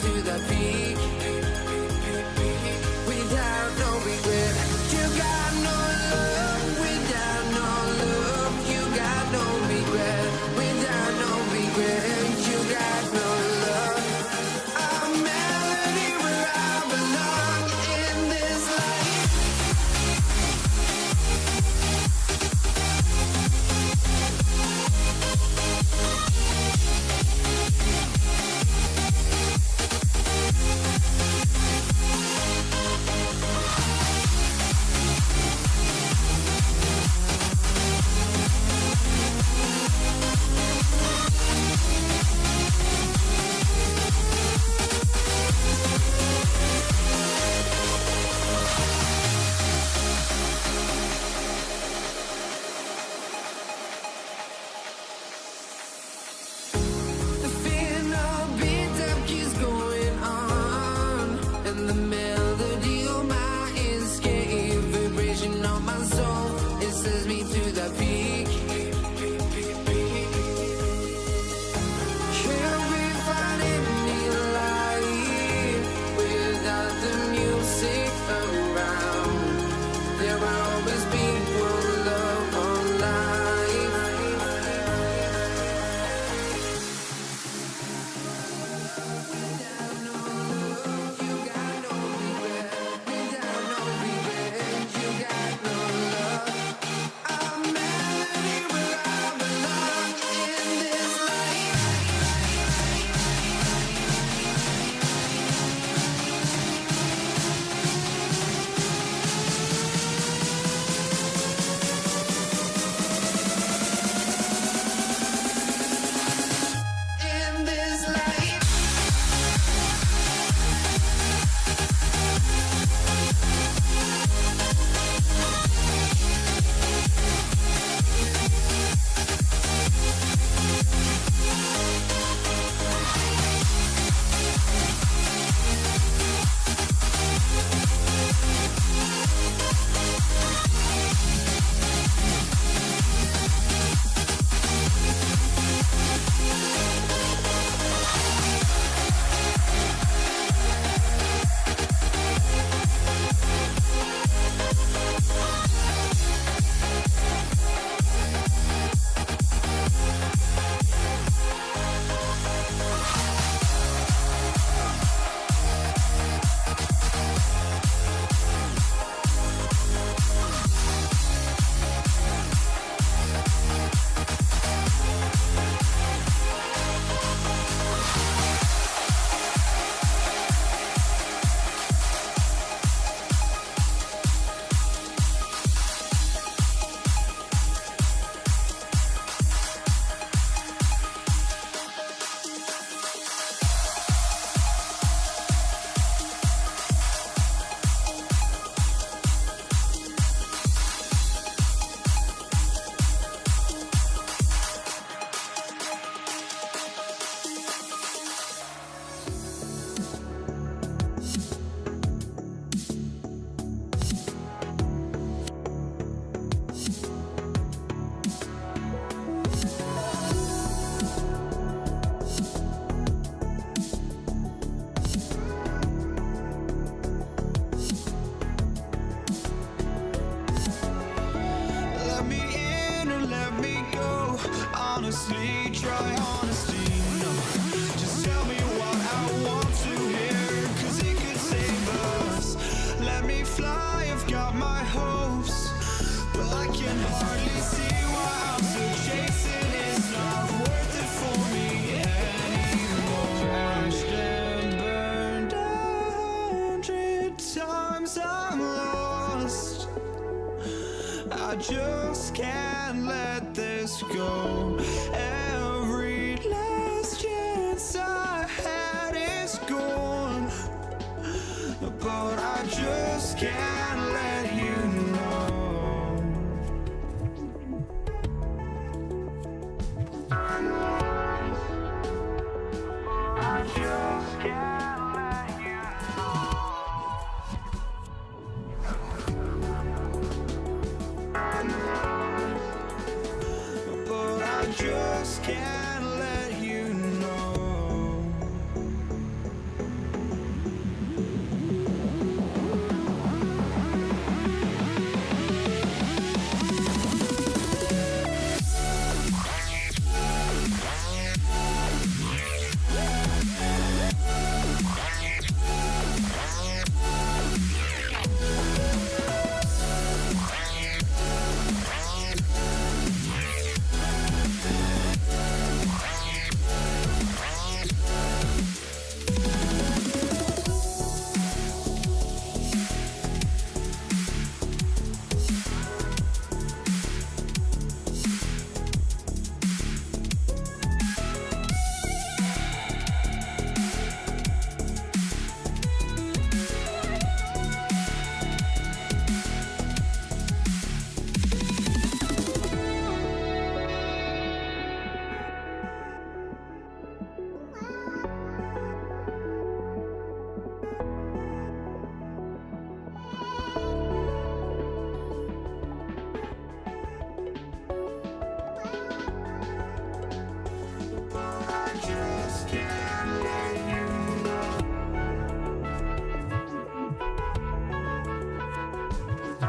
to the peak without no regret. You got no love without no love. You got no regret without no regret. You got no love. A melody where I belong in this life. honestly, try honesty, no. Just tell me what I want to hear, 'cause it could save us. Let me fly, I've got my hopes, but I can hardly see why I'm still chasing. It's not worth it for me anymore. Crashed and burned 100 times, I'm lost. I just can't let this go. Every last chance I had is gone, but I just can't let you know. I just can't let you know. But I just can't let you know. I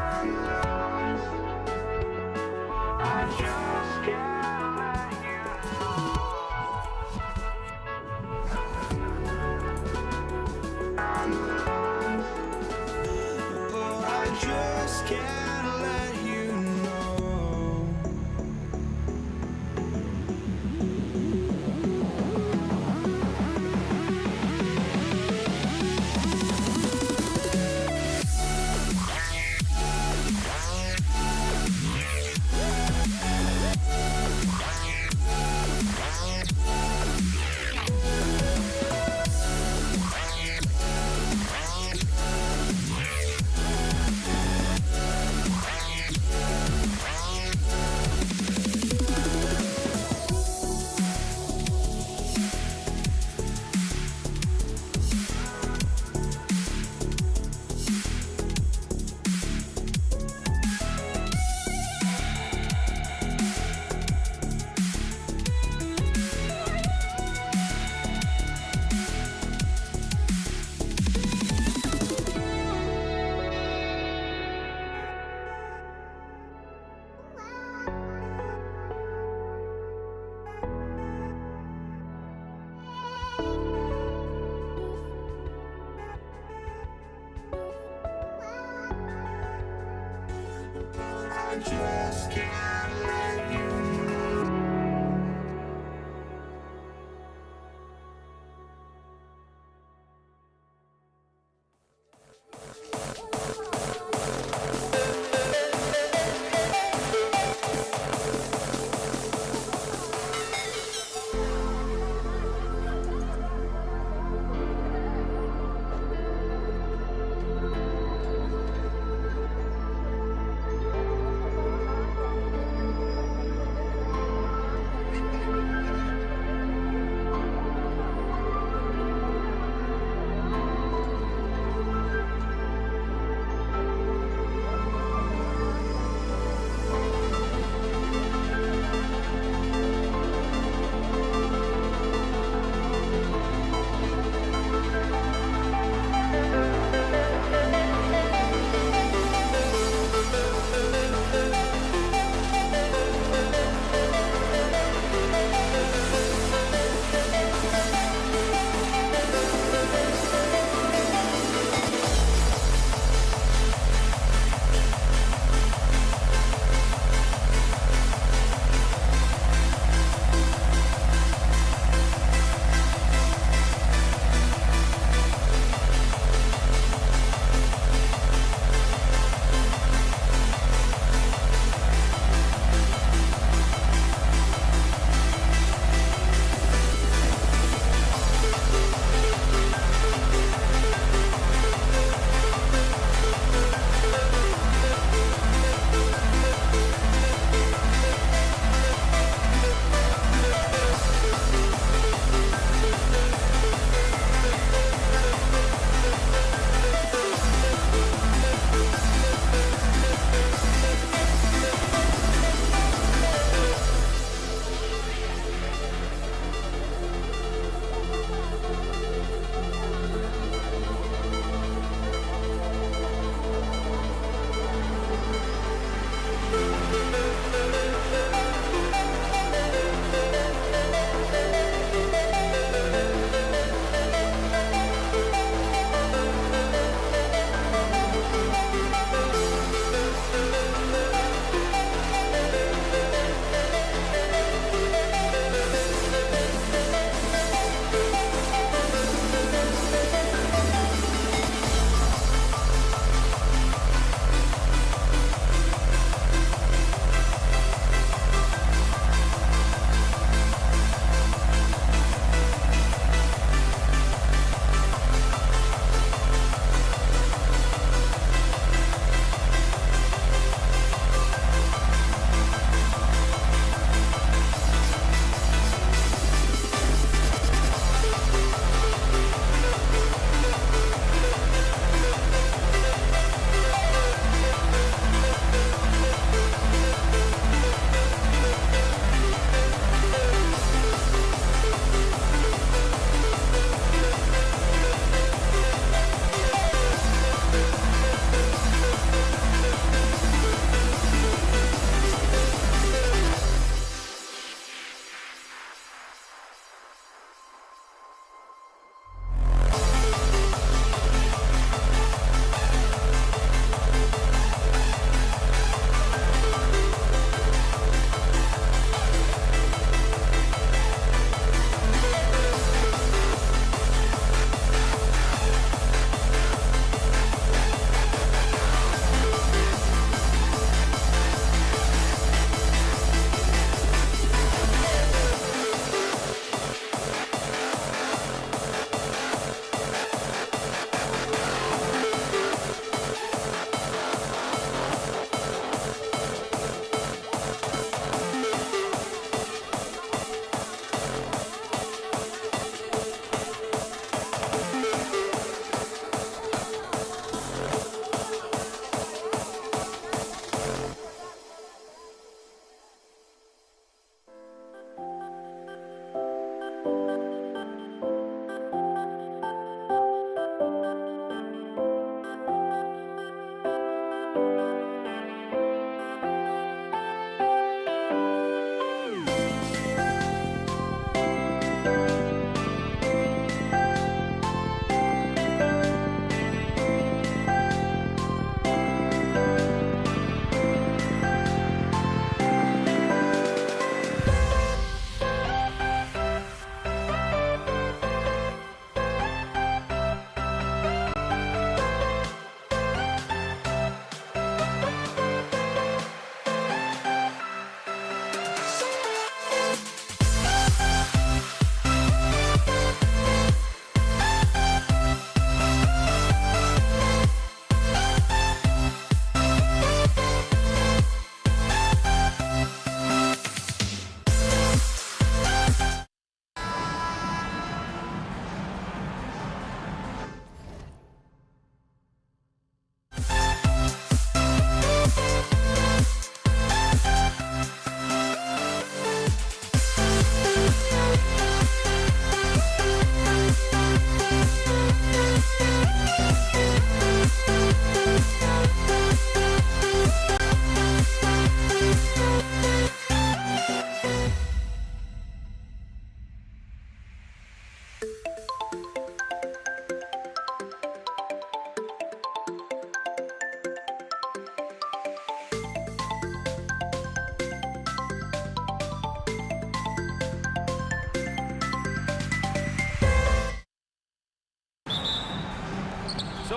just can't let you oh, I just can't let you know. I just can't let you know.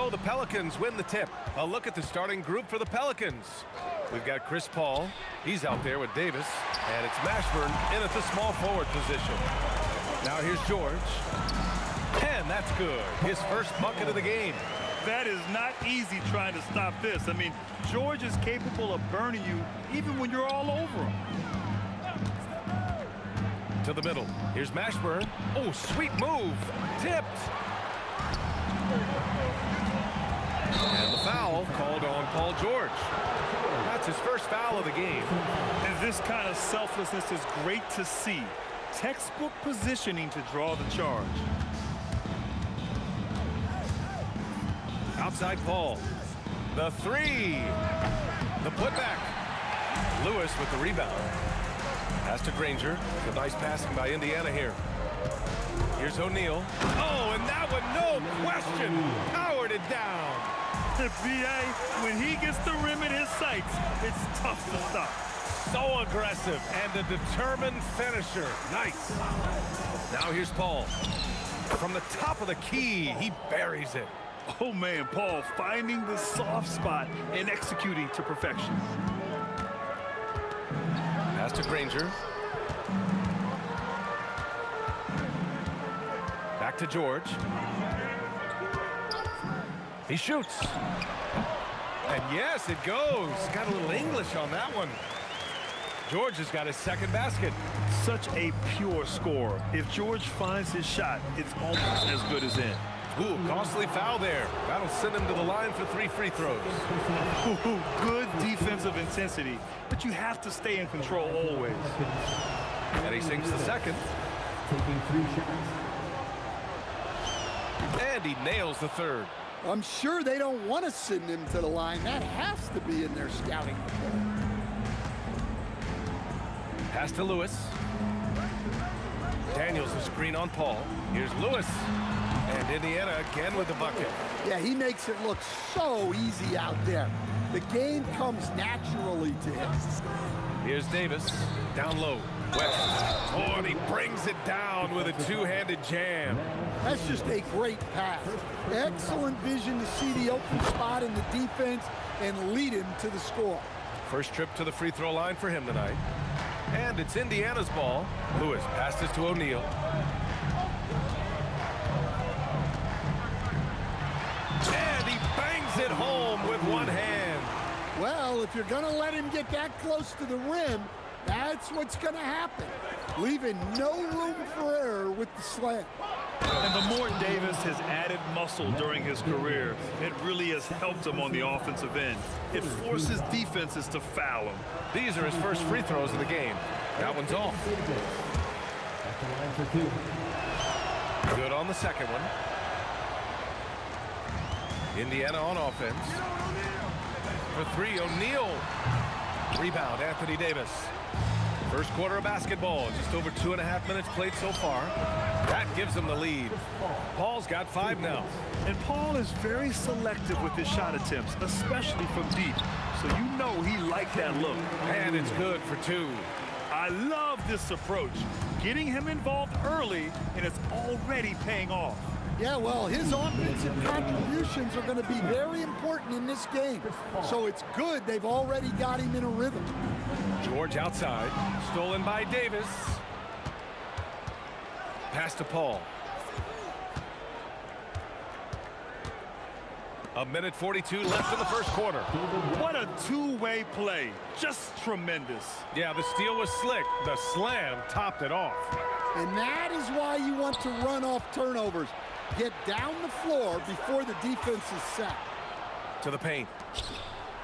So the Pelicans win the tip. A look at the starting group for the Pelicans. We've got Chris Paul. He's out there with Davis. And it's Mashburn in at the small forward position. Now here's George. And that's good. His first bucket of the game. That is not easy trying to stop this. I mean, George is capable of burning you even when you're all over him. To the middle. Here's Mashburn. Oh, sweet move. Tipped. And the foul called on Paul George. That's his first foul of the game. And this kind of selflessness is great to see. Textbook positioning to draw the charge. Outside Paul. The three. The putback. Lewis with the rebound. Pass to Granger. The nice passing by Indiana here. Here's O'Neal. Oh, and that one, no question, powered it down. B.A., when he gets the rim in his sights, it's tough to stop. So aggressive and a determined finisher. Nice. Now here's Paul. From the top of the key, he buries it. Oh, man, Paul finding the soft spot and executing to perfection. Pass to Granger. Back to George. He shoots. And yes, it goes. Got a little English on that one. George has got his second basket. Such a pure scorer. If George finds his shot, it's almost as good as in. Ooh, costly foul there. That'll send him to the line for 3 free throws. Ooh, good defensive intensity, but you have to stay in control always. And he sinks the second. Taking 3 shots. And he nails the third. I'm sure they don't want to send him to the line. That has to be in their scouting report. Pass to Lewis. Daniels the screen on Paul. Here's Lewis. And Indiana again with the bucket. Yeah, he makes it look so easy out there. The game comes naturally to him. Here's Davis. Down low. West. Oh, and he brings it down with a two-handed jam. That's just a great pass. Excellent vision to see the open spot in the defense and lead him to the score. First trip to the free throw line for him tonight. And it's Indiana's ball. Lewis passes to O'Neal. And he bangs it home with one hand. Well, if you're going to let him get that close to the rim, that's what's going to happen. Leaving no room for error with the slam. And the more Davis has added muscle during his career, it really has helped him on the offensive end. It forces defenses to foul him. These are his first free throws of the game. That one's off. At the line for 2. Good on the second one. Indiana on offense. For 3, O'Neal. Rebound, Anthony Davis. First quarter of basketball, just over 2.5 minutes played so far. That gives him the lead. Paul's got 5 now. And Paul is very selective with his shot attempts, especially from deep. So you know he liked that look. And it's good for 2. I love this approach. Getting him involved early, and it's already paying off. Yeah, well, his offensive contributions are going to be very important in this game. So it's good they've already got him in a rhythm. George outside, stolen by Davis. Pass to Paul. 1:42 left in the first quarter. What a two-way play. Just tremendous. Yeah, the steal was slick. The slam topped it off. And that is why you want to run off turnovers. Get down the floor before the defense is set. To the paint.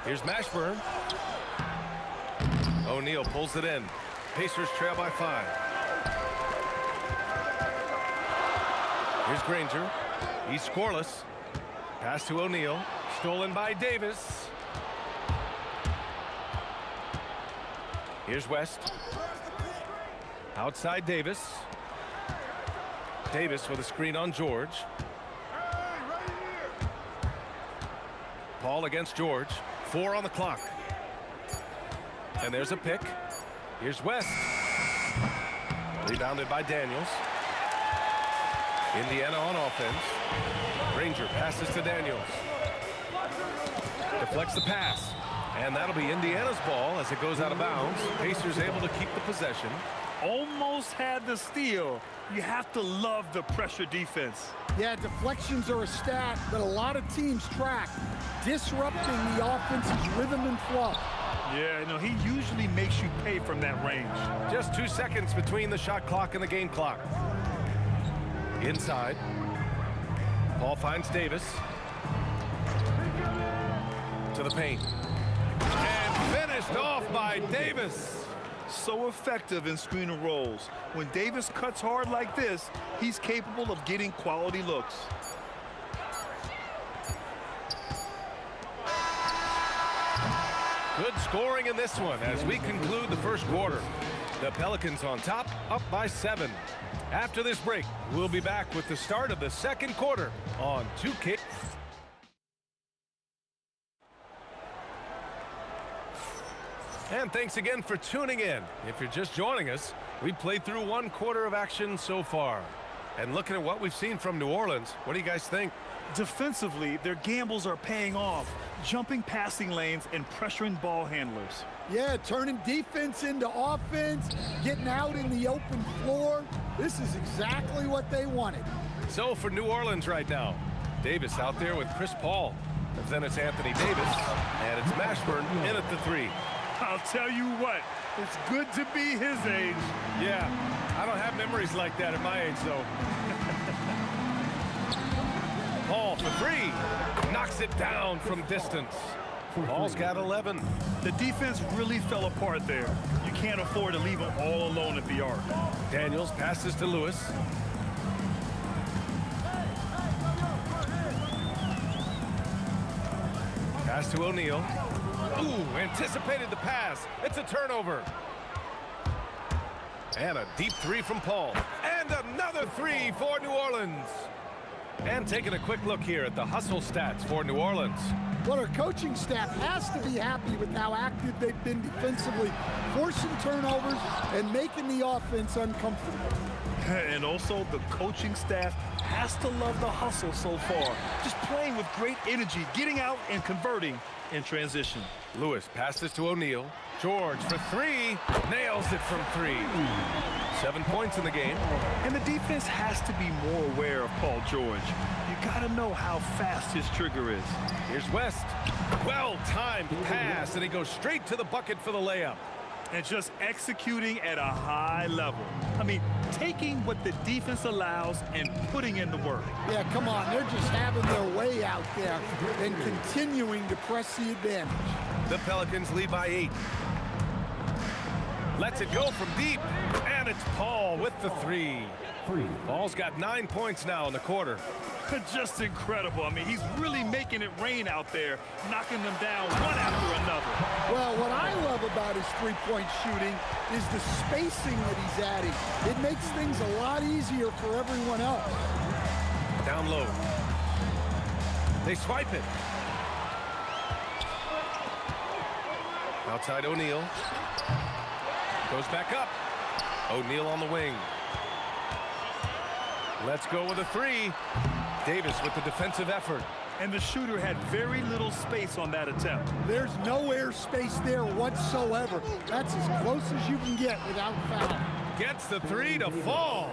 Here's Mashburn. O'Neal pulls it in. Pacers trail by 5. Here's Granger. He's scoreless. Pass to O'Neal. Stolen by Davis. Here's West. Outside Davis. Davis with a screen on George. Paul against George. 4 on the clock. And there's a pick. Here's West. Rebounded by Daniels. Indiana on offense. Granger passes to Daniels. Deflects the pass. And that'll be Indiana's ball as it goes out of bounds. Pacers able to keep the possession. Almost had the steal. You have to love the pressure defense. Yeah, deflections are a stat that a lot of teams track, disrupting the offense's rhythm and flow. Yeah, you know, he usually makes you pay from that range. Just 2 seconds between the shot clock and the game clock. Inside. Paul finds Davis. To the paint. And finished off by Davis. So effective in screen and rolls. When Davis cuts hard like this, he's capable of getting quality looks. Good scoring in this one as we conclude the first quarter. The Pelicans on top, up by 7. After this break, we'll be back with the start of the second quarter on 2K. And thanks again for tuning in. If you're just joining us, we played through 1 quarter of action so far. And looking at what we've seen from New Orleans, what do you guys think? Defensively, their gambles are paying off, jumping passing lanes and pressuring ball handlers. Yeah, turning defense into offense, getting out in the open floor. This is exactly what they wanted. So for New Orleans right now, Davis out there with Chris Paul. Then it's Anthony Davis, and it's Mashburn in at the 3. I'll tell you what, it's good to be his age. Yeah, I don't have memories like that at my age, though. Paul for 3. Knocks it down from distance. Paul's got 11. The defense really fell apart there. You can't afford to leave him all alone at the arc. Daniels passes to Lewis. Pass to O'Neal. Ooh, anticipated the pass. It's a turnover. And a deep 3 from Paul. And another 3 for New Orleans. And taking a quick look here at the hustle stats for New Orleans. Well, our coaching staff has to be happy with how active they've been defensively, forcing turnovers and making the offense uncomfortable. And also, the coaching staff has to love the hustle so far. Just playing with great energy, getting out and converting in transition. Lewis passes to O'Neal. George for 3. Nails it from 3. 7 points in the game. And the defense has to be more aware of Paul George. You got to know how fast his trigger is. Here's West. Well-timed pass, and he goes straight to the bucket for the layup. And just executing at a high level. I mean, taking what the defense allows and putting in the work. Yeah, come on. They're just having their way out there and continuing to press the advantage. The Pelicans lead by 8. Lets it go from deep, and it's Paul with the 3. Paul's got 9 points now in the quarter. Just incredible. I mean, he's really making it rain out there, knocking them down one after another. Well, what I love about his three-point shooting is the spacing that he's adding. It makes things a lot easier for everyone else. Down low. They swipe it. Outside O'Neal. Goes back up. O'Neal on the wing. Let's go with a 3. Davis with the defensive effort. And the shooter had very little space on that attempt. There's no air space there whatsoever. That's as close as you can get without foul. Gets the 3 to fall.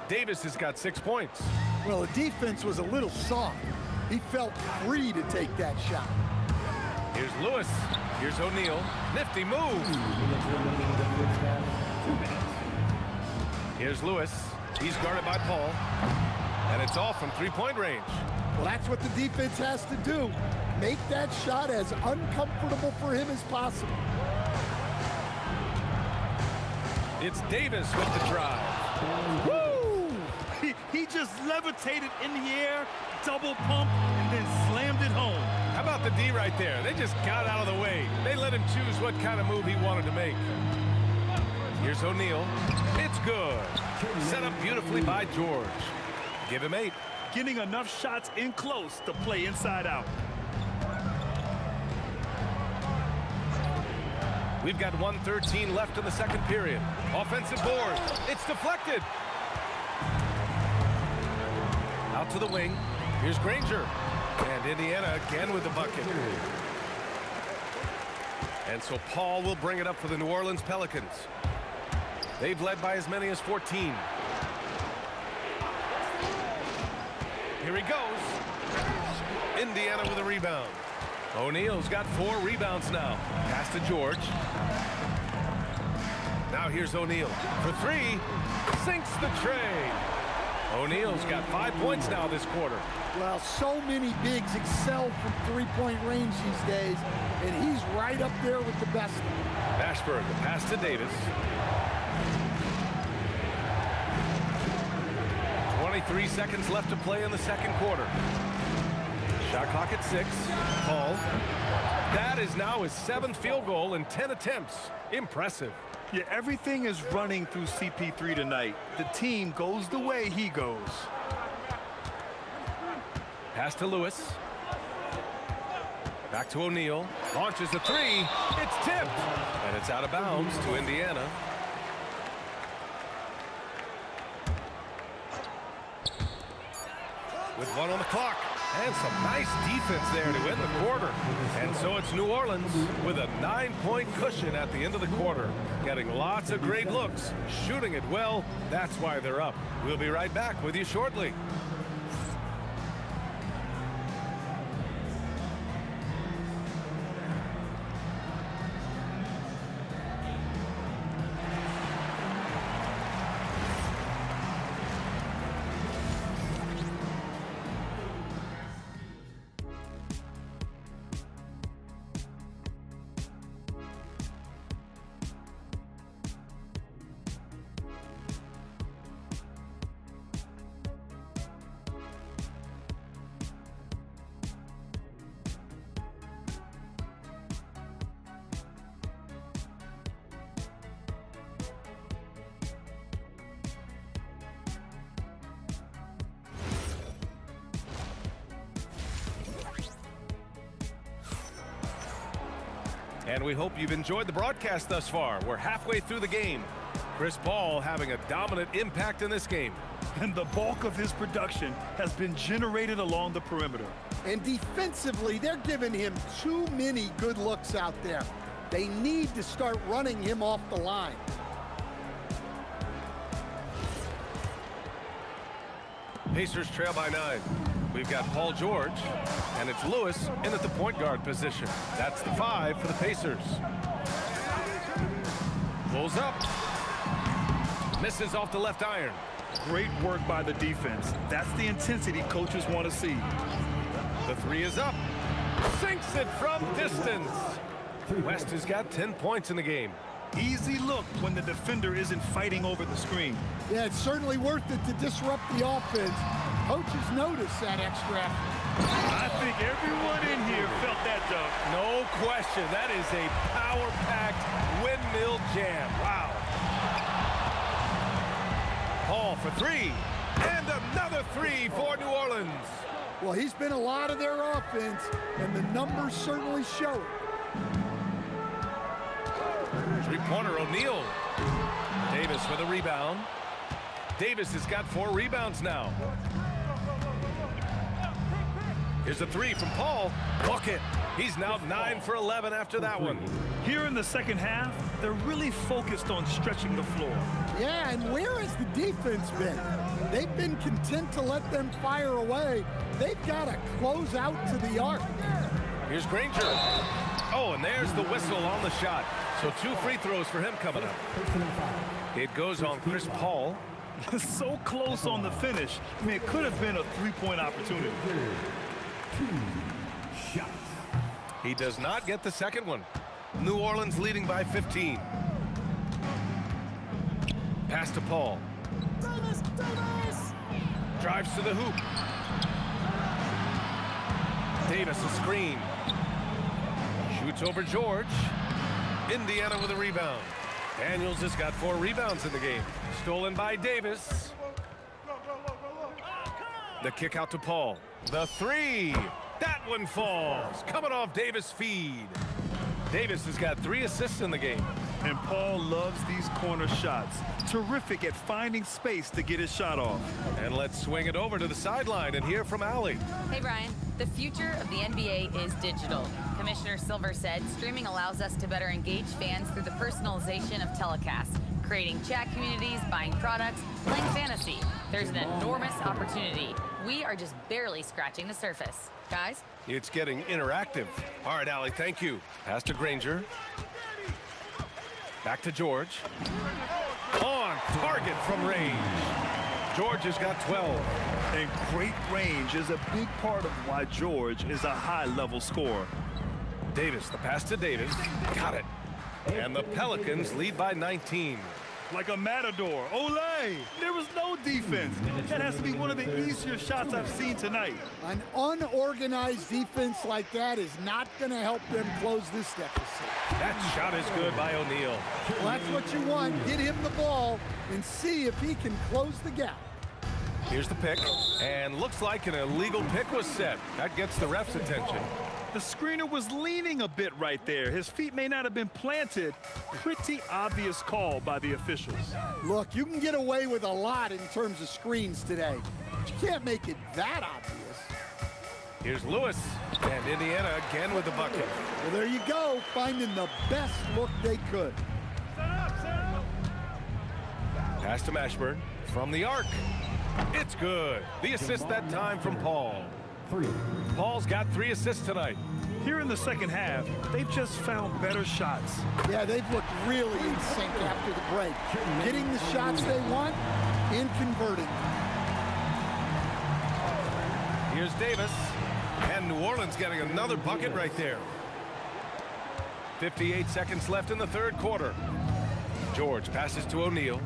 Davis has got 6 points. Well, the defense was a little soft. He felt free to take that shot. Here's Lewis. Here's O'Neal. Nifty move. Here's Lewis. He's guarded by Paul. And it's off from three-point range. Well, that's what the defense has to do. Make that shot as uncomfortable for him as possible. It's Davis with the drive. Woo! He just levitated in the air, double pump, and then slammed it home. How about the D right there? They just got out of the way. They let him choose what kind of move he wanted to make. Here's O'Neal. It's good. Set up beautifully by George. Give him 8. Getting enough shots in close to play inside out. We've got 1:13 left in the second period. Offensive board. It's deflected. Out to the wing. Here's Granger. And Indiana again with the bucket. And so Paul will bring it up for the New Orleans Pelicans. They've led by as many as 14. Here he goes. Indiana with a rebound. O'Neal's got 4 rebounds now. Pass to George. Now here's O'Neal for 3. Sinks the tray. O'Neal's got 5 points now this quarter. Well, so many bigs excel from three-point range these days, and he's right up there with the best. Ashburn, the pass to Davis. 23 seconds left to play in the second quarter. Shot clock at 6. Paul. That is now his 7th field goal in 10 attempts. Impressive. Yeah, everything is running through CP3 tonight. The team goes the way he goes. Pass to Lewis. Back to O'Neal. Launches a 3. It's tipped. And it's out of bounds to Indiana. With 1 on the clock. And some nice defense there to end the quarter. And so it's New Orleans with a 9-point cushion at the end of the quarter. Getting lots of great looks. Shooting it well. That's why they're up. We'll be right back with you shortly. And we hope you've enjoyed the broadcast thus far. We're halfway through the game. Chris Paul having a dominant impact in this game. And the bulk of his production has been generated along the perimeter. And defensively, they're giving him too many good looks out there. They need to start running him off the line. Pacers trail by 9. We've got Paul George, and it's Lewis in at the point guard position. That's the 5 for the Pacers. Pulls up. Misses off the left iron. Great work by the defense. That's the intensity coaches want to see. The 3 is up. Sinks it from distance. West has got 10 points in the game. Easy look when the defender isn't fighting over the screen. Yeah, it's certainly worth it to disrupt the offense. Coaches notice that extra effort. I think everyone in here felt that dunk. No question. That is a power-packed windmill jam. Wow. Paul for 3. And another 3 for New Orleans. Well, he's been a lot of their offense, and the numbers certainly show it. Three-pointer, O'Neal. Davis with a rebound. Davis has got 4 rebounds now. Here's a 3 from Paul. Bucket. He's now 9 for 11 after that one. Here in the second half, they're really focused on stretching the floor. Yeah, and where has the defense been? They've been content to let them fire away. They've got to close out to the arc. Here's Granger. Oh, and there's the whistle on the shot. So 2 free throws for him coming up. It goes on Chris Paul. So close on the finish. I mean, it could have been a 3-point opportunity. 2 shots. He does not get the second one. New Orleans leading by 15. Pass to Paul. Drives to the hoop. Davis a screen. Shoots over George. Indiana with a rebound. Daniels has got 4 rebounds in the game. Stolen by Davis. The kick out to Paul. The 3. That one falls. Coming off Davis' feed. Davis has got 3 assists in the game. And Paul loves these corner shots. Terrific at finding space to get his shot off. And let's swing it over to the sideline and hear from Allie. Hey, Brian. The future of the NBA is digital. Commissioner Silver said streaming allows us to better engage fans through the personalization of telecasts, creating chat communities, buying products, playing fantasy. There's an enormous opportunity. We are just barely scratching the surface. Guys? It's getting interactive. All right, Allie, thank you. Pass to Granger. Back to George. On target from range. George has got 12. And great range is a big part of why George is a high-level scorer. Davis, the pass to Davis. Got it. And the Pelicans lead by 19. Like a matador. Olay! There was no defense. That has to be one of the easier shots I've seen tonight. An unorganized defense like that is not going to help them close this deficit. That shot is good by O'Neal. Well, that's what you want. Get him the ball and see if he can close the gap. Here's the pick, and looks like an illegal pick was set. That gets the ref's attention. The screener was leaning a bit right there. His feet may not have been planted. Pretty obvious call by the officials. Look, you can get away with a lot in terms of screens today, but you can't make it that obvious. Here's Lewis, and Indiana again with the bucket. Well, there you go, finding the best look they could. Pass to Mashburn from the arc. It's good. The assist that time from Paul. Paul's got 3 assists tonight. Here in the second half, they've just found better shots. Yeah, they've looked really in sync after the break. Getting the shots they want and converting. Here's Davis, and New Orleans getting another bucket right there. 58 seconds left in the third quarter. George passes to O'Neal.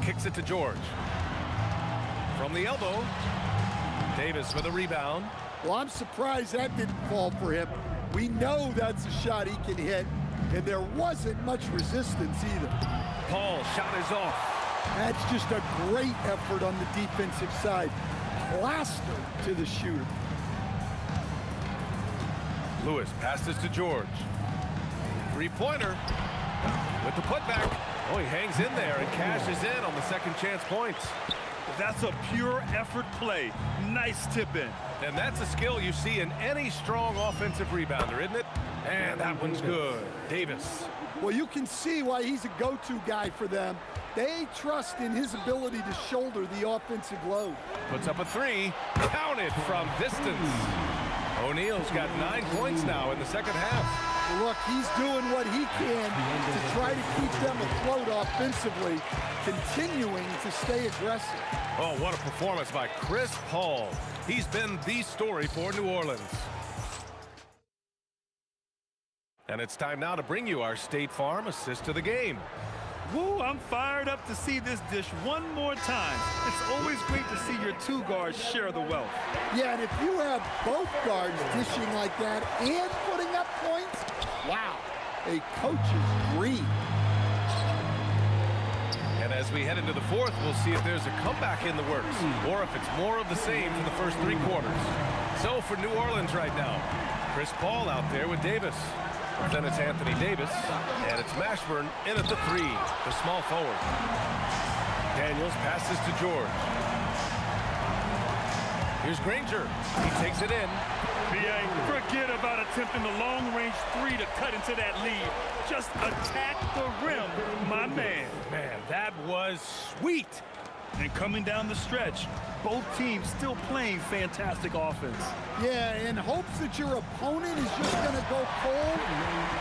Kicks it to George. From the elbow, Davis with a rebound. Well, I'm surprised that didn't fall for him. We know that's a shot he can hit, and there wasn't much resistance either. Paul shot is off. That's just a great effort on the defensive side. Plaster to the shooter. Lewis passes to George. Three-pointer with the putback. Oh, he hangs in there and cashes in on the second chance points. That's a pure effort play. Nice tip-in. And that's a skill you see in any strong offensive rebounder, isn't it? And that one's good. Davis. Well, you can see why he's a go-to guy for them. They trust in his ability to shoulder the offensive load. Puts up a 3. Counted from distance. O'Neal's got 9 points now in the second half. Look, he's doing what he can to try to keep them afloat offensively, continuing to stay aggressive. Oh, what a performance by Chris Paul. He's been the story for New Orleans. And it's time now to bring you our State Farm assist of the game. Woo, I'm fired up to see this dish one more time. It's always great to see your 2 guards share the wealth. Yeah, and if you have both guards dishing like that and putting up points, wow, a coach's dream. And as we head into the fourth, we'll see if there's a comeback in the works or if it's more of the same from the first 3 quarters. So for New Orleans right now, Chris Paul out there with Davis. Then it's Anthony Davis, and it's Mashburn in at the 3, the small forward. Daniels passes to George. Here's Granger. He takes it in. B.A., forget about attempting the long-range 3 to cut into that lead. Just attack the rim, my man. Man, that was sweet. And coming down the stretch, both teams still playing fantastic offense. Yeah, in hopes that your opponent is just going to go cold,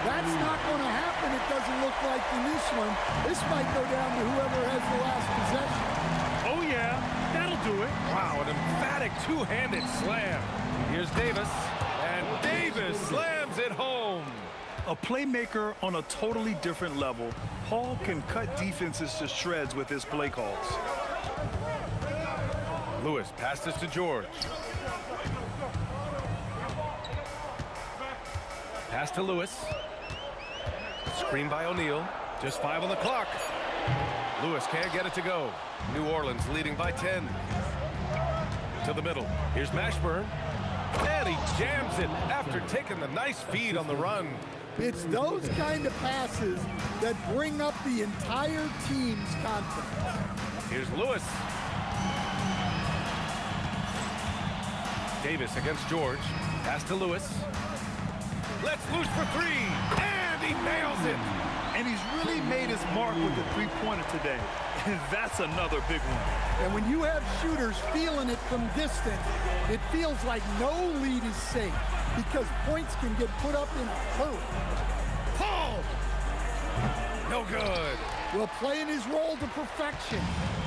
that's not going to happen, it doesn't look like in this one. This might go down to whoever has the last possession. Oh, yeah, that'll do it. Wow, an emphatic 2-handed slam. Here's Davis, and Davis slams it home. A playmaker on a totally different level, Paul can cut defenses to shreds with his play calls. Lewis passes to George. Pass to Lewis. Screen by O'Neal. Just 5 on the clock. Lewis can't get it to go. New Orleans leading by 10. To the middle. Here's Mashburn. And he jams it after taking the nice feed on the run. It's those kind of passes that bring up the entire team's confidence. Here's Lewis. Davis against George. Pass to Lewis. Let's loose for three. And he nails it. And he's really made his mark with the three-pointer today. And that's another big one. And when you have shooters feeling it from distance, it feels like no lead is safe because points can get put up in a hurry. Paul! No good. Well, playing his role to perfection,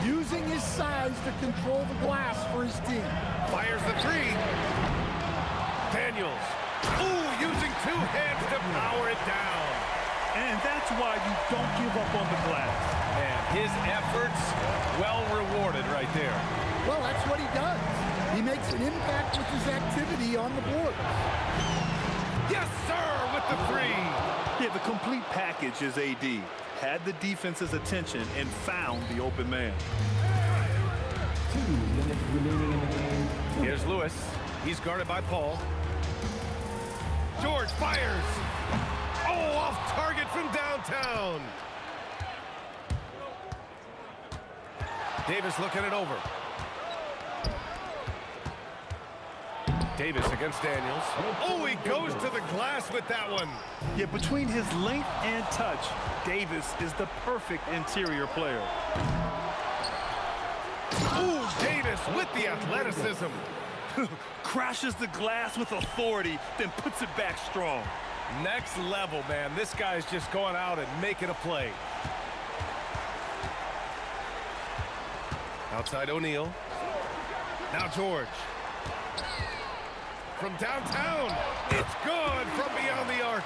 using his size to control the glass for his team. Fires the three. Daniels. Ooh, using two hands to power it down. And that's why you don't give up on the glass. And his efforts well rewarded right there. Well, that's what he does. He makes an impact with his activity on the board. Yes, sir, with the three. Yeah, the complete package is AD. Had the defense's attention and found the open man. 2 minutes remaining in the game. Here's Lewis. He's guarded by Paul. George fires. Oh, off target from downtown. Davis looking it over. Davis against Daniels. Oh, he goes to the glass with that one. Yeah, between his length and touch, Davis is the perfect interior player. Ooh, Davis with the athleticism. Crashes the glass with authority, then puts it back strong. Next level, man. This guy's just going out and making a play. Outside O'Neal. Now George. From downtown. It's good from beyond the arc.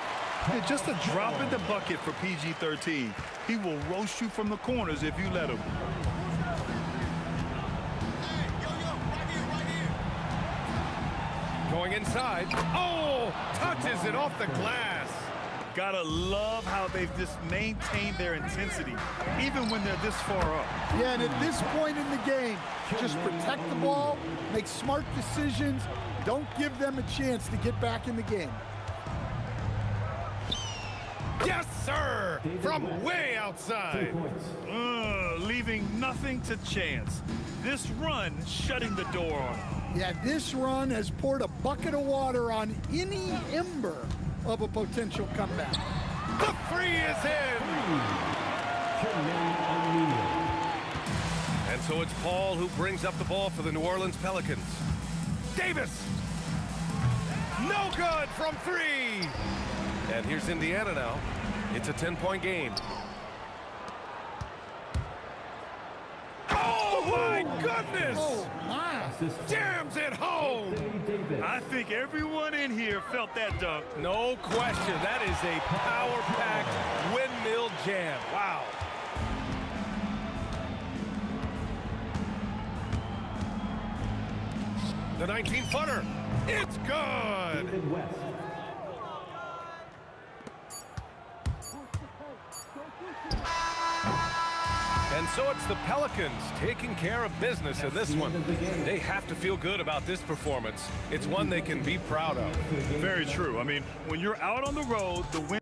Yeah, just a drop in the bucket for PG-13. He will roast you from the corners if you let him. Going inside. Oh, touches it off the glass. Gotta love how they've just maintained their intensity, even when they're this far up. Yeah, and at this point in the game, just protect the ball, make smart decisions, don't give them a chance to get back in the game. Yes, sir! From way outside. Leaving nothing to chance. This run shutting the door on him. Yeah, this run has poured a bucket of water on any ember of a potential comeback. The three is in! And so it's Paul who brings up the ball for the New Orleans Pelicans. Davis! No good from three! And here's Indiana now. It's a 10-point game. Oh, my goodness! Oh, my! Jams it home! I think everyone in here felt that dunk. No question. That is a power-packed windmill jam. Wow. The 19-footer. It's good. West. And so it's the Pelicans taking care of business in this one. They have to feel good about this performance. It's one they can be proud of. Very true. I mean, when you're out on the road, the win.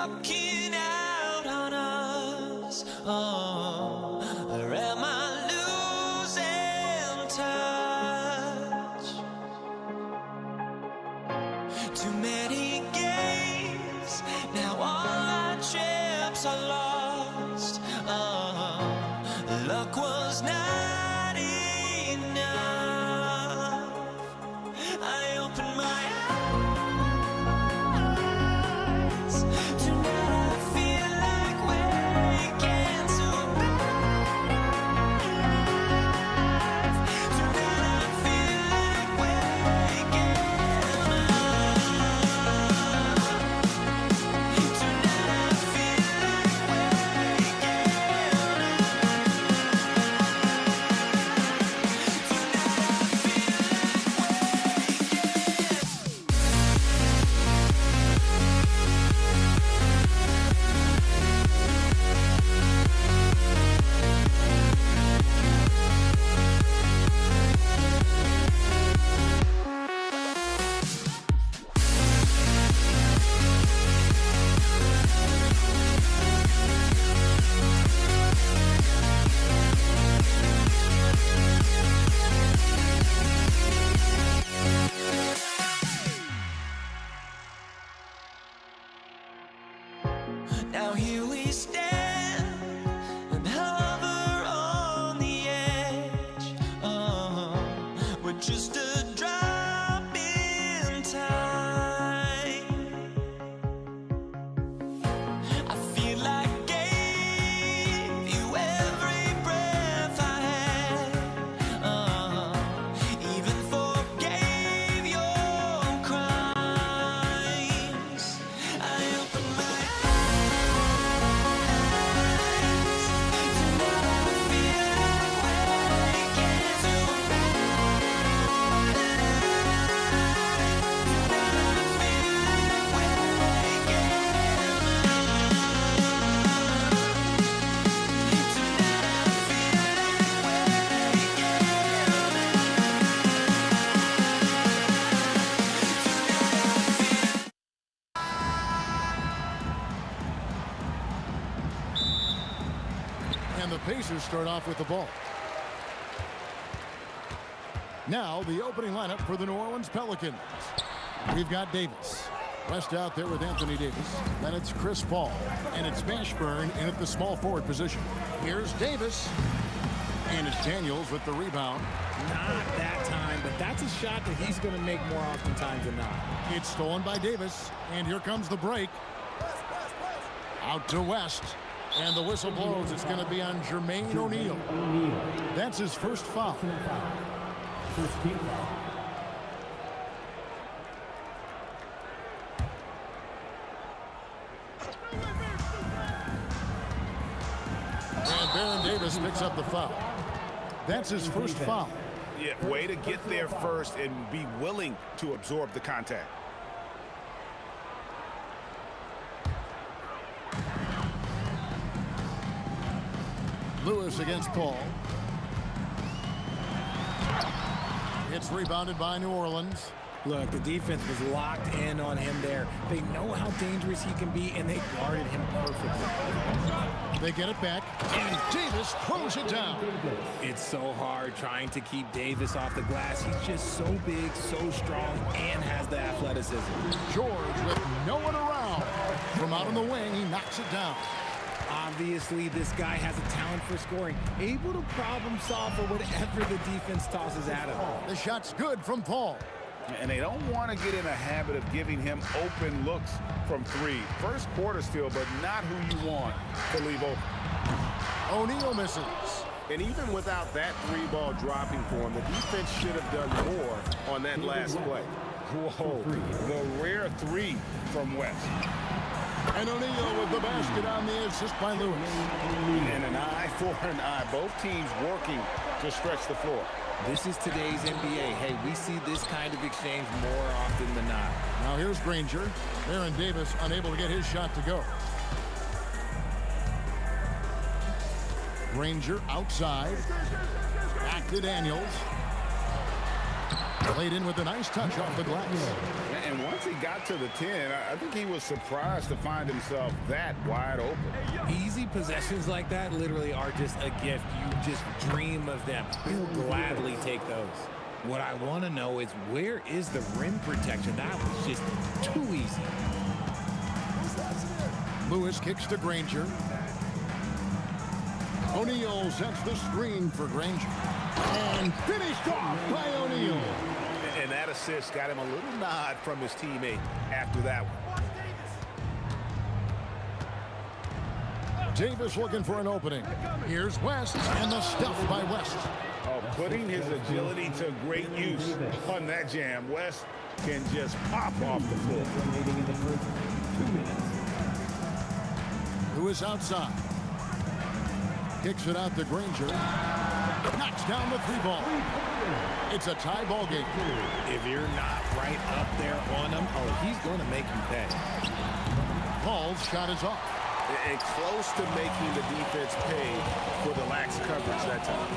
walking out on us? Oh, or am I losing touch? Too many games, now all our chips are lost. Oh, luck was not enough. I opened my eyes. Tonight I feel like waking to life. Tonight I feel like waking up. Tonight I feel like waking Now here we stand and hover on the edge. We're just a drop in time. I feel like I gave you every breath I had. Even forgave your crimes. I opened my And the Pacers start off with the ball. Now the opening lineup for the New Orleans Pelicans. We've got Davis. West out there with Anthony Davis. Then it's Chris Paul. And it's Mashburn in at the small forward position. Here's Davis. And it's Daniels with the rebound. Not that time, but that's a shot that he's going to make more oftentimes than not. It's stolen by Davis. And here comes the break. Out to West. And the whistle blows. It's going to be on Jermaine O'Neal. That's his first foul. First team foul. And Baron Davis picks up the foul. That's his first foul. Yeah, way to get there first and be willing to absorb the contact. Lewis against Paul. It's rebounded by New Orleans. Look, the defense was locked in on him there. They know how dangerous he can be, and they guarded him perfectly. They get it back, and Davis throws it down. It's so hard trying to keep Davis off the glass. He's just so big, so strong, and has the athleticism. George with no one around. From out on the wing, he knocks it down. Obviously, this guy has a talent for scoring, able to problem solve for whatever the defense tosses at him. The shot's good from Paul. And they don't want to get in a habit of giving him open looks from three. First quarter still, but not who you want to leave open. O'Neal misses. And even without that three ball dropping for him, the defense should have done more on that last play. Whoa, the rare three from West. And O'Neal with the basket on the assist by Lewis. And an eye for an eye. Both teams working to stretch the floor. This is today's NBA. Hey, we see this kind of exchange more often than not. Now here's Granger. Baron Davis unable to get his shot to go. Granger outside. Back to Daniels. Played in with a nice touch off the glass. And once he got to the 10, I think he was surprised to find himself that wide open. Easy possessions like that literally are just a gift. You just dream of them. He'll gladly take those. What I want to know is, where is the rim protection? That was just too easy. Lewis kicks to Granger. O'Neal sets the screen for Granger. And finished off by O'Neal. And that assist got him a little nod from his teammate after that one. Davis looking for an opening. Here's West, and the stuff by West. Oh, putting his agility to great use on that jam. West can just pop off the floor. Remaining in the first 2 minutes. Lewis outside. Kicks it out to Granger. Knocks down the 3-ball. It's a tie ball game. If you're not right up there on him, oh, he's going to make you pay. Paul's shot is off. And close to making the defense pay for the lax coverage that time.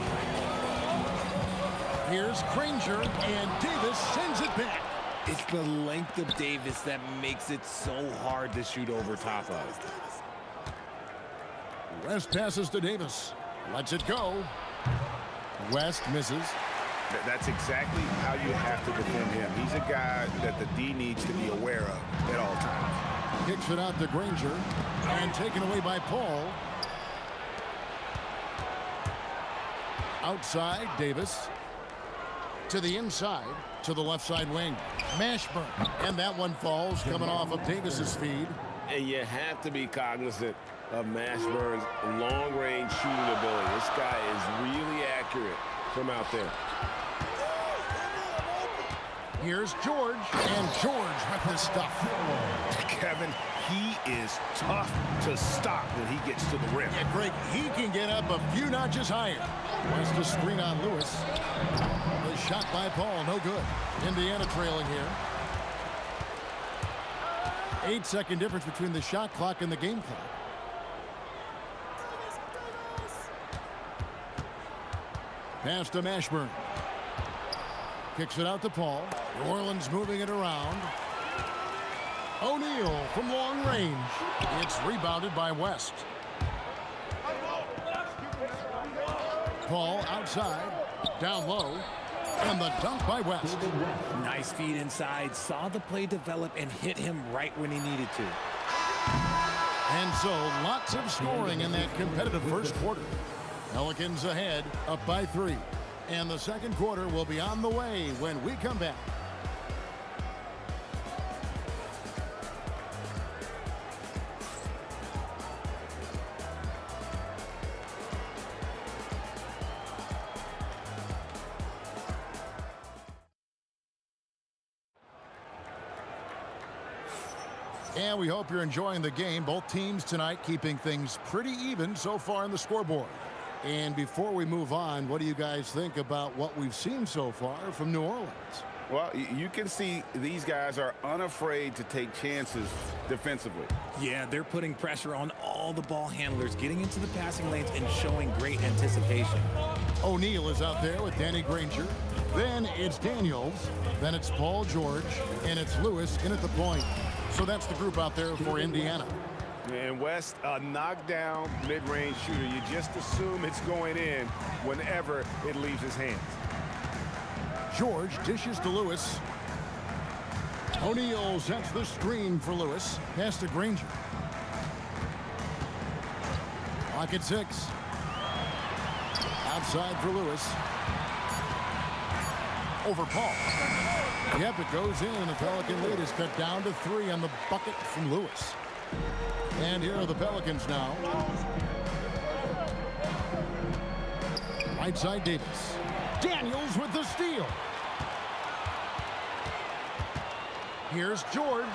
Here's Granger, and Davis sends it back. It's the length of Davis that makes it so hard to shoot over top of. West passes to Davis. Lets it go. West misses. That's exactly how you have to defend him. He's a guy that the D needs to be aware of at all times. Kicks it out to Granger, and taken away by Paul. Outside, Davis. To the inside, to the left side wing. Mashburn, and that one falls, coming off of Davis's feed. And you have to be cognizant of Mashburn's long-range shooting ability. This guy is really accurate from out there. Here's George, and George with the stuff. Kevin, he is tough to stop when he gets to the rim. Yeah, Greg, he can get up a few notches higher. Wants to screen on Lewis. The shot by Paul, no good. Indiana trailing here. 8-second difference between the shot clock and the game clock. Pass to Mashburn. Kicks it out to Paul. New Orleans moving it around. O'Neal from long range. It's rebounded by West. Paul outside. Down low. And the dunk by West. Nice feed inside. Saw the play develop and hit him right when he needed to. And so lots of scoring in that competitive first quarter. Pelicans ahead, up by 3. And the second quarter will be on the way when we come back. And we hope you're enjoying the game. Both teams tonight keeping things pretty even so far in the scoreboard. And before we move on, what do you guys think about what we've seen so far from New Orleans? Well, you can see these guys are unafraid to take chances defensively. Yeah, they're putting pressure on all the ball handlers, getting into the passing lanes and showing great anticipation. O'Neal is out there with Danny Granger. Then it's Daniels. Then it's Paul George. And it's Lewis in at the point. So that's the group out there for Indiana. And West, a knockdown mid-range shooter. You just assume it's going in whenever it leaves his hands. George dishes to Lewis. O'Neal sets the screen for Lewis. Pass to Granger. Clock at 6. Outside for Lewis. Over Paul. Yep, it goes in, and the Pelican lead is cut down to 3 on the bucket from Lewis. And here are the Pelicans now. Right side Davis. Daniels with the steal. Here's George.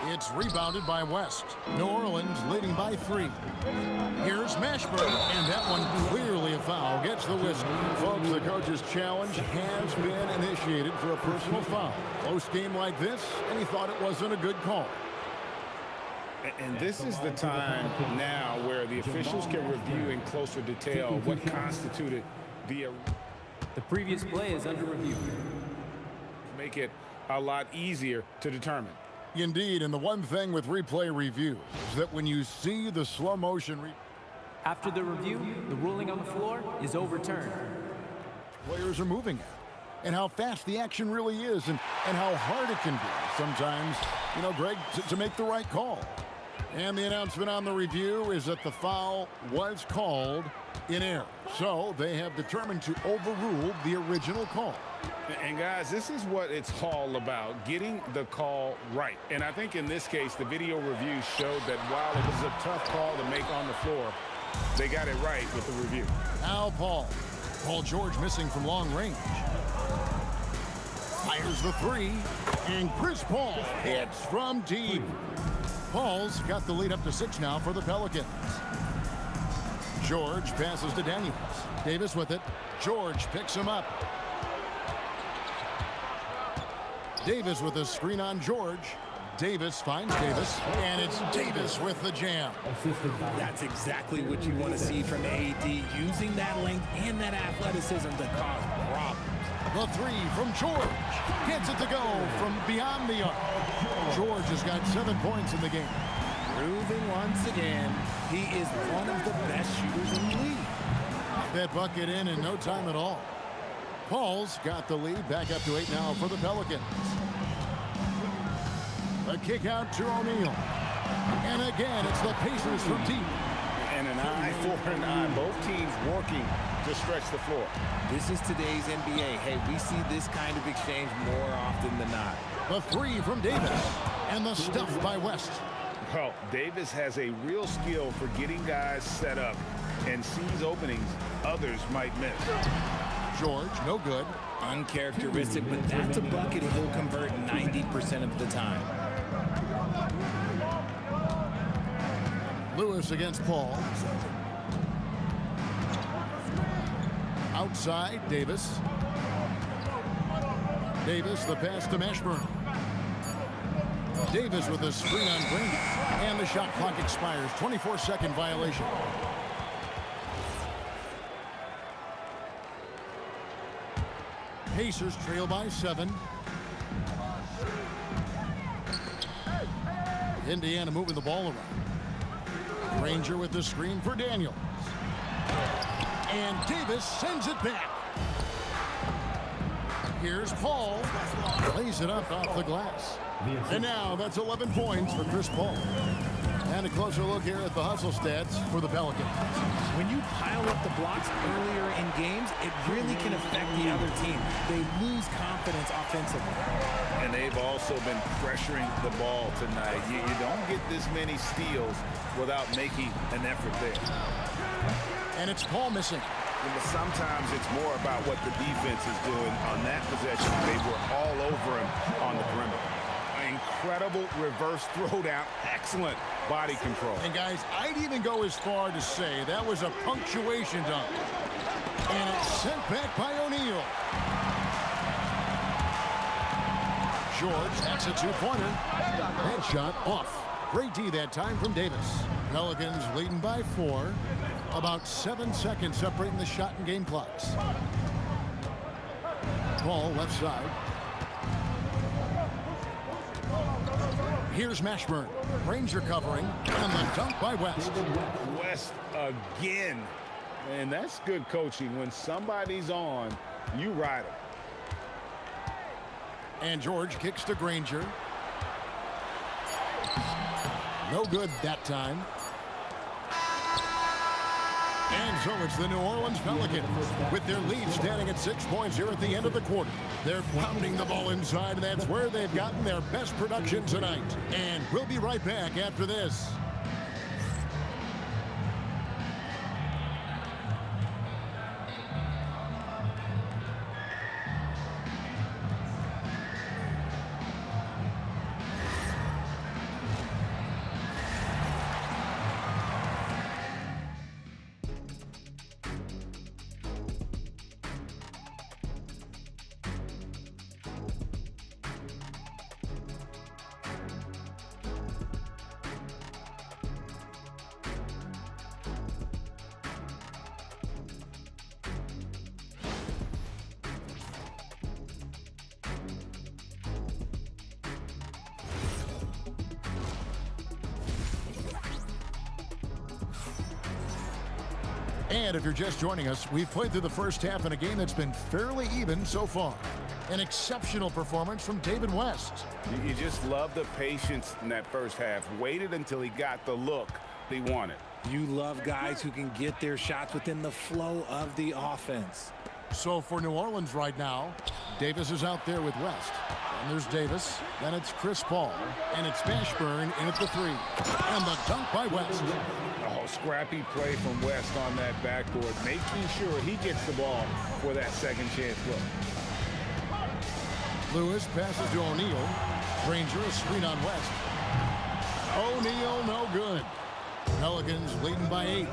It's rebounded by West. New Orleans leading by 3. Here's Mashburn, and that one clearly a foul. Gets the whistle. Folks, the coach's challenge has been initiated for a personal foul. Close game like this, and he thought it wasn't a good call. And this is the time now where the officials can review in closer detail what constituted the... The previous play is under review. make it a lot easier to determine. Indeed, and the one thing with replay review is that when you see the slow motion After the review, the ruling on the floor is overturned. players are moving at, and how fast the action really is, and how hard it can be sometimes, Greg, to make the right call. And the announcement on the review is that the foul was called in error. So they have determined to overrule the original call. And guys, this is what it's all about, getting the call right. And I think in this case, the video review showed that while it was a tough call to make on the floor, they got it right with the review. Now Paul George missing from long range. Fires the three, and Chris Paul hits from deep. Paul's got the lead up to 6 now for the Pelicans. George passes to Daniels. Davis with it. George picks him up. Davis with a screen on George. Davis finds Davis, and it's Davis with the jam. That's exactly what you want to see from AD, using that length and that athleticism to cause problems. The three from George. Gets it to go from beyond the arc. George has got 7 points in the game. Proving once again, he is one of the best shooters in the league. That bucket in no time at all. Paul's got the lead, back up to 8 now for the Pelicans. A kick out to O'Neal. And again, it's the Pacers from deep. And an eye for an eye. Both teams working to stretch the floor. This is today's NBA. Hey, we see this kind of exchange more often than not. The three from Davis. And the stuff by West. Well, Davis has a real skill for getting guys set up and sees openings others might miss. George, no good. Uncharacteristic, but that's a bucket he'll convert 90% of the time. Lewis against Paul. Outside, Davis. Davis, the pass to Mashburn. Davis with a screen on Green. And the shot clock expires. 24-second violation. Pacers trail by 7. Indiana moving the ball around. Granger with the screen for Daniels. And Davis sends it back. Here's Paul. Lays it up off the glass. And now that's 11 points for Chris Paul. And a closer look here at the hustle stats for the Pelicans. When you pile up the blocks earlier in games, it really can affect the other team. They lose confidence offensively. And they've also been pressuring the ball tonight. You don't get this many steals without making an effort there. And it's Paul missing. But sometimes it's more about what the defense is doing on that possession. They were all over him on the perimeter. Incredible reverse throwdown. Excellent body control. And guys, I'd even go as far to say that was a punctuation dunk. And it's sent back by O'Neal. George, that's a 2-pointer. Headshot off. Great D that time from Davis. Pelicans leading by 4. About 7 seconds separating the shot and game clocks. Ball left side. Here's Mashburn. Granger covering. And the dunk by West. West again. And that's good coaching. When somebody's on, you ride them. And George kicks to Granger. No good that time. And so it's the New Orleans Pelicans with their lead standing at 6 points here at the end of the quarter. They're pounding the ball inside, and that's where they've gotten their best production tonight. And we'll be right back after this. And if you're just joining us, we've played through the first half in a game that's been fairly even so far. An exceptional performance from David West. You just love the patience in that first half. Waited until he got the look he wanted. You love guys who can get their shots within the flow of the offense. So for New Orleans right now, Davis is out there with West. And there's Davis. Then it's Chris Paul. And it's Mashburn in at the 3. And the dunk by West. Oh, scrappy play from West on that backboard, making sure he gets the ball for that second chance look. Lewis passes to O'Neal. Granger a screen on West. O'Neal no good. Pelicans leading by 8.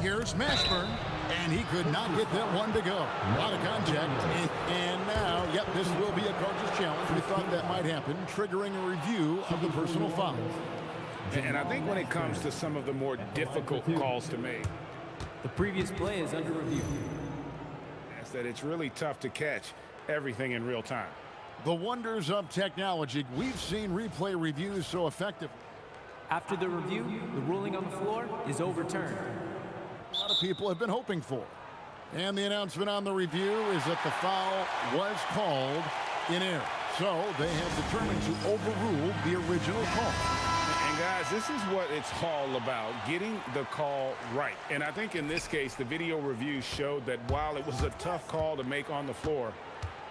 Here's Mashburn, and he could not get that one to go. A lot of contact, and now, yep, this will be a coach's challenge. We thought that might happen, triggering a review of the personal foul. And I think when it comes to some of the more difficult calls to make, The previous play is under review. is that it's really tough to catch everything in real time. The wonders of technology. We've seen replay reviews so effective. After the review, the ruling on the floor is overturned. A lot of people have been hoping for. And the announcement on the review is that the foul was called in error. So they have determined to overrule the original call. And guys, this is what it's all about, getting the call right. And I think in this case, the video review showed that while it was a tough call to make on the floor,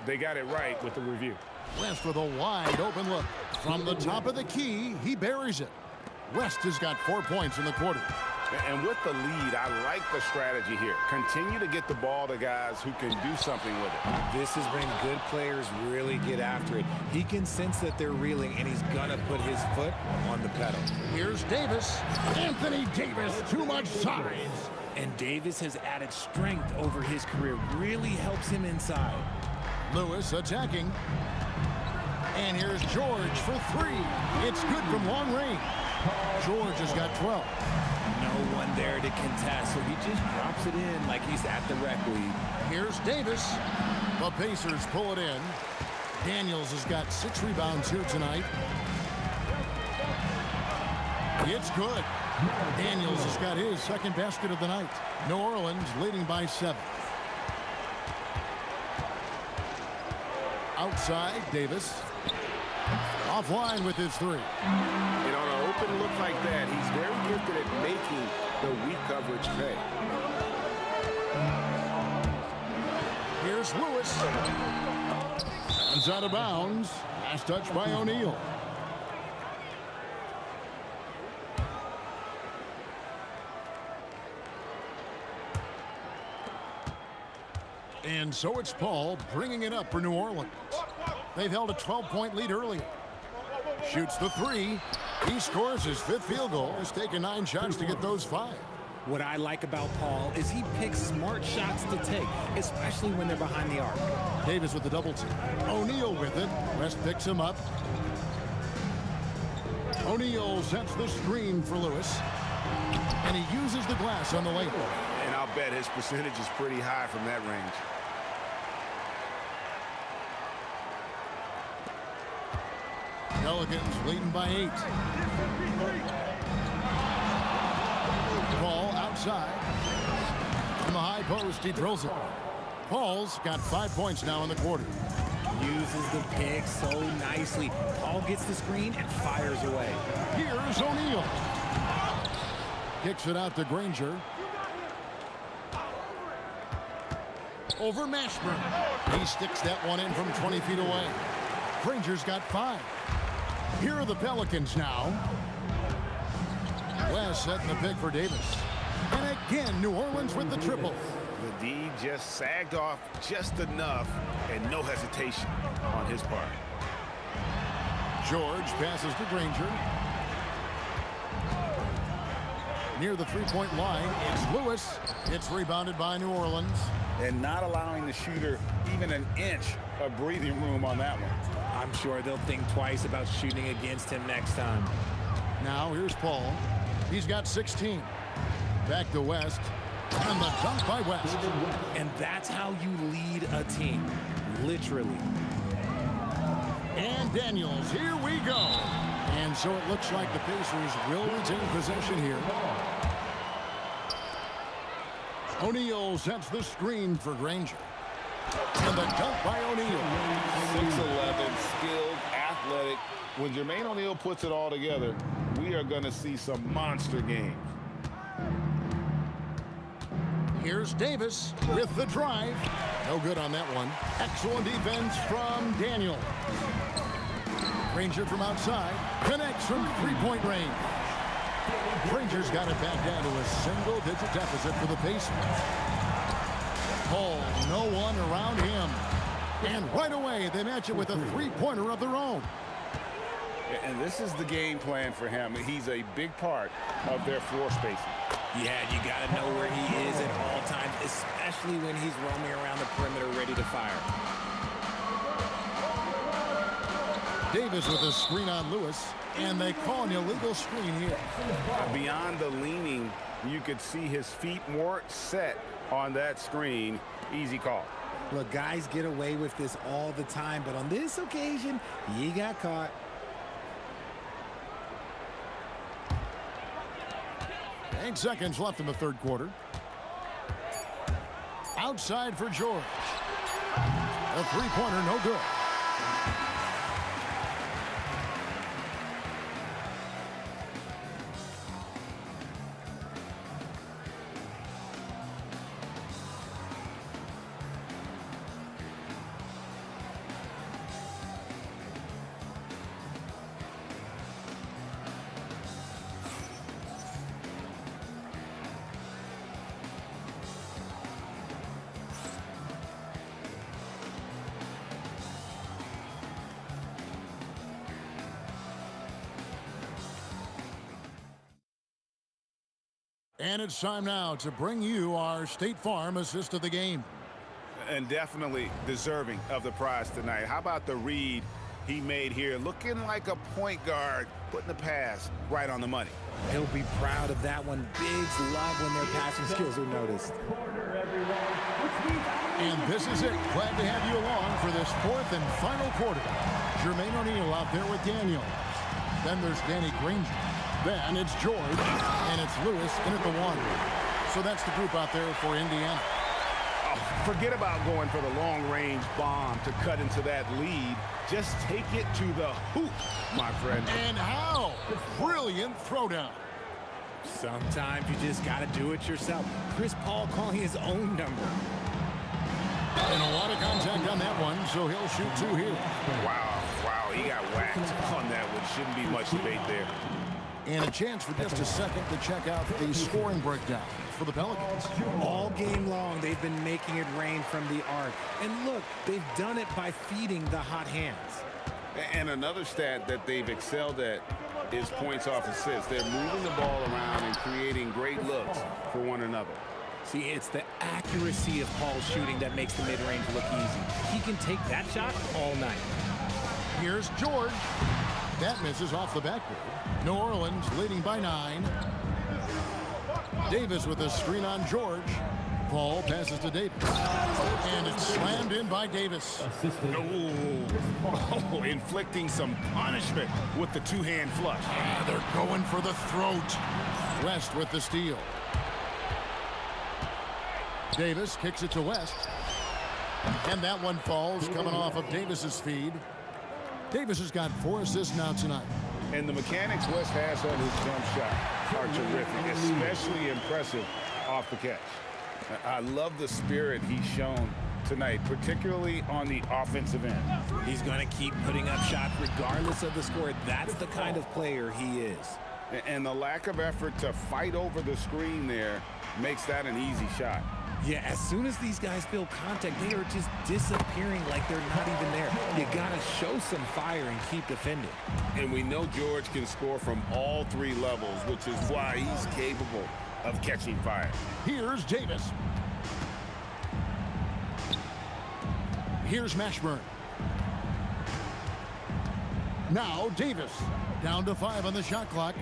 they got it right with the review. West with a wide open look. From the top of the key, he buries it. West has got 4 points in the quarter. And with the lead, I like the strategy here. Continue to get the ball to guys who can do something with it. This is when good players really get after it. He can sense that they're reeling, and he's going to put his foot on the pedal. Here's Davis. Anthony Davis, too much size. And Davis has added strength over his career. Really helps him inside. Lewis attacking. And here's George for 3. It's good from long range. George has got 12. No one there to contest, so he just drops it in like he's at the rec league. Here's Davis. The Pacers pull it in. Daniels has got 6 rebounds here tonight. It's good. Daniels has got his second basket of the night. New Orleans leading by 7. Outside, Davis. Offline with his 3. And on an open look like that, he's very gifted at making the weak coverage pay. Here's Lewis. Runs out of bounds. Last touch by O'Neal. And so it's Paul bringing it up for New Orleans. They've held a 12-point lead earlier. Shoots the 3. He scores his 5th field goal. He's taken 9 shots to get those 5. What I like about Paul is he picks smart shots to take, especially when they're behind the arc. Davis with the double team. O'Neal with it. West picks him up. O'Neal sets the screen for Lewis. And he uses the glass on the layup. And I'll bet his percentage is pretty high from that range. Pelicans leading by 8. Paul outside. From the high post, he drills it. Paul's got 5 points now in the quarter. Uses the pick so nicely. Paul gets the screen and fires away. Here's O'Neal. Kicks it out to Granger. Over Mashburn. He sticks that one in from 20 feet away. Granger's got 5. Here are the Pelicans now. West setting the pick for Davis. And again, New Orleans with the triple. The D just sagged off just enough and no hesitation on his part. George passes to Granger. Near the three-point line, it's Lewis. It's rebounded by New Orleans. And not allowing the shooter even an inch of breathing room on that one. I'm sure they'll think twice about shooting against him next time. Now here's Paul. He's got 16. Back to West. And the dunk by West. And that's how you lead a team. Literally. And Daniels, here we go. And so it looks like the Pacers will retain possession here. O'Neal sets the screen for Granger. And the dunk by O'Neal. 6'11", skilled, athletic. When Jermaine O'Neal puts it all together, we are going to see some monster games. Here's Davis with the drive. No good on that one. Excellent defense from Daniel. Granger from outside. Connects from three-point range. Granger's got it back down to a single-digit deficit for the Pacers. Paul, no one around him. And right away, they match it with a three-pointer of their own. And this is the game plan for him. He's a big part of their floor spacing. Yeah, you got to know where he is at all times, especially when he's roaming around the perimeter ready to fire. Davis with a screen on Lewis, and they call an illegal screen here. Beyond the leaning, you could see his feet weren't set on that screen. Easy call. Look, guys get away with this all the time, but on this occasion, he got caught. 8 seconds left in the third quarter. Outside for George. A three-pointer, no good. And it's time now to bring you our State Farm assist of the game. And definitely deserving of the prize tonight. How about the read he made here? Looking like a point guard, putting the pass right on the money. He'll be proud of that one. Bigs love when their passing skills are noticed. And this is it. Glad to have you along for this fourth and final quarter. Jermaine O'Neal out there with Daniel. Then there's Danny Granger. Then it's George, and it's Lewis in at the one. So that's the group out there for Indiana. Oh, forget about going for the long-range bomb to cut into that lead. Just take it to the hoop, my friend. And how? Brilliant throwdown. Sometimes you just got to do it yourself. Chris Paul calling his own number. And a lot of contact on that one, so he'll shoot two here. Wow, he got whacked on that one. Shouldn't be much debate there. And a chance for just a second to check out the scoring breakdown for the Pelicans. All game long, they've been making it rain from the arc. And look, they've done it by feeding the hot hands. And another stat that they've excelled at is points off assists. They're moving the ball around and creating great looks for one another. See, it's the accuracy of Paul's shooting that makes the mid-range look easy. He can take that shot all night. Here's George. That misses off the backboard. New Orleans leading by 9. Davis with a screen on George. Paul passes to Davis. And it's slammed in by Davis. Oh, inflicting some punishment with the two-hand flush. Yeah, they're going for the throat. West with the steal. Davis kicks it to West. And that one falls coming off of Davis's feed. Davis has got 4 assists now tonight. And the mechanics West has on his jump shot are terrific, especially impressive off the catch. I love the spirit he's shown tonight, particularly on the offensive end. He's going to keep putting up shots regardless of the score. That's the kind of player he is. And the lack of effort to fight over the screen there makes that an easy shot. Yeah, as soon as these guys feel contact, they are just disappearing like they're not even there. You got to show some fire and keep defending. And we know George can score from all 3 levels, which is why he's capable of catching fire. Here's Davis. Here's Mashburn. Now Davis. Down to 5 on the shot clock.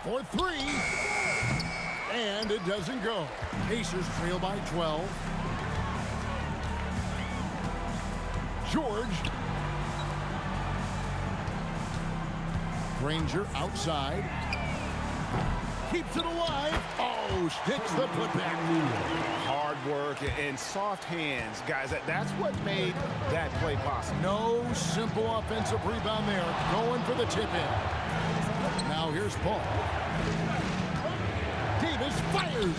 For 3. And it doesn't go. Pacers trail by 12. George. Granger outside. keeps it alive. Oh, sticks the putback. Hard work and soft hands, guys. That's what made that play possible. No simple offensive rebound there. Going for the tip-in. Now here's Paul. Davis fires.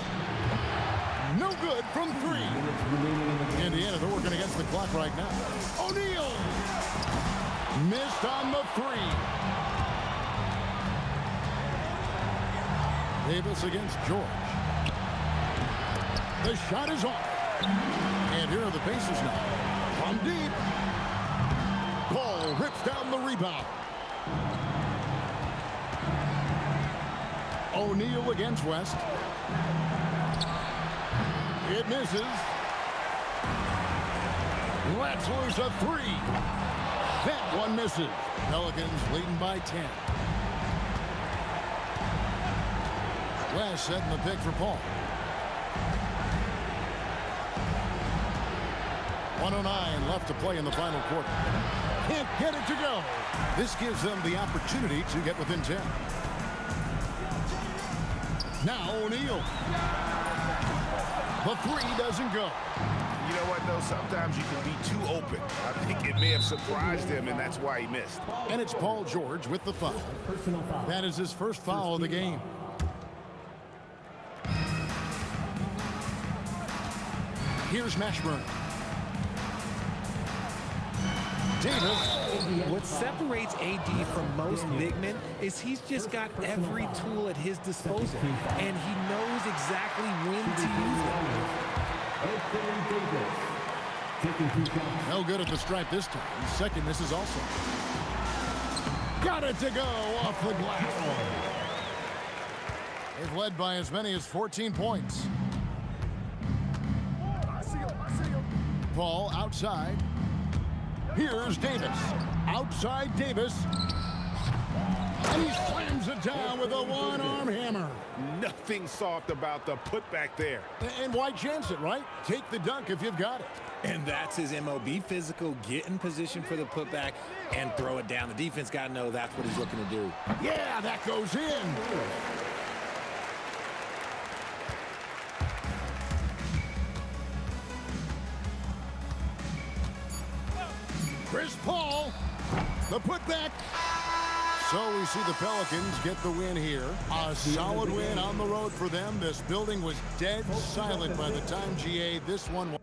No good from three. Indiana, they're working against the clock right now. O'Neal. Missed on the three. Davis against George. The shot is off. And here are the Pacers now. From deep. Paul rips down the rebound. O'Neal against West. It misses. Lets loose a three. That one misses. Pelicans leading by 10. West setting the pick for Paul. 1:09 left to play in the final quarter. Can't get it to go. This gives them the opportunity to get within 10. Now O'Neal. The three doesn't go. You know what, though? Sometimes you can be too open. I think it may have surprised him, and that's why he missed. And it's Paul George with the foul. That is his first foul of the game. Here's Mashburn. Davis. What separates AD from most big men is he's just got every tool at his disposal, and he knows exactly when to use them. No good at the stripe this time. Second misses also. Got it to go off the glass. They've led by as many as 14 points. Paul outside. Here's Davis. Outside Davis. And he slams it down with a one-arm hammer. Nothing soft about the putback there. And why chance it, right? Take the dunk if you've got it. And that's his MO. Be physical, get in position for the putback, and throw it down. The defense got to know that's what he's looking to do. Yeah, that goes in. Chris Paul, the putback. So we see the Pelicans get the win here. A solid win on the road for them. This building was dead silent by the time GA this one was.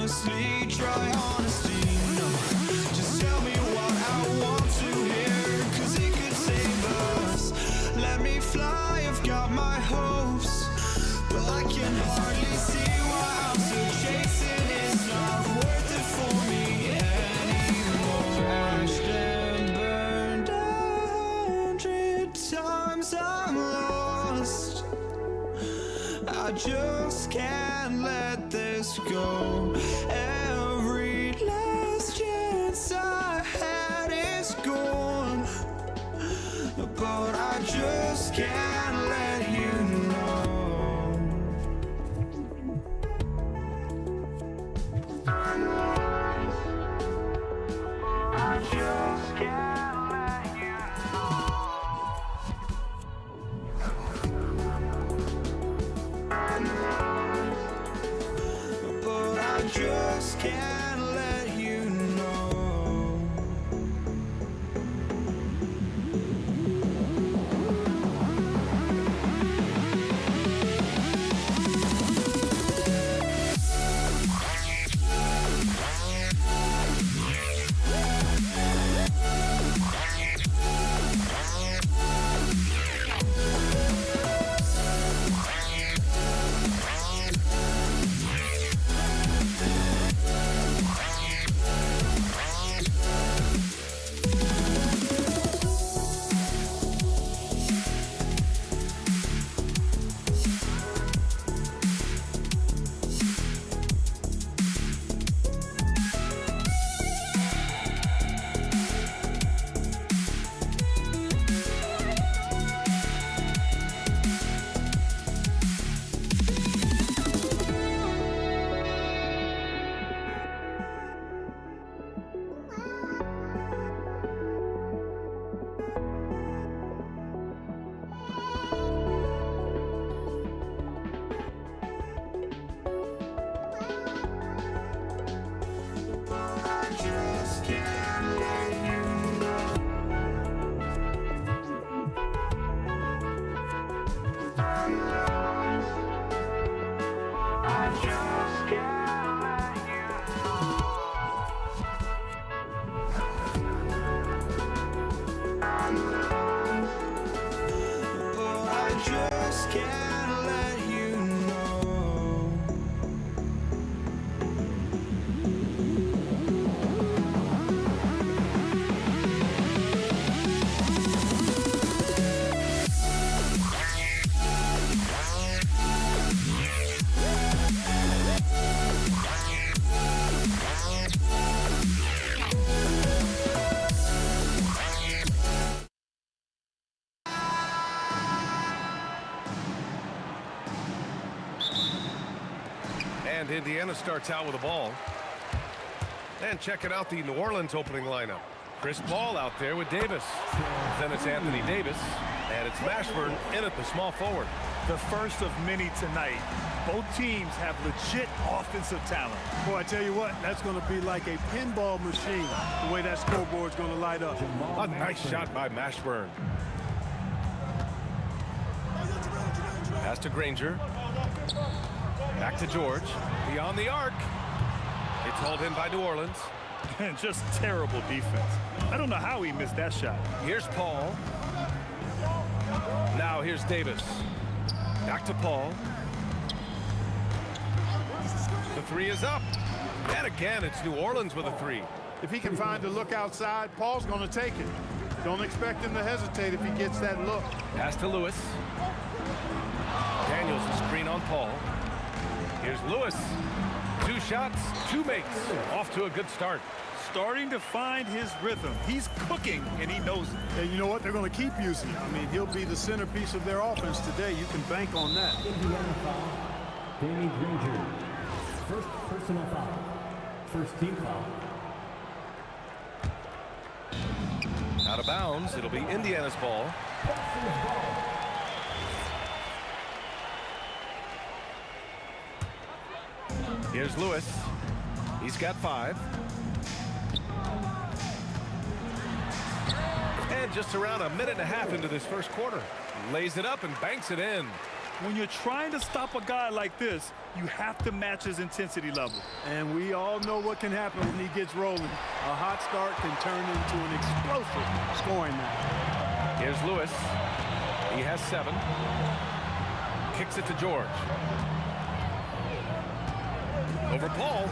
honestly, try honesty. No, just tell me what I want to hear, 'cause it could save us. Let me fly, I've got my hopes, but I can hardly see why I'm still chasing. It's not worth it for me anymore. Crashed and burned 100 times, I'm lost. I just can't let this go. Every last chance I had is gone, but I just can't let you know. I just can't let you know. But I just can't let you know. And Indiana starts out with the ball. And checking out the New Orleans opening lineup. Chris Paul out there with Davis. Then it's Anthony Davis. And it's Mashburn in at the small forward. The first of many tonight. Both teams have legit offensive talent. Boy, I tell you what, that's going to be like a pinball machine, the way that scoreboard's going to light up. A nice shot by Mashburn. Pass to Granger. Back to George. Beyond the arc. It's hauled in by New Orleans. And just terrible defense. I don't know how he missed that shot. Here's Paul. Now here's Davis. Back to Paul. The three is up. And again, it's New Orleans with a three. If he can find a look outside, Paul's going to take it. Don't expect him to hesitate if he gets that look. Pass to Lewis. Daniels a screen on Paul. Here's Lewis. 2 shots, 2 makes. Off to a good start. Starting to find his rhythm. He's cooking, and he knows it. And you know what? They're going to keep using him. I mean, he'll be the centerpiece of their offense today. You can bank on that. Indiana foul. Danny Granger. First personal foul. First team foul. Out of bounds. It'll be Indiana's ball. Here's Lewis. He's got 5. And just around a minute and a half into this first quarter. Lays it up and banks it in. When you're trying to stop a guy like this, you have to match his intensity level. And we all know what can happen when he gets rolling. A hot start can turn into an explosive scoring night. Here's Lewis. He has 7. Kicks it to George. Over Paul.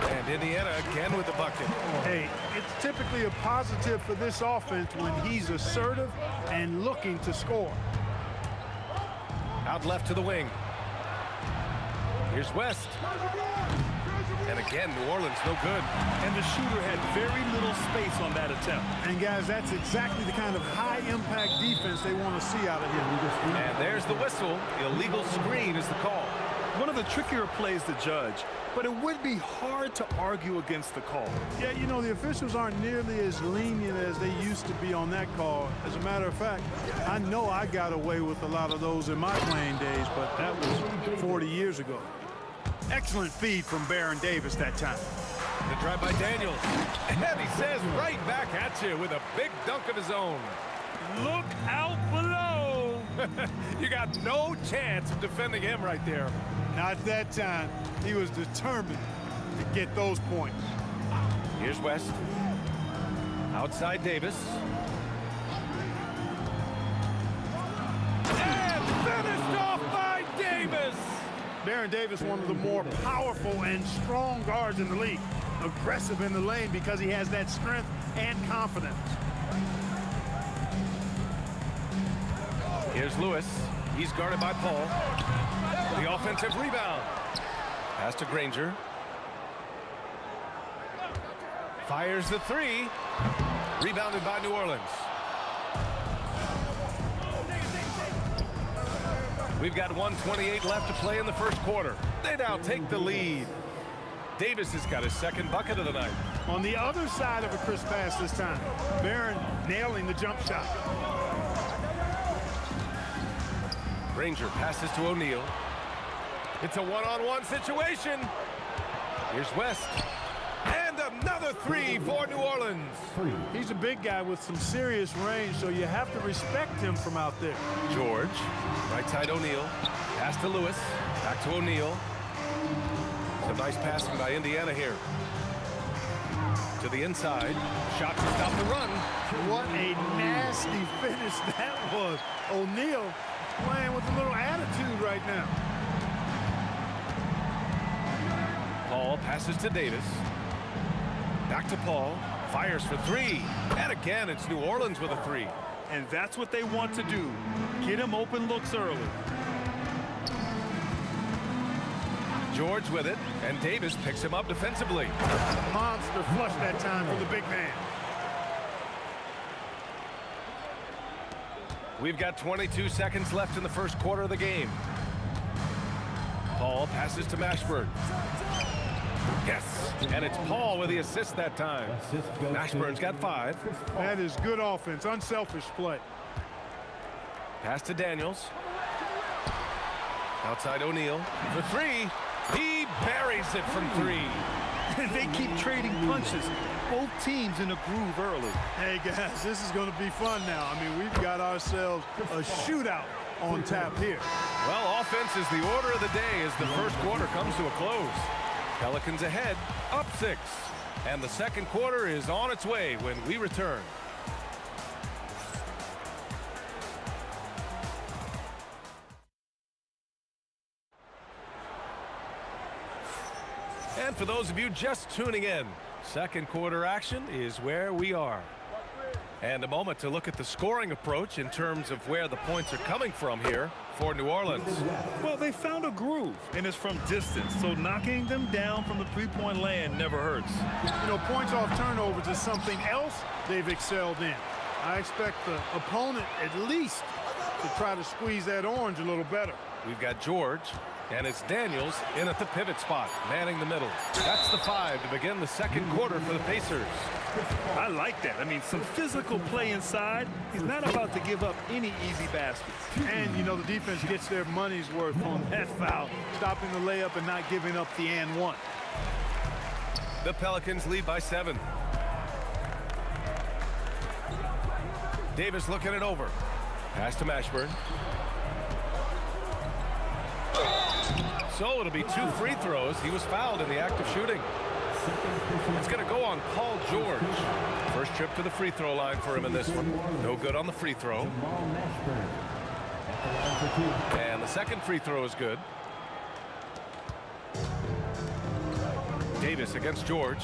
And Indiana again with the bucket. Hey, it's typically a positive for this offense when he's assertive and looking to score. Out left to the wing. Here's West. And again, New Orleans no good. And the shooter had very little space on that attempt. And guys, that's exactly the kind of high-impact defense they want to see out of him. And there's the whistle. Illegal screen is the call. One of the trickier plays to judge, but it would be hard to argue against the call. Yeah, you know, the officials aren't nearly as lenient as they used to be on that call. As a matter of fact, I know I got away with a lot of those in my playing days, but that was 40 years ago. Excellent feed from Baron Davis that time. The drive by Daniels. And he says right back at you with a big dunk of his own. Look out below. You got no chance of defending him right there. Not that time. He was determined to get those points. Here's West. Outside Davis. And finished off by Davis. Baron Davis, one of the more powerful and strong guards in the league. Aggressive in the lane because he has that strength and confidence. Here's Lewis. He's guarded by Paul. The offensive rebound. Pass to Granger. Fires the 3. Rebounded by New Orleans. We've got 1:28 left to play in the first quarter. They now take the lead. Davis has got his second bucket of the night. On the other side of a crisp pass this time. Baron nailing the jump shot. Granger passes to O'Neal. It's a one-on-one situation. Here's West. And another 3 for New Orleans. He's a big guy with some serious range, so you have to respect him from out there. George, right side O'Neal. Pass to Lewis. Back to O'Neal. Some nice passing by Indiana here. To the inside. Shot to stop the run. What a nasty finish that was. O'Neal playing with a little attitude right now. Paul passes to Davis. Back to Paul. Fires for 3. And again, it's New Orleans with a 3. And that's what they want to do. Get him open looks early. George with it, and Davis picks him up defensively. Monster flush that time for the big man. We've got 22 seconds left in the first quarter of the game. Paul passes to Mashburn. Yes, and it's Paul with the assist that time. Mashburn's got 5. That is good offense, unselfish play. Pass to Daniels. Outside O'Neal for 3. He buries it from 3. They keep trading punches. Both teams in a groove early. Hey, guys, this is going to be fun now. I mean, we've got ourselves a shootout on tap here. Well, offense is the order of the day as the first quarter comes to a close. Pelicans ahead, up 6. And the second quarter is on its way when we return. And for those of you just tuning in, second quarter action is where we are. And a moment to look at the scoring approach in terms of where the points are coming from here for New Orleans. Well, they found a groove, and it's from distance, so knocking them down from the three-point land never hurts. You know, points off turnovers is something else they've excelled in. I expect the opponent at least to try to squeeze that orange a little better. We've got George, and it's Daniels in at the pivot spot, manning the middle. That's the 5 to begin the second quarter for the Pacers. I like that. I mean, some physical play inside. He's not about to give up any easy baskets. And, you know, the defense gets their money's worth on that foul, stopping the layup and not giving up the and one. The Pelicans lead by 7. Davis looking it over. Pass to Mashburn. So it'll be 2 free throws. He was fouled in the act of shooting. It's going to go on Paul George. First trip to the free throw line for him in this one. No good on the free throw. And the second free throw is good. Davis against George.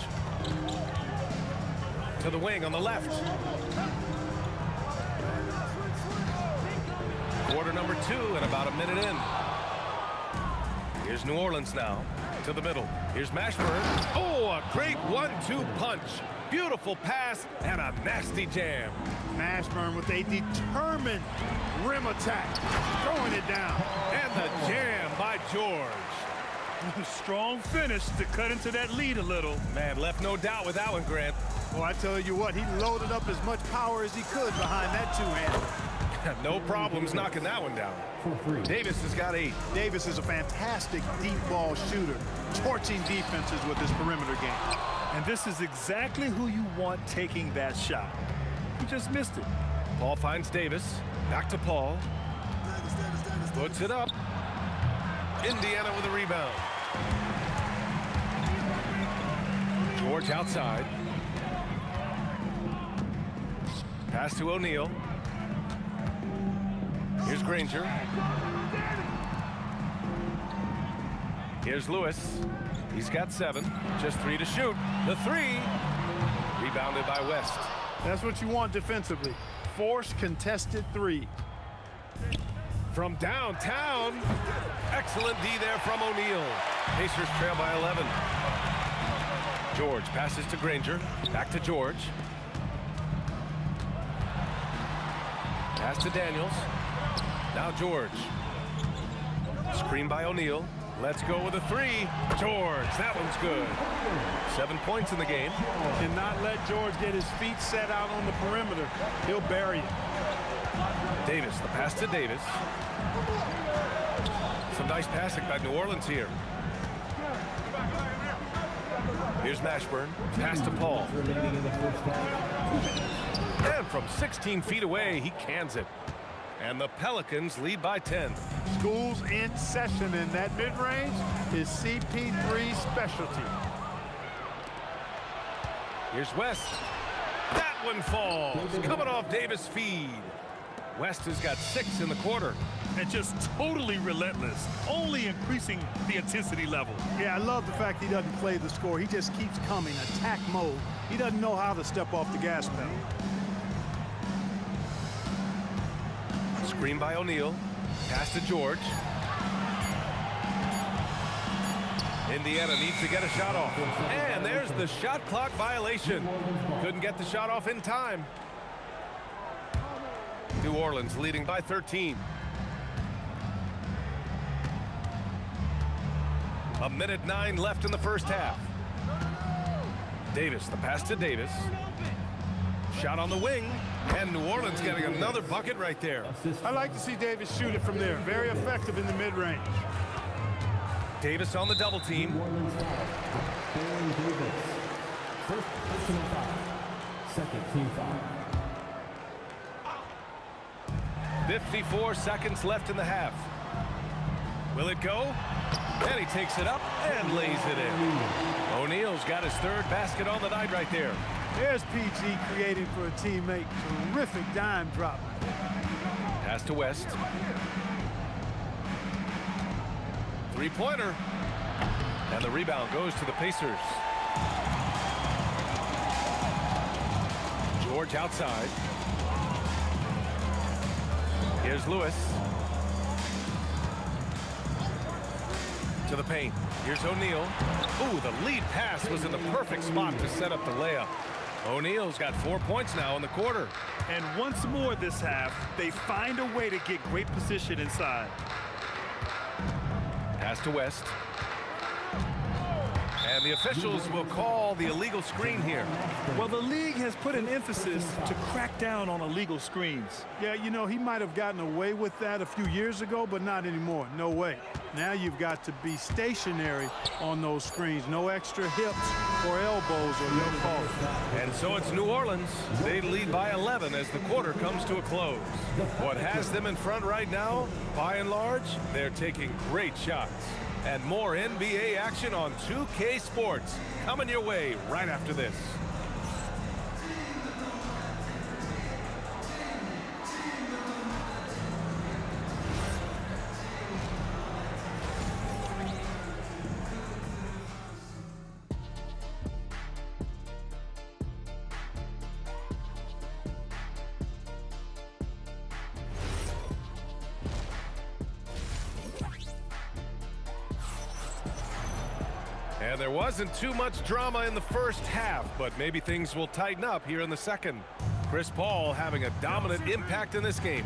To the wing on the left. Quarter number 2 and about a minute in. Here's New Orleans now. To the middle. Here's Mashburn. Oh, a great 1-2 punch. Beautiful pass and a nasty jam. Mashburn with a determined rim attack. Throwing it down. And the jam by George. Strong finish to cut into that lead a little. Man, left no doubt with that one, Grant. Well, I tell you what, he loaded up as much power as he could behind that two-hander. No problems knocking that one down. Davis has got 8. Davis is a fantastic deep ball shooter, torching defenses with his perimeter game. And this is exactly who you want taking that shot. He just missed it. Paul finds Davis. Back to Paul. Puts it up. Indiana with a rebound. George outside. Pass to O'Neal. Here's Granger. Here's Lewis. He's got 7. Just 3 to shoot. The 3. Rebounded by West. That's what you want defensively. Force contested 3. From downtown. Excellent D there from O'Neal. Pacers trail by 11. George passes to Granger. Back to George. Pass to Daniels. Now George. Screen by O'Neal. Let's go with a 3. George, that one's good. 7 points in the game. Cannot let George get his feet set out on the perimeter. He'll bury it. Davis, the pass to Davis. Some nice passing by New Orleans here. Here's Mashburn. Pass to Paul. And from 16 feet away, he cans it. And the Pelicans lead by 10. School's in session, and that mid-range is CP3's specialty. Here's West. That one falls. Coming off Davis' feed. West has got 6 in the quarter. And just totally relentless, only increasing the intensity level. Yeah, I love the fact he doesn't play the score. He just keeps coming, attack mode. He doesn't know how to step off the gas pedal. Screen by O'Neal. Pass to George. Indiana needs to get a shot off. And there's the shot clock violation. Couldn't get the shot off in time. New Orleans leading by 13. A minute 9 left in the first half. Davis, the pass to Davis. Shot on the wing. And New Orleans getting another bucket right there. I like to see Davis shoot it from there. Very effective in the mid-range. Davis on the double team. First personal foul. Second team foul. 54 seconds left in the half. Will it go? And he takes it up and lays it in. O'Neal's got his 3rd basket on the night right there. There's PG creating for a teammate. Terrific dime drop. Pass to West. 3-pointer. And the rebound goes to the Pacers. George outside. Here's Lewis. To the paint. Here's O'Neal. Ooh, the lead pass was in the perfect spot to set up the layup. O'Neal's got 4 points now in the quarter. And once more this half, they find a way to get great position inside. Pass to West. And the officials will call the illegal screen here. Well, the league has put an emphasis to crack down on illegal screens. Yeah, you know, he might have gotten away with that a few years ago, but not anymore. No way. Now you've got to be stationary on those screens. No extra hips or elbows or no fault. And so it's New Orleans. They lead by 11 as the quarter comes to a close. What has them in front right now, by and large, they're taking great shots. And more NBA action on 2K Sports coming your way right after this. And there wasn't too much drama in the first half, but maybe things will tighten up here in the second. Chris Paul having a dominant impact in this game.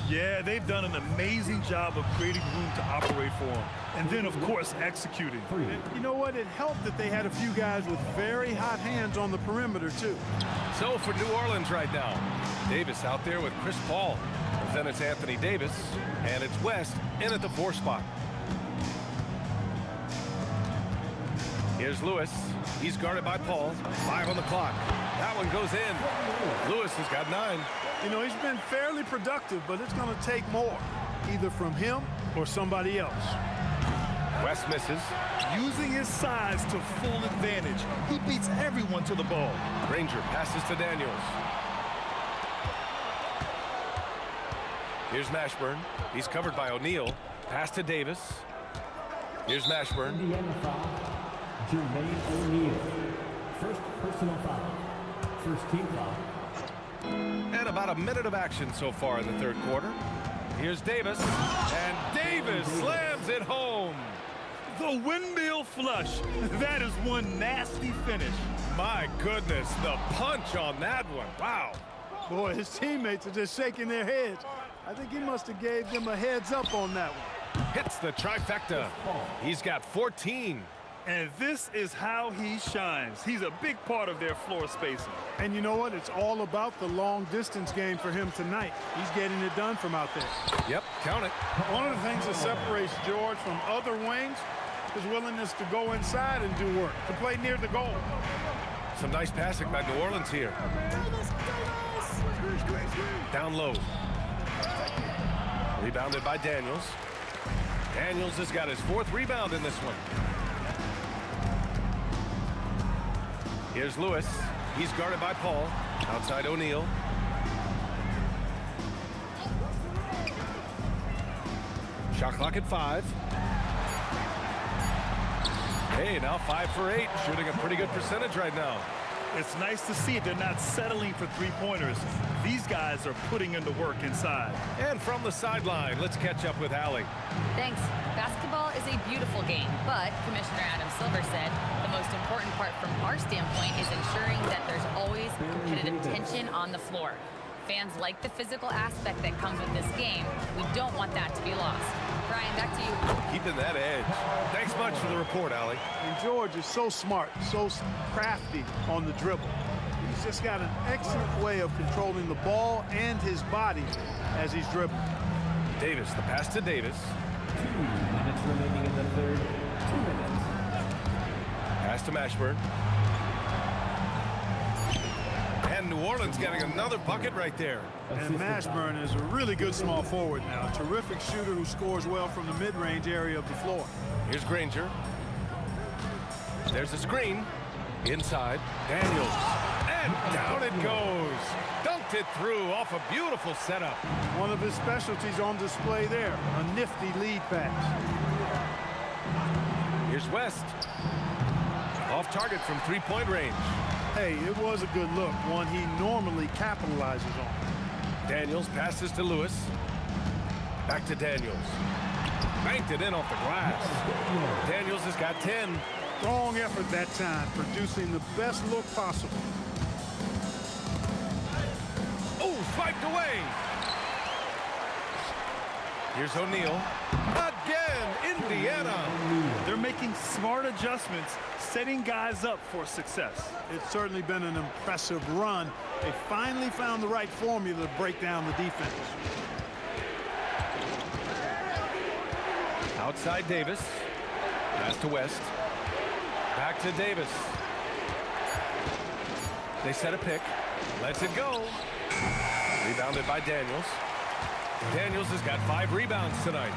Yeah, they've done an amazing job of creating room to operate for him. And then, of course, executing. And you know what? It helped that they had a few guys with very hot hands on the perimeter, too. So for New Orleans right now, Davis out there with Chris Paul. And then it's Anthony Davis, and it's West in at the 4 spot. Here's Lewis. He's guarded by Paul. 5 on the clock. That one goes in. Lewis has got 9. You know, he's been fairly productive, but it's going to take more, either from him or somebody else. West misses. Using his size to full advantage. He beats everyone to the ball. Granger passes to Daniels. Here's Mashburn. He's covered by O'Neal. Pass to Davis. Here's Mashburn. Indiana foul. Jermaine O'Neal. First personal foul. First team foul. And about a minute of action so far in the third quarter. Here's Davis. And Davis slams it home. The windmill flush. That is one nasty finish. My goodness, the punch on that one. Wow. Boy, his teammates are just shaking their heads. I think he must have gave them a heads up on that one. Hits the trifecta. He's got 14. And this is how he shines. He's a big part of their floor spacing. And you know what? It's all about the long distance game for him tonight. He's getting it done from out there. Yep, count it. One of the things that separates George from other wings is willingness to go inside and do work, to play near the goal. Some nice passing by New Orleans here. Down low. Rebounded by Daniels. Daniels has got his 4th rebound in this one. Here's Lewis. He's guarded by Paul. Outside O'Neal. Shot clock at 5. Hey, now 5 for 8. Shooting a pretty good percentage right now. It's nice to see they're not settling for three-pointers. These guys are putting in the work inside. And from the sideline, let's catch up with Allie. Thanks. Basketball is a beautiful game, but Commissioner Adam Silver said the most important part from our standpoint is ensuring that there's always competitive tension on the floor. Fans like the physical aspect that comes with this game. We don't want that to be lost. Brian, back to you. Keeping that edge. Thanks much for the report, Allie. And George is so smart, so crafty on the dribble. He's just got an excellent way of controlling the ball and his body as he's dribbling. Davis, the pass to Davis. 2 minutes remaining in the third. 2 minutes. Pass to Mashburn. And New Orleans getting another bucket right there. And Mashburn is a really good small forward now. A terrific shooter who scores well from the mid-range area of the floor. Here's Granger. There's a screen. Inside. Daniels. And down it goes. Dunked it through off a beautiful setup. One of his specialties on display there. A nifty lead pass. Here's West. Off target from 3-point range. Hey, it was a good look. One he normally capitalizes on. Daniels passes to Lewis. Back to Daniels. Banked it in off the glass. Daniels has got 10. Strong effort that time, producing the best look possible. Oh, swiped away. Here's O'Neal. Again, Indiana. They're making smart adjustments, setting guys up for success. It's certainly been an impressive run. They finally found the right formula to break down the defense. Outside Davis. Pass to West. Back to Davis. They set a pick. Lets it go. Rebounded by Daniels. Daniels has got 5 rebounds tonight.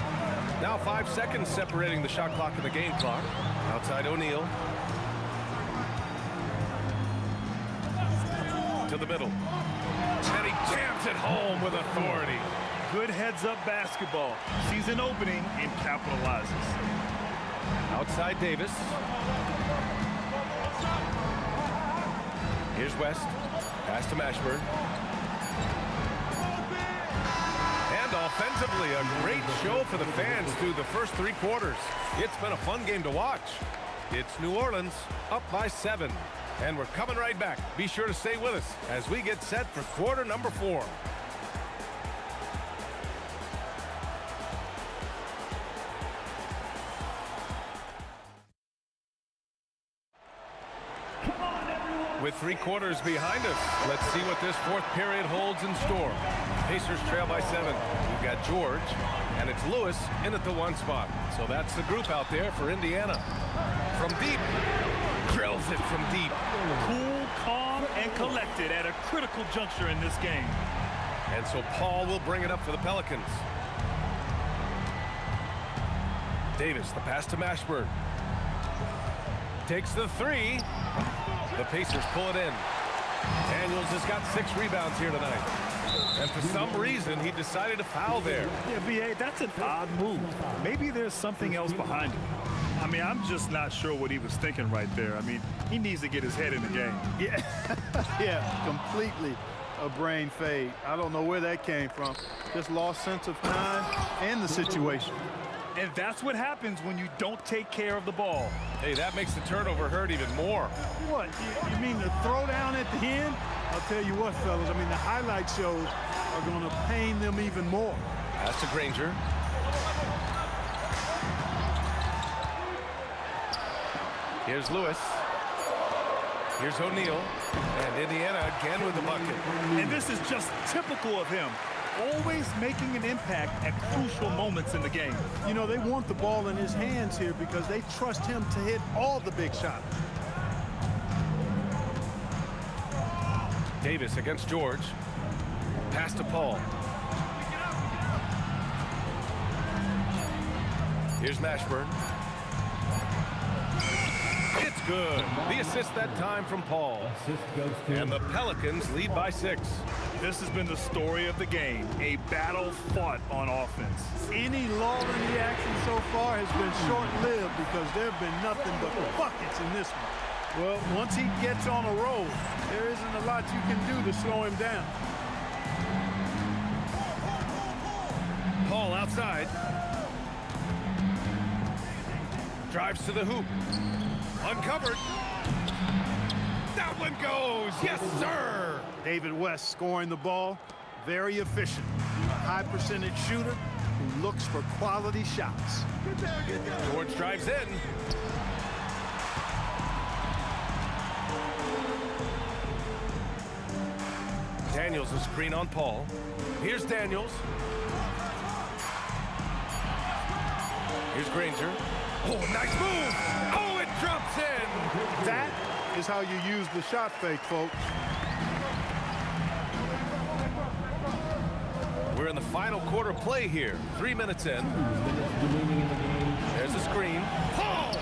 Now 5 seconds separating the shot clock and the game clock. Outside O'Neal. To the middle. And he jams it home with authority. Good heads-up basketball. Sees an opening and capitalizes. Outside Davis. Here's West. Pass to Mashburn. And offensively, a great show for the fans through the first 3 quarters. It's been a fun game to watch. It's New Orleans up by 7. And we're coming right back. Be sure to stay with us as we get set for quarter number 4. With 3 quarters behind us, let's see what this 4th period holds in store. Pacers trail by 7. We've got George, and it's Lewis in at the 1 spot. So that's the group out there for Indiana. From deep, drills it from deep. Cool, calm, and collected at a critical juncture in this game. And so Paul will bring it up for the Pelicans. Davis, the pass to Mashburn. Takes the 3. The Pacers pull it in. Daniels has got 6 rebounds here tonight. And for some reason, he decided to foul there. Yeah, B.A., that's an odd move. Maybe there's something else behind it. I mean, I'm just not sure what he was thinking right there. I mean, he needs to get his head in the game. Yeah, yeah, completely a brain fade. I don't know where that came from. Just lost sense of time and the situation. And that's what happens when you don't take care of the ball. Hey, that makes the turnover hurt even more. What, you mean the throwdown at the end? I'll tell you what, fellas, I mean, the highlight shows are going to pain them even more. Pass to Granger. Here's Lewis. Here's O'Neal. And Indiana again with the bucket. And this is just typical of him. Always making an impact at crucial moments in the game. You know, they want the ball in his hands here because they trust him to hit all the big shots. Davis against George. Pass to Paul. Here's Mashburn. It's good. The assist that time from Paul. And the Pelicans lead by 6. This has been the story of the game, a battle fought on offense. Any lull in the action so far has been short-lived because there have been nothing but buckets in this one. Well, once he gets on a roll, there isn't a lot you can do to slow him down. Paul outside. Drives to the hoop. Uncovered. That one goes. Yes, sir. David West scoring the ball. Very efficient. A high percentage shooter who looks for quality shots. George drives in. Daniels a screen on Paul. Here's Daniels. Here's Granger. Oh, nice move. Oh, it drops in. That is how you use the shot fake, folks. We're in the final quarter play here. 3 minutes in. There's a screen. Paul!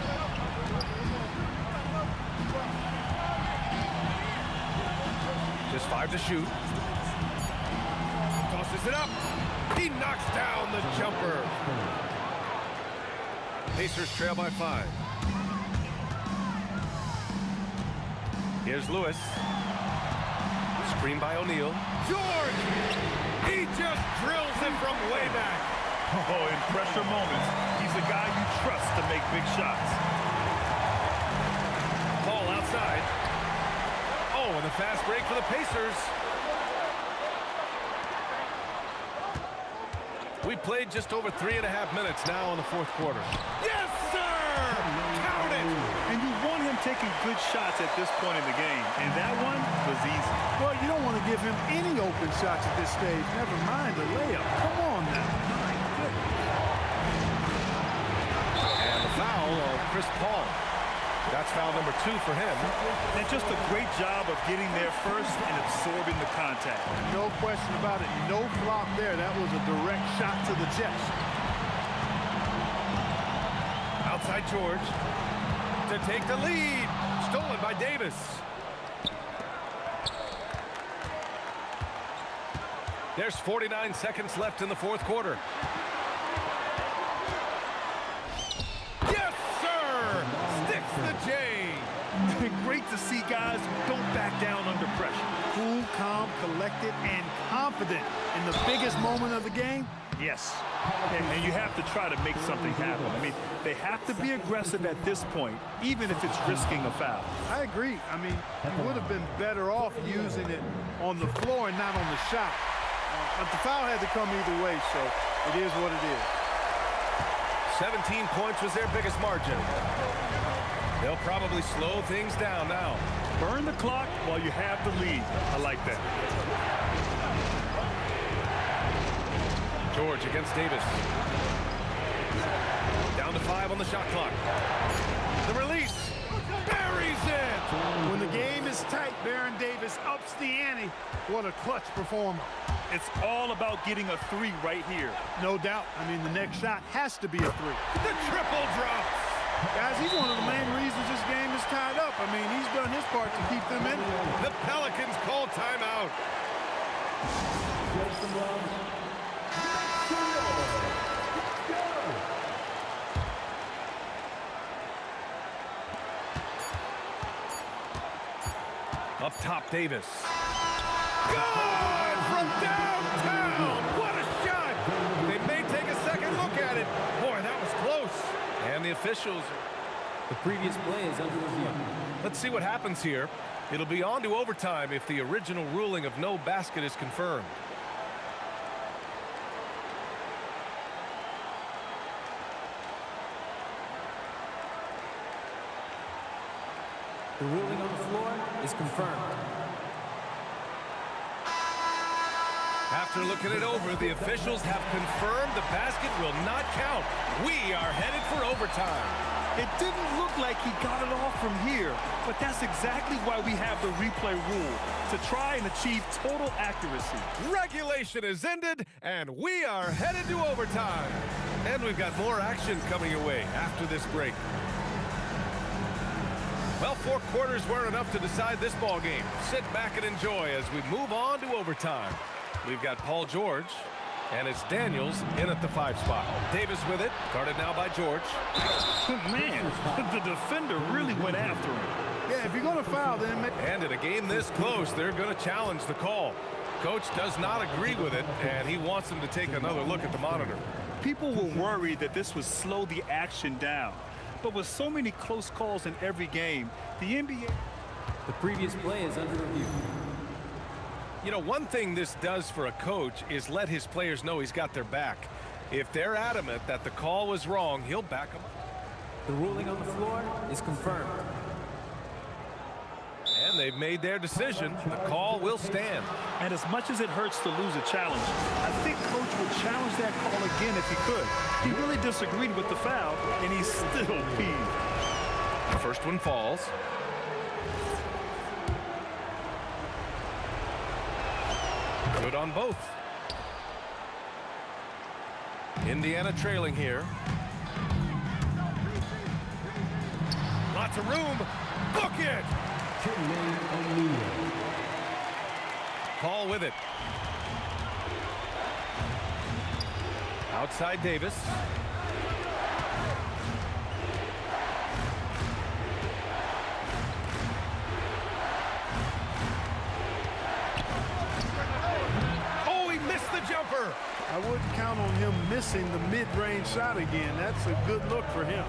Just 5 to shoot. Tosses it up. He knocks down the jumper. Pacers trail by 5. Here's Lewis. Screen by O'Neal. George! He just drills it from way back. Oh, in pressure moments, he's a guy you trust to make big shots. Paul outside. Oh, and the fast break for the Pacers. We played just over 3.5 minutes now in the 4th quarter. Yes, sir! Count it! And you want him taking good shots at this point in the game, and that one was easy. Well, you don't want to give him any open shots at this stage. Never mind the layup. Come on now. And the foul of Chris Paul. That's foul number 2 for him. And just a great job of getting there first and absorbing the contact. No question about it. No flop there. That was a direct shot to the chest. by George to take the lead. Stolen by Davis. There's 49 seconds left in the fourth quarter. Yes, sir! Sticks the J. Great to see guys who don't back down under pressure. Cool, calm, collected, and confident in the biggest moment of the game. Yes. And you have to try to make something happen. I mean, they have to be aggressive at this point, even if it's risking a foul. I agree. I mean, you would have been better off using it on the floor and not on the shot. But the foul had to come either way, so it is what it is. 17 points was their biggest margin. They'll probably slow things down now. Burn the clock while you have the lead. I like that. George against Davis. Down to 5 on the shot clock. The release. Buries it. When the game is tight, Baron Davis ups the ante. What a clutch performance. It's all about getting a three right here. No doubt. I mean, the next shot has to be a three. The triple drop. Guys, he's one of the main reasons this game is tied up. I mean, he's done his part to keep them in it. The Pelicans call timeout. Up top, Davis. Good from downtown. What a shot. They may take a second look at it. Boy, that was close. And the officials. The previous play is under review. Let's see what happens here. It'll be on to overtime if the original ruling of no basket is confirmed. The ruling on the floor is confirmed. After looking it over, the officials have confirmed the basket will not count. We are headed for overtime. It didn't look like he got it off from here, but that's exactly why we have the replay rule, to try and achieve total accuracy. Regulation is ended, and we are headed to overtime. And we've got more action coming your way after this break. Well, 4 quarters weren't enough to decide this ball game. Sit back and enjoy as we move on to overtime. We've got Paul George, and it's Daniels in at the 5 spot. Davis with it, guarded now by George. Man, the defender really went after him. Yeah, if you're going to foul, then... And in a game this close, they're going to challenge the call. Coach does not agree with it, and he wants them to take another look at the monitor. People were worried that this would slow the action down. But with so many close calls in every game, the NBA... The previous play is under review. You know, one thing this does for a coach is let his players know he's got their back. If they're adamant that the call was wrong, he'll back them up. The ruling on the floor is confirmed. And they've made their decision. The call will stand. And as much as it hurts to lose a challenge, I think Coach would challenge that call again if he could. He really disagreed with the foul, and he's still peeved. The first one falls. Good on both. Indiana trailing here. Lots of room. Book it! Paul with it. Outside Davis. Oh, he missed the jumper. I wouldn't count on him missing the mid-range shot again. That's a good look for him.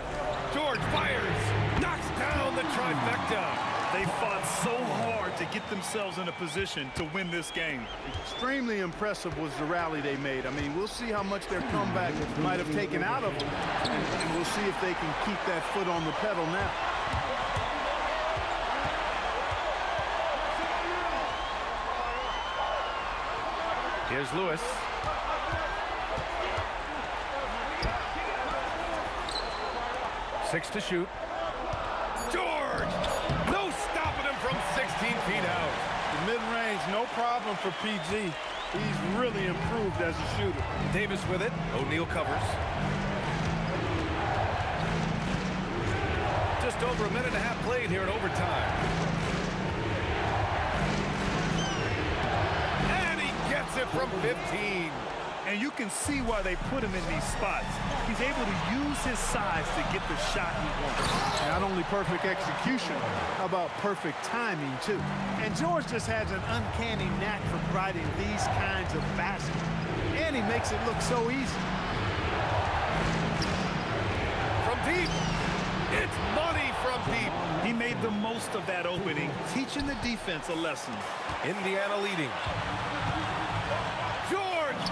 George fires. Knocks down the trifecta. They fought so hard to get themselves in a position to win this game. Extremely impressive was the rally they made. I mean, we'll see how much their comeback might have taken out of them, and we'll see if they can keep that foot on the pedal now. Here's Lewis. Six to shoot. George! No stopping him from 16 feet out. The mid-range, no problem for PG. He's really improved as a shooter. Davis with it. O'Neal covers. over a minute and a half played here in overtime. And he gets it from 15. And you can see why they put him in these spots. He's able to use his size to get the shot he wants. Not only perfect execution, how about perfect timing, too? And George just has an uncanny knack for providing these kinds of baskets. And he makes it look so easy. From deep. It's money from deep. He made the most of that opening, teaching the defense a lesson. Indiana leading. George!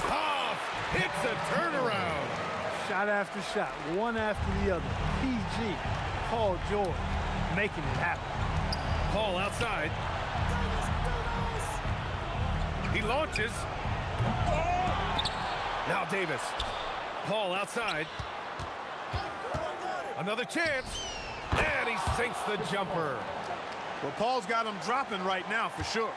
Tough! It's a turnaround. Shot after shot, one after the other. PG, Paul George, making it happen. Paul outside. He launches. Now Davis. Paul outside. Another chance. And he sinks the jumper. Well, Paul's got him dropping right now for sure.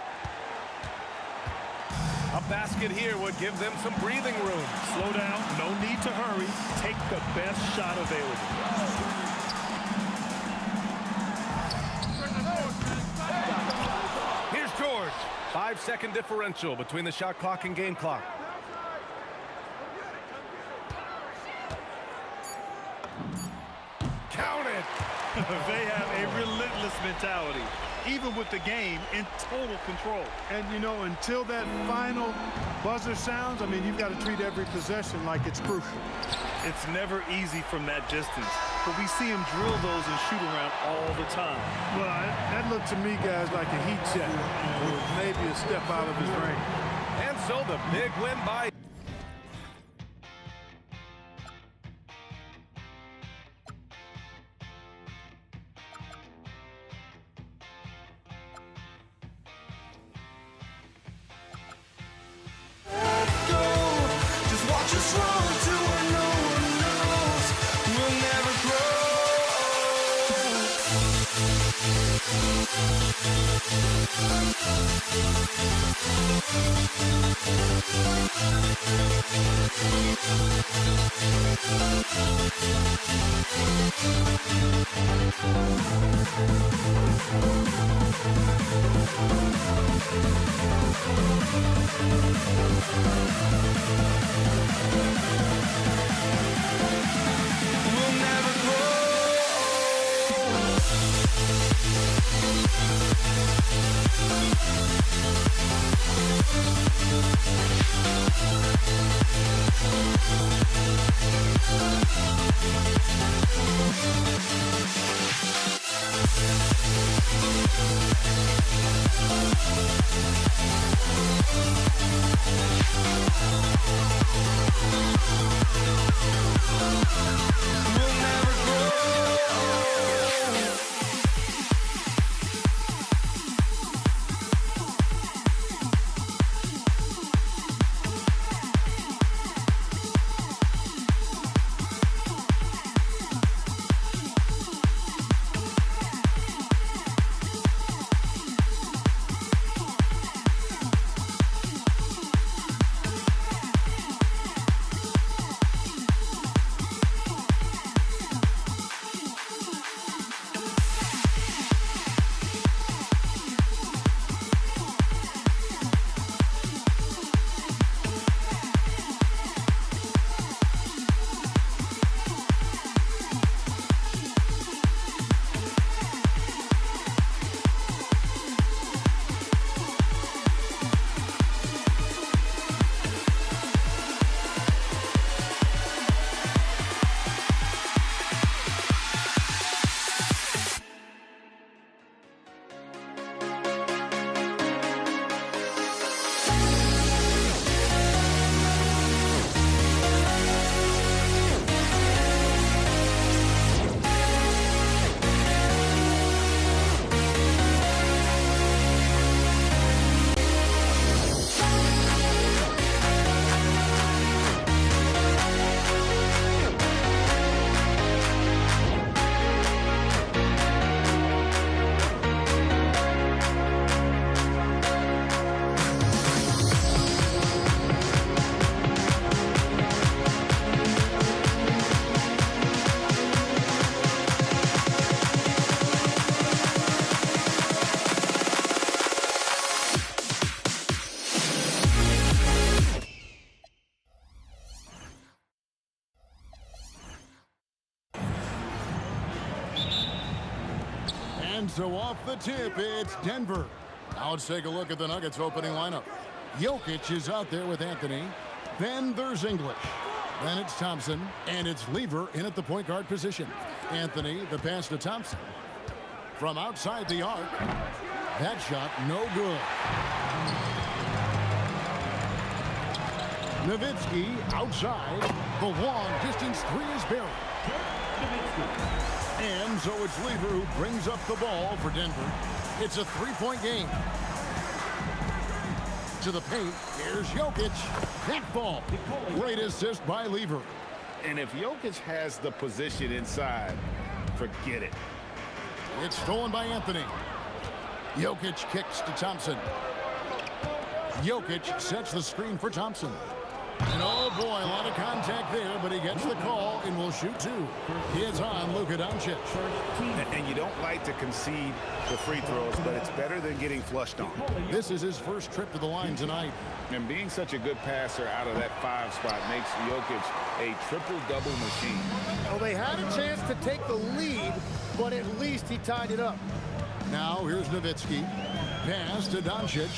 A basket here would give them some breathing room. Slow down, no need to hurry. Take the best shot available. Here's George. 5-second differential between the shot clock and game clock. Count it. They have a relentless mentality, even with the game in total control. And, you know, until that final buzzer sounds, I mean, you've got to treat every possession like it's crucial. It's never easy from that distance, but we see him drill those and shoot around all the time. Well, that looked to me, guys, like a heat check with maybe a step out of his range. And so the big win by Just watch us run to where no one knows. We'll never We'll never grow. We'll never grow. And so off the tip, it's Denver. Now let's take a look at the Nuggets opening lineup. Jokic is out there with Anthony. Then there's English. Then it's Thompson, and it's Lever in at the point guard position. Anthony, the pass to Thompson. From outside the arc, that shot no good. Nowitzki outside. The long distance three is buried. And so it's Lever who brings up the ball for Denver. It's a three-point game. To the paint, here's Jokic. That ball. Great assist by Lever. And if Jokic has the position inside, forget it. It's stolen by Anthony. Jokic kicks to Thompson. Jokic sets the screen for Thompson. And oh boy, a lot of contact there, but he gets the call and will shoot two. It's on Luka Doncic. And you don't like to concede the free throws, but it's better than getting flushed on. This is his first trip to the line tonight. And being such a good passer out of that 5 spot makes Jokic a triple-double machine. Well, they had a chance to take the lead, but at least he tied it up. Now here's Nowitzki. Pass to Doncic.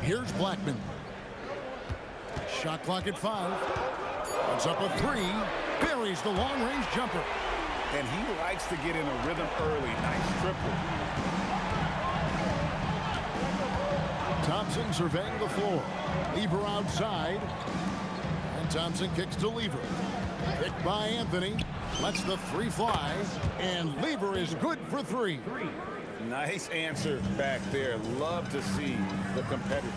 Here's Blackman. Shot clock at 5. Puts up a 3. Buries the long-range jumper. And he likes to get in a rhythm early. Nice triple. Thompson surveying the floor. Lever outside. And Thompson kicks to Lever. Picked by Anthony. Lets the 3 fly. And Lever is good for 3. Nice answer back there. Love to see the competitor.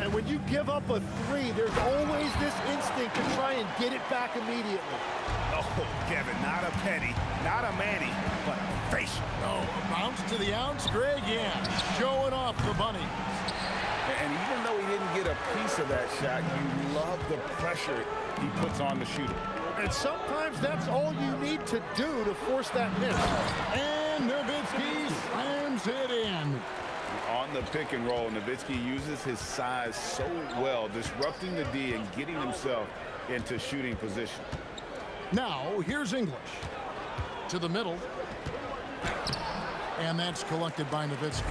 And when you give up a 3, there's always this instinct to try and get it back immediately. Oh, Kevin, not a penny, not a Manny, but a facial. Oh, bounce to the ounce, Greg, yeah. Showing off the bunny. And even though he didn't get a piece of that shot, you love the pressure he puts on the shooter. And sometimes that's all you need to do to force that miss. And Nowitzki slams it in. On the pick and roll, Nowitzki uses his size so well, disrupting the D and getting himself into shooting position. Now, here's English. To the middle. And that's collected by Nowitzki.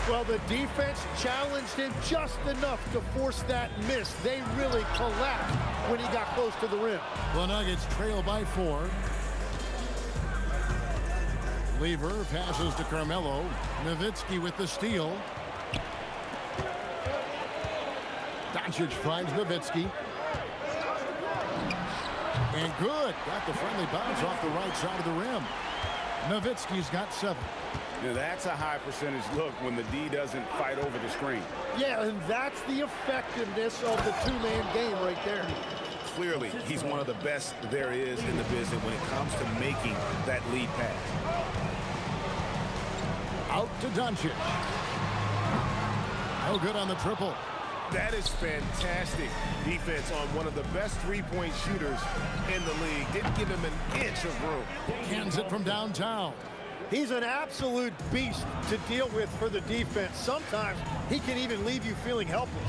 Well, the defense challenged him just enough to force that miss. They really collapsed when he got close to the rim. The Nuggets trail by 4. Lever passes to Carmelo. Nowitzki with the steal. Doncic finds Nowitzki. And good. Got the friendly bounce off the right side of the rim. Nowitzki's got 7. Now that's a high percentage look when the D doesn't fight over the screen. Yeah, and that's the effectiveness of the two-man game right there. Clearly, he's one of the best there is in the business when it comes to making that lead pass. Out to Doncic. No good on the triple. That is fantastic defense on one of the best three-point shooters in the league. Didn't give him an inch of room. Cans it from downtown. He's an absolute beast to deal with for the defense. Sometimes he can even leave you feeling helpless.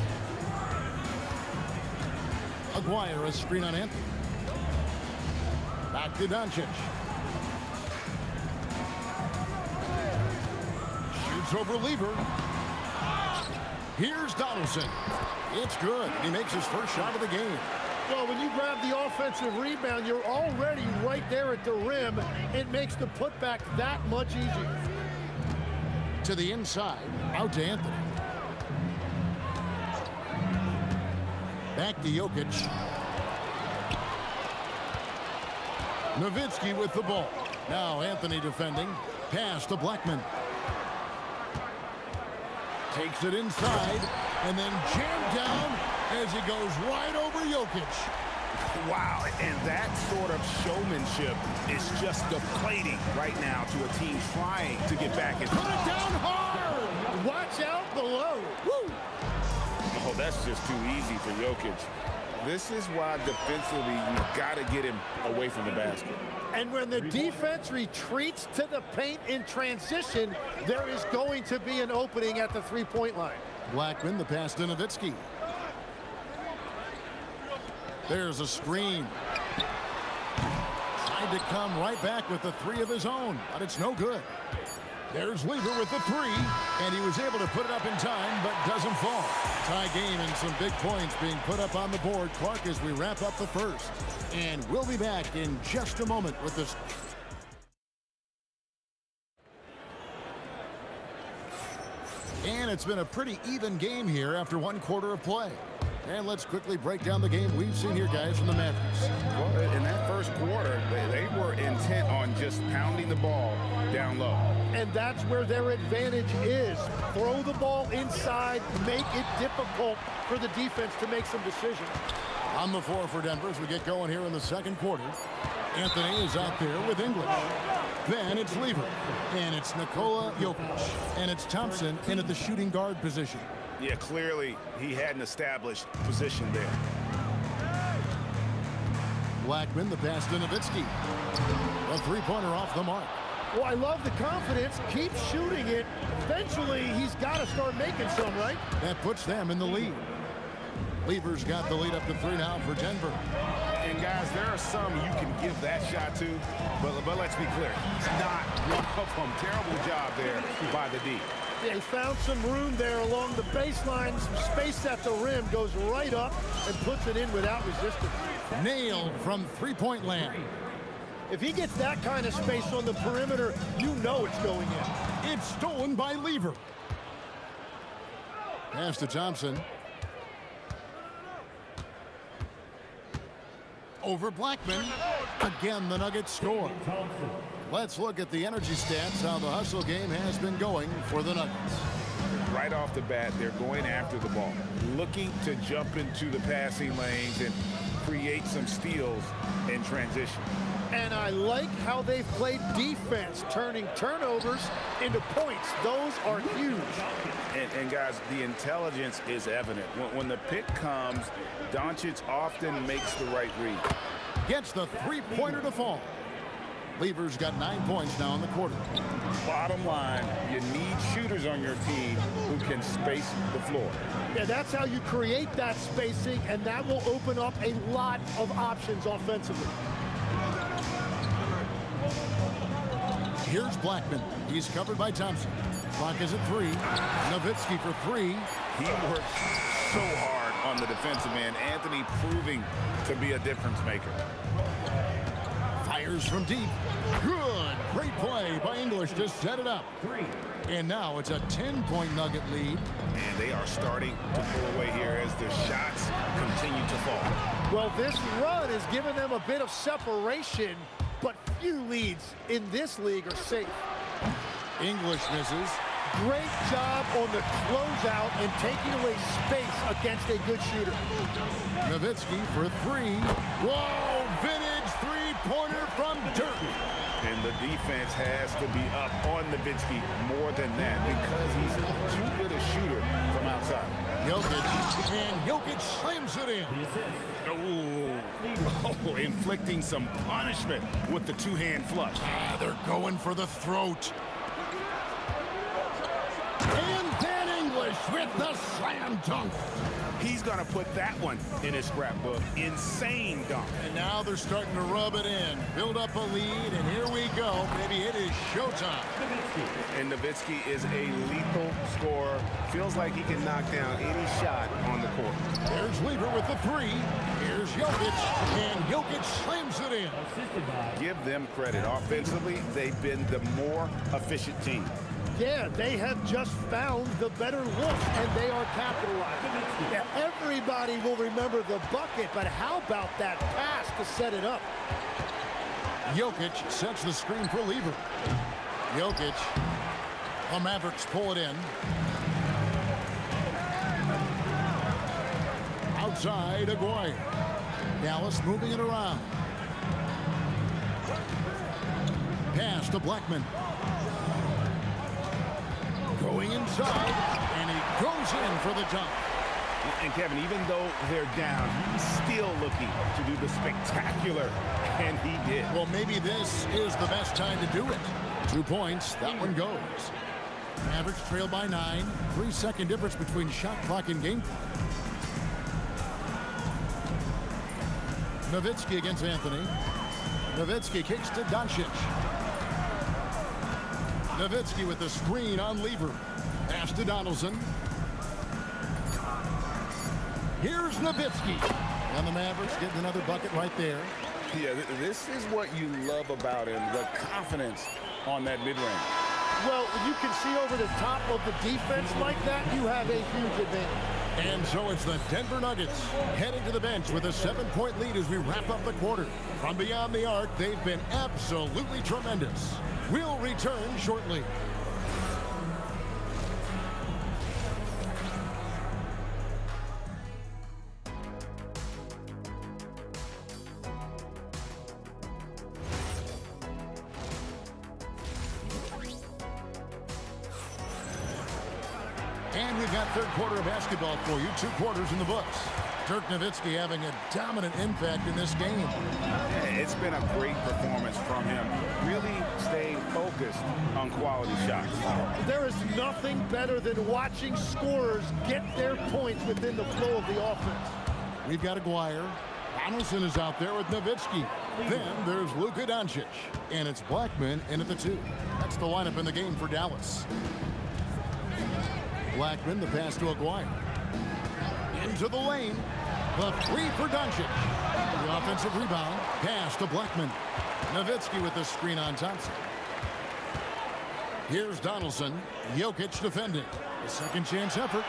Aguirre, a screen on Anthony. Back to Doncic. Shoots over Lever. Here's Donaldson. It's good. He makes his first shot of the game. Well, when you grab the offensive rebound, you're already right there at the rim. It makes the putback that much easier. To the inside. Out to Anthony. Back to Jokic. Nowitzki with the ball. Now Anthony defending. Pass to Blackman. Takes it inside and then jammed down as he goes right over Jokic. Wow, and that sort of showmanship is just deflating right now to a team trying to get back in. Put it down hard! Watch out below. Woo! Oh, that's just too easy for Jokic. This is why defensively you've got to get him away from the basket. And when the defense retreats to the paint in transition, there is going to be an opening at the three-point line. Blackman, the pass to Nowitzki. There's a screen. Tried to come right back with the three of his own, but it's no good. There's Lever with the three, and he was able to put it up in time, but doesn't fall. Tie game and some big points being put up on the board. Clark, as we wrap up the first. And we'll be back in just a moment with this. And it's been a pretty even game here after one quarter of play. And let's quickly break down the game we've seen here, guys, from the Mavericks. Well, in that first quarter, they were intent on just pounding the ball down low. And that's where their advantage is. Throw the ball inside, make it difficult for the defense to make some decisions. On the floor for Denver as we get going here in the second quarter. Anthony is out there with English. Then it's Lever. And it's Nikola Jokic. And it's Thompson in at the shooting guard position. Yeah, clearly he had an established position there. Blackman, the pass to Nowitzki. A three-pointer off the mark. Well, I love the confidence. Keep shooting it. Eventually, he's got to start making some, right? That puts them in the lead. Lever's got the lead up to 3 now for Denver. And guys, there are some you can give that shot to, but let's be clear, he's not one of them. Terrible job there by the D. Yeah, he found some room there along the baseline, some space at the rim, goes right up and puts it in without resistance. Nailed from three-point land. If he gets that kind of space on the perimeter, you know it's going in. It's stolen by Lever. Pass to Thompson. Over Blackman. Again, the Nuggets score. Let's look at the energy stats, how the hustle game has been going for the Nuggets. Right off the bat, they're going after the ball, looking to jump into the passing lanes and create some steals in transition. And I like how they've played defense, turning turnovers into points. Those are huge. And guys, the intelligence is evident. When the pick comes, Doncic often makes the right read. Gets the three-pointer to fall. Lever's got 9 points now in the quarter. Bottom line, you need shooters on your team who can space the floor. Yeah, that's how you create that spacing, and that will open up a lot of options offensively. Here's Blackman. He's covered by Thompson. Clock is at 3. Nowitzki for 3. He works so hard on the defensive end. Anthony proving to be a difference maker. Fires from deep. Good. Great play by English to set it up. 3. And now it's a 10-point Nugget lead. And they are starting to pull away here as the shots continue to fall. Well, this run has given them a bit of separation, but few leads in this league are safe. English misses. Great job on the closeout and taking away space against a good shooter. Nowitzki for 3. Whoa, vintage three-pointer from Dirk. And the defense has to be up on Nowitzki more than that because he's too good a shooter from outside. Jokic, and Jokic slams it in. Oh, inflicting some punishment with the two-hand flush. They're going for the throat. And then English with the slam dunk. He's going to put that one in his scrapbook. Insane dunk. And now they're starting to rub it in. Build up a lead, and here we go. Maybe it is showtime. And Nowitzki is a lethal scorer. Feels like he can knock down any shot on the court. There's Lever with the 3. Here's Jokic, and Jokic slams it in. Give them credit. Offensively, they've been the more efficient team. Yeah, they have just found the better look, and they are capitalizing. Yeah, everybody will remember the bucket, but how about that pass to set it up? Jokic sets the screen for Lever. Jokic, the Mavericks pull it in. Outside, Aguirre. Dallas moving it around. Pass to Blackman. Going inside, and he goes in for the dunk. And Kevin, even though they're down, he's still looking to do the spectacular, and he did. Well, maybe this is the best time to do it. 2 points, that one goes. Mavericks trail by 9. 3-second difference between shot clock and game clock. Nowitzki against Anthony. Nowitzki kicks to Doncic. Nowitzki with the screen on Lever. Pass to Donaldson. Here's Nowitzki. And the Mavericks getting another bucket right there. Yeah, this is what you love about him, the confidence on that mid-range. Well, when you can see over the top of the defense like that, you have a huge advantage. And so it's the Denver Nuggets heading to the bench with a 7-point lead as we wrap up the quarter. From beyond the arc, they've been absolutely tremendous. We'll return shortly. And we've got third quarter of basketball for you. 2 quarters in the books. Dirk Nowitzki having a dominant impact in this game. It's been a great performance from him. Really staying focused on quality shots. There is nothing better than watching scorers get their points within the flow of the offense. We've got Aguirre. Donaldson is out there with Nowitzki. Then there's Luka Doncic. And it's Blackman in at the 2. That's the lineup in the game for Dallas. Blackman, the pass to Aguirre. Into the lane. The 3 for Doncic. The offensive rebound. Pass to Blackman. Nowitzki with the screen on Thompson. Here's Donaldson. Jokic defending. A second chance effort.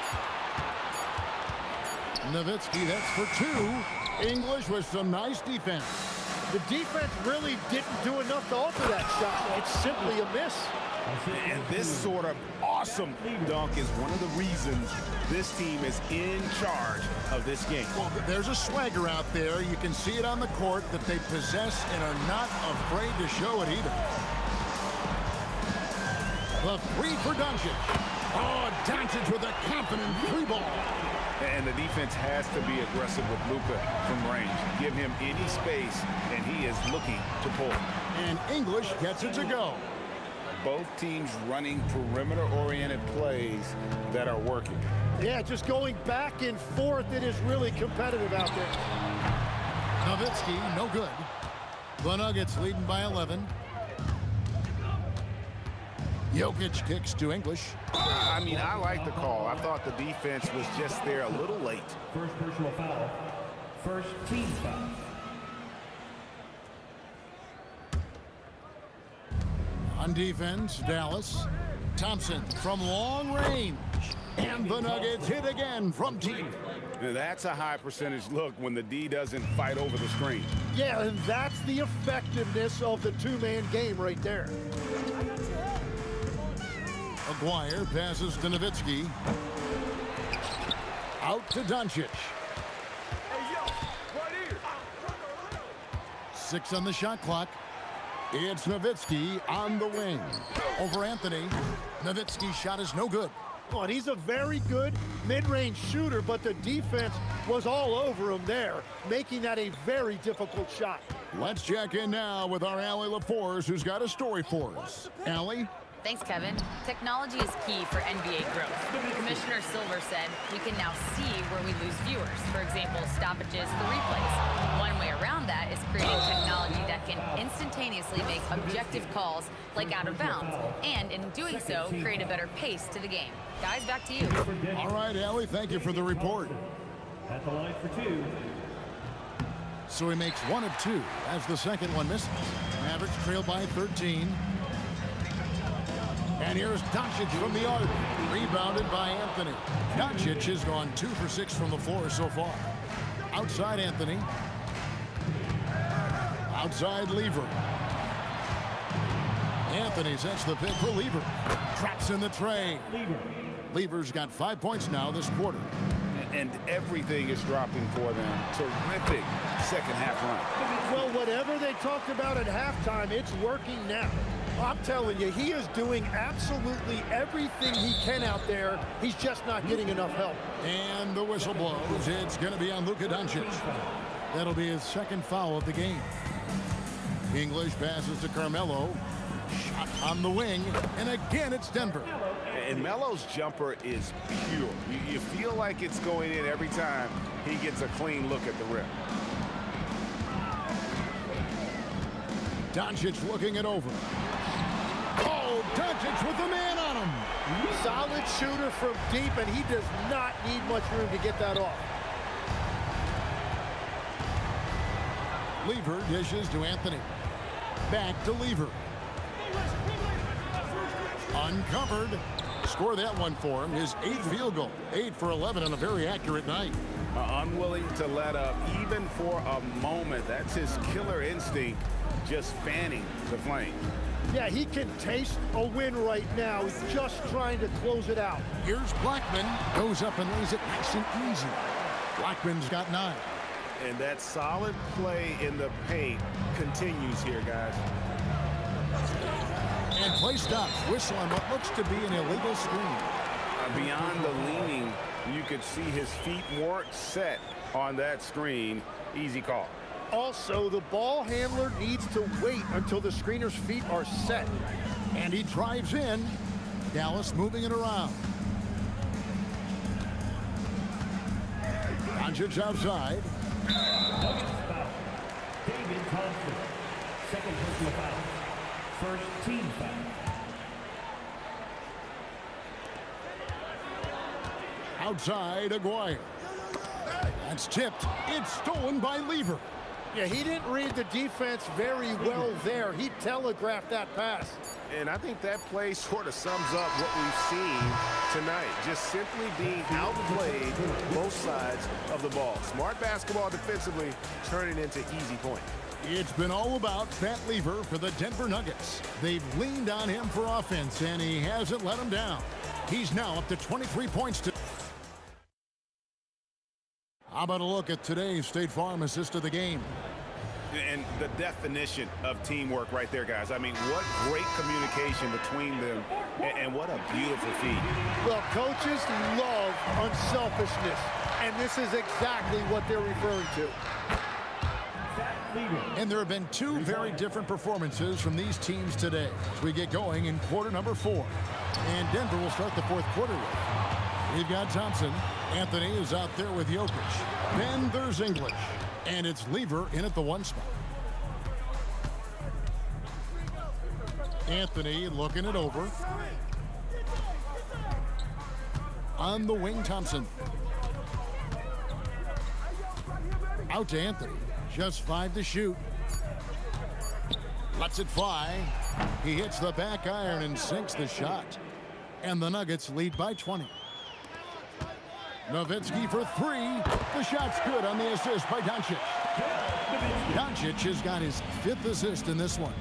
Nowitzki, that's for 2. English with some nice defense. The defense really didn't do enough to alter that shot. It's simply a miss. And this sort of awesome dunk is one of the reasons this team is in charge of this game. Well, there's a swagger out there. You can see it on the court that they possess and are not afraid to show it either. The 3 for Doncic. Oh, Doncic with a confident 3 ball. And the defense has to be aggressive with Luka from range. Give him any space, and he is looking to pull. And English gets it to go. Both teams running perimeter-oriented plays that are working. Yeah, just going back and forth, it is really competitive out there. Nowitzki, no good. The Nuggets leading by 11. Jokic kicks to English. I mean, I like the call. I thought the defense was just there a little late. First personal foul. First team foul. On defense, Dallas. Thompson from long range. And the Nuggets hit again from deep. That's a high percentage look when the D doesn't fight over the screen. Yeah, and that's the effectiveness of the 2-man game right there. Aguirre passes to Nowitzki. Out to Doncic. 6 on the shot clock. It's Nowitzki on the wing. Over Anthony. Nowitzki's shot is no good. Oh, and he's a very good mid-range shooter, but the defense was all over him there, making that a very difficult shot. Let's check in now with our Allie LaForce, who's got a story for us. Allie? Thanks, Kevin. Technology is key for NBA growth. Commissioner Silver said we can now see where we lose viewers. For example, stoppages for replays. One way around that is creating technology that can instantaneously make objective calls like out of bounds, and in doing so, create a better pace to the game. Guys, back to you. All right, Allie, thank you for the report. At the line for 2. So he makes 1 of 2 as the second one misses. Mavericks trail by 13. And here's Doncic from the arc. Rebounded by Anthony. Doncic has gone 2 for 6 from the floor so far. Outside Anthony. Outside Lever. Anthony sets the pick for Lever. Traps in the tray. Lever's got 5 points now this quarter. And everything is dropping for them. Terrific second half run. Well, whatever they talked about at halftime, it's working now. I'm telling you, he is doing absolutely everything he can out there. He's just not getting enough help. And the whistle blows. It's going to be on Luka Doncic. That'll be his second foul of the game. English passes to Carmelo. Shot on the wing. And again, it's Denver. And Melo's jumper is pure. You feel like it's going in every time he gets a clean look at the rim. Doncic looking it over. Oh, Doncic with the man on him. Solid shooter from deep, and he does not need much room to get that off. Lever dishes to Anthony. Back to Lever. Uncovered. Score that one for him. His 8th field goal. 8 for 11 on a very accurate night. Unwilling to let up even for a moment. That's his killer instinct, just fanning the flame. Yeah, he can taste a win right now. He's just trying to close it out. Here's Blackman. Goes up and lays it nice and easy. Blackman's got 9. And that solid play in the paint continues here, guys. And play stops. Whistle on what looks to be an illegal screen. Beyond the leaning, you could see his feet weren't set on that screen. Easy call. Also, the ball handler needs to wait until the screener's feet are set. And he drives in. Dallas moving it around. Doncic outside. David Thompson. Second personal foul. First team foul. Outside, Aguirre. That's tipped. It's stolen by Lever. Yeah, he didn't read the defense very well there. He telegraphed that pass. And I think that play sort of sums up what we've seen tonight. Just simply being outplayed both sides of the ball. Smart basketball defensively, turning into easy points. It's been all about Pat Lever for the Denver Nuggets. They've leaned on him for offense, and he hasn't let them down. He's now up to 23 points. How about a look at today's State Farm assist of the game? And the definition of teamwork right there, guys. I mean, what great communication between them, and what a beautiful feed. Well, coaches love unselfishness, and this is exactly what they're referring to. And there have been 2 very different performances from these teams today as we get going in quarter number 4. And Denver will start the 4th quarter with. We've got Thompson. Anthony is out there with Jokic. Then there's English. And it's Lever in at the 1 spot. Anthony looking it over. On the wing, Thompson. Out to Anthony. Just 5 to shoot. Lets it fly. He hits the back iron and sinks the shot. And the Nuggets lead by 20. Nowitzki for 3. The shot's good on the assist by Doncic. Doncic has got his 5th assist in this one.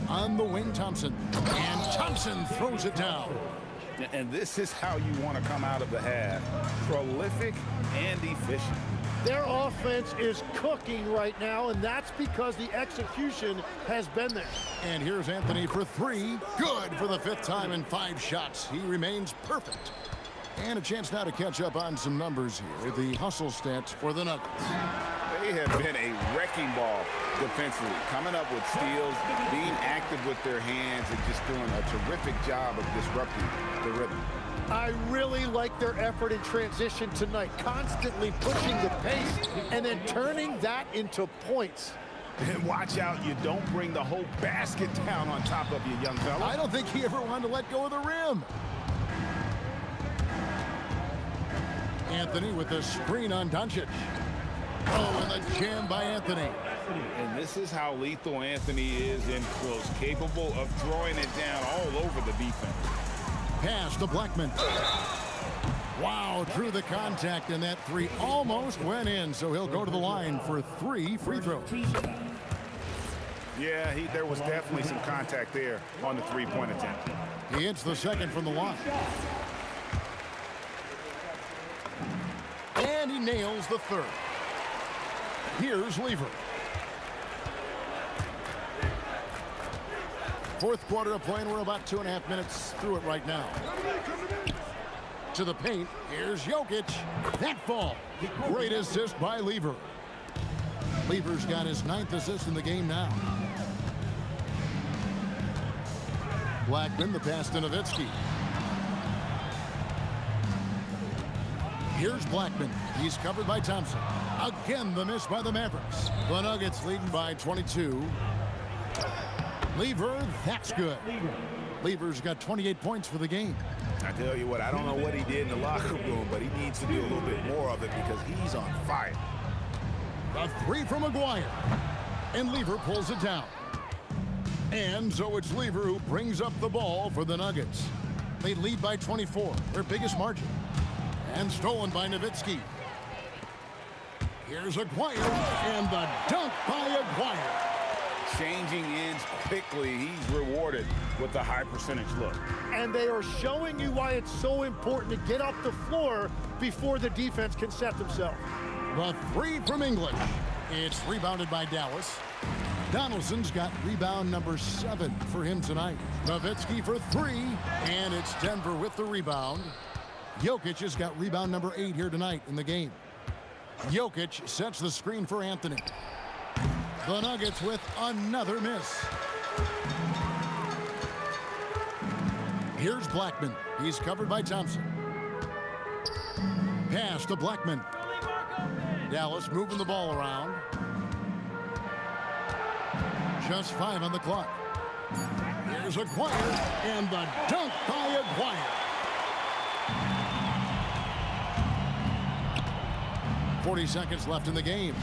On the wing, Thompson. And Thompson throws it down. And this is how you want to come out of the half. Prolific and efficient. Their offense is cooking right now, and that's because the execution has been there. And here's Anthony for 3. Good for the 5th time in 5 shots. He remains perfect. And a chance now to catch up on some numbers here. The hustle stats for the Nuggets. They have been a wrecking ball defensively, coming up with steals, being active with their hands, and just doing a terrific job of disrupting the rhythm. I really like their effort in transition tonight, constantly pushing the pace and then turning that into points. And watch out, you don't bring the whole basket down on top of you, young fella. I don't think he ever wanted to let go of the rim. Anthony with the screen on Doncic. Oh, and the jam by Anthony. And this is how lethal Anthony is in close, capable of throwing it down all over the defense. Pass to Blackman. Wow, through the contact, and that 3 almost went in, so he'll go to the line for 3 free throws. Yeah, there was definitely some contact there on the 3-point attempt. He hits the 2nd from the line. And he nails the 3rd. Here's Lever. 4th quarter of play, and we're about 2.5 minutes through it right now. To the paint, here's Jokic. That fall. Great assist by Lever. Lever's got his 9th assist in the game now. Blackman, the pass to Nowitzki. Here's Blackman. He's covered by Thompson. Again, the miss by the Mavericks. The Nuggets leading by 22. Lever, that's good. Lever's got 28 points for the game. I tell you what, I don't know what he did in the locker room, but he needs to do a little bit more of it because he's on fire. A three from Maguire. And Lever pulls it down. And so it's Lever who brings up the ball for the Nuggets. They lead by 24, their biggest margin. And stolen by Nowitzki. Here's Aguirre, and the dunk by Aguirre. Changing ends quickly. He's rewarded with the high percentage look. And they are showing you why it's so important to get off the floor before the defense can set themselves. The three from English. It's rebounded by Dallas. Donaldson's got rebound number 7 for him tonight. Nowitzki for 3, and it's Denver with the rebound. Jokic has got rebound number 8 here tonight in the game. Jokic sets the screen for Anthony. The Nuggets with another miss. Here's Blackman. He's covered by Thompson. Pass to Blackman. Dallas moving the ball around. Just 5 on the clock. Here's Aguirre, and the dunk by Aguirre. 40 seconds left in the game.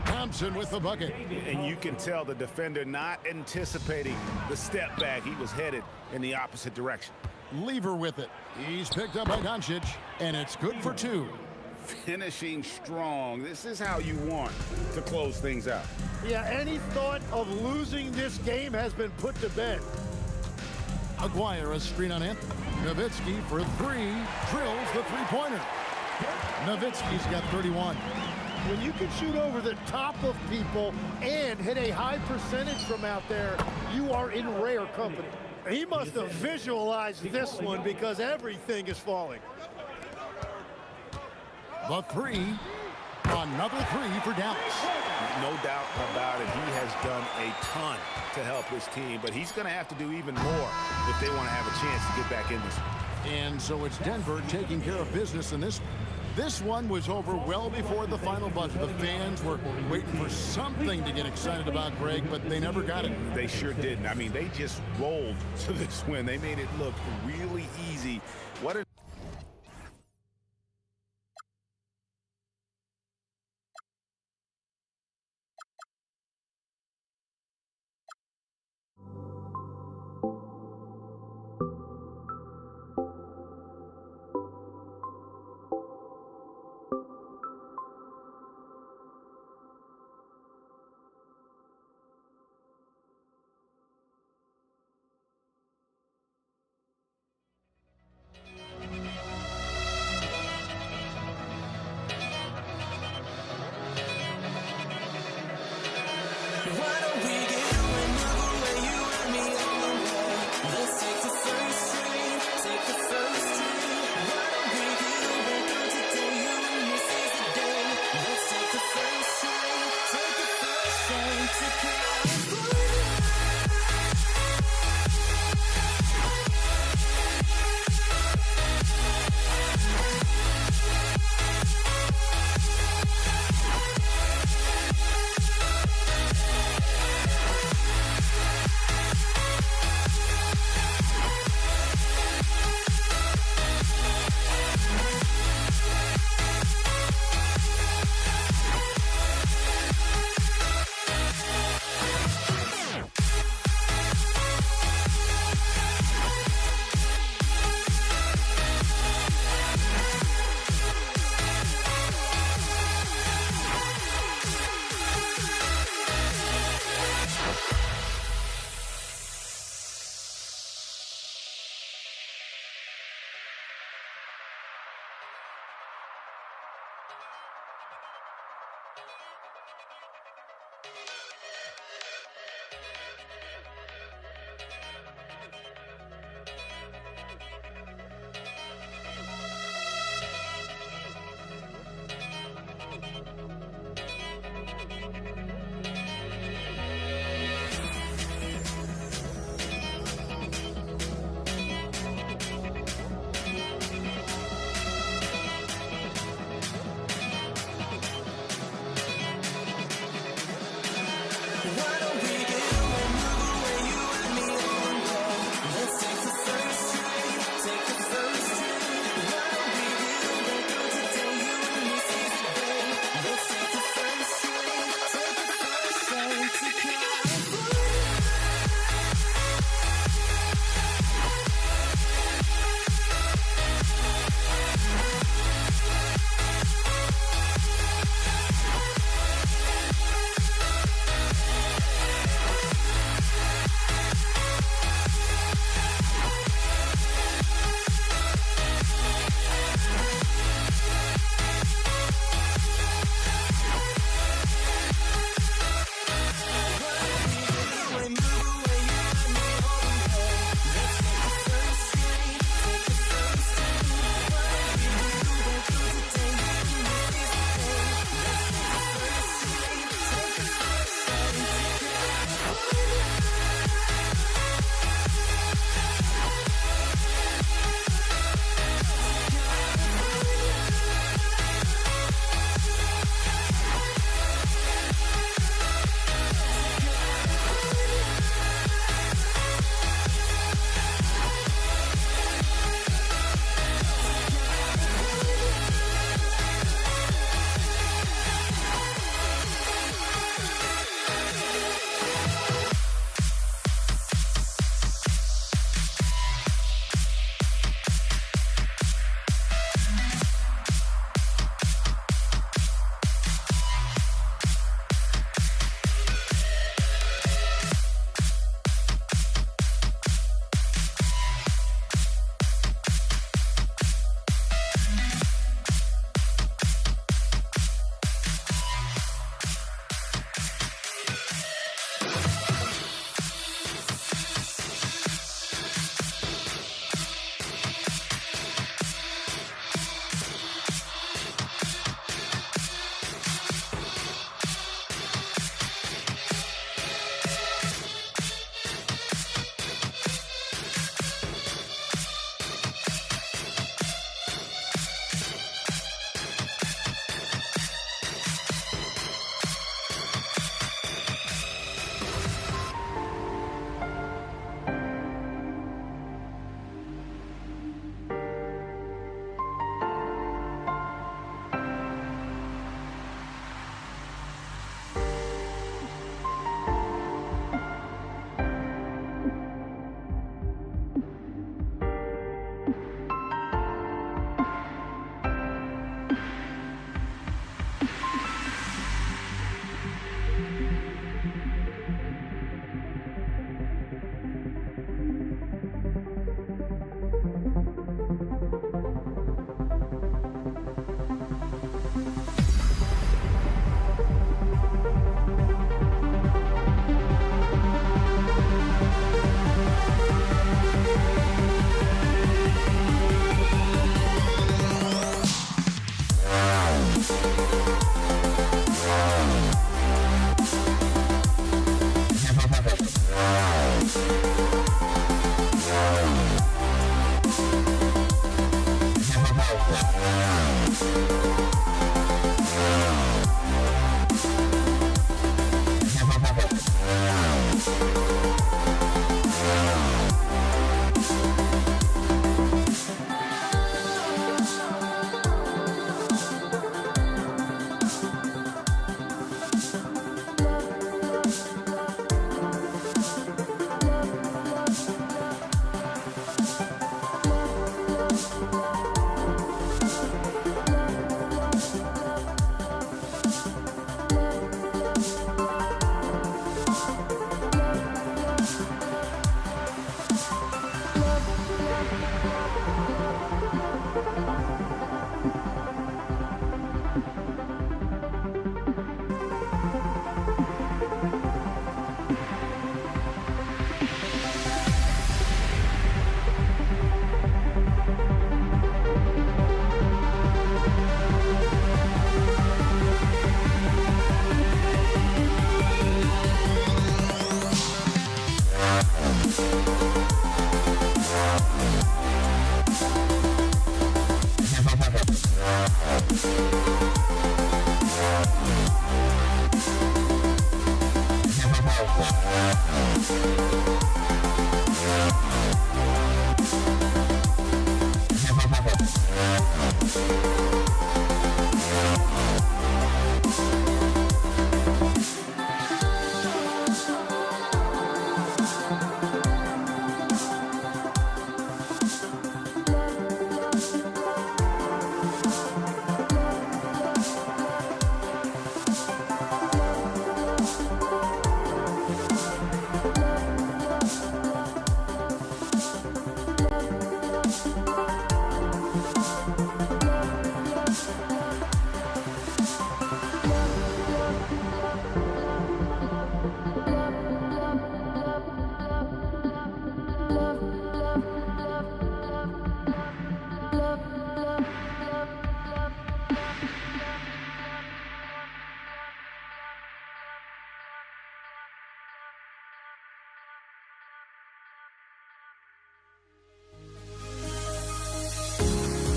Thompson with the bucket. And you can tell the defender not anticipating the step back. He was headed in the opposite direction. Lever with it. He's picked up by Doncic, and it's good for 2. Finishing strong. This is how you want to close things out. Yeah, any thought of losing this game has been put to bed. Aguirre, a screen on Anthony. Nowitzki for 3, drills the three-pointer. Nowitzki's got 31. When you can shoot over the top of people and hit a high percentage from out there, you are in rare company. He must have visualized this one because everything is falling. The 3, another 3 for Dallas. No doubt about it, he has done a ton to help his team, but he's going to have to do even more if they want to have a chance to get back in this one. And so it's Denver taking care of business in this one. This one was over well before the final buzzer. The fans were waiting for something to get excited about, Greg, but they never got it. They sure didn't. I mean, they just rolled to this win. They made it look really easy. What a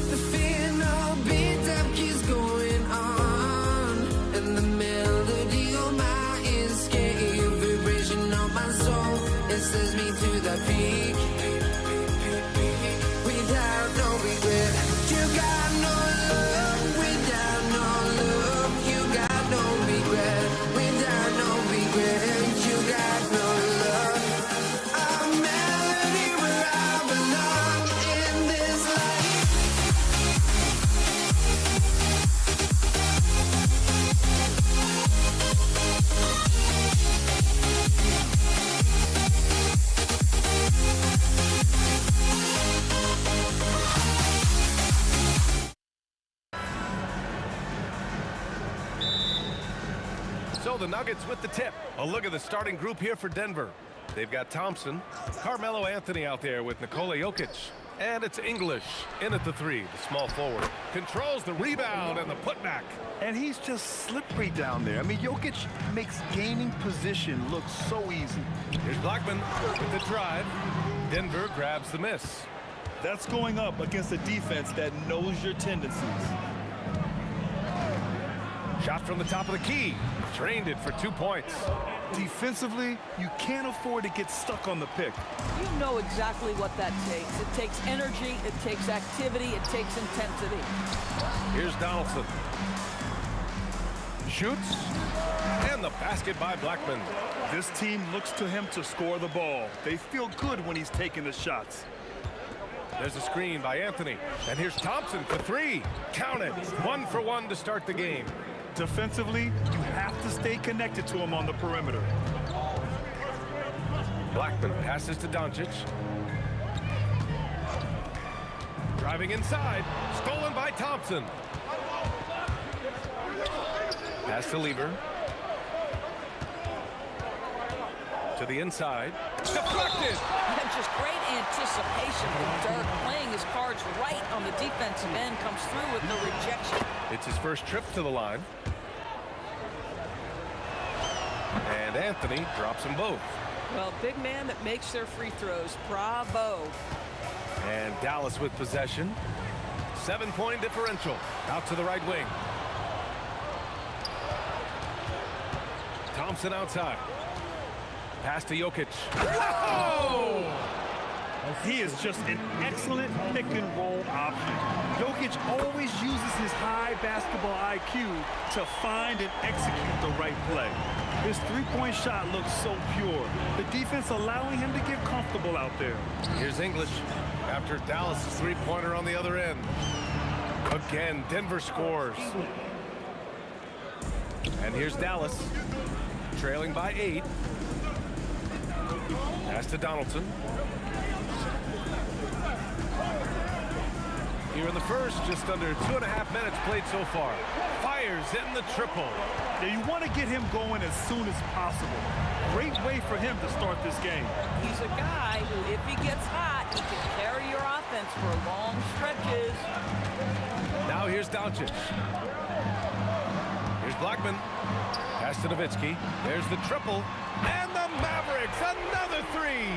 The final beat up keeps going on, and the melody on my ears, getting vibration on my soul. It sends me to the peak, without no regret. You got no love, without no love. You got no regret, without no regret. You got no love. A melody where I belong in this life. So the Nuggets with the tip. A look at the starting group here for Denver. They've got Thompson, Carmelo Anthony out there with Nikola Jokic. And it's English in at the three, the small forward. Controls the rebound and the putback. And he's just slippery down there. I mean, Jokic makes gaining position look so easy. Here's Blackman with the drive. Denver grabs the miss. That's going up against a defense that knows your tendencies. Shot from the top of the key. Drained it for 2 points. Defensively, you can't afford to get stuck on the pick. You know exactly what that takes. It takes energy, it takes activity, it takes intensity. Here's Donaldson. Shoots. And the basket by Blackman. This team looks to him to score the ball. They feel good when he's taking the shots. There's a screen by Anthony. And here's Thompson for three. Count it. 1 for 1 to start the game. Defensively, you have to stay connected to him on the perimeter. Blackman passes to Doncic. Driving inside. Stolen by Thompson. Pass to Lever. To the inside. Deflected! And just great anticipation from Dirk, playing his cards right on the defensive end, comes through with no rejection. It's his first trip to the line. And Anthony drops them both. Well, big man that makes their free throws. Bravo. And Dallas with possession. 7-point differential. Out to the right wing. Thompson outside. Pass to Jokic. Oh! He is just an excellent pick-and-roll option. Jokic always uses his high basketball IQ to find and execute the right play. His three-point shot looks so pure. The defense allowing him to get comfortable out there. Here's English after Dallas' three-pointer on the other end. Again, Denver scores. And here's Dallas, trailing by 8. Pass to Donaldson. Here in the first, just under 2.5 minutes played so far. Fires in the triple. Now you want to get him going as soon as possible. Great way for him to start this game. He's a guy who, if he gets hot, he can carry your offense for long stretches. Now here's Doncic. Here's Here's Blackman. Pass to Nowitzki. There's the triple. And the Mavericks, another three.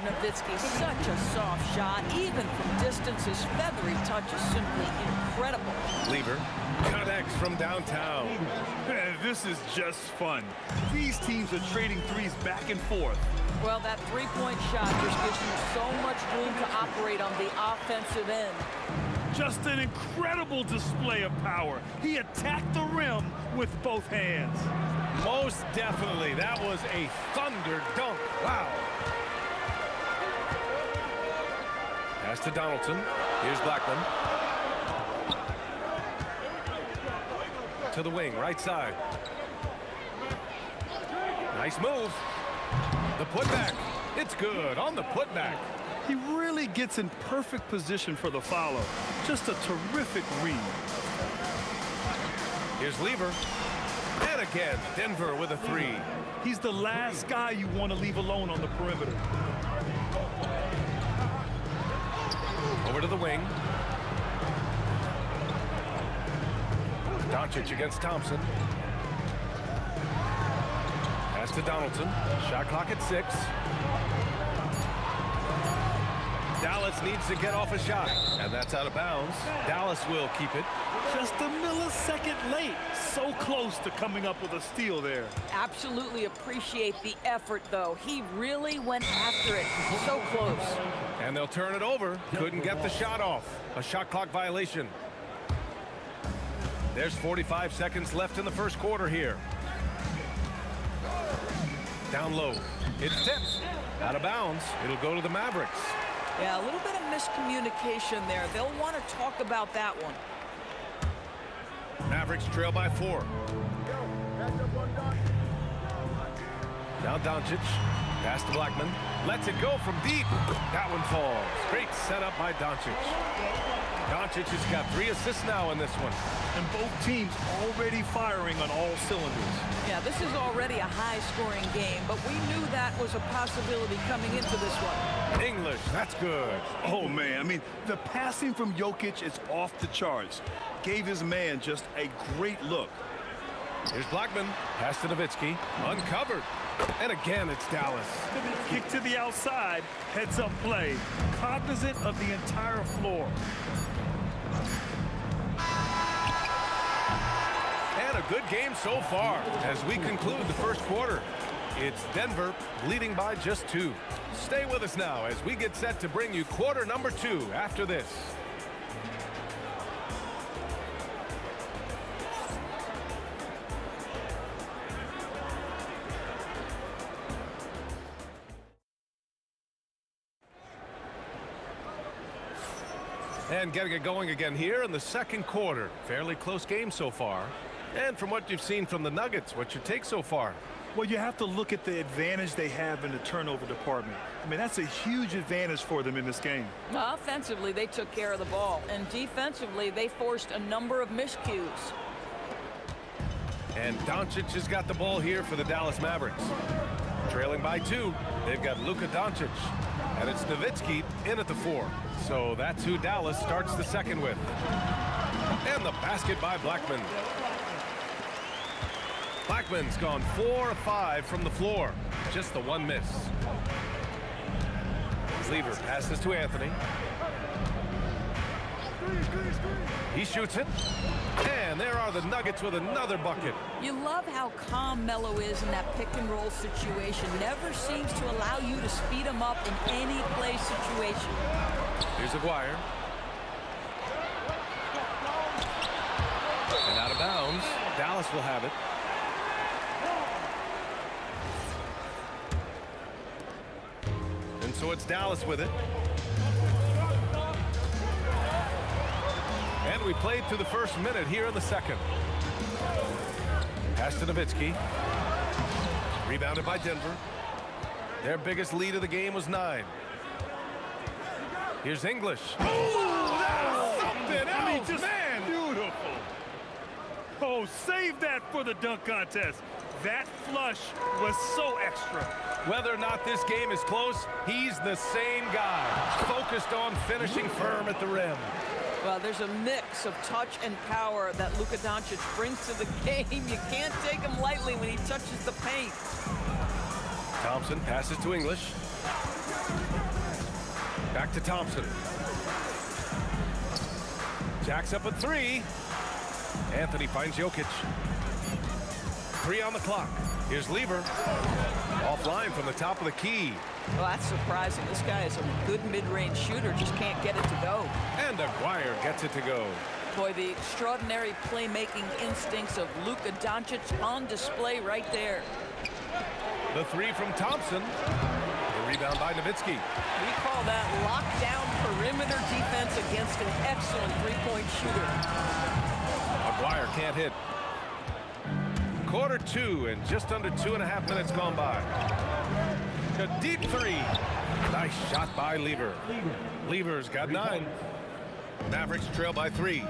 Nowitzki, such a soft shot. Even from distance, his feathery touch is simply incredible. Lever connects from downtown. This is just fun. These teams are trading threes back and forth. Well, that three-point shot just gives you so much room to operate on the offensive end. Just an incredible display of power. He attacked the rim with both hands. Most definitely. That was a thunder dunk. Wow. Pass to Donaldson. Here's Blackman. To the wing, right side. Nice move. The putback. It's good on the putback. He really gets in perfect position for the follow. Just a terrific read. Here's Lever. And again, Denver with a three. He's the last guy you want to leave alone on the perimeter. Over to the wing. Doncic against Thompson. Pass to Donaldson. Shot clock at 6. Dallas needs to get off a shot, and that's out of bounds. Dallas will keep it. Just a millisecond late. So close to coming up with a steal there. Absolutely appreciate the effort, though. He really went after it. So close. And they'll turn it over. Couldn't get the shot off. A shot clock violation. There's 45 seconds left in the first quarter here. Down low. It's tipped. Out of bounds. It'll go to the Mavericks. Yeah, a little bit of miscommunication there. They'll want to talk about that one. Mavericks trail by 4. Now Doncic. Pass to Blackman. Lets it go from deep. That one falls. Great setup by Doncic. Doncic has got 3 assists now in this one. And both teams already firing on all cylinders. Yeah, this is already a high-scoring game, but we knew that was a possibility coming into this one. English, that's good. Oh, man, I mean, the passing from Jokic is off the charts. Gave his man just a great look. Here's Blackman. Pass to Nowitzki. Uncovered. And again, it's Dallas. Kick to the outside. Heads-up play. Cognizant of the entire floor. And a good game so far as we conclude the first quarter. It's Denver leading by just 2. Stay with us now as we get set to bring you quarter number 2 after this. And getting it going again here in the second quarter. Fairly close game so far. And from what you've seen from the Nuggets, what's your take so far? Well, you have to look at the advantage they have in the turnover department. I mean, that's a huge advantage for them in this game. Offensively, they took care of the ball. And defensively, they forced a number of miscues. And Doncic has got the ball here for the Dallas Mavericks. Trailing by 2, they've got Luka Doncic. And it's Nowitzki in at the 4. So that's who Dallas starts the second with. And the basket by Blackman. Blackman's gone 4 of 5 from the floor. Just the 1 miss. Lever passes to Anthony. He shoots it. And there are the Nuggets with another bucket. You love how calm Melo is in that pick-and-roll situation. Never seems to allow you to speed him up in any play situation. Here's Aguirre. And out of bounds. Dallas will have it. And so it's Dallas with it. And we played through the first minute here in the second. Pass to Nowitzki. Rebounded by Denver. Their biggest lead of the game was 9. Here's English. Oh, that's something else, I mean, just man. Beautiful. Oh, save that for the dunk contest. That flush was so extra. Whether or not this game is close, he's the same guy. Focused on finishing firm at the rim. Well, there's a mix of touch and power that Luka Doncic brings to the game. You can't take him lightly when he touches the paint. Thompson passes to English. Back to Thompson. Jacks up a three. Anthony finds Jokic. 3 on the clock. Here's Lever. Offline from the top of the key. Well, that's surprising. This guy is a good mid-range shooter, just can't get it to go. And Aguirre gets it to go. Boy, the extraordinary playmaking instincts of Luka Doncic on display right there. The 3 from Thompson. The rebound by Nowitzki. We call that lockdown perimeter defense against an excellent three-point shooter. Aguirre can't hit. Quarter 2 and just under 2.5 minutes gone by. A deep 3. Nice shot by Lever. Lever's got 9. Mavericks trail by 3.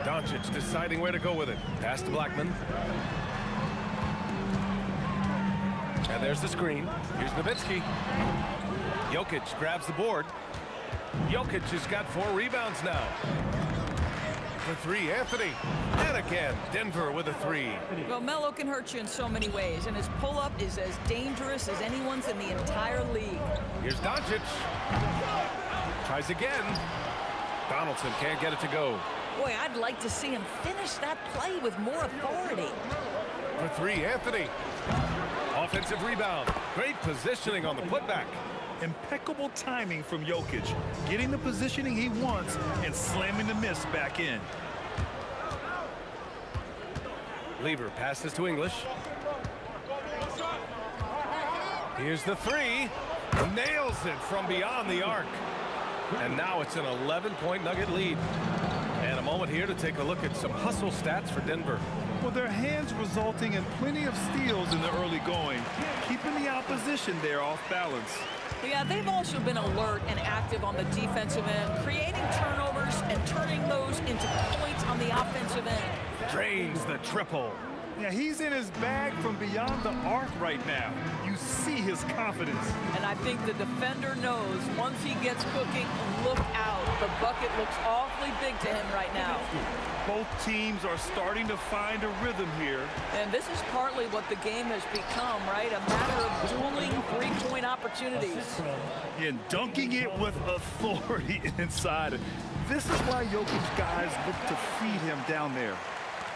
Doncic deciding where to go with it. Pass to Blackman. And there's the screen. Here's Nowitzki. Jokic grabs the board. Jokic has got 4 rebounds now. For 3, Anthony. And again, Denver with a 3. Well, Melo can hurt you in so many ways, and his pull-up is as dangerous as anyone's in the entire league. Here's Doncic. Tries again. Donaldson can't get it to go. Boy, I'd like to see him finish that play with more authority. For 3, Anthony. Offensive rebound. Great positioning on the putback. Impeccable timing from Jokic, getting the positioning he wants and slamming the miss back in. Lever passes to English. Here's the 3. Nails it from beyond the arc. And now it's an 11-point Nugget lead. And a moment here to take a look at some hustle stats for Denver. Well, their hands resulting in plenty of steals in the early going, keeping the opposition there off balance. Yeah, they've also been alert and active on the defensive end, creating turnovers and turning those into points on the offensive end. Drains the triple. Yeah, he's in his bag from beyond the arc right now. You see his confidence. And I think the defender knows once he gets cooking, look out. The bucket looks awfully big to him right now. Both teams are starting to find a rhythm here. And this is partly what the game has become, right? A matter of dueling three-point opportunities. And dunking it with authority inside. This is why Jokic guys look to feed him down there.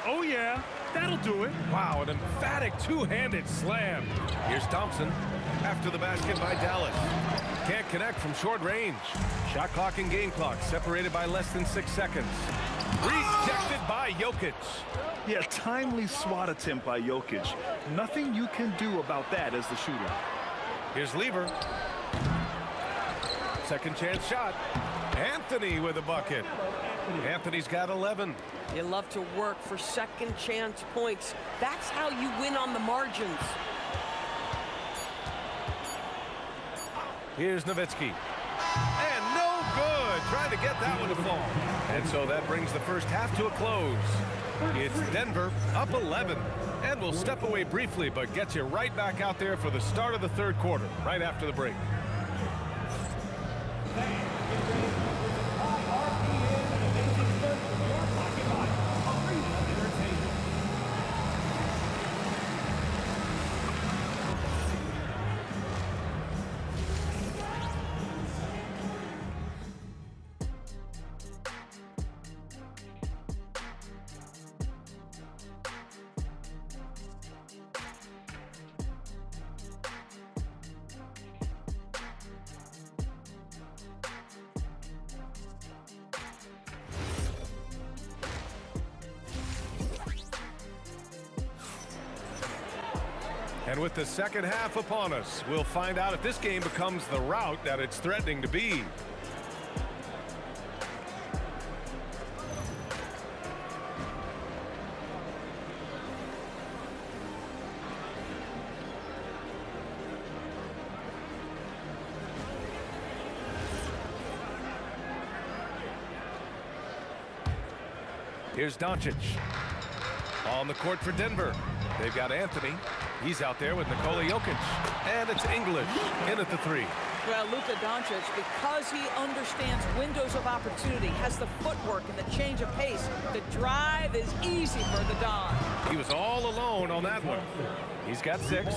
Oh, yeah. That'll do it. Wow, an emphatic two-handed slam. Here's Thompson after the basket by Dallas. Can't connect from short range. Shot clock and game clock separated by less than 6 seconds. Rejected by Jokic. Yeah, timely swat attempt by Jokic. Nothing you can do about that as the shooter. Here's Lever. Second chance shot. Anthony with a bucket. Anthony's got 11. You love to work for second chance points. That's how you win on the margins. Here's Nowitzki. And no good. Trying to get that one to fall. And so that brings the first half to a close. It's Denver up 11. And we'll step away briefly, but get you right back out there for the start of the third quarter, right after the break. And with the second half upon us, we'll find out if this game becomes the rout that it's threatening to be. Here's Doncic. On the court for Denver. They've got Anthony. He's out there with Nikola Jokic. And it's English in at the 3. Well, Luka Doncic, because he understands windows of opportunity, has the footwork and the change of pace, the drive is easy for the Don. He was all alone on that one. He's got 6.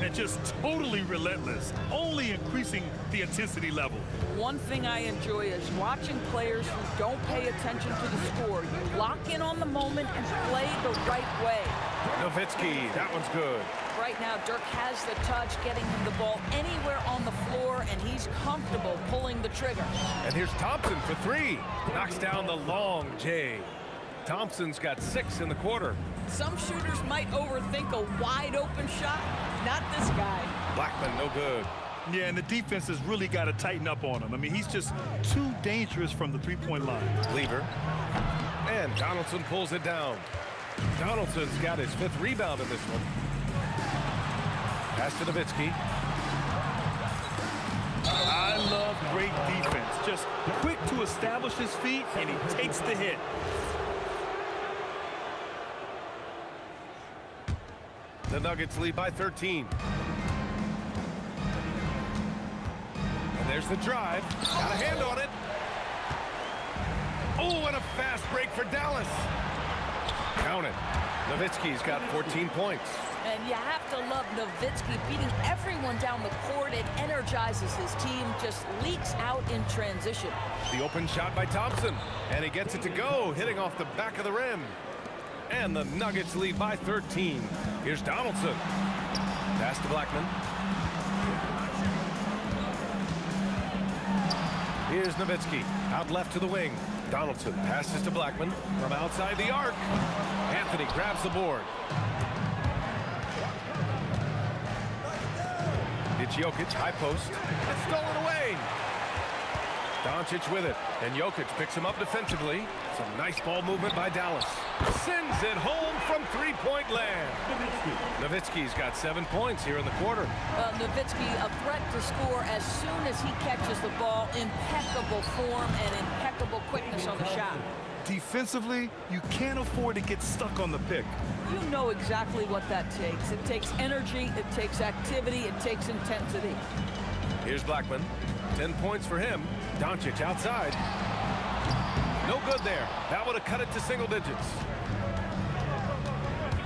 And just totally relentless, only increasing the intensity level. One thing I enjoy is watching players who don't pay attention to the score. You lock in on the moment and play the right way. Nowitzki, that one's good. Right now, Dirk has the touch, getting him the ball anywhere on the floor, and he's comfortable pulling the trigger. And here's Thompson for 3. Knocks down the long J. Thompson's got 6 in the quarter. Some shooters might overthink a wide open shot. Not this guy. Blackman, no good. Yeah, and the defense has really got to tighten up on him. I mean, he's just too dangerous from the three-point line. Lever. And Donaldson pulls it down. Donaldson's got his 5th rebound in this one. Pass to Nowitzki. I love great defense. Just quick to establish his feet, and he takes the hit. The Nuggets lead by 13. And there's the drive. Got a hand on it. Oh, and a fast break for Dallas. Count it. Nowitzki's got 14 points. And you have to love Nowitzki beating everyone down the court. It energizes his team, just leaks out in transition. The open shot by Thompson. And he gets it to go, hitting off the back of the rim. And the Nuggets lead by 13. Here's Donaldson. Pass to Blackman. Here's Nowitzki. Out left to the wing. Donaldson passes to Blackman from outside the arc. Anthony grabs the board. It's Jokic, high post. It's stolen away. Doncic with it, and Jokic picks him up defensively. Some nice ball movement by Dallas. Sends it home from three-point land. Nowitzki's got 7 points here in the quarter. Nowitzki, a threat to score as soon as he catches the ball. Impeccable form and impeccable quickness on the shot. Defensively, you can't afford to get stuck on the pick. You know exactly what that takes. It takes energy, it takes activity, it takes intensity. Here's Blackman. 10 points for him. Doncic outside. No good there. That would have cut it to single digits.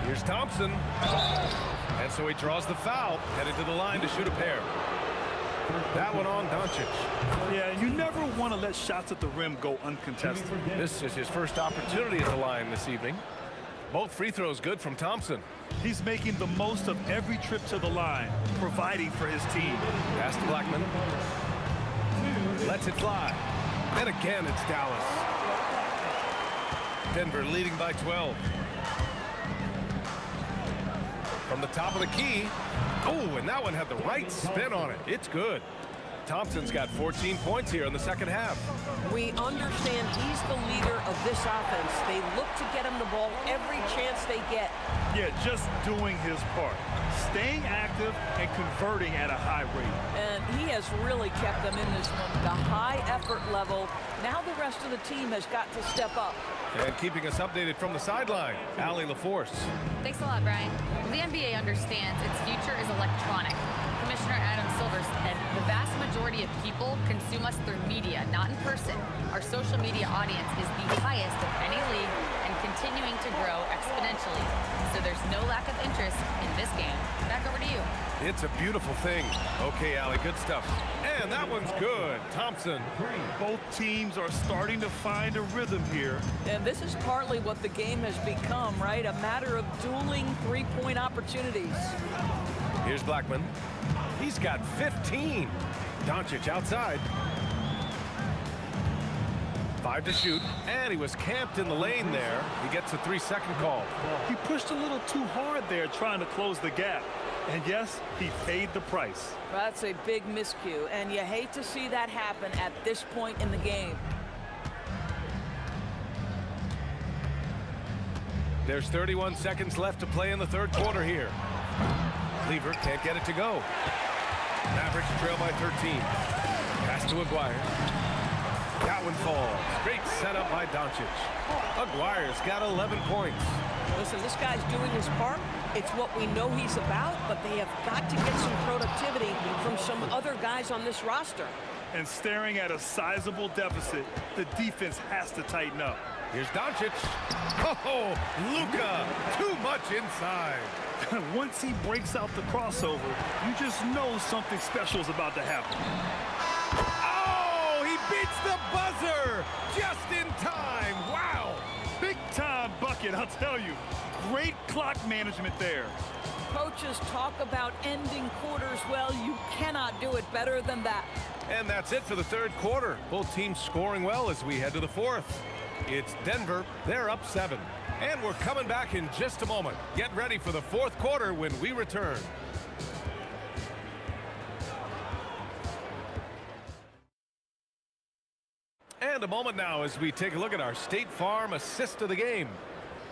Here's Thompson. And so he draws the foul, headed to the line to shoot a pair. That one on Doncic. Yeah, you never want to let shots at the rim go uncontested. This is his first opportunity at the line this evening. Both free throws good from Thompson. He's making the most of every trip to the line, providing for his team. Pass to Blackman. Lets it fly. And again, it's Dallas. Denver leading by 12. From the top of the key. Oh, and that one had the right spin on it. It's good. Thompson's got 14 points here in the second half. We understand he's the leader of this offense. They look to get him the ball every chance they get. Yeah, just doing his part. Staying active and converting at a high rate. And he has really kept them in this one. The high effort level. Now the rest of the team has got to step up. And keeping us updated from the sideline, Allie LaForce. Thanks a lot, Brian. The NBA understands its future is electronic. Commissioner Adam Silver said the vast majority of people consume us through media, not in person. Our social media audience is the highest of any league and continuing to grow exponentially. So there's no lack of interest in this game. Back over to you. It's a beautiful thing. Okay, Allie, good stuff. And that one's good. Thompson. Both teams are starting to find a rhythm here. And this is partly what the game has become, right? A matter of dueling three-point opportunities. Here's Blackman. He's got 15. Doncic outside. 5 to shoot, and he was camped in the lane there. He gets a 3-second call. He pushed a little too hard there trying to close the gap. And yes, he paid the price. That's a big miscue, and you hate to see that happen at this point in the game. There's 31 seconds left to play in the third quarter here. Lever can't get it to go. Mavericks trail by 13. Pass to Aguirre. That one falls. Great setup by Doncic. Aguirre's got 11 points. Listen, this guy's doing his part. It's what we know he's about, but they have got to get some productivity from some other guys on this roster. And staring at a sizable deficit, the defense has to tighten up. Here's Doncic. Oh, Luka, too much inside. Once he breaks out the crossover, you just know something special is about to happen. Oh, he beats the buzzer just in time. Wow. Big time bucket, I'll tell you. Great clock management there. Coaches talk about ending quarters. Well, you cannot do it better than that. And that's it for the third quarter. Both teams scoring well as we head to the fourth. It's Denver. They're up 7. And we're coming back in just a moment. Get ready for the fourth quarter when we return. And a moment now as we take a look at our State Farm assist of the game.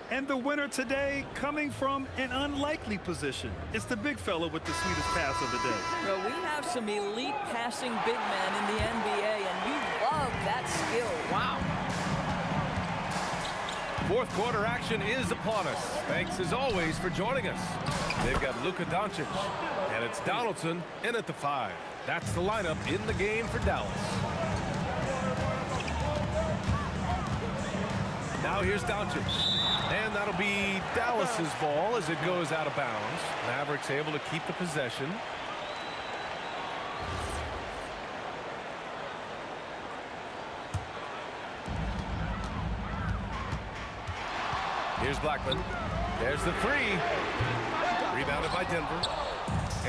And the winner today coming from an unlikely position. It's the big fella with the sweetest pass of the day. Well, we have some elite passing big men in the NBA, and you love that skill. Wow. Fourth quarter action is upon us. Thanks as always for joining us. They've got Luka Doncic, and it's Donaldson in at the 5. That's the lineup in the game for Dallas. Now here's Doncic. And that'll be Dallas's ball as it goes out of bounds. Mavericks able to keep the possession. Here's Blackman. There's the 3. Rebounded by Denver.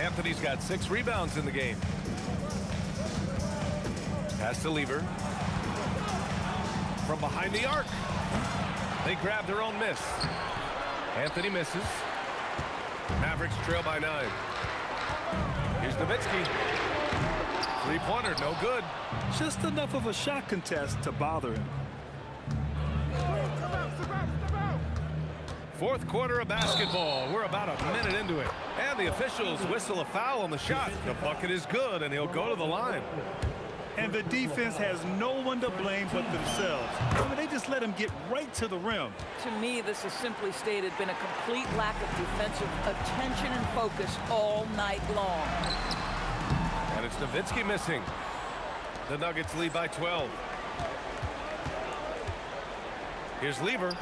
Anthony's got 6 rebounds in the game. Pass to Lever. From behind the arc. They grab their own miss. Anthony misses. Mavericks trail by 9. Here's Nowitzki. Three-pointer, no good. Just enough of a shot contest to bother him. Fourth quarter of basketball. We're about a minute into it. And the officials whistle a foul on the shot. The bucket is good, and he'll go to the line. And the defense has no one to blame but themselves. I mean, they just let him get right to the rim. To me, this has simply stated been a complete lack of defensive attention and focus all night long. And it's Nowitzki missing. The Nuggets lead by 12. Here's Lever.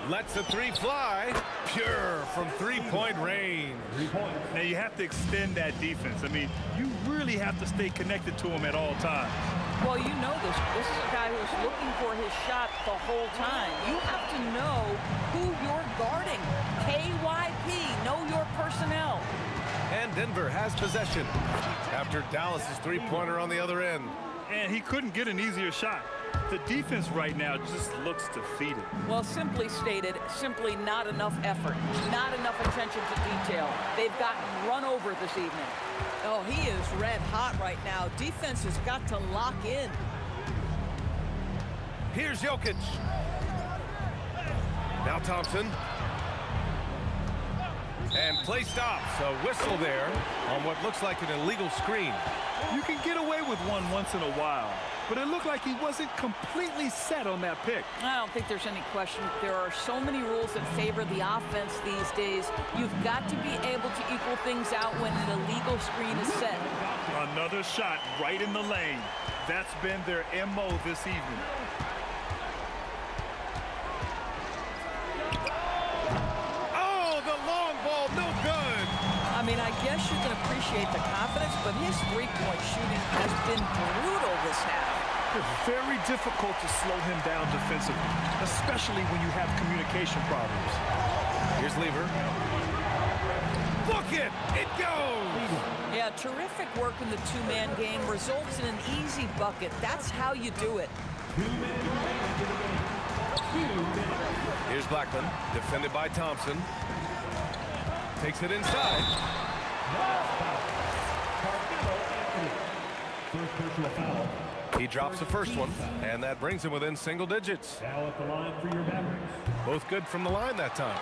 Lets the 3 fly. Pure from three-point range. Now you have to extend that defense. I mean, you really have to stay connected to him at all times. Well, you know this. This is a guy who's looking for his shot the whole time. You have to know who you're guarding. KYP, know your personnel. And Denver has possession after Dallas's three-pointer on the other end. And he couldn't get an easier shot. The defense right now just looks defeated. Well, simply stated, simply not enough effort, not enough attention to detail. They've gotten run over this evening. Oh, he is red hot right now. Defense has got to lock in. Here's Jokic. Now Thompson. And play stops. A whistle there on what looks like an illegal screen. You can get away with one once in a while, but it looked like he wasn't completely set on that pick. I don't think there's any question. There are so many rules that favor the offense these days. You've got to be able to equal things out when an illegal screen is set. Another shot right in the lane. That's been their MO this evening. Oh, the long ball, no good. I mean, I guess you can appreciate the confidence, but his three-point shooting has been brutal this half. It's very difficult to slow him down defensively, especially when you have communication problems. Here's Lever. Book it! It goes! Yeah, terrific work in the two-man game results in an easy bucket. That's how you do it. Here's Blackman, defended by Thompson. Takes it inside. He drops the first one, and that brings him within single digits. Now at the line for your Mavericks. Both good from the line that time.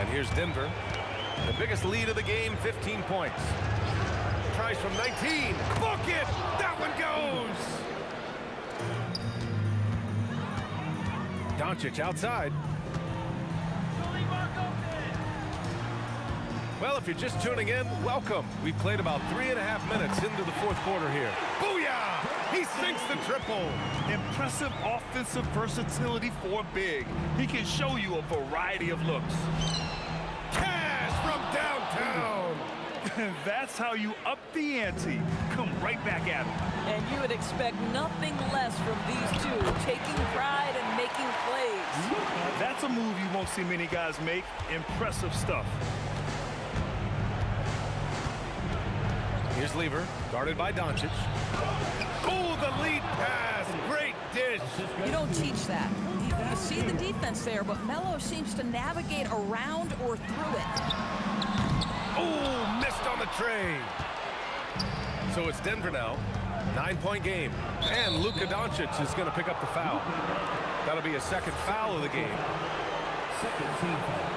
And here's Denver. The biggest lead of the game, 15 points. Tries from 19. Book it! That one goes! Doncic outside. Well, if you're just tuning in, welcome. We've played about 3.5 minutes into the fourth quarter here. Booyah! He sinks the triple. Impressive offensive versatility for big. He can show you a variety of looks. Cash from downtown. That's how you up the ante. Come right back at him. And you would expect nothing less from these two, taking pride and making plays. That's a move you won't see many guys make. Impressive stuff. Here's Lever, guarded by Doncic. Oh, the lead pass. Great dish. You don't teach that. You see the defense there, but Melo seems to navigate around or through it. Oh, missed on the tray. So it's Denver now. 9-point game. And Luka Doncic is going to pick up the foul. That'll be a second foul of the game. Second team foul.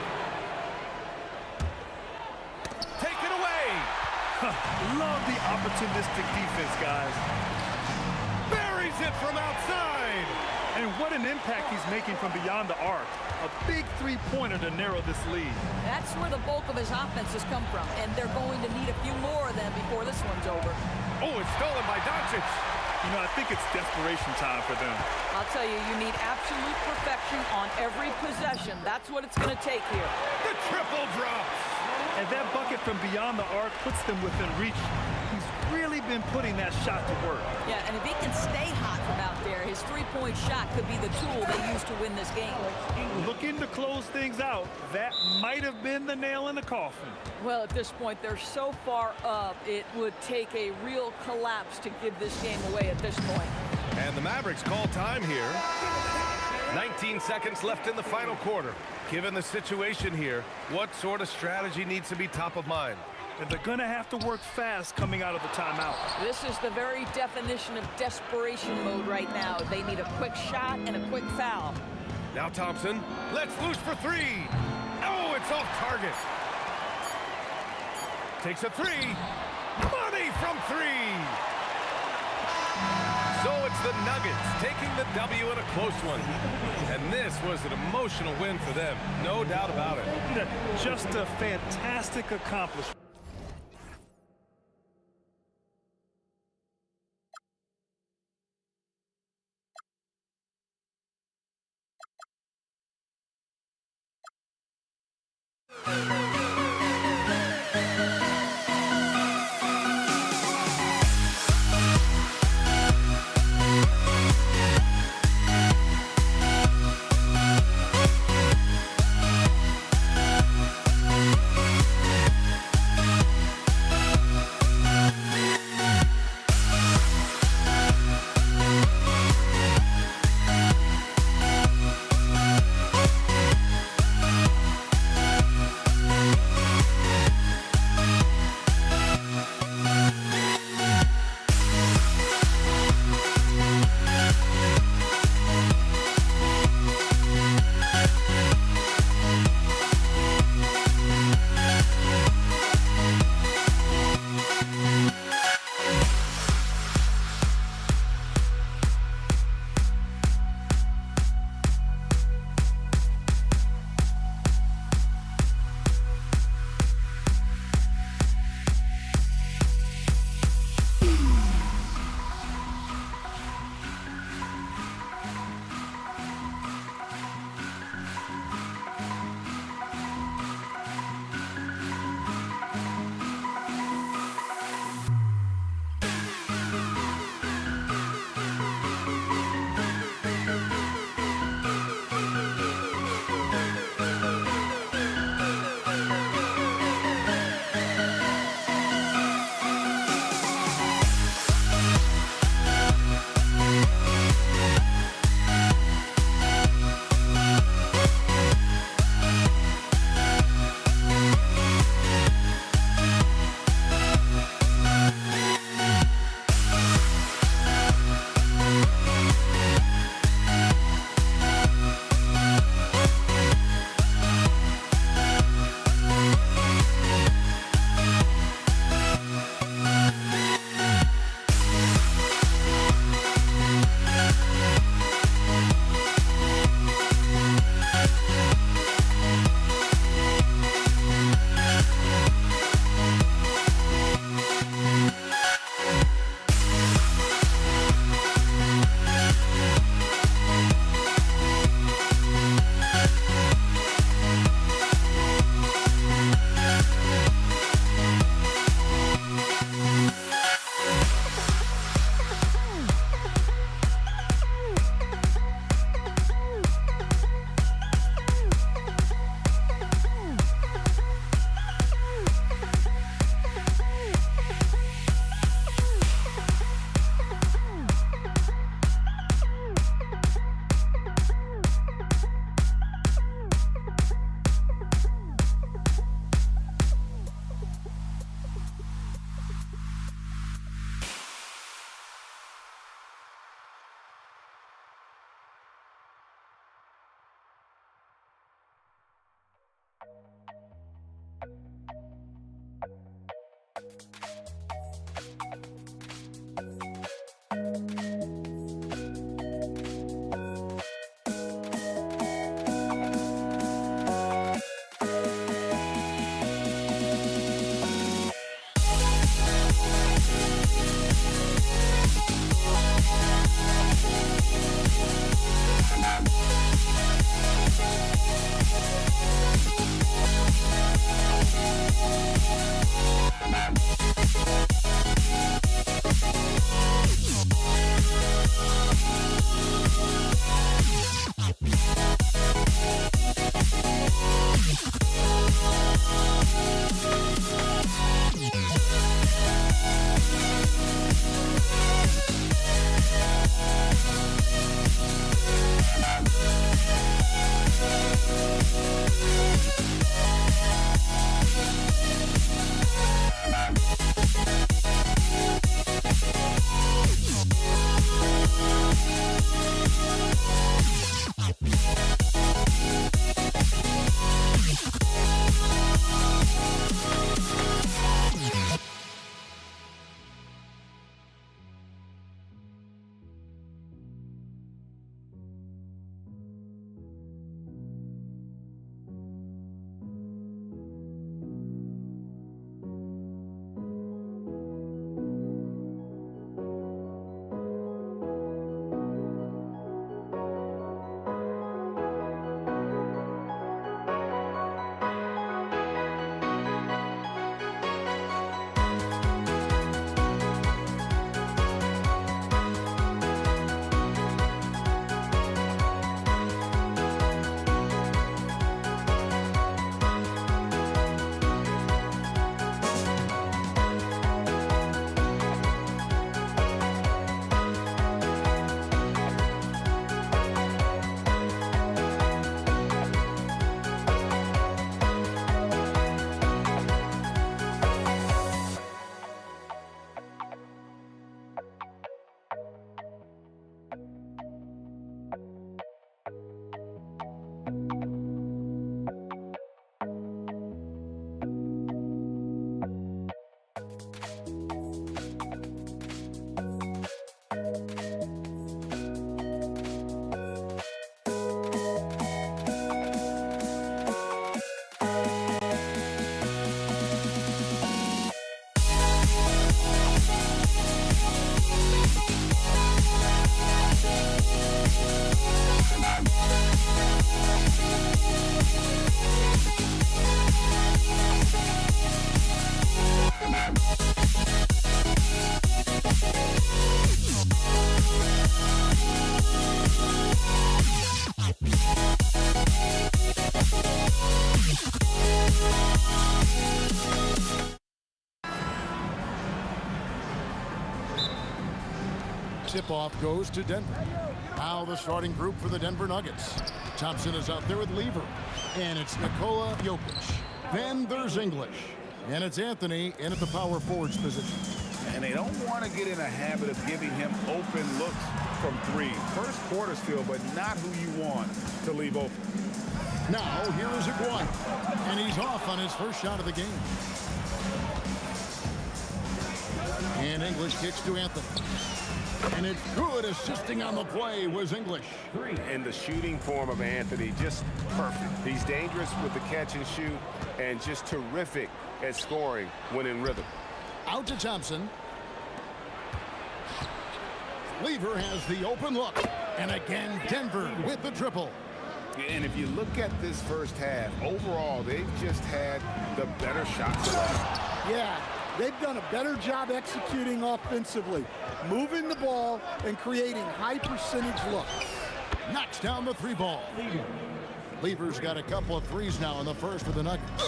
Take it away. Love the opportunistic defense, guys. Buries it from outside. And what an impact he's making from beyond the arc. A big three-pointer to narrow this lead. That's where the bulk of his offense has come from, and they're going to need a few more of them before this one's over. Oh, it's stolen by Doncic. You know, I think it's desperation time for them. I'll tell you, you need absolute perfection on every possession. That's what it's going to take here. The triple drops. And that bucket from beyond the arc puts them within reach. He's really been putting that shot to work. Yeah, and if he can stay hot from out there, his three-point shot could be the tool they use to win this game. Looking to close things out, that might have been the nail in the coffin. Well, at this point, they're so far up, it would take a real collapse to give this game away at this point. And the Mavericks call time here. 19 seconds left in the final quarter. Given the situation here, what sort of strategy needs to be top of mind? And they're going to have to work fast coming out of the timeout. This is the very definition of desperation mode right now. They need a quick shot and a quick foul. Now Thompson, let's loose for three. Oh, it's off target. Takes a three. Money from three. So it's the Nuggets taking the W in a close one. And this was an emotional win for them, no doubt about it. Just a fantastic accomplishment. Tip-off goes to Denver. Now the starting group for the Denver Nuggets. Thompson is out there with Lever. And it's Nikola Jokic. Then there's English. And it's Anthony in at the power forwards position. And they don't want to get in a habit of giving him open looks from three. First quarter still, but not who you want to leave open. Now here is Aguayo. And he's off on his first shot of the game. And English kicks to Anthony. And it's good. Assisting on the play was English. And the shooting form of Anthony, just perfect. He's dangerous with the catch and shoot and just terrific at scoring when in rhythm. Out to Thompson. Lever has the open look. And again, Denver with the triple. And if you look at this first half, overall, they've just had the better shot selection. Yeah, they've done a better job executing offensively, moving the ball and creating high percentage looks. Knocks down the three ball. Lever's got a couple of threes now in the first for the Nuggets.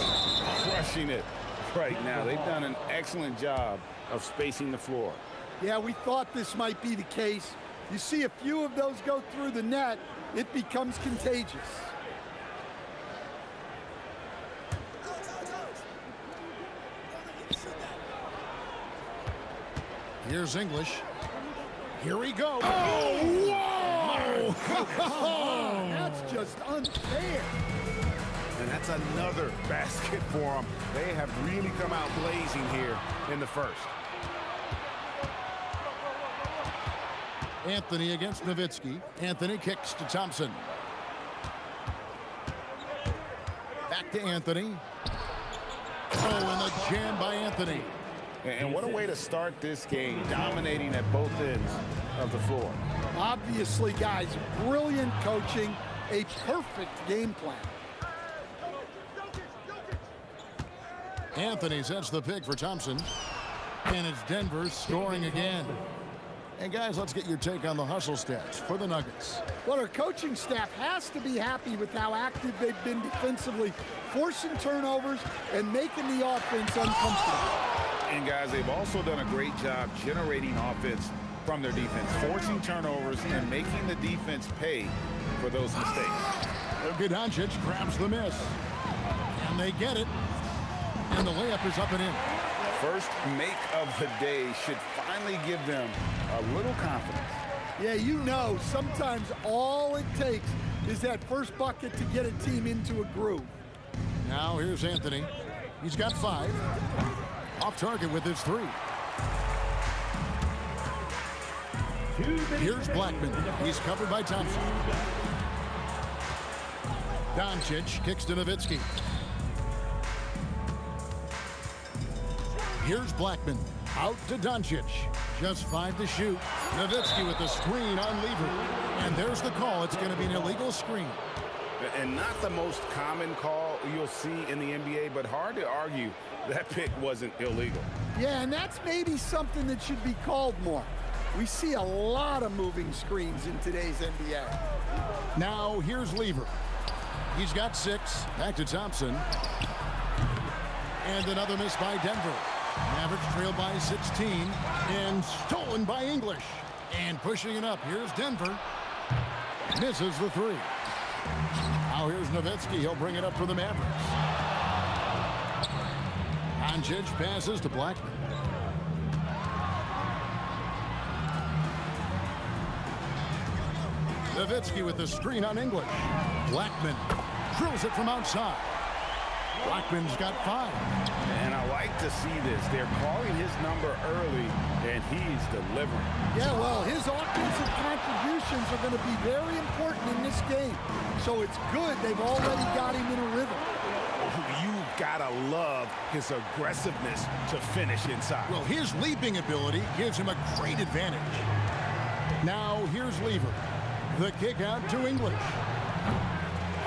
Crushing it right now. They've done an excellent job of spacing the floor. Yeah, we thought this might be the case. You see a few of those go through the net, it becomes contagious. Here's English. Here we go. Oh, whoa! That's just unfair. And that's another basket for them. They have really come out blazing here in the first. Anthony against Nowitzki. Anthony kicks to Thompson. Back to Anthony. Oh, and the jam by Anthony. And what a way to start this game, dominating at both ends of the floor. Obviously, guys, brilliant coaching, a perfect game plan. Anthony sets the pick for Thompson. And it's Denver scoring again. And guys, let's get your take on the hustle stats for the Nuggets. Well, our coaching staff has to be happy with how active they've been defensively, forcing turnovers and making the offense uncomfortable. And guys, they've also done a great job generating offense from their defense, forcing turnovers and making the defense pay for those mistakes. Doncic grabs the miss. And they get it. And the layup is up and in. First make of the day should finally give them a little confidence. Yeah, you know, sometimes all it takes is that first bucket to get a team into a groove. Now here's Anthony. He's got 5. Off target with his 3. Here's Blackman. He's covered by Thompson. Doncic kicks to Nowitzki. Here's Blackman. Out to Doncic. Just 5 to shoot. Nowitzki with the screen on Lever. And there's the call. It's going to be an illegal screen. And not the most common call you'll see in the NBA, but hard to argue that pick wasn't illegal. Yeah, and that's maybe something that should be called more. We see a lot of moving screens in today's NBA. Now here's Lever. He's got 6. Back to Thompson. And another miss by Denver. Mavericks trail by 16. And stolen by English. And pushing it up. Here's Denver. Misses the 3. Now here's Nowitzki. He'll bring it up for the Mavericks. Doncic passes to Blackman. Nowitzki with the screen on English. Blackman drills it from outside. Blackman's got 5. And I like to see this. They're calling his number early, and he's delivering. Yeah, well, his offensive contributions are going to be very important in this game. So it's good they've already got him in a rhythm. You've got to love his aggressiveness to finish inside. Well, his leaping ability gives him a great advantage. Now here's Lever. The kick out to English.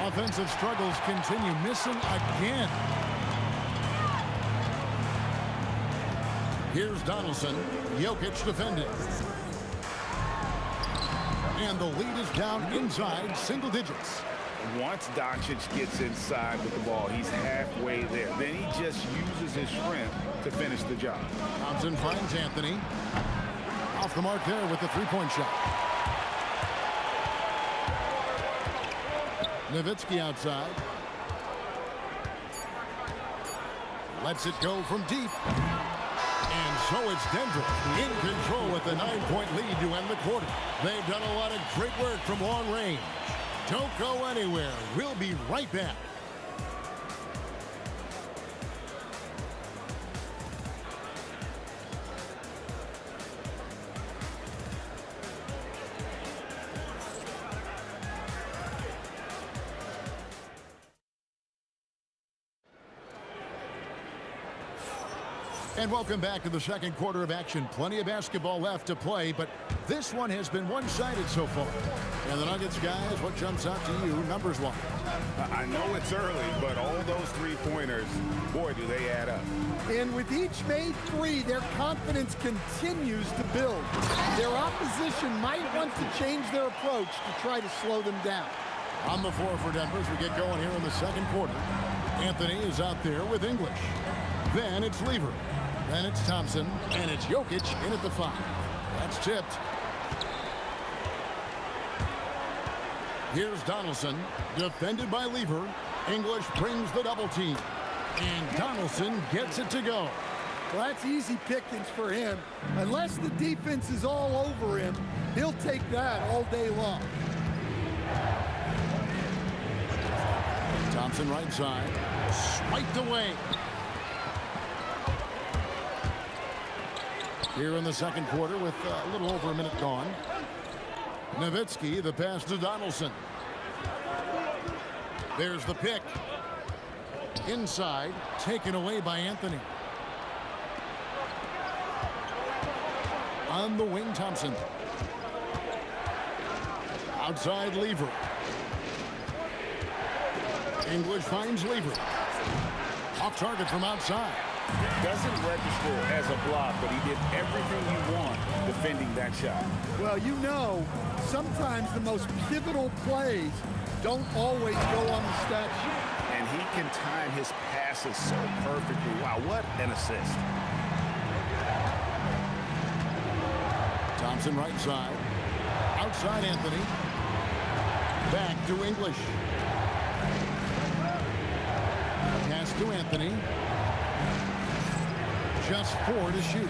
Offensive struggles continue, missing again. Here's Donaldson. Jokic defending. And the lead is down inside single digits. Once Doncic gets inside with the ball, he's halfway there. Then he just uses his strength to finish the job. Thompson finds Anthony. Off the mark there with the three-point shot. Nowitzki outside. Lets it go from deep. And so it's Denver in control with the 9-point lead to end the quarter. They've done a lot of great work from long range. Don't go anywhere. We'll be right back. And welcome back to the second quarter of action. Plenty of basketball left to play, but this one has been one-sided so far. And the Nuggets, guys, what jumps out to you numbers-wise? I know it's early, but all those three-pointers, boy, do they add up. And with each made three, their confidence continues to build. Their opposition might want to change their approach to try to slow them down. On the floor for Denver as we get going here in the second quarter. Anthony is out there with English. Then it's Lever. Then it's Thompson, and it's Jokic in at the 5. That's tipped. Here's Donaldson, defended by Lever. English brings the double team, and Donaldson gets it to go. Well, that's easy pickings for him. Unless the defense is all over him, he'll take that all day long. Thompson right side, swiped away. Here in the second quarter with a little over a minute gone. Nowitzki, the pass to Donaldson. There's the pick. Inside, taken away by Anthony. On the wing, Thompson. Outside, Lever. English finds Lever. Off target from outside. Doesn't register as a block, but he did everything you want defending that shot. Well, you know, sometimes the most pivotal plays don't always go on the stat sheet. And he can time his passes so perfectly. Wow, what an assist. Thompson right side. Outside Anthony. Back to English. Pass to Anthony. Just 4 to shoot.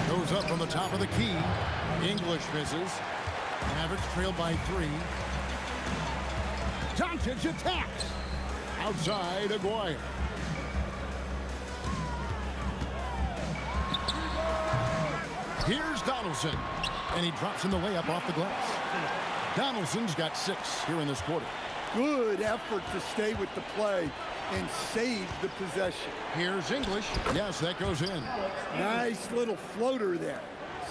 Goes up from the top of the key. English misses. Mavericks trailed by 3. Doncic attacks. Outside Aguirre. Here's Donaldson. And he drops in the layup off the glass. Donaldson's got 6 here in this quarter. Good effort to stay with the play and save the possession. Here's English. Yes, that goes in. Nice little floater there.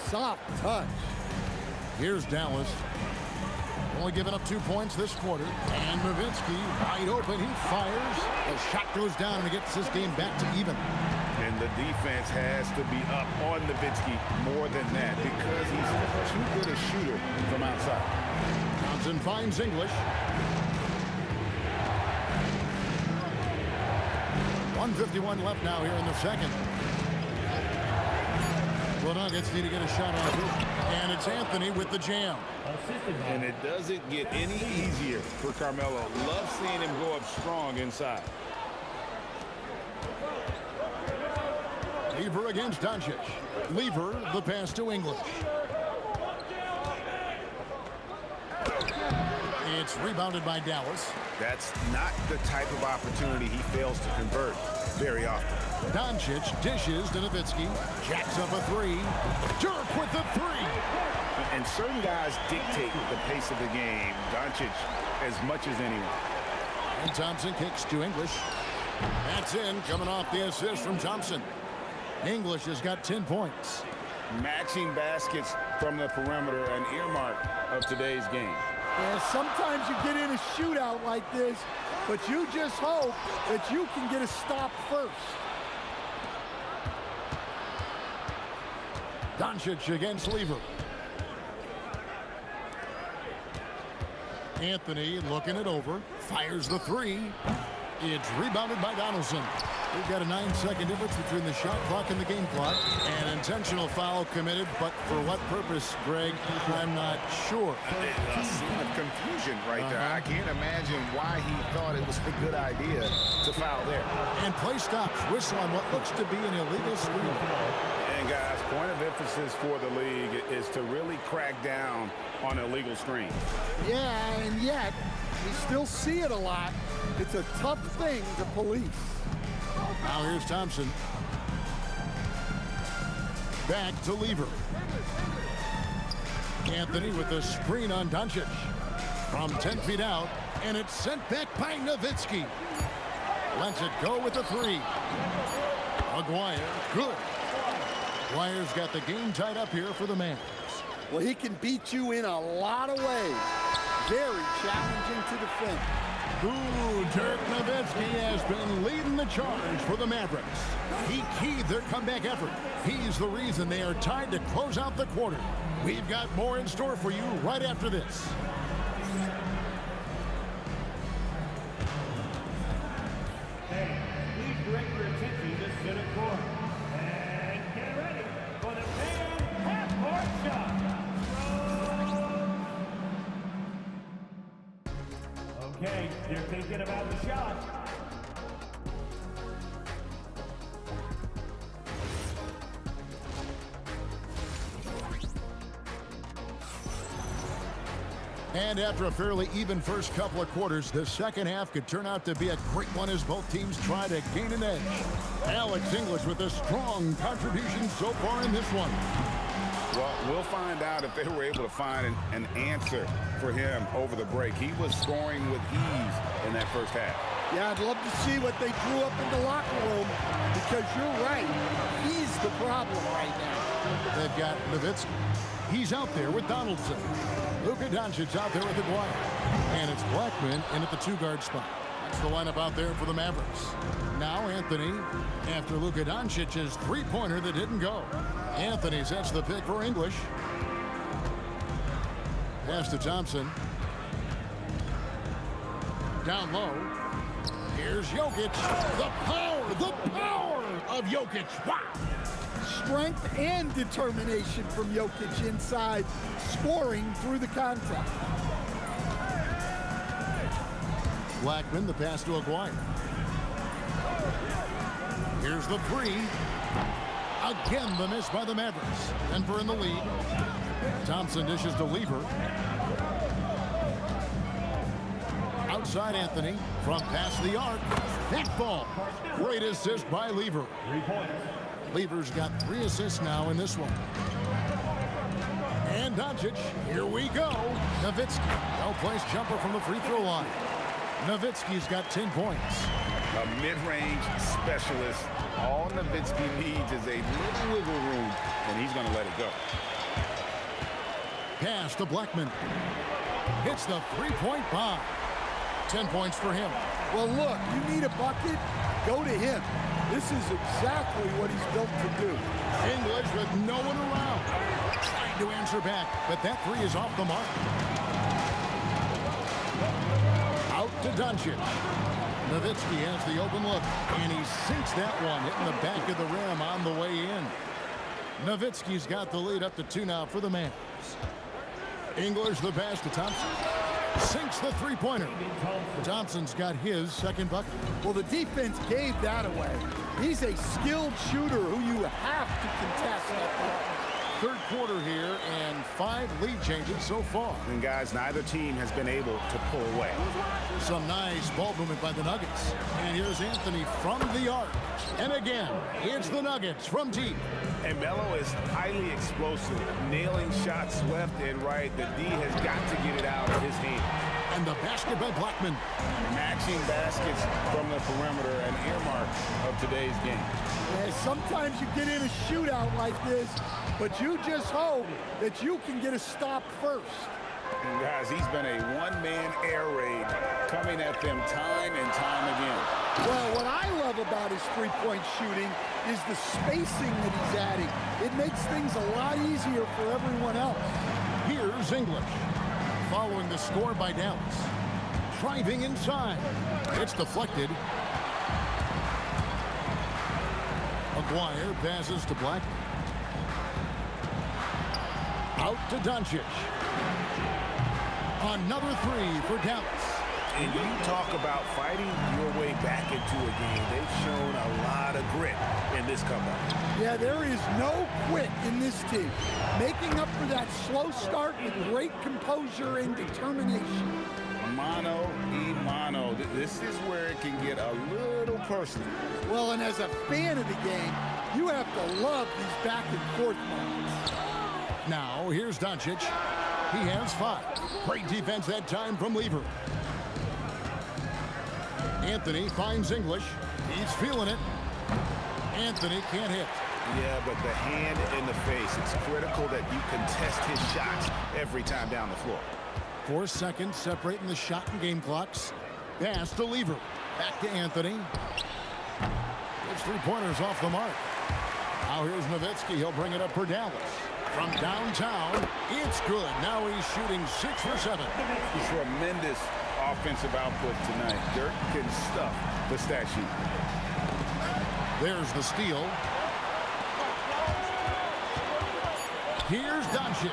Soft touch. Here's Dallas. Only giving up 2 points this quarter. And Nowitzki wide open. He fires. The shot goes down and he gets this game back to even. And the defense has to be up on Nowitzki more than that because he's too good a shooter from outside. Thompson finds English. 1:51 left now here in the second. The Nuggets need to get a shot on it. And it's Anthony with the jam. And it doesn't get any easier for Carmelo. Love seeing him go up strong inside. Lever against Doncic. Lever, the pass to English. It's rebounded by Dallas. That's not the type of opportunity he fails to convert very often. Doncic dishes to Nowitzki. Jacks up a 3. Dirk with the 3. And certain guys dictate the pace of the game. Doncic as much as anyone. And Thompson kicks to English. That's in, coming off the assist from Thompson. English has got 10 points. Matching baskets from the perimeter, an earmark of today's game. Yeah, sometimes you get in a shootout like this, but you just hope that you can get a stop first. Doncic against Lever. Anthony looking it over. Fires the 3. It's rebounded by Donaldson. We've got a 9-second difference between the shot clock and the game clock. An intentional foul committed, but for what purpose, Greg, I'm not sure. A scene of confusion right there. I can't imagine why he thought it was a good idea to foul there. And play stops. Whistle on what looks to be an illegal screen. And guys, point of emphasis for the league is to really crack down on illegal screens. Yeah, and yet we still see it a lot. It's a tough thing to police. Now here's Thompson. Back to Lever. Anthony with the screen on Doncic. From 10 feet out, and it's sent back by Nowitzki. Lets it go with the three. Maguire, good. Maguire's got the game tied up here for the Mavs. Well, he can beat you in a lot of ways. Very challenging to defend. Ooh, Dirk Nowitzki has been leading the charge for the Mavericks. He keyed their comeback effort. He's the reason they are tied to close out the quarter. We've got more in store for you right after this. Hey, please direct your attention to center court. And get ready for the big half-court shot. Okay, they're thinking about the shot. And after a fairly even first couple of quarters, the second half could turn out to be a great one as both teams try to gain an edge. Alex English with a strong contribution so far in this one. Well, we'll find out if they were able to find an answer for him over the break. He was scoring with ease in that first half. Yeah, I'd love to see what they drew up in the locker room, because you're right. He's the problem right now. They've got Nowitzki. He's out there with Donaldson. Luka Doncic out there with Aguirre. And it's Blackman in at the two-guard spot. That's the lineup out there for the Mavericks. Now Anthony, after Luka Doncic's three-pointer that didn't go. Anthony sets the pick for English. Pass to Thompson. Down low. Here's Jokic. The power of Jokic. Wow. Strength and determination from Jokic inside, scoring through the contact. Blackman, the pass to Aguirre. Here's the three. Again, the miss by the Mavericks. Denver in the lead. Thompson dishes to Lever. Outside Anthony from past the arc. That ball. Great assist by Lever. 3 points. Lever's got 3 assists now in this one. And Doncic, here we go. Nowitzki, well-placed jumper from the free throw line. Nowitzki's got 10 points. A mid-range specialist. All Nowitzki needs is a little wiggle room, and he's going to let it go. Pass to Blackman. Hits the three-point bomb. 10 points for him. Well, look, you need a bucket, go to him. This is exactly what he's built to do. English with no one around. Trying to answer back, but that three is off the mark. Out to Doncic. Nowitzki has the open look, and he sinks that one, hitting the back of the rim on the way in. Nowitzki's got the lead up to 2 now for the Mavs. English the pass to Thompson. Sinks the three-pointer. Thompson's got his second bucket. Well, the defense gave that away. He's a skilled shooter who you have to contest that ball. Third quarter here, and 5 lead changes so far. And guys, neither team has been able to pull away. Some nice ball movement by the Nuggets. And here's Anthony from the arc. And again, it's the Nuggets from deep. And Melo is highly explosive, nailing shots left and right. The D has got to get it out of his hand. And the basket by Blackman. Matching baskets from the perimeter, an earmark of today's game. Yeah, sometimes you get in a shootout like this, but you just hope that you can get a stop first. And guys, he's been a one-man air raid coming at them time and time again. Well, what I love about his three-point shooting is the spacing that he's adding. It makes things a lot easier for everyone else. Here's English. Following the score by Dallas. Driving inside. It's deflected. McGuire passes to Black. Out to Doncic. Another three for Dallas. And you talk about fighting your way back into a game. They've shown a lot of grit in this comeback. Yeah, there is no quit in this team. Making up for that slow start with great composure and determination. Mano y mano. This is where it can get a little personal. Well, and as a fan of the game, you have to love these back and forth moments. Now, here's Doncic. He has 5. Great defense that time from Lever. Anthony finds English. He's feeling it. Anthony can't hit. Yeah, but the hand in the face, it's critical that you contest his shots every time down the floor. 4 seconds separating the shot and game clocks. Pass to Lever. Back to Anthony. It's 3-pointers off the mark. Now here's Nowitzki. He'll bring it up for Dallas. From downtown, it's good. Now he's shooting 6 for 7. Tremendous offensive output tonight. Dirk can stuff the stat sheet. There's the steal. Here's Doncic.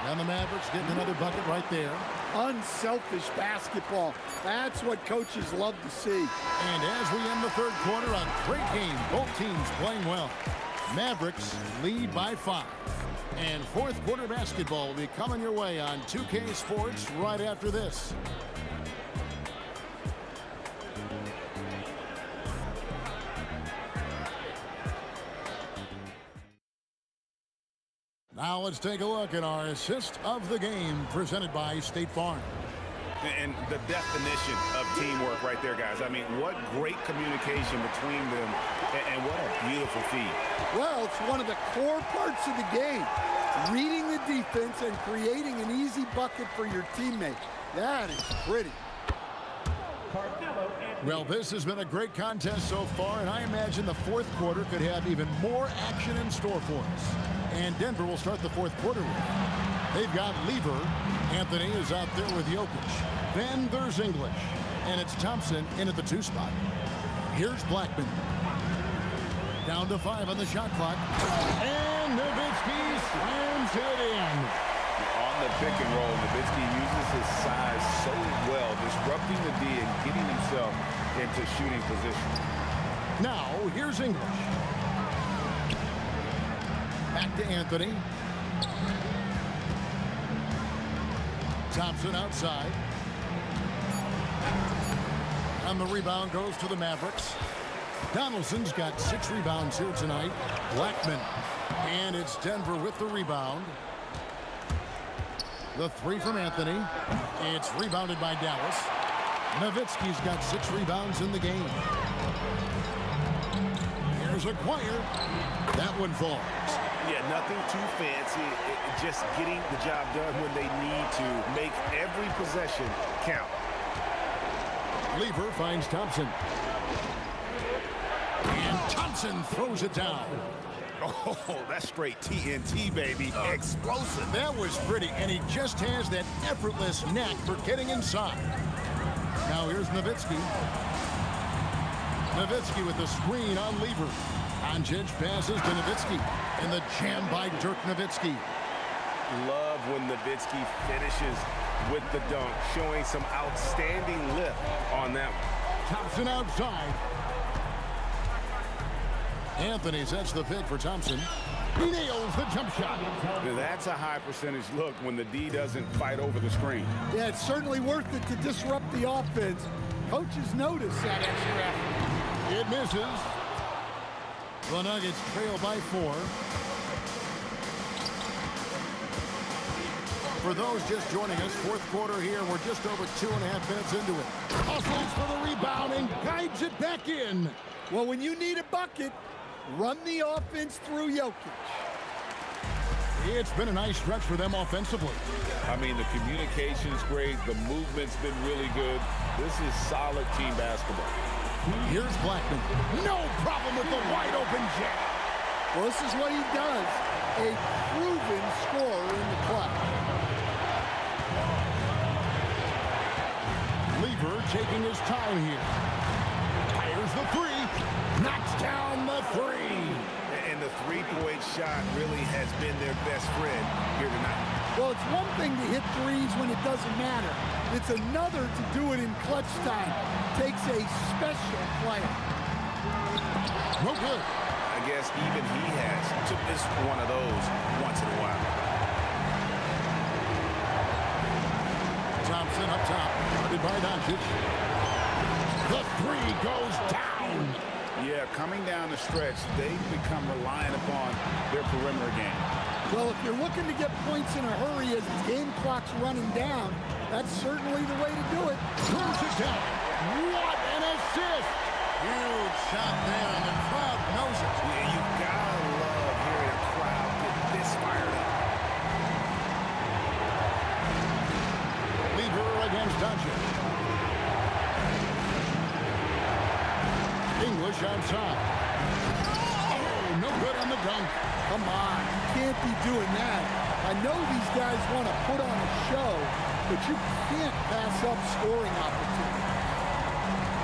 And the Mavericks getting another bucket right there. Unselfish basketball. That's what coaches love to see. And as we end the third quarter, a great game. Both teams playing well. Mavericks lead by 5. And fourth quarter basketball will be coming your way on 2K Sports right after this. Now let's take a look at our assist of the game presented by State Farm. And the definition of teamwork right there, guys. I mean, what great communication between them, and what a beautiful feed. Well, it's one of the core parts of the game. Reading the defense and creating an easy bucket for your teammate. That is pretty. Well, this has been a great contest so far, and I imagine the fourth quarter could have even more action in store for us. And Denver will start the fourth quarter with. They've got Lever. Anthony is out there with Jokic. Then there's English. And it's Thompson in at the 2 spot. Here's Blackman. Down to 5 on the shot clock. And Nowitzki slams it in. On the pick and roll, Nowitzki uses his size so well, disrupting the D and getting himself into shooting position. Now, here's English. Back to Anthony. Thompson outside. And the rebound goes to the Mavericks. Donaldson's got 6 rebounds here tonight. Blackman. And it's Denver with the rebound. The 3 from Anthony. It's rebounded by Dallas. Nowitzki's got 6 rebounds in the game. Here's Aguirre. That one falls. Yeah, nothing too fancy. Just getting the job done when they need to. Make every possession count. Lever finds Thompson. And Thompson throws it down. Oh, that's straight TNT, baby. Explosive. That was pretty, and he just has that effortless knack for getting inside. Now here's Nowitzki. Nowitzki with the screen on Lever. Doncic passes to Nowitzki. And the jam by Dirk Nowitzki. Love when Nowitzki finishes with the dunk, showing some outstanding lift on that one. Thompson outside. Anthony sets the pick for Thompson. He nails the jump shot. That's a high percentage look when the D doesn't fight over the screen. Yeah, it's certainly worth it to disrupt the offense. Coaches notice that extra effort. It misses. The Nuggets trail by 4. For those just joining us, fourth quarter here. We're just over 2.5 minutes into it. Hustles for the rebound and guides it back in. Well, when you need a bucket, run the offense through Jokic. It's been a nice stretch for them offensively. I mean, the communication's great. The movement's been really good. This is solid team basketball. Here's Blackman. No problem with the wide open jam. Well, this is what he does. A proven scorer in the clutch. Lever taking his time here. Fires the 3. Knocks down the three. And the three-point shot really has been their best friend here tonight. Well, it's one thing to hit threes when it doesn't matter. It's another to do it in clutch time. Takes a special player. No good. I guess even he has to miss one of those once in a while. Thompson up top. Guarded by Doncic. The three goes down. Yeah, coming down the stretch, they've become reliant upon their perimeter game. Well, if you're looking to get points in a hurry as the game clock's running down, that's certainly the way to do it. Throws it down. What an assist! Huge shot there, and the crowd knows it. Yeah, you gotta love hearing a crowd get this fired up. Lever against Doncic. English outside. Oh, no good on the dunk. Come on, you can't be doing that. I know these guys want to put on a show, but you can't pass up scoring opportunity.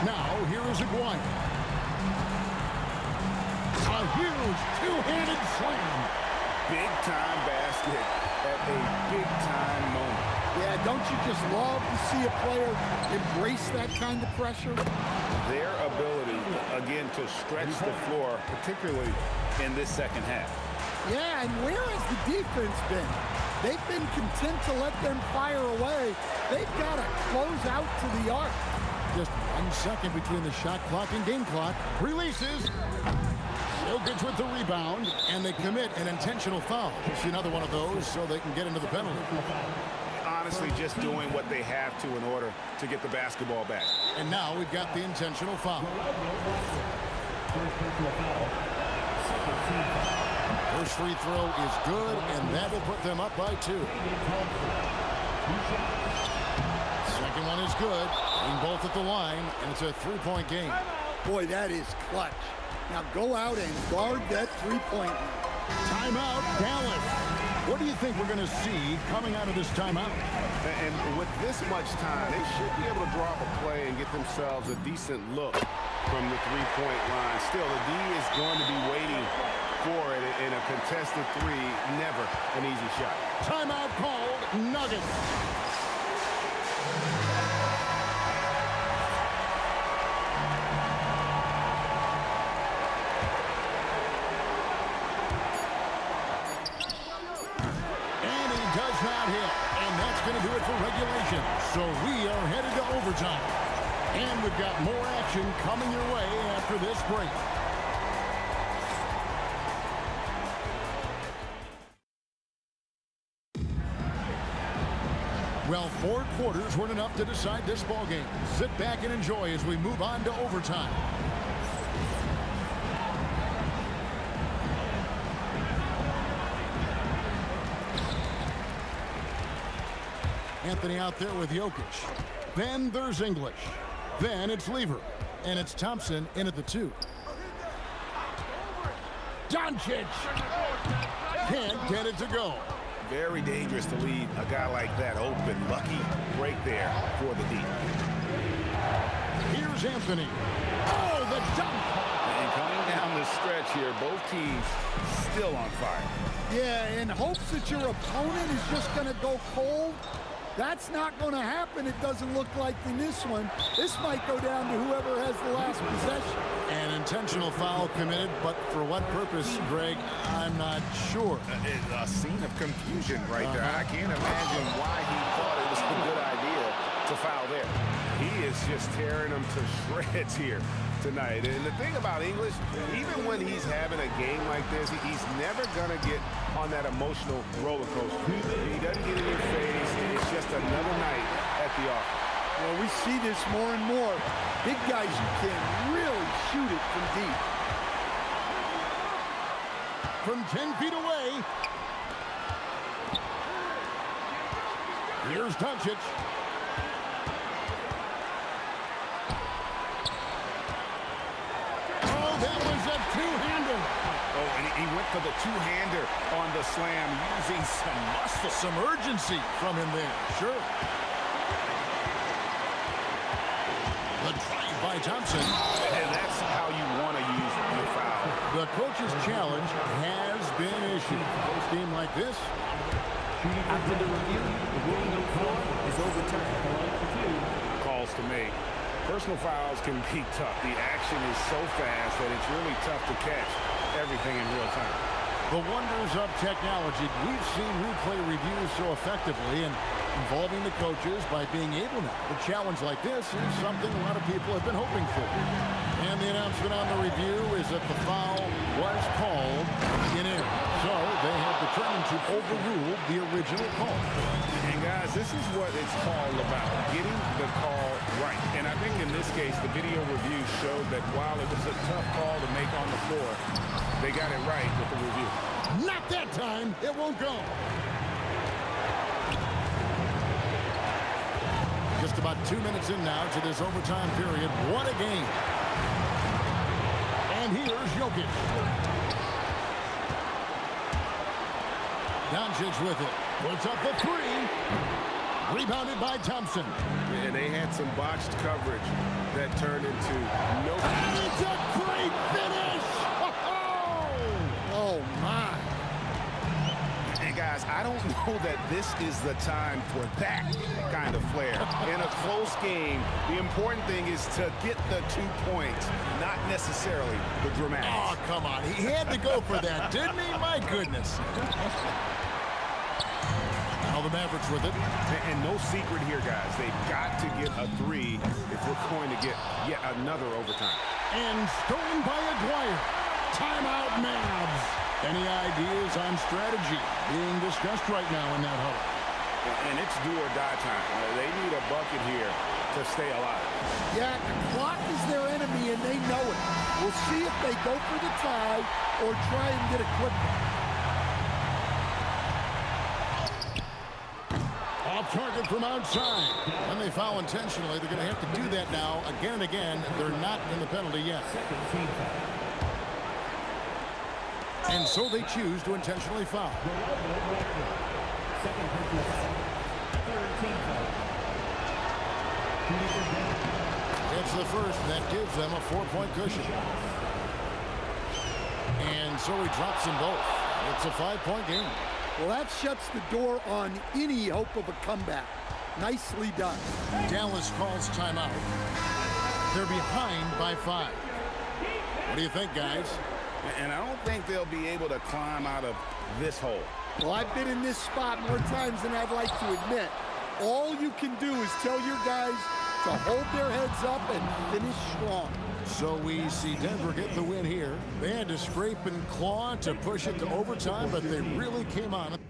Now, here is Aguirre. A huge two-handed slam. Big-time basket at a big-time moment. Yeah, don't you just love to see a player embrace that kind of pressure? Their ability, again, to stretch the floor, particularly in this second half. Yeah, and where has the defense been? They've been content to let them fire away. They've got to close out to the arc. Just 1 second between the shot clock and game clock. Releases. Jokic with the rebound, and they commit an intentional foul. It's another one of those so they can get into the penalty. Honestly, just doing what they have to in order to get the basketball back. And now we've got the intentional foul. First free throw is good, and that will put them up by 2. Second one is good. Being both at the line, and it's a 3-point game. Boy, that is clutch. Now go out and guard that three-point. Timeout, Dallas. What do you think we're going to see coming out of this timeout? And with this much time, they should be able to draw up a play and get themselves a decent look from the three-point line. Still, the D is going to be waiting for it in a contested three. Never an easy shot. Timeout called, Nuggets. Going to do it for regulation. So we are headed to overtime. And we've got more action coming your way after this break. Well, 4 quarters weren't enough to decide this ball game. Sit back and enjoy as we move on to overtime. Anthony out there with Jokic. Then there's English. Then it's Lever. And it's Thompson in at the 2. Doncic can't get it to go. Very dangerous to leave a guy like that open. Lucky break there for the D. Here's Anthony. Oh, the dunk. And coming down the stretch here, both teams still on fire. Yeah, in hopes that your opponent is just going to go cold. That's not going to happen, it doesn't look like in this one. This might go down to whoever has the last possession. An intentional foul committed, but for what purpose, Greg, I'm not sure. A scene of confusion right there. I can't imagine why he thought it was a good idea to foul there. He is just tearing them to shreds here tonight. And the thing about English, even when he's having a game like this, he's never going to get on that emotional roller coaster. He doesn't get in your face. It's just another night at the office. Well, we see this more and more. Big guys who can really shoot it from deep. From 10 feet away. Here's Doncic. Oh, that was a two-hander. Oh, and he went for the two-hander on the slam, using some muscle. Some urgency from him there, sure. The drive by Thompson. And that's how you want to use The coach's challenge has been issued. Post game like this. After the review, the ruling on the floor is overturned. Calls to make. Personal fouls can be tough. The action is so fast that it's really tough to catch everything in real time. The wonders of technology. We've seen replay reviews so effectively and involving the coaches by being able now. A challenge like this is something a lot of people have been hoping for. And the announcement on the review is that the foul was called in error. So they have determined to overrule the original call. And guys, this is what it's all about, getting the call right. And I think in this case, the video review showed that while it was a tough call to make on the floor, they got it right with the review. Not that time. It won't go. Just about 2 minutes in now to this overtime period. What a game. And here's Jokic. Doncic with it. Puts up the three. Rebounded by Thompson. And they had some botched coverage that turned into no. And it's a great finish. Oh, my. And guys, I don't know that this is the time for that kind of flair. In a close game, the important thing is to get the 2 points, not necessarily the dramatics. Oh, come on. He had to go for that, didn't he? My goodness. Now the Mavericks with it. And no secret here, guys. They've got to get a 3 if we're going to get yet another overtime. And stolen by Aguirre. Timeout, Mavs. Any ideas on strategy being discussed right now in that huddle? And it's do or die time. They need a bucket here to stay alive. Yeah, the clock is their enemy, and they know it. We'll see if they go for the tie or try and get a quick one. Off target from outside. When they foul intentionally, they're going to have to do that now again and again. They're not in the penalty yet. And so they choose to intentionally foul. It's the first. That gives them a 4-point cushion. And so he drops them both. It's a 5-point game. Well, that shuts the door on any hope of a comeback. Nicely done. Dallas calls timeout. They're behind by 5. What do you think, guys? And I don't think they'll be able to climb out of this hole. Well, I've been in this spot more times than I'd like to admit. All you can do is tell your guys to hold their heads up and finish strong. So we see Denver get the win here. They had to scrape and claw to push it to overtime, but they really came on it.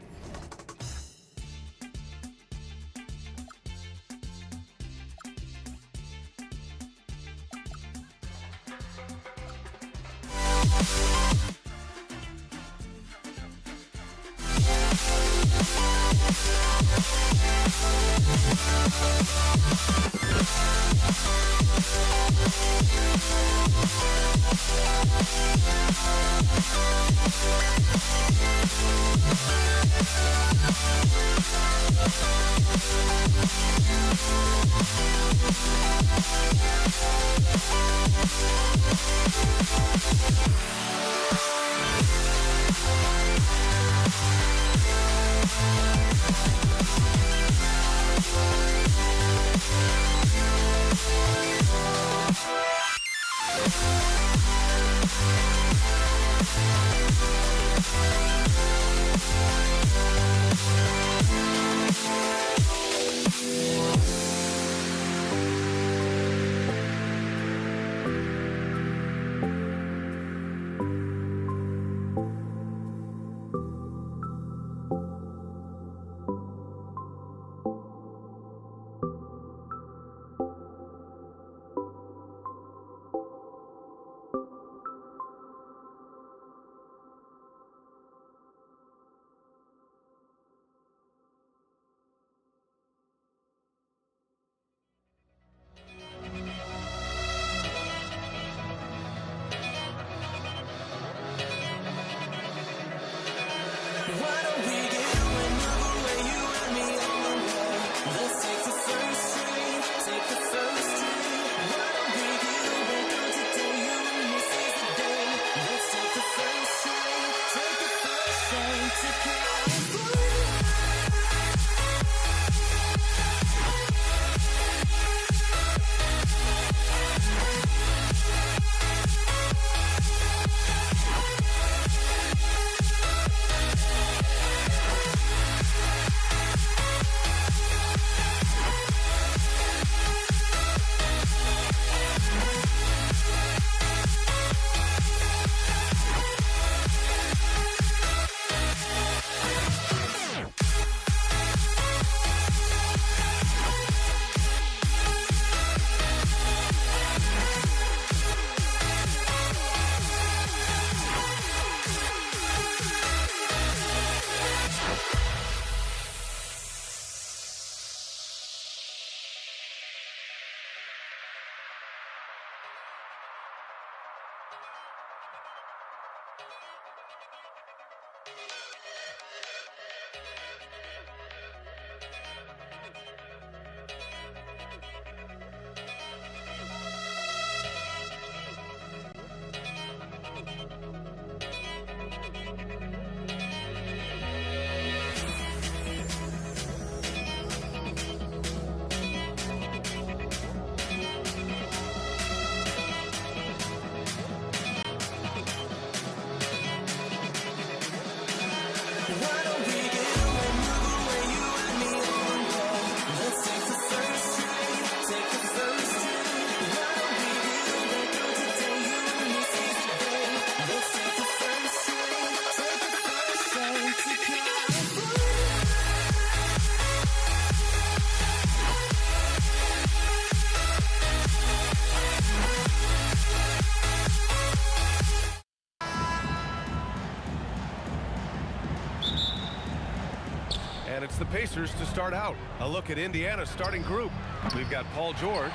And it's the Pacers to start out. A look at Indiana's starting group. We've got Paul George,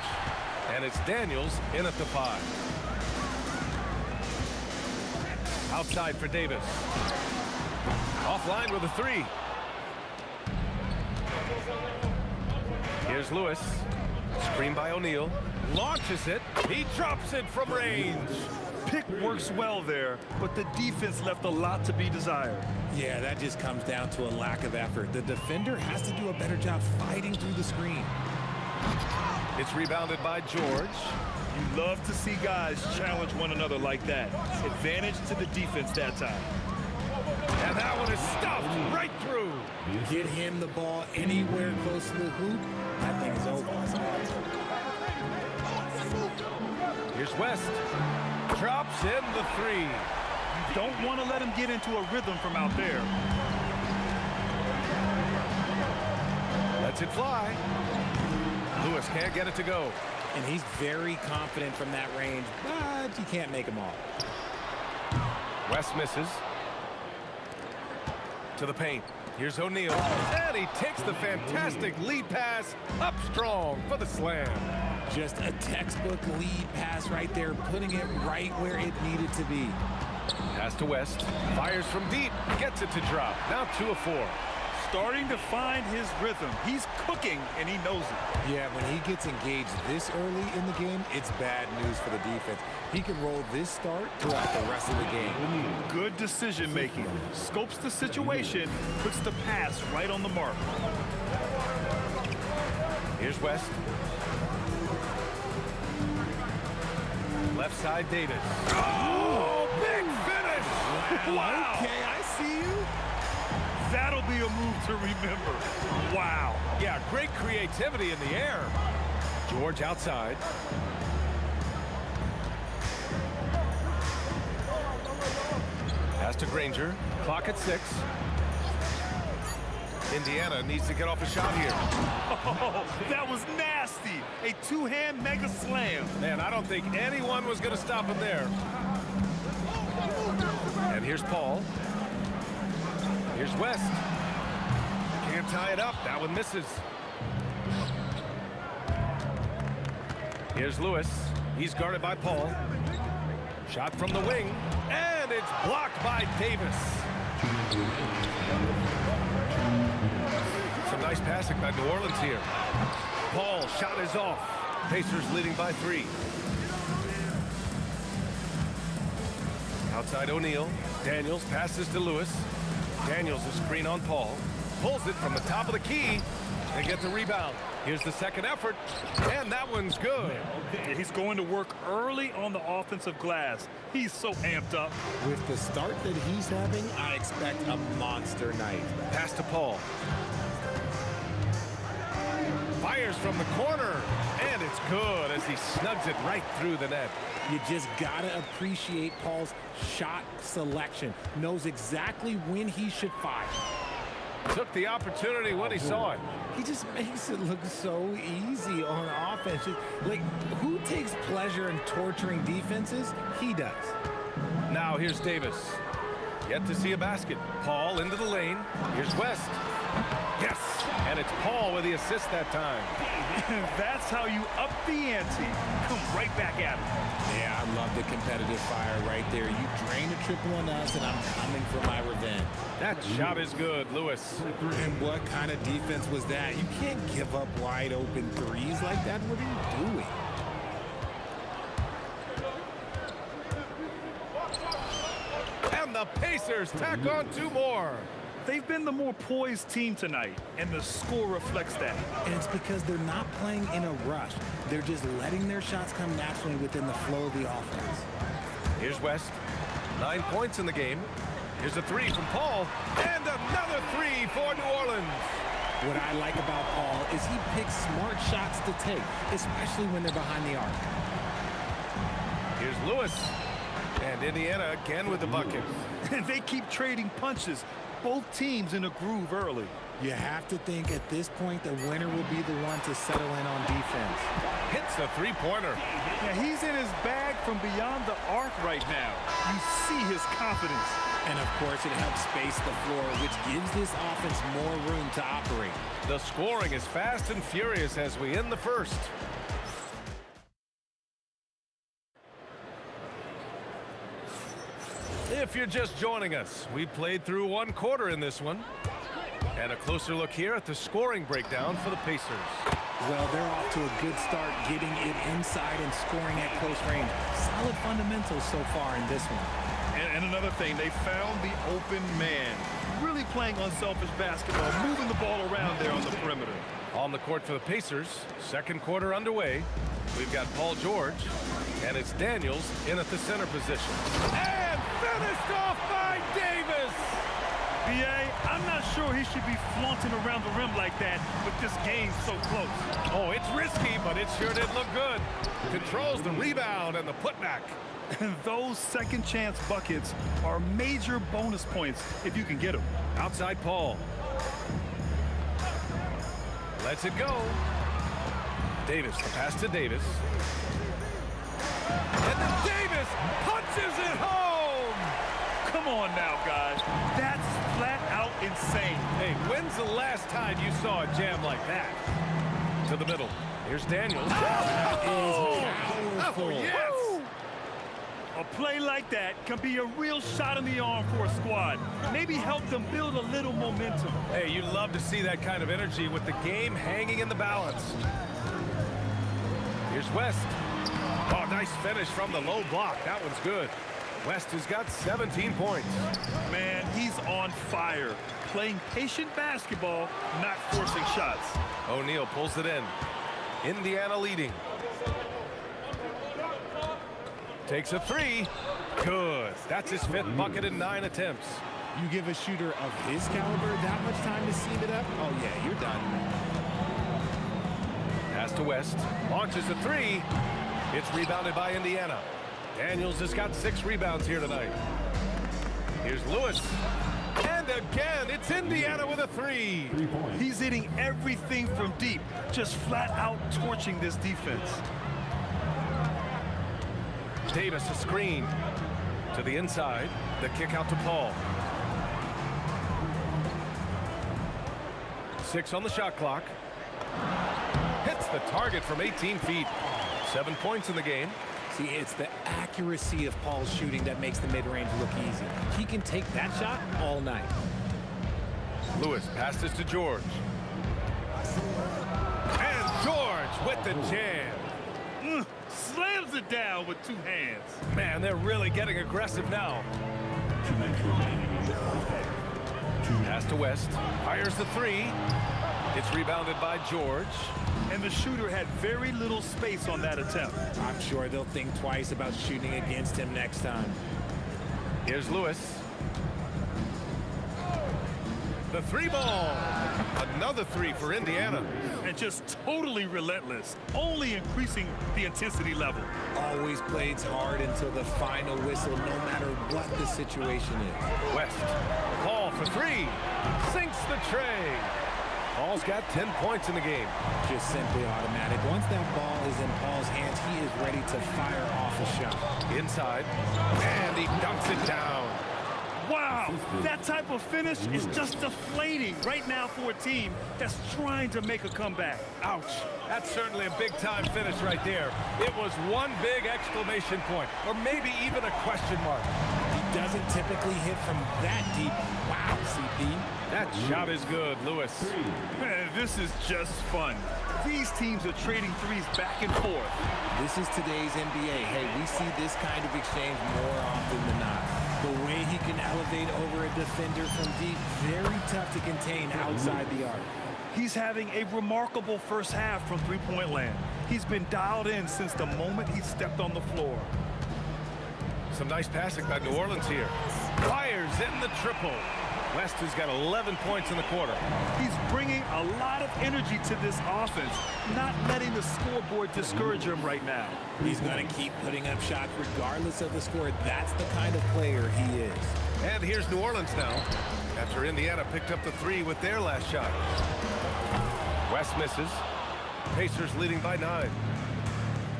and it's Daniels in at the 5. Outside for Davis. Offline with a 3. Here's Lewis. Screen by O'Neal. Launches it. He drops it from range. Pick works well there, but the defense left a lot to be desired. Yeah, that just comes down to a lack of effort. The defender has to do a better job fighting through the screen. It's rebounded by George. You love to see guys challenge one another like that. Advantage to the defense that time. And that one is stuffed right through. Get him the ball anywhere close to the hoop, that thing is over. Here's West. Drops in the 3. You don't want to let him get into a rhythm from out there. Lets it fly. Lewis can't get it to go. And he's very confident from that range, but you can't make him all. West misses. To the paint. Here's O'Neal. And he takes the fantastic lead pass up strong for the slam. Just a textbook lead pass right there, putting it right where it needed to be. Pass to West. Fires from deep. Gets it to drop. Now 2 of 4. Starting to find his rhythm. He's cooking, and he knows it. Yeah, when he gets engaged this early in the game, it's bad news for the defense. He can roll this start throughout the rest of the game. Good decision making. Scopes the situation, puts the pass right on the mark. Here's West. Left side, Davis. Oh, big finish! Wow. Okay, I see you. That'll be a move to remember. Wow. Yeah, great creativity in the air. George outside. Pass to Granger. Clock at 6. Indiana needs to get off a shot here. Oh, that was nasty. A two-hand mega slam. Man, I don't think anyone was going to stop him there. And here's Paul. Here's West. Can't tie it up. That one misses. Here's Lewis. He's guarded by Paul. Shot from the wing. And it's blocked by Davis. Some nice passing by New Orleans here. Paul, shot is off. Pacers leading by 3. Outside O'Neal. Daniels passes to Lewis. Daniels a screen on Paul. Pulls it from the top of the key. They get the rebound. Here's the second effort. And that one's good. He's going to work early on the offensive glass. He's so amped up. With the start that he's having, I expect a monster night. Pass to Paul. Fires from the corner. And it's good as he snugs it right through the net. You just gotta appreciate Paul's shot selection. Knows exactly when he should fire. Took the opportunity when he saw it. He just makes it look so easy on offense. Like, who takes pleasure in torturing defenses? He does. Now here's Davis. Yet to see a basket. Paul into the lane. Here's West. Yes. And it's Paul with the assist that time. That's how you up the ante. Come right back at him. Yeah, I love the competitive fire right there. You drain a triple on us, and I'm coming for my revenge. That shot is good, Lewis. And what kind of defense was that? You can't give up wide open threes like that. What are you doing? And the Pacers tack on 2 more. They've been the more poised team tonight, and the score reflects that. And it's because they're not playing in a rush. They're just letting their shots come naturally within the flow of the offense. Here's West. 9 points in the game. Here's a 3 from Paul. And another 3 for New Orleans. What I like about Paul is he picks smart shots to take, especially when they're behind the arc. Here's Lewis. And Indiana again with the bucket. And they keep trading punches. Both teams in a groove early. You have to think at this point the winner will be the one to settle in on defense. Hits the 3-pointer. Yeah, he's in his bag from beyond the arc right now. You see his confidence. And of course it helps space the floor, which gives this offense more room to operate. The scoring is fast and furious as we end the first. If you're just joining us, we played through 1 quarter in this one. And a closer look here at the scoring breakdown for the Pacers. Well, they're off to a good start getting it inside and scoring at close range. Solid fundamentals so far in this one. And another thing, they found the open man. Really playing unselfish basketball, moving the ball around there on the perimeter. On the court for the Pacers, 2nd quarter underway. We've got Paul George, and it's Daniels in at the center position. And finished off by Davis! B.A., I'm not sure he should be flaunting around the rim like that with this game so close. Oh, it's risky, but it sure did look good. Controls the rebound and the putback. Those second chance buckets are major bonus points if you can get them. Outside Paul. Lets it go. Davis, the pass to Davis. And then Davis punches it home! Come on now, guys. That's flat out insane. Hey, when's the last time you saw a jam like that? To the middle. Here's Daniels. Powerful. Yes! A play like that can be a real shot in the arm for a squad. Maybe help them build a little momentum. Hey, you love to see that kind of energy with the game hanging in the balance. Here's West. Oh, nice finish from the low block. That one's good. West has got 17 points. Man, he's on fire. Playing patient basketball, not forcing shots. O'Neal pulls it in. Indiana leading. Takes a 3. Good. That's his 5th bucket in 9 attempts. You give a shooter of his caliber that much time to seam it up? Oh, yeah, you're done. Pass to West. Launches a 3. It's rebounded by Indiana. Daniels has got 6 rebounds here tonight. Here's Lewis. And again, it's Indiana with a 3. He's hitting everything from deep, just flat out torching this defense. Davis a screen to the inside. The kick out to Paul. 6 on the shot clock. Hits the target from 18 feet. 7 points in the game. See, it's the accuracy of Paul's shooting that makes the mid-range look easy. He can take that shot all night. Lewis passes to George. And George with the jam. Slams it down with 2 hands. Man, they're really getting aggressive now. Pass to West. Fires the 3. It's rebounded by George. And the shooter had very little space on that attempt. I'm sure they'll think twice about shooting against him next time. Here's Lewis. The 3 ball. Another 3 for Indiana. And just totally relentless, only increasing the intensity level. Always plays hard until the final whistle, no matter what the situation is. West. Paul for 3. Sinks the tray. Paul's got 10 points in the game. Just simply automatic. Once that ball is in Paul's hands, he is ready to fire off a shot. Inside. And he dunks it down. Wow, that type of finish is just deflating right now for a team that's trying to make a comeback. Ouch. That's certainly a big-time finish right there. It was one big exclamation point, or maybe even a question mark. He doesn't typically hit from that deep. Wow, CP. That shot is good, Lewis. Man, this is just fun. These teams are trading threes back and forth. This is today's NBA. Hey, we see this kind of exchange more often than not. The way he can elevate over a defender from deep, very tough to contain outside the arc. He's having a remarkable first half from three-point land. He's been dialed in since the moment he stepped on the floor. Some nice passing by New Orleans here. Fires in the triple. West has got 11 points in the quarter. He's bringing a lot of energy to this offense, not letting the scoreboard discourage him right now. He's going to keep putting up shots regardless of the score. That's the kind of player he is. And here's New Orleans now, after Indiana picked up the three with their last shot. West misses. Pacers leading by 9.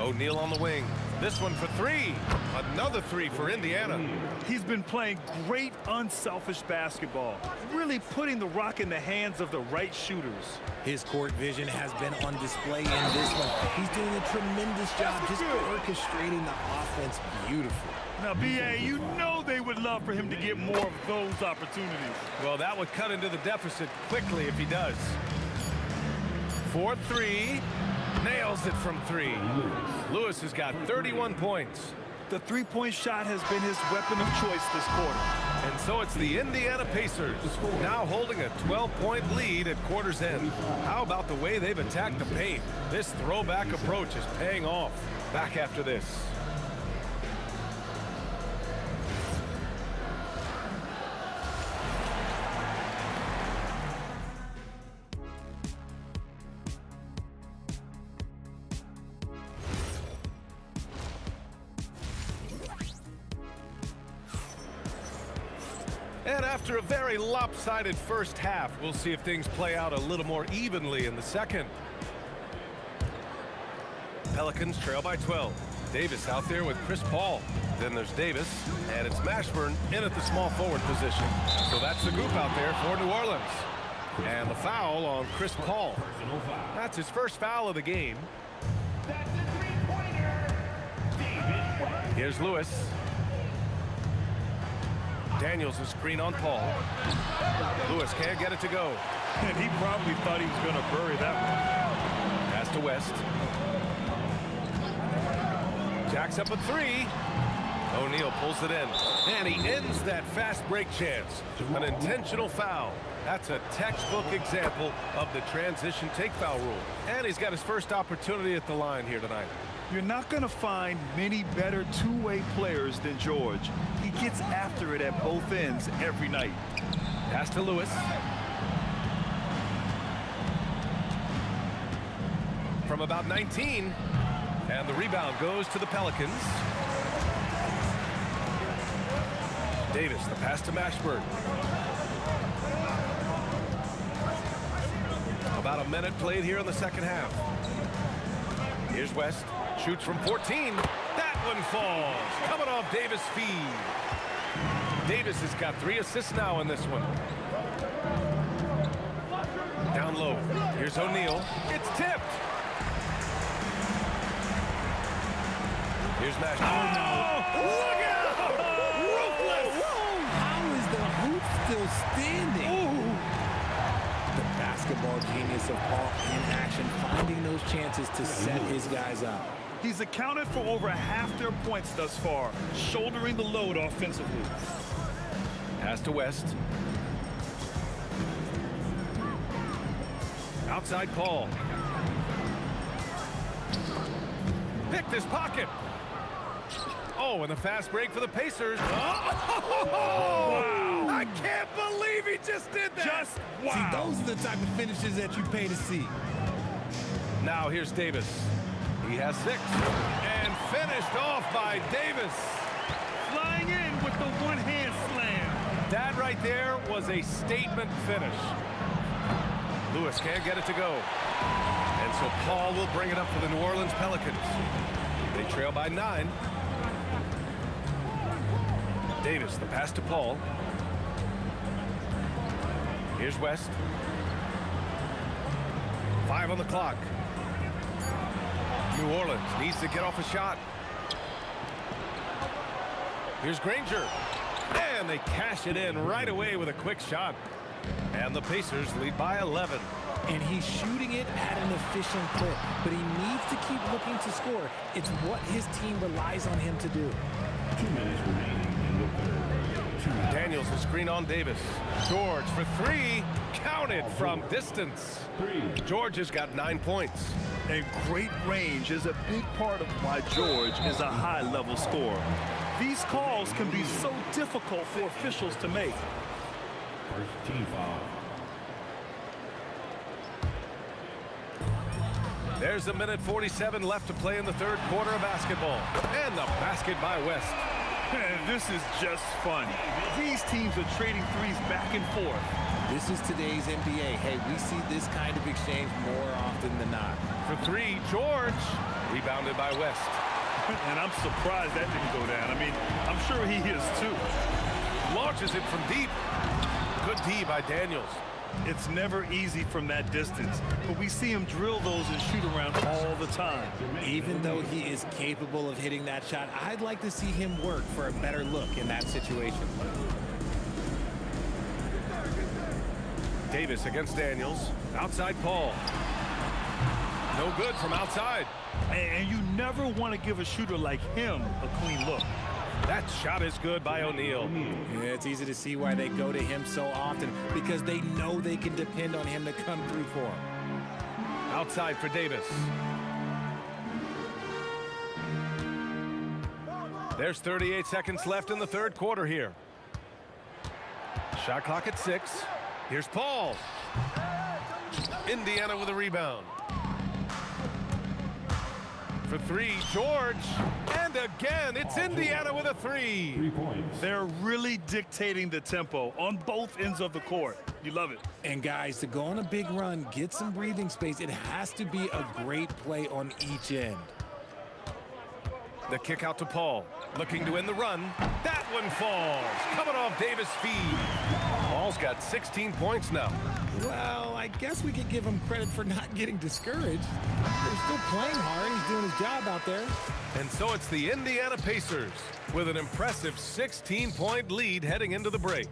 O'Neal on the wing. This one for 3. Another 3 for Indiana. He's been playing great, unselfish basketball, really putting the rock in the hands of the right shooters. His court vision has been on display in this one. He's doing a tremendous job just orchestrating the offense beautifully. Now, B.A., you know they would love for him to get more of those opportunities. Well, that would cut into the deficit quickly if he does. 4-3. Nails it from 3. Lewis has got 31 points. The three-point shot has been his weapon of choice this quarter. And so it's the Indiana Pacers, now holding a 12-point lead at quarter's end. How about the way they've attacked the paint? This throwback approach is paying off. Back after this. And after a very lopsided first half, we'll see if things play out a little more evenly in the second. Pelicans trail by 12. Davis out there with Chris Paul. Then there's Davis, and it's Mashburn in at the small forward position. So that's the group out there for New Orleans. And the foul on Chris Paul. That's his first foul of the game. That's a three-pointer. David. Here's Lewis. Daniels a screen on Paul. Lewis can't get it to go. And he probably thought he was going to bury that one. Pass to West. Jacks up a 3. O'Neal pulls it in. And he ends that fast break chance. An intentional foul. That's a textbook example of the transition take foul rule. And he's got his first opportunity at the line here tonight. You're not going to find many better two-way players than George. He gets after it at both ends every night. Pass to Lewis. From about 19. And the rebound goes to the Pelicans. Davis, the pass to Mashburn. About a minute played here in the second half. Here's West. Shoots from 14. That one falls. Coming off Davis' feed. Davis has got 3 assists now in this one. Down low. Here's O'Neal. It's tipped. Here's Nash. Oh, look out! Ruthless! How is the hoop still standing? The basketball genius of Paul in action, finding those chances to set his guys up. He's accounted for over half their points thus far, shouldering the load offensively. Pass to West. Outside Paul. Picked his pocket. Oh, and a fast break for the Pacers. Oh! Wow. I can't believe he just did that. Just wow. See, those are the type of finishes that you pay to see. Now here's Davis. He has 6. And finished off by Davis. Flying in with the one-hand slam. That right there was a statement finish. Lewis can't get it to go. And so Paul will bring it up for the New Orleans Pelicans. They trail by 9. Davis, the pass to Paul. Here's West. 5 on the clock. New Orleans needs to get off a shot. Here's Granger. And they cash it in right away with a quick shot. And the Pacers lead by 11. And he's shooting it at an efficient clip, but he needs to keep looking to score. It's what his team relies on him to do. 2 minutes remaining in the third. Daniels will screen on Davis. George for 3. Counted from distance. George has got 9 points. And great range is a big part of why George is a high-level scorer. These calls can be so difficult for officials to make. First team foul. There's 1:47 left to play in the third quarter of basketball. And the basket by West. And this is just fun. These teams are trading threes back and forth. This is today's NBA. Hey, we see this kind of exchange more often than not. For 3, George. Rebounded by West. And I'm surprised that didn't go down. I mean, I'm sure he is too. Launches it from deep. Good D by Daniels. It's never easy from that distance, but we see him drill those and shoot around all the time. Even though he is capable of hitting that shot, I'd like to see him work for a better look in that situation. Davis against Daniels. Outside Paul. No good from outside. And you never want to give a shooter like him a clean look. That shot is good by O'Neal. Yeah, it's easy to see why they go to him so often, because they know they can depend on him to come through for them. Outside for Davis. There's 38 seconds left in the third quarter here. Shot clock at 6. Here's Paul. Indiana with a rebound. For 3, George. And again, it's Indiana with a 3. 3 points. They're really dictating the tempo on both ends of the court. You love it. And guys, to go on a big run, get some breathing space, it has to be a great play on each end. The kick out to Paul. Looking to end the run. That one falls. Coming off Davis' feed. Paul's got 16 points now. Well, I guess we could give him credit for not getting discouraged. They're still playing hard. He's doing his job out there. And so it's the Indiana Pacers with an impressive 16-point lead heading into the break.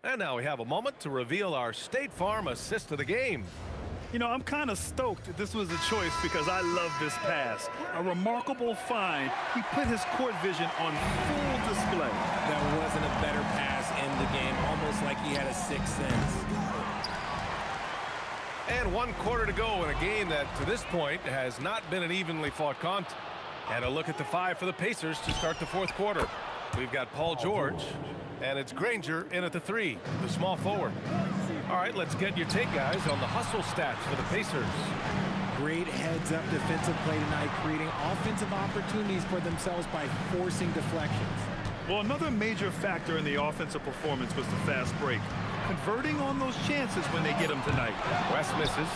And now we have a moment to reveal our State Farm assist of the game. You know, I'm kind of stoked that this was a choice because I love this pass. A remarkable find. He put his court vision on full display. That wasn't a better pass in the game, almost like he had a sixth sense. And 1 quarter to go in a game that, to this point, has not been an evenly fought contest. And a look at the 5 for the Pacers to start the fourth quarter. We've got Paul George, and it's Granger in at the 3, the small forward. All right, let's get your take, guys, on the hustle stats for the Pacers. Great heads-up defensive play tonight, creating offensive opportunities for themselves by forcing deflections. Well, another major factor in the offensive performance was the fast break. Converting on those chances when they get them tonight. West misses.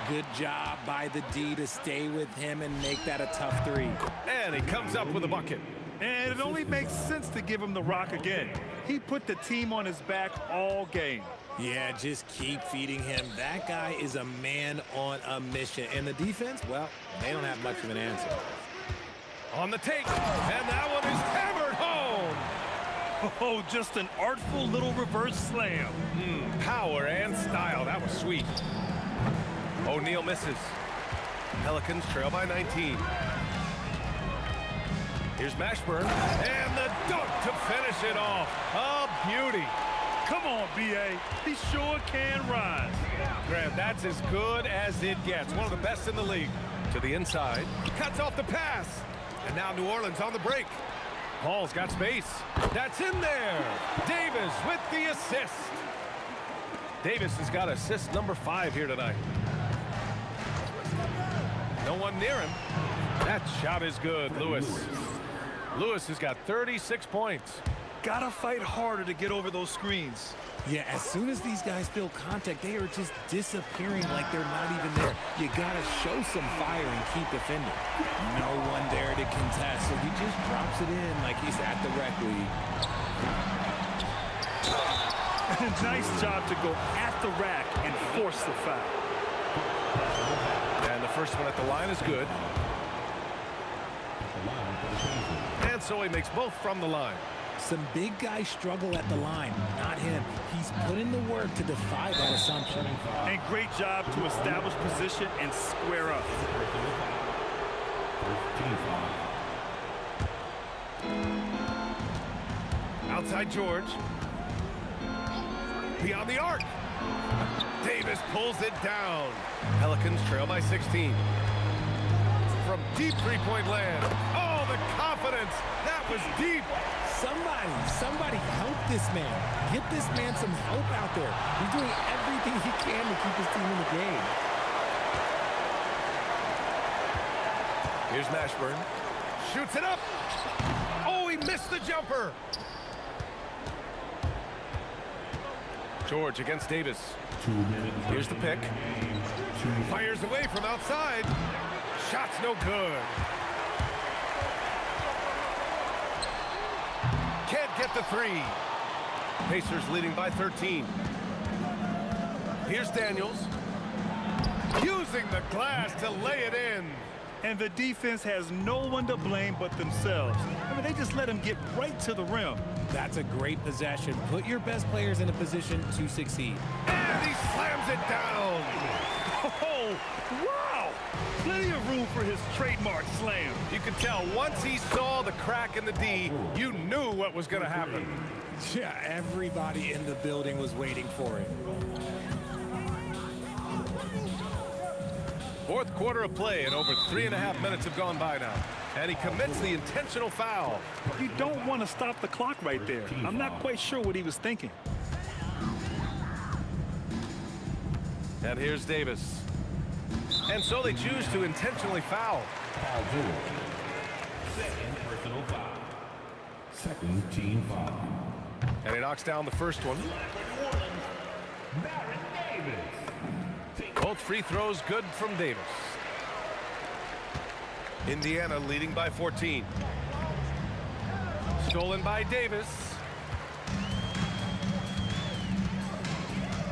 Good job by the D to stay with him and make that a tough 3. And he comes up with a bucket. And it only makes sense to give him the rock again. He put the team on his back all game. Yeah, just keep feeding him. That guy is a man on a mission. And the defense, well, they don't have much of an answer. On the take, and that one is hammered home. Oh, just an artful little reverse slam. Power and style. That was sweet. O'Neal misses. Pelicans trail by 19. Here's Mashburn, and the dunk to finish it off. A beauty. Come on, B.A. He sure can rise. Grant, that's as good as it gets. One of the best in the league. To the inside. Cuts off the pass. And now New Orleans on the break. Paul's got space. That's in there. Davis with the assist. Davis has got assist number 5 here tonight. No one near him. That shot is good, Lewis. Lewis has got 36 points. Gotta fight harder to get over those screens. Yeah, as soon as these guys feel contact, they are just disappearing like they're not even there. You gotta show some fire and keep defending. No one there to contest, so he just drops it in like he's at the rec league. Nice job to go at the rack and force the foul. And the first one at the line is good. And so he makes both from the line. Some big guys struggle at the line, not him. He's put in the work to defy that assumption. And great job to establish position and square up. Outside George. Beyond the arc. Davis pulls it down. Pelicans trail by 16. From deep three-point land. Oh, the confidence. That was deep. Somebody help this man. Get this man some help out there. He's doing everything he can to keep his team in the game. Here's Mashburn. Shoots it up. Oh, he missed the jumper. George against Davis. Here's the pick. Fires away from outside. Shot's no good. Can't get the three. Pacers leading by 13. Here's Daniels. Using the glass to lay it in. And the defense has no one to blame but themselves. I mean, they just let him get right to the rim. That's a great possession. Put your best players in a position to succeed. And he slams it down. Oh, wow! Plenty of room for his trademark slam. You could tell once he saw the crack in the D, you knew what was going to happen. Yeah, everybody in the building was waiting for it. Fourth quarter of play, and over 3.5 minutes have gone by now. And he commits the intentional foul. You don't want to stop the clock right there. I'm not quite sure what he was thinking. And here's Davis. And so they choose to intentionally foul. Second personal foul. Second team foul. And he knocks down the first one. Both free throws good from Davis. Indiana leading by 14. Stolen by Davis.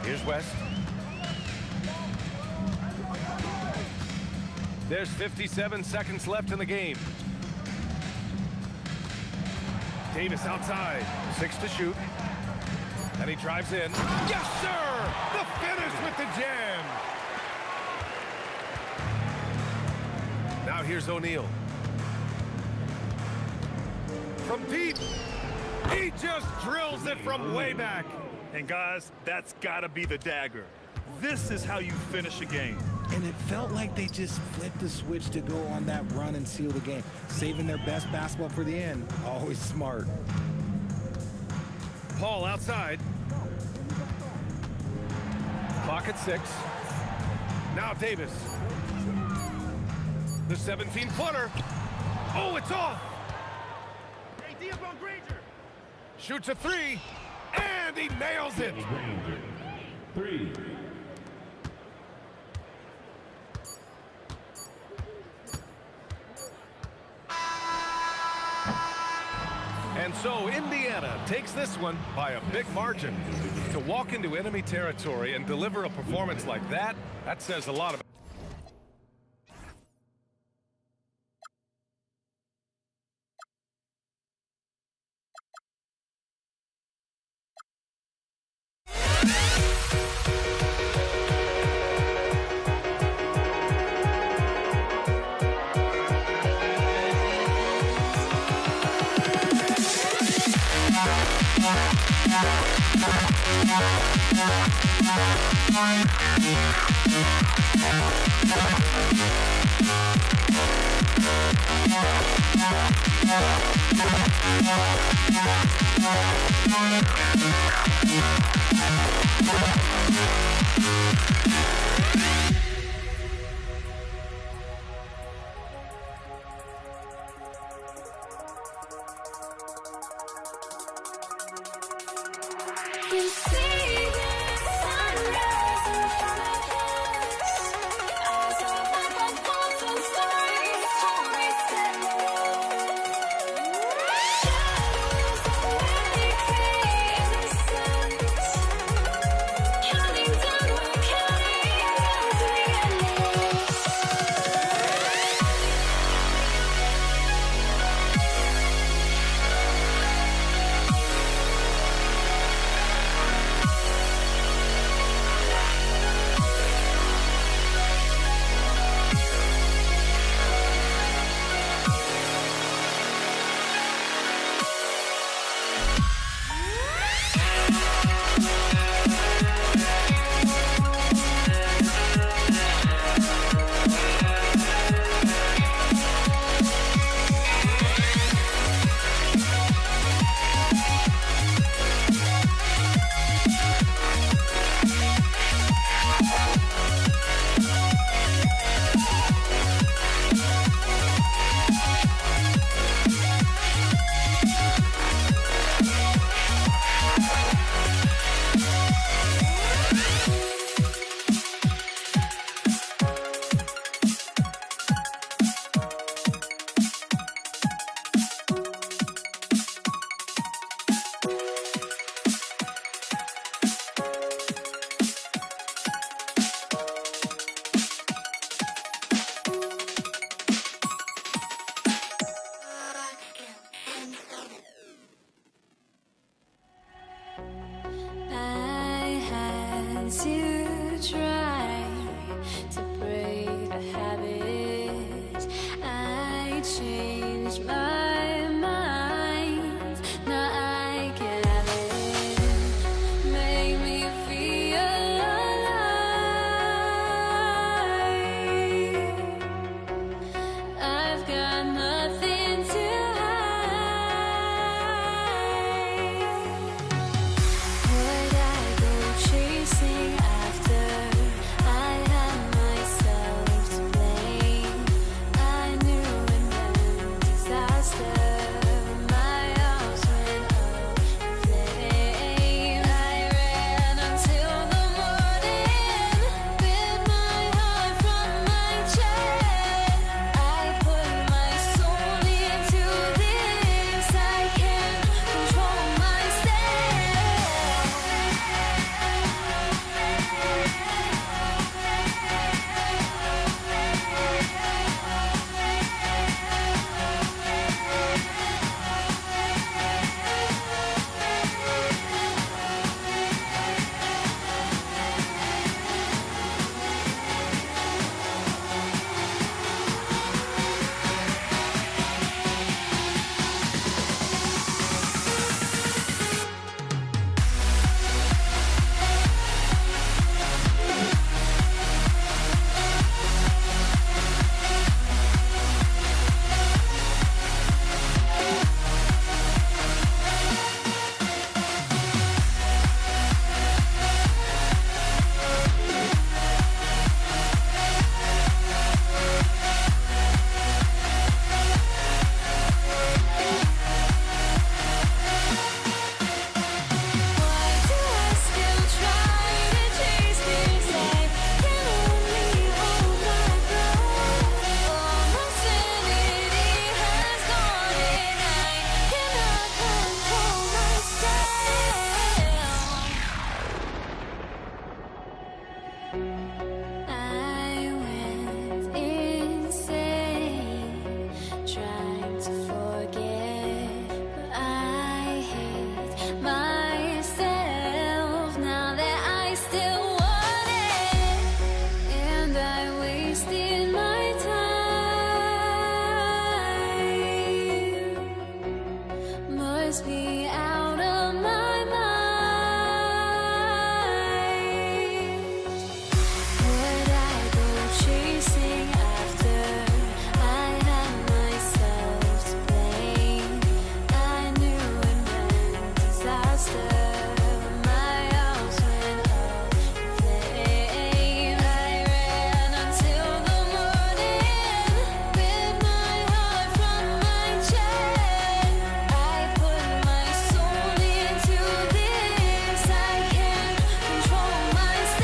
Here's West. There's 57 seconds left in the game. Davis outside. 6 to shoot. And he drives in. Yes, sir! The finish with the jam. Now here's O'Neal. From deep. He just drills it from way back. And guys, that's got to be the dagger. This is how you finish a game. And it felt like they just flipped the switch to go on that run and seal the game. Saving their best basketball for the end. Always smart. Paul outside. Clock at 6. Now Davis. The 17-footer. Oh, it's off. Hey, D up on Granger. Shoots a 3. And he nails it. Granger. 3. And so Indiana takes this one by a big margin. To walk into enemy territory and deliver a performance like that, that says a lot about. I went insane trying to forget, but I hate myself now that I still want it, and I wasted my time. Must be out of my mind. Would I go chasing after? I had myself to blame. I knew it meant disaster. My house went up in flames. I ran until the morning with my heart from my chest. I put my soul into this. I can't control myself.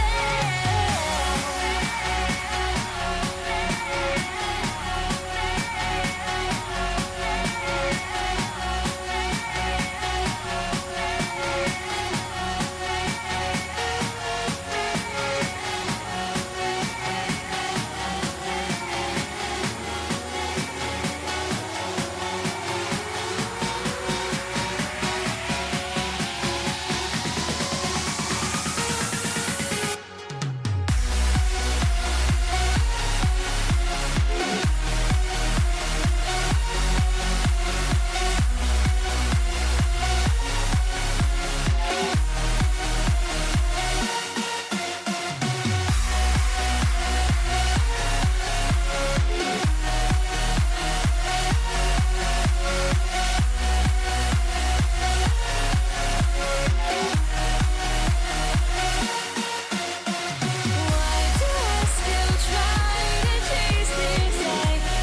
Why do I still try to chase this? I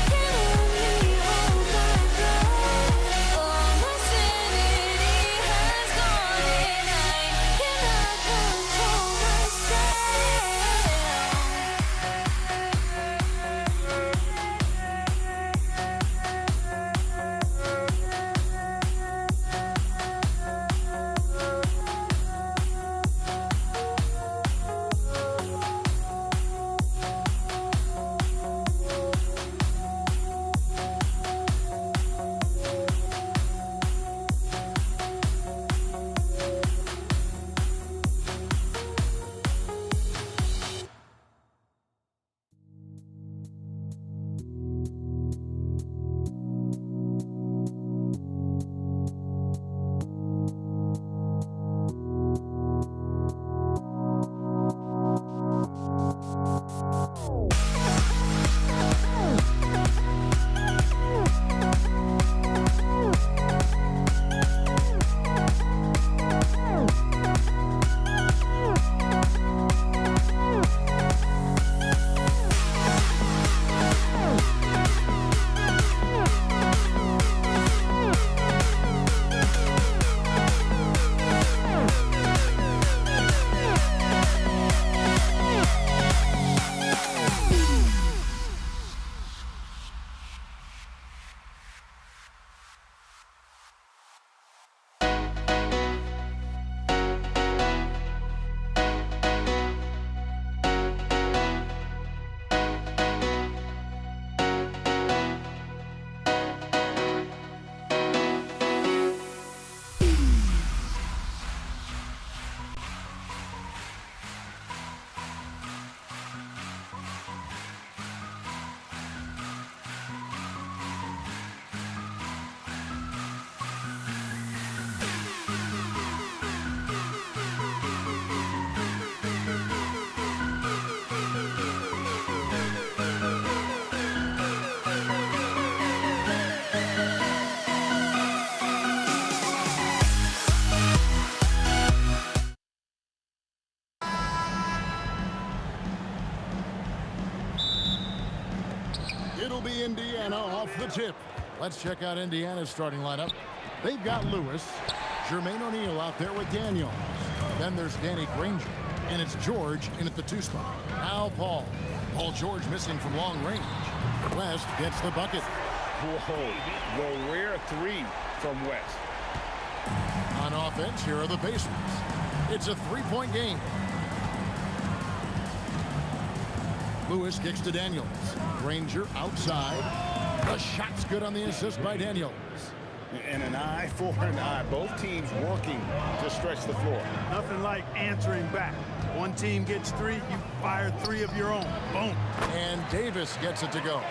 can only hold my breath. All my sanity has gone, and I cannot control It'll be Indiana off the tip. Let's check out Indiana's starting lineup. They've got Lewis, Jermaine O'Neal out there with Daniels. Then there's Danny Granger, and it's George in at the 2 spot. Now Paul. Paul George missing from long range. West gets the bucket. Whoa, the rare 3 from West. On offense, here are the Pacers. It's a 3-point game. Lewis kicks to Daniels. Granger outside. The shot's good on the assist by Daniels. And an eye for an eye. Both teams working to stretch the floor. Nothing like answering back. One team gets 3, you fire 3 of your own. Boom. And Davis gets it to go.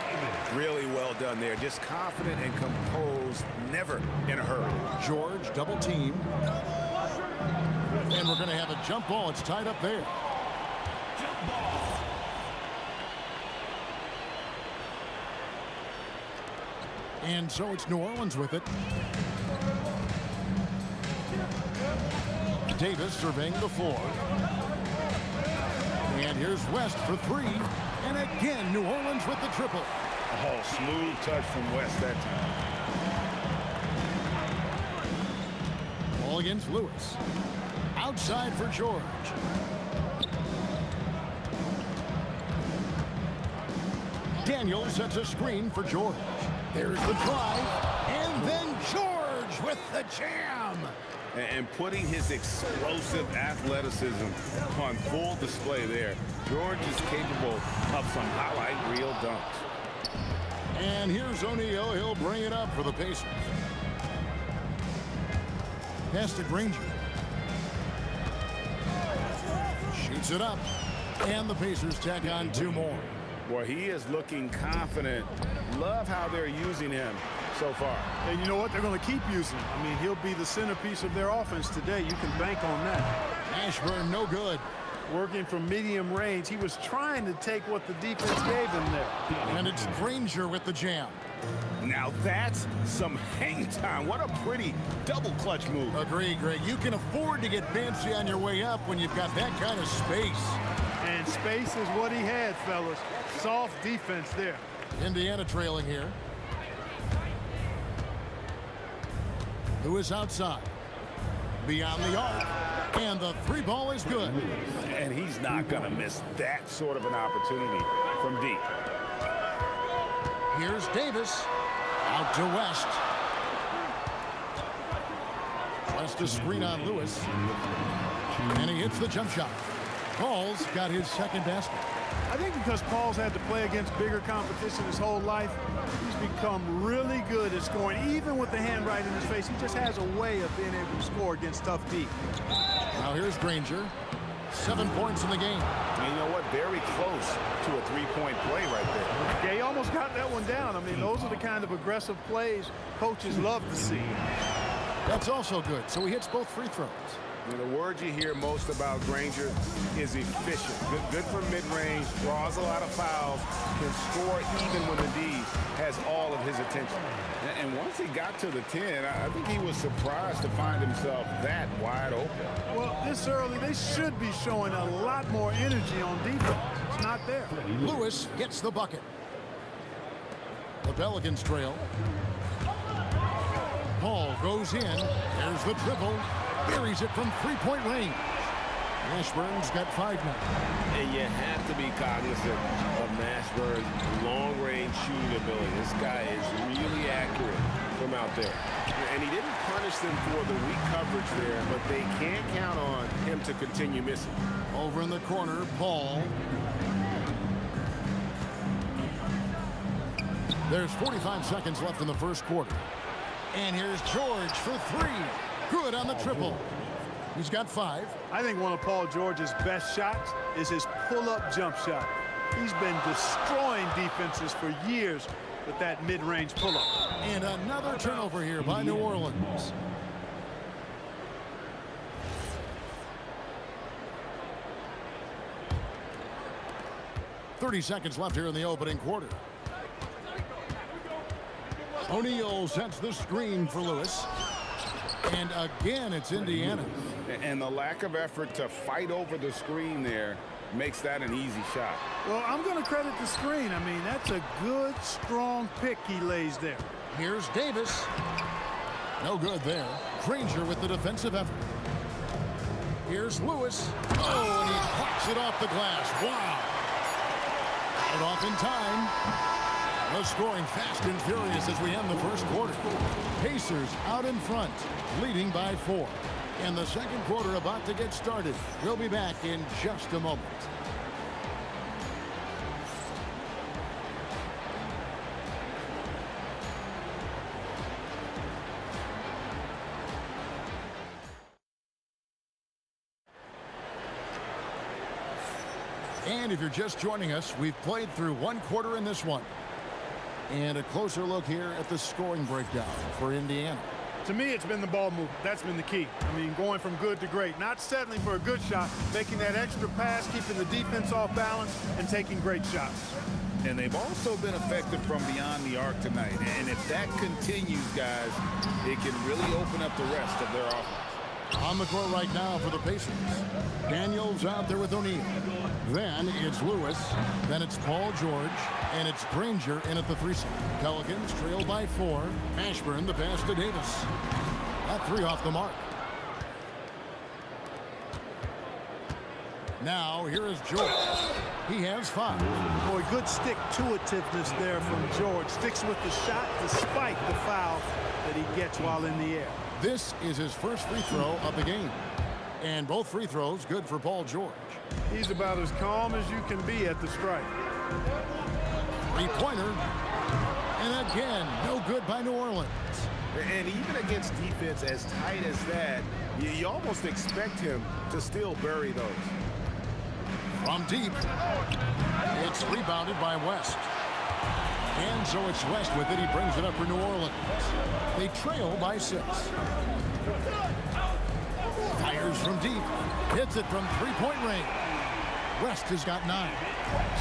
Really well done there. Just confident and composed, never in a hurry. George double team. And we're going to have a jump ball. It's tied up there. And so it's New Orleans with it. Davis surveying the floor. And here's West for 3. And again, New Orleans with the triple. Oh, smooth touch from West that time. Ball against Lewis. Outside for George. Daniels sets a screen for George. There's the drive. And then George with the jam. And putting his explosive athleticism on full display there. George is capable of some highlight reel dunks. And here's O'Neal. He'll bring it up for the Pacers. Pass to Granger. Shoots it up. And the Pacers tack on 2 more. Boy, he is looking confident. Love how they're using him so far. And you know what? They're going to keep using him. I mean, he'll be the centerpiece of their offense today. You can bank on that. Ashburn, no good. Working from medium range, he was trying to take what the defense gave him there. And it's Granger with the jam. Now that's some hang time. What a pretty double clutch move. Agree, Greg. You can afford to get fancy on your way up when you've got that kind of space. And space is what he had, fellas. Soft defense there. Indiana trailing here. Lewis outside. Beyond the arc. And the 3 ball is good. And he's not going to miss that sort of an opportunity from deep. Here's Davis. Out to West. West a screen on Lewis. And he hits the jump shot. Paul's got his second basket. I think because Paul's had to play against bigger competition his whole life, he's become really good at scoring. Even with the hand right in his face, he just has a way of being able to score against tough D. Now here's Granger. 7 points in the game. And you know what? Very close to a 3-point play right there. Yeah, he almost got that one down. I mean, those are the kind of aggressive plays coaches love to see. That's also good. So he hits both free throws. And the word you hear most about Granger is efficient. Good from mid-range, draws a lot of fouls, can score even when the D has all of his attention. And once he got to the 10, I think he was surprised to find himself that wide open. Well, this early, they should be showing a lot more energy on defense. It's not there. Lewis gets the bucket. The Pelicans trail. Paul goes in. There's the triple. Buries it from 3-point range. Mashburn's got 5 now. And you have to be cognizant of Mashburn's long-range shooting ability. This guy is really accurate from out there. And he didn't punish them for the weak coverage there, but they can't count on him to continue missing. Over in the corner, Paul. There's 45 seconds left in the first quarter. And here's George for 3. Good on the triple. He's got 5. I think one of Paul George's best shots is his pull-up jump shot. He's been destroying defenses for years with that mid-range pull-up. And another turnover here by New Orleans. .30 seconds left here in the opening quarter. O'Neal sets the screen for Lewis. And again, it's Indiana. And the lack of effort to fight over the screen there makes that an easy shot. Well, I'm going to credit the screen. I mean, that's a good, strong pick he lays there. Here's Davis. No good there. Granger with the defensive effort. Here's Lewis. Oh, and he pops it off the glass. Wow. Got it off in time. No scoring fast and furious as we end the first quarter. Pacers out in front, leading by 4. And the second quarter about to get started. We'll be back in just a moment. And if you're just joining us, we've played through one quarter in this one. And a closer look here at the scoring breakdown for Indiana. To me, it's been the ball movement. That's been the key. I mean, going from good to great. Not settling for a good shot, making that extra pass, keeping the defense off balance, and taking great shots. And they've also been effective from beyond the arc tonight. And if that continues, guys, it can really open up the rest of their offense. On the court right now for the Pacers. Daniels out there with O'Neal. Then it's Lewis. Then it's Paul George. And it's Granger in at the 3-side. Pelicans trail by 4. Ashburn the pass to Davis. That 3 off the mark. Now here is George. He has 5. Boy, good stick-to-itiveness there from George. Sticks with the shot despite the foul that he gets while in the air. This is his first free throw of the game. And both free throws good for Paul George. He's about as calm as you can be at the strike. Three-pointer. And again, no good by New Orleans. And even against defense as tight as that, you almost expect him to still bury those. From deep. It's rebounded by West. And so it's West with it. He brings it up for New Orleans. They trail by 6. Fires from deep. Hits it from three-point range. West has got 9.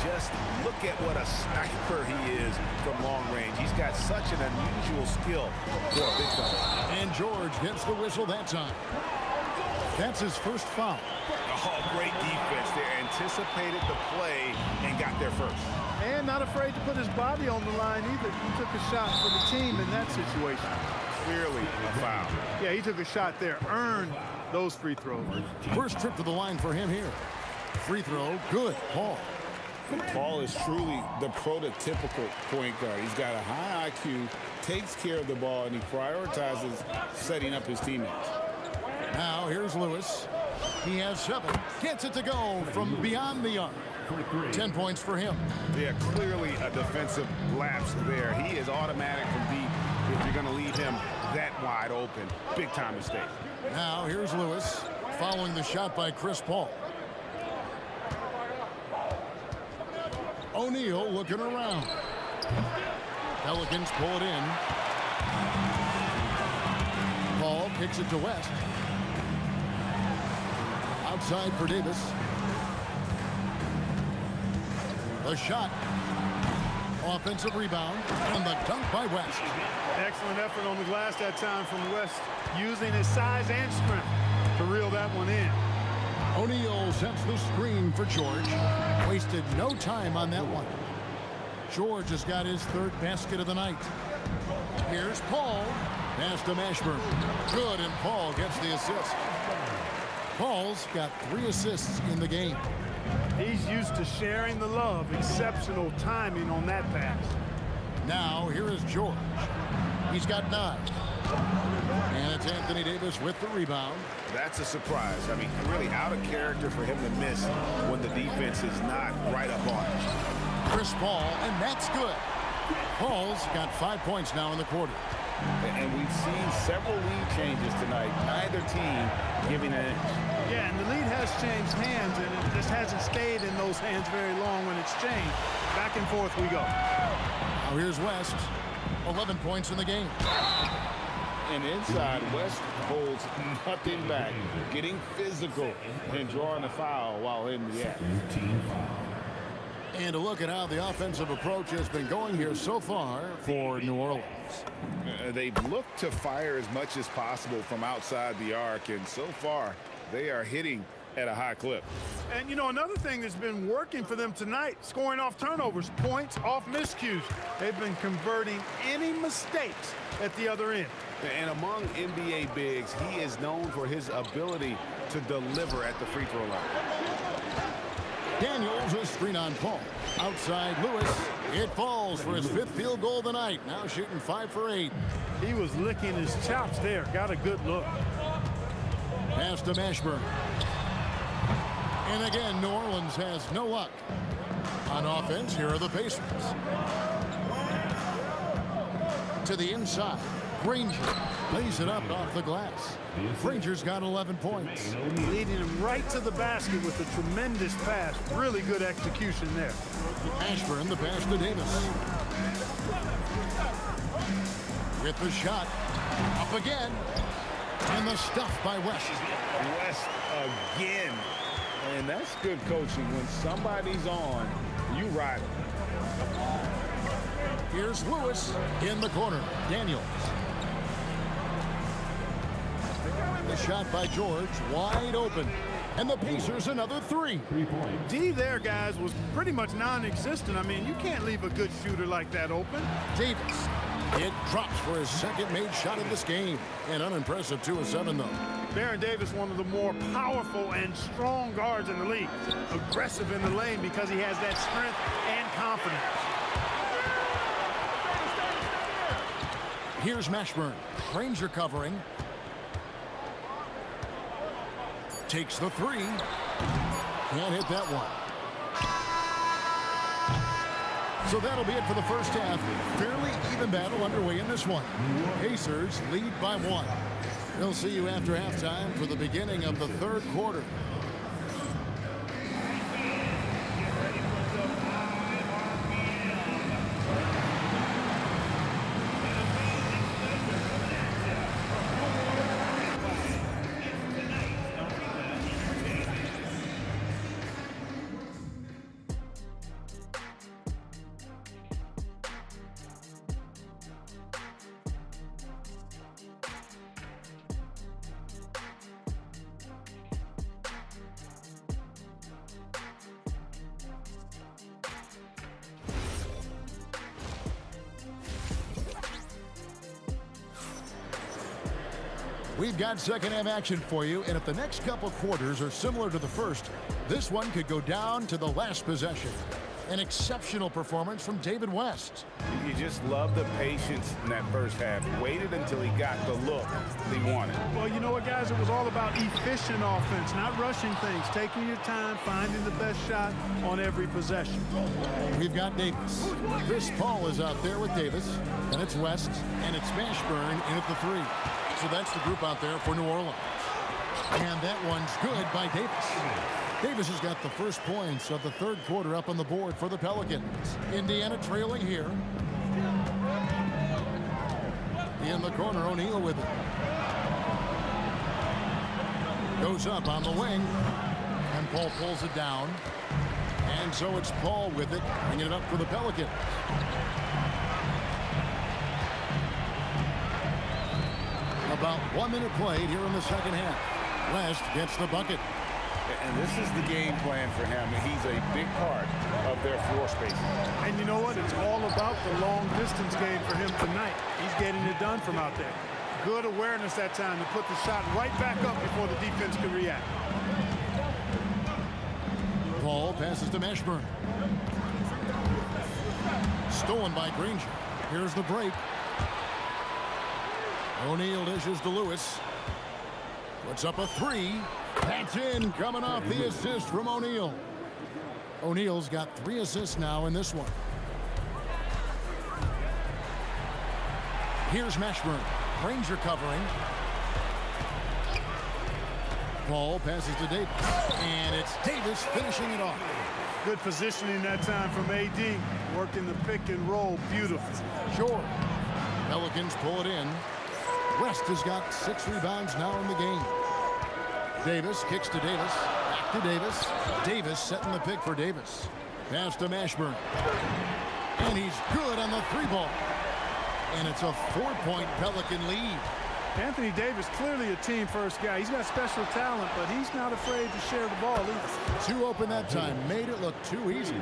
Just look at what a sniper he is from long range. He's got such an unusual skill for a big fella. And George gets the whistle that time. That's his first foul. Oh, great defense there. Anticipated the play and got there first. And not afraid to put his body on the line either. He took a shot for the team in that situation. Clearly a foul. Yeah, he took a shot there. Earned those free throws. First trip to the line for him here. Free throw, good. Paul. Paul is truly the prototypical point guard. He's got a high IQ, takes care of the ball, and he prioritizes setting up his teammates. Now here's Lewis. He has 7. Gets it to go from beyond the arc. 10 points for him. Yeah, clearly a defensive lapse there. He is automatic from deep if you're going to leave him that wide open. Big time mistake. Now here's Lewis following the shot by Chris Paul. O'Neal looking around. Pelicans pull it in. Paul kicks it to West. Outside for Davis. The shot. Offensive rebound. And the dunk by West. Excellent effort on the glass that time from West, using his size and strength to reel that one in. O'Neal sets the screen for George. Wasted no time on that one. George has got his 3rd basket of the night. Here's Paul. Pass to Ashburn. Good, and Paul gets the assist. Paul's got 3 assists in the game. He's used to sharing the love. Exceptional timing on that pass. Now here is George. He's got 9. And it's Anthony Davis with the rebound. That's a surprise. I mean, really out of character for him to miss when the defense is not right up on him. Chris Paul, and that's good. Paul's got 5 points now in the quarter. And we've seen several lead changes tonight. Neither team giving an inch. Yeah, and the lead has changed hands, and it just hasn't stayed in those hands very long when it's changed. Back and forth we go. Now here's West. 11 points in the game. And inside, West holds nothing back, getting physical and drawing a foul while in the act. And a look at how the offensive approach has been going here so far for New Orleans. They've looked to fire as much as possible from outside the arc, and so far they are hitting at a high clip. And, you know, another thing that's been working for them tonight, scoring off turnovers, points off miscues. They've been converting any mistakes at the other end. And among NBA bigs, he is known for his ability to deliver at the free throw line. Daniels a screen on Paul. Outside Lewis. It falls for his 5th field goal of the night. Now shooting 5 for 8. He was licking his chops there. Got a good look. Pass to Ashburn. And again, New Orleans has no luck. On offense, here are the Pacers. To the inside. Granger lays it up off the glass. Granger's got 11 points. Leading him right to the basket with a tremendous pass. Really good execution there. Ashburn the pass to Davis. With the shot. Up again. And the stuff by West. West again. And that's good coaching. When somebody's on, you ride them. Here's Lewis in the corner. Daniels. The shot by George, wide open. And the Pacers another 3. D there, guys, was pretty much non-existent. I mean, you can't leave a good shooter like that open. Davis. It drops for his second made shot of this game. An unimpressive 2 of 7, though. Baron Davis, one of the more powerful and strong guards in the league. Aggressive in the lane because he has that strength and confidence. Here's Mashburn. Granger covering. Takes the 3. Can't hit that one. So that'll be it for the first half. Fairly even battle underway in this one. Pacers lead by 1. We'll see you after halftime for the beginning of the third quarter. We've got second half action for you, and if the next couple quarters are similar to the first, this one could go down to the last possession. An exceptional performance from David West. You just love the patience in that first half. Waited until he got the look he wanted. Well, you know what, guys? It was all about efficient offense, not rushing things, taking your time, finding the best shot on every possession. We've got Davis. Chris Paul is out there with Davis, and it's West, and it's Mashburn in at the 3. So that's the group out there for New Orleans. And that one's good by Davis. Davis has got the first points of the third quarter up on the board for the Pelicans. Indiana trailing here. In the corner, O'Neal with it. Goes up on the wing. And Paul pulls it down. And so it's Paul with it, bringing it up for the Pelicans. About 1 minute played here in the second half. West gets the bucket. And this is the game plan for him. He's a big part of their floor spacing. And you know what? It's all about the long distance game for him tonight. He's getting it done from out there. Good awareness that time to put the shot right back up before the defense could react. Paul passes to Mashburn. Stolen by Granger. Here's the break. O'Neal dishes to Lewis. Puts up a 3. That's in, coming off the assist from O'Neal. O'Neal's got 3 assists now in this one. Here's Mashburn. Granger covering. Paul passes to Davis. And it's Davis finishing it off. Good positioning that time from AD. Working the pick and roll beautifully. Sure. Pelicans pull it in. West has got 6 rebounds now in the game. Davis kicks to Davis. Back to Davis. Davis setting the pick for Davis. Pass to Mashburn. And he's good on the 3-ball. And it's a 4-point Pelican lead. Anthony Davis, clearly a team-first guy. He's got special talent, but he's not afraid to share the ball either. 2 open that time. Made it look too easy.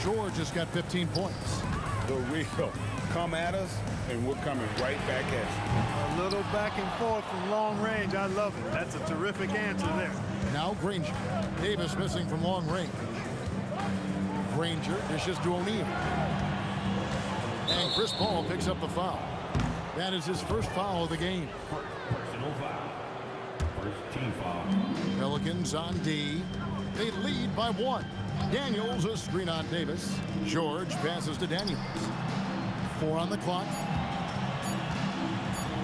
George has got 15 points. The wheel. Come at us, and we're coming right back at you. A little back and forth from long range. I love it. That's a terrific answer there. Now Granger. Davis missing from long range. Granger dishes to O'Neal. And Chris Paul picks up the foul. That is his first foul of the game. Personal foul. First team foul. Pelicans on D. They lead by 1. Daniels a screen on Davis. George passes to Daniels. 4 on the clock.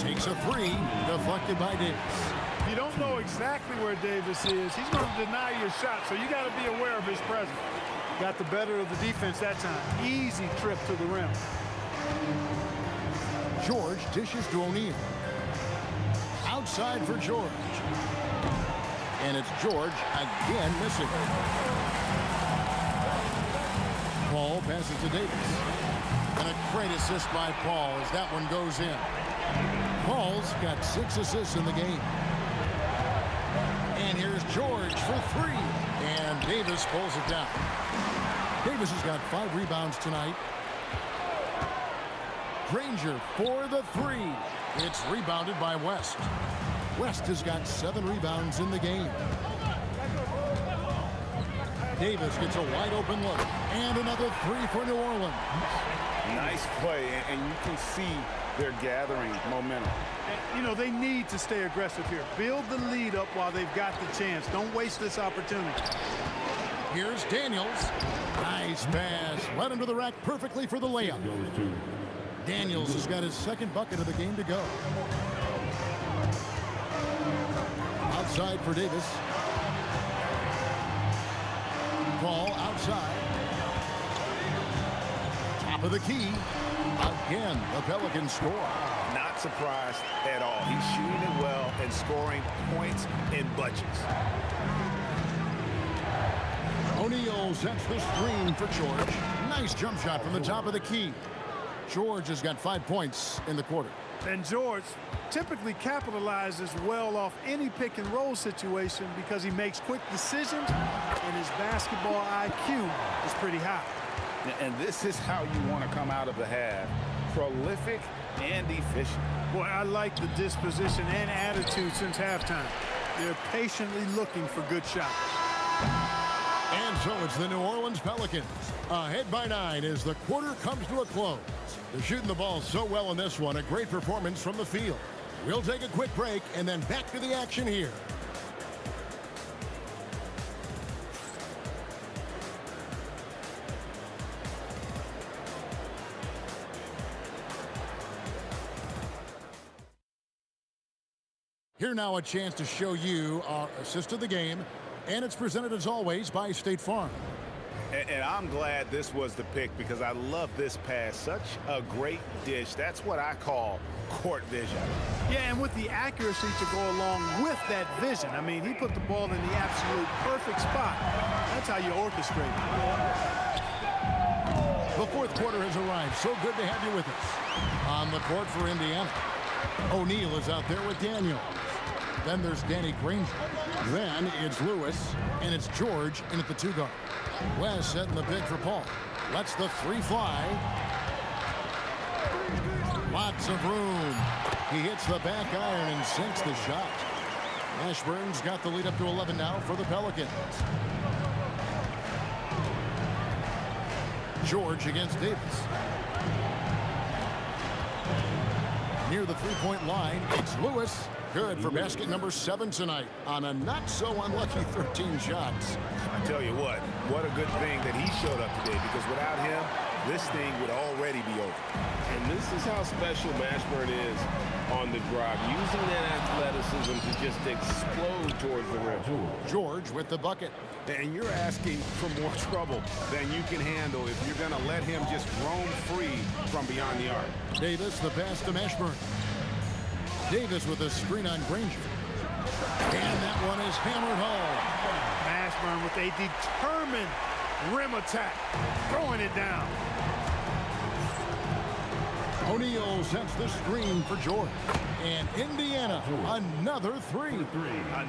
Takes a three, deflected by Davis. You don't know exactly where Davis is. He's going to deny your shot, so you got to be aware of his presence. Got the better of the defense that time. Easy trip to the rim. George dishes to O'Neal. Outside for George. And it's George again missing. Paul passes to Davis. And a great assist by Paul as that one goes in. Paul's got 6 assists in the game. And here's George for 3. And Davis pulls it down. Davis has got 5 rebounds tonight. Granger for the 3. It's rebounded by West. West has got 7 rebounds in the game. Davis gets a wide open look. And another 3 for New Orleans. Nice play, and you can see they're gathering momentum. You know, they need to stay aggressive here. Build the lead up while they've got the chance. Don't waste this opportunity. Here's Daniels. Nice pass. Led him to the rack perfectly for the layup. Daniels has got his 2nd bucket of the game to go. Outside for Davis. Ball outside. Top of the key. Again, the Pelicans score. Not surprised at all. He's shooting it well and scoring points in bunches. O'Neal sets the screen for George. Nice jump shot from the top of the key. George has got 5 points in the quarter. And George typically capitalizes well off any pick and roll situation because he makes quick decisions and his basketball IQ is pretty high. And this is how you want to come out of the half. Prolific and efficient. Boy, I like the disposition and attitude since halftime. They're patiently looking for good shots. And so it's the New Orleans Pelicans ahead by 9 as the quarter comes to a close. They're shooting the ball so well in this one. A great performance from the field. We'll take a quick break and then back to the action here. Here now a chance to show you our assist of the game. And it's presented as always by State Farm. And I'm glad this was the pick because I love this pass. Such a great dish. That's what I call court vision. Yeah, and with the accuracy to go along with that vision. I mean, he put the ball in the absolute perfect spot. That's how you orchestrate it. The 4th quarter has arrived. So good to have you with us. On the court for Indiana. O'Neal is out there with Daniels. Then there's Danny Granger. Then it's Lewis, and it's George in at the 2 guard. West setting the pick for Paul. Lets the 3 fly. Lots of room. He hits the back iron and sinks the shot. Ashburn's got the lead up to 11 now for the Pelicans. George against Davis. Near the 3-point line, it's Lewis. Good for basket number 7 tonight on a not-so-unlucky 13 shots. I tell you what a good thing that he showed up today because without him, this thing would already be over. And this is how special Mashburn is on the drive, using that athleticism to just explode towards the rim. George with the bucket. And you're asking for more trouble than you can handle if you're going to let him just roam free from beyond the arc. Davis, the pass to Mashburn. Davis with a screen on Granger. And that one is hammered home. Mashburn with a determined rim attack, throwing it down. O'Neal sets the screen for George. And Indiana, another 3.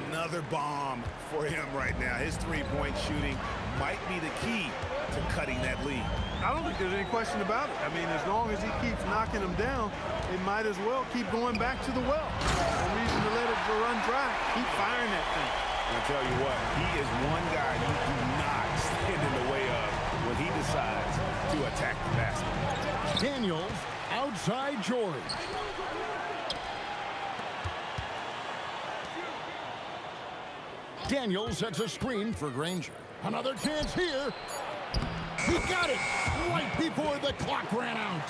Another bomb for him right now. His 3-point shooting might be the key to cutting that lead. I don't think there's any question about it. I mean, as long as he keeps knocking them down, they might as well keep going back to the well. No reason to let it run dry. Keep firing that thing. I'll tell you what, he is one guy you do not stand in the way of when he decides to attack the basket. Daniels outside George. Daniels sets a screen for Granger. Another chance here. He got it right before the clock ran out.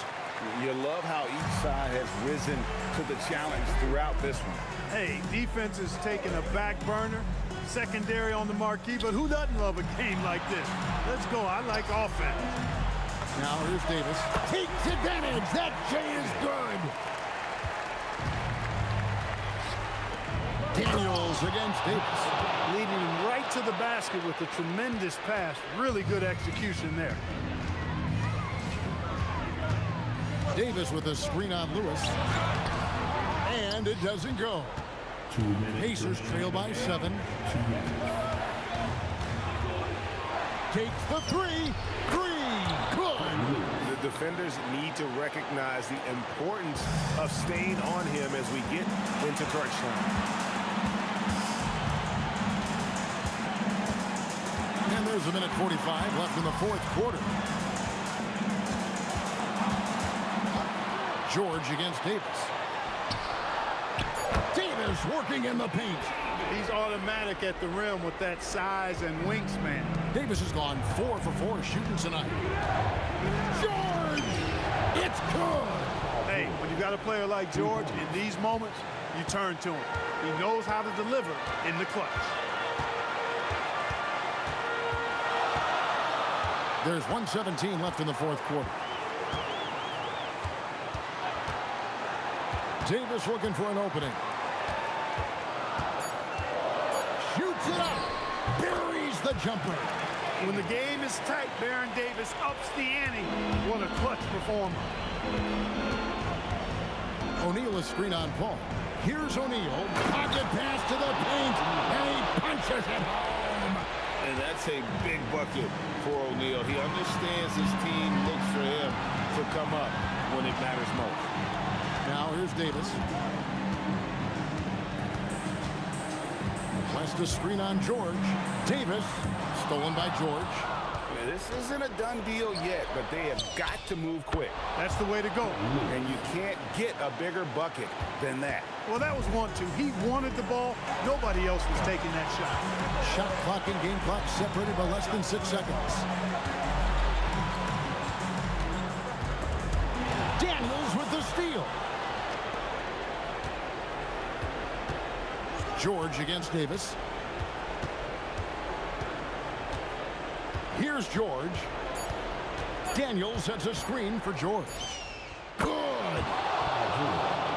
You love how each side has risen to the challenge throughout this one. Hey, defense is taking a back burner, secondary on the marquee, but who doesn't love a game like this? Let's go. I like offense. Now here's Davis. Takes advantage. That J is good. Daniels against Davis. Leading him right to the basket with a tremendous pass. Really good execution there. Davis with a screen on Lewis. And it doesn't go. Pacers trail by 7. Takes the three. Good. The defenders need to recognize the importance of staying on him as we get into crunch time. And there's a minute 45 left in the fourth quarter. George against Davis. Davis working in the paint. He's automatic at the rim with that size and wingspan. Davis has gone 4 for 4 shooting tonight. George! It's good! Hey, when you got a player like George, in these moments, you turn to him. He knows how to deliver in the clutch. There's 1:17 left in the fourth quarter. Davis looking for an opening. Shoots it up. Buries the jumper. When the game is tight, Baron Davis ups the ante. What a clutch performer. O'Neal is screen on Paul. Here's O'Neal. Pocket pass to the paint. And he punches it home. And that's a big bucket for O'Neal. He understands his team looks for him to come up when it matters most. Now here's Davis. West a screen on George. Davis stolen by George. This isn't a done deal yet, but they have got to move quick. That's the way to go. And you can't get a bigger bucket than that. Well, that was 1-2. He wanted the ball. Nobody else was taking that shot. Shot clock and game clock separated by less than 6 seconds. Daniels with the steal. George against Davis. Here's George. Daniels sets a screen for George. Good.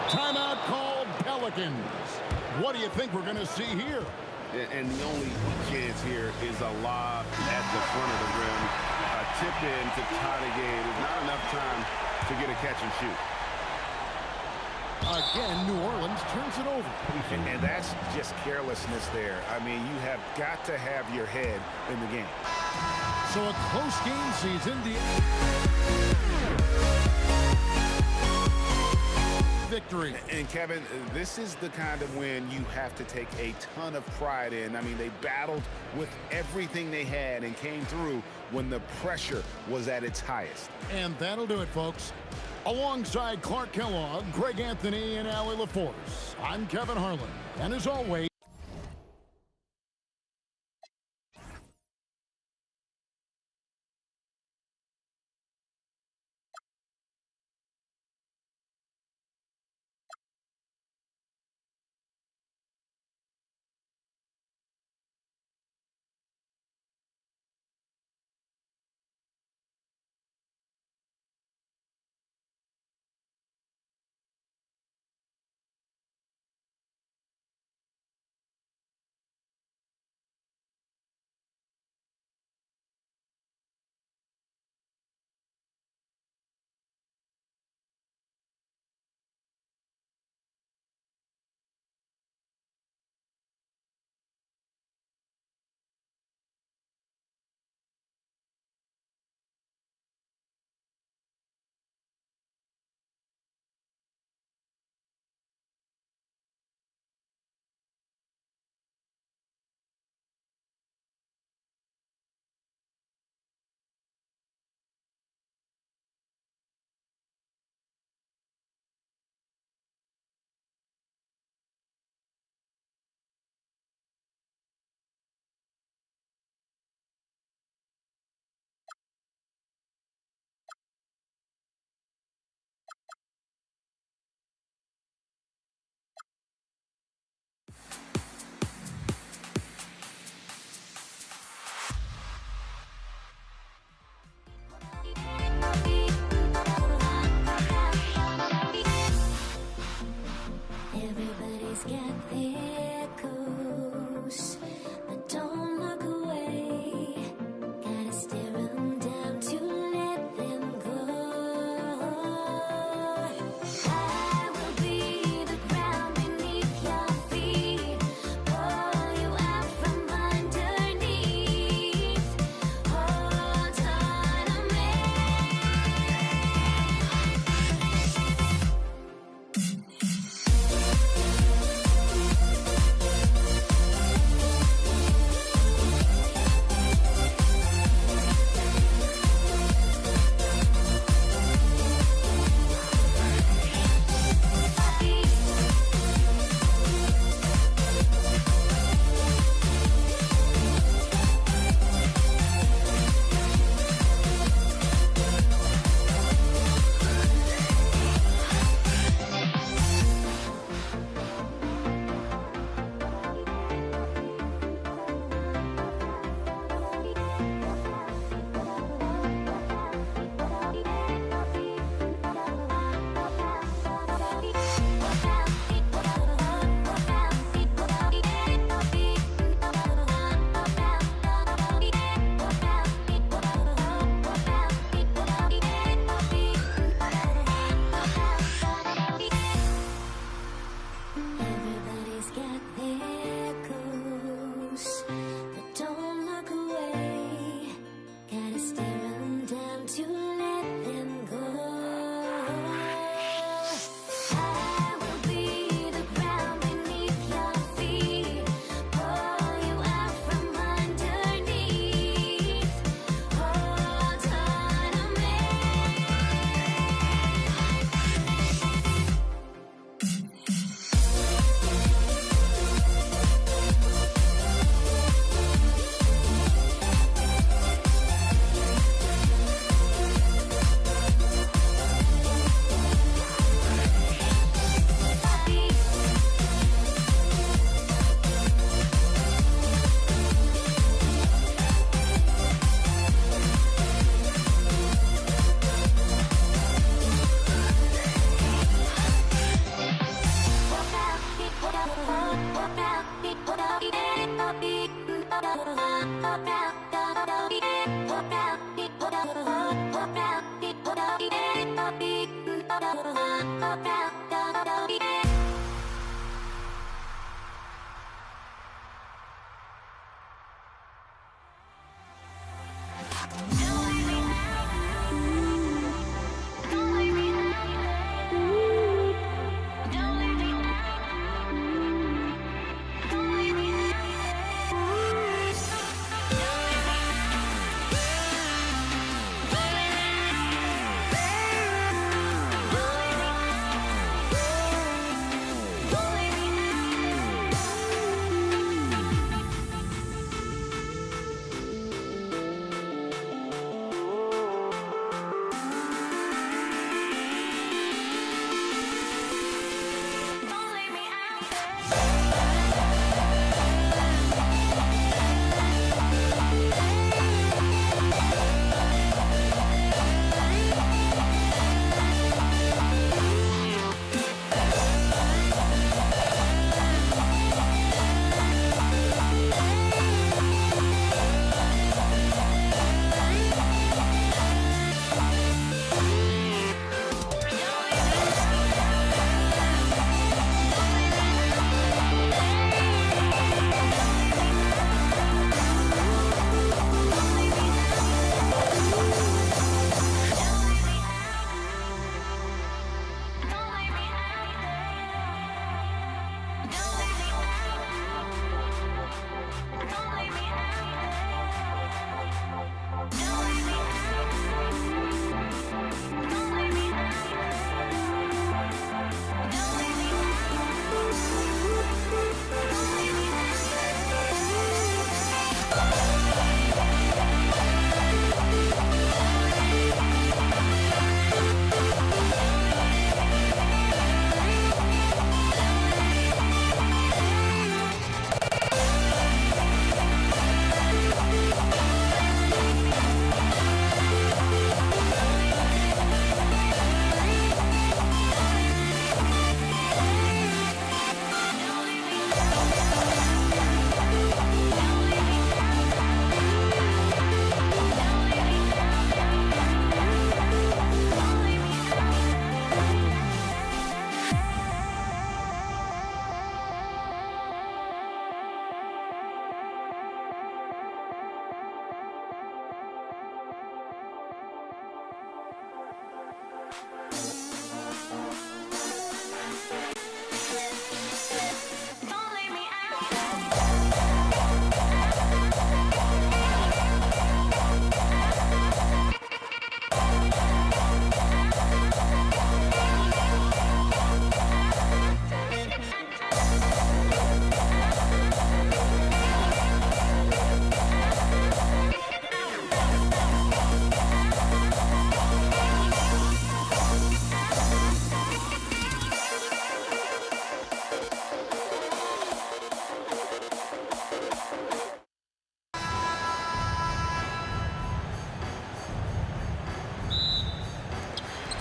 Timeout called Pelicans. What do you think we're going to see here? And the only chance here is a lob at the front of the rim. A tip in to tie the game. There's not enough time to get a catch and shoot. Again, New Orleans turns it over. And that's just carelessness there. I mean, you have got to have your head in the game. So a close game season. Victory. And Kevin, this is the kind of win you have to take a ton of pride in. I mean, they battled with everything they had and came through when the pressure was at its highest. And that'll do it, folks. Alongside Clark Kellogg, Greg Anthony, and Allie LaForce, I'm Kevin Harlan. And as always,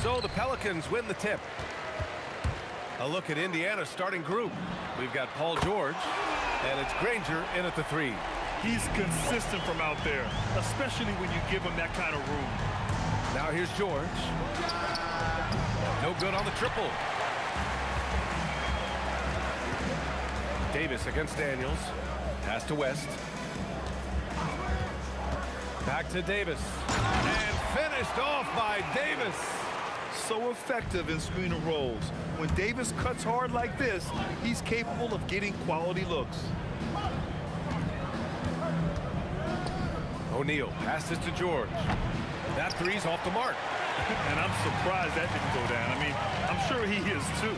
So the Pelicans win the tip. A look at Indiana's starting group. We've got Paul George, and it's Granger in at the 3. He's consistent from out there, especially when you give him that kind of room. Now here's George. No good on the triple. Davis against Daniels. Pass to West. Back to Davis. And finished off by Davis. So effective in screen and rolls. When Davis cuts hard like this, he's capable of getting quality looks. O'Neal passes to George. That three's off the mark. And I'm surprised that didn't go down. I mean, I'm sure he is too.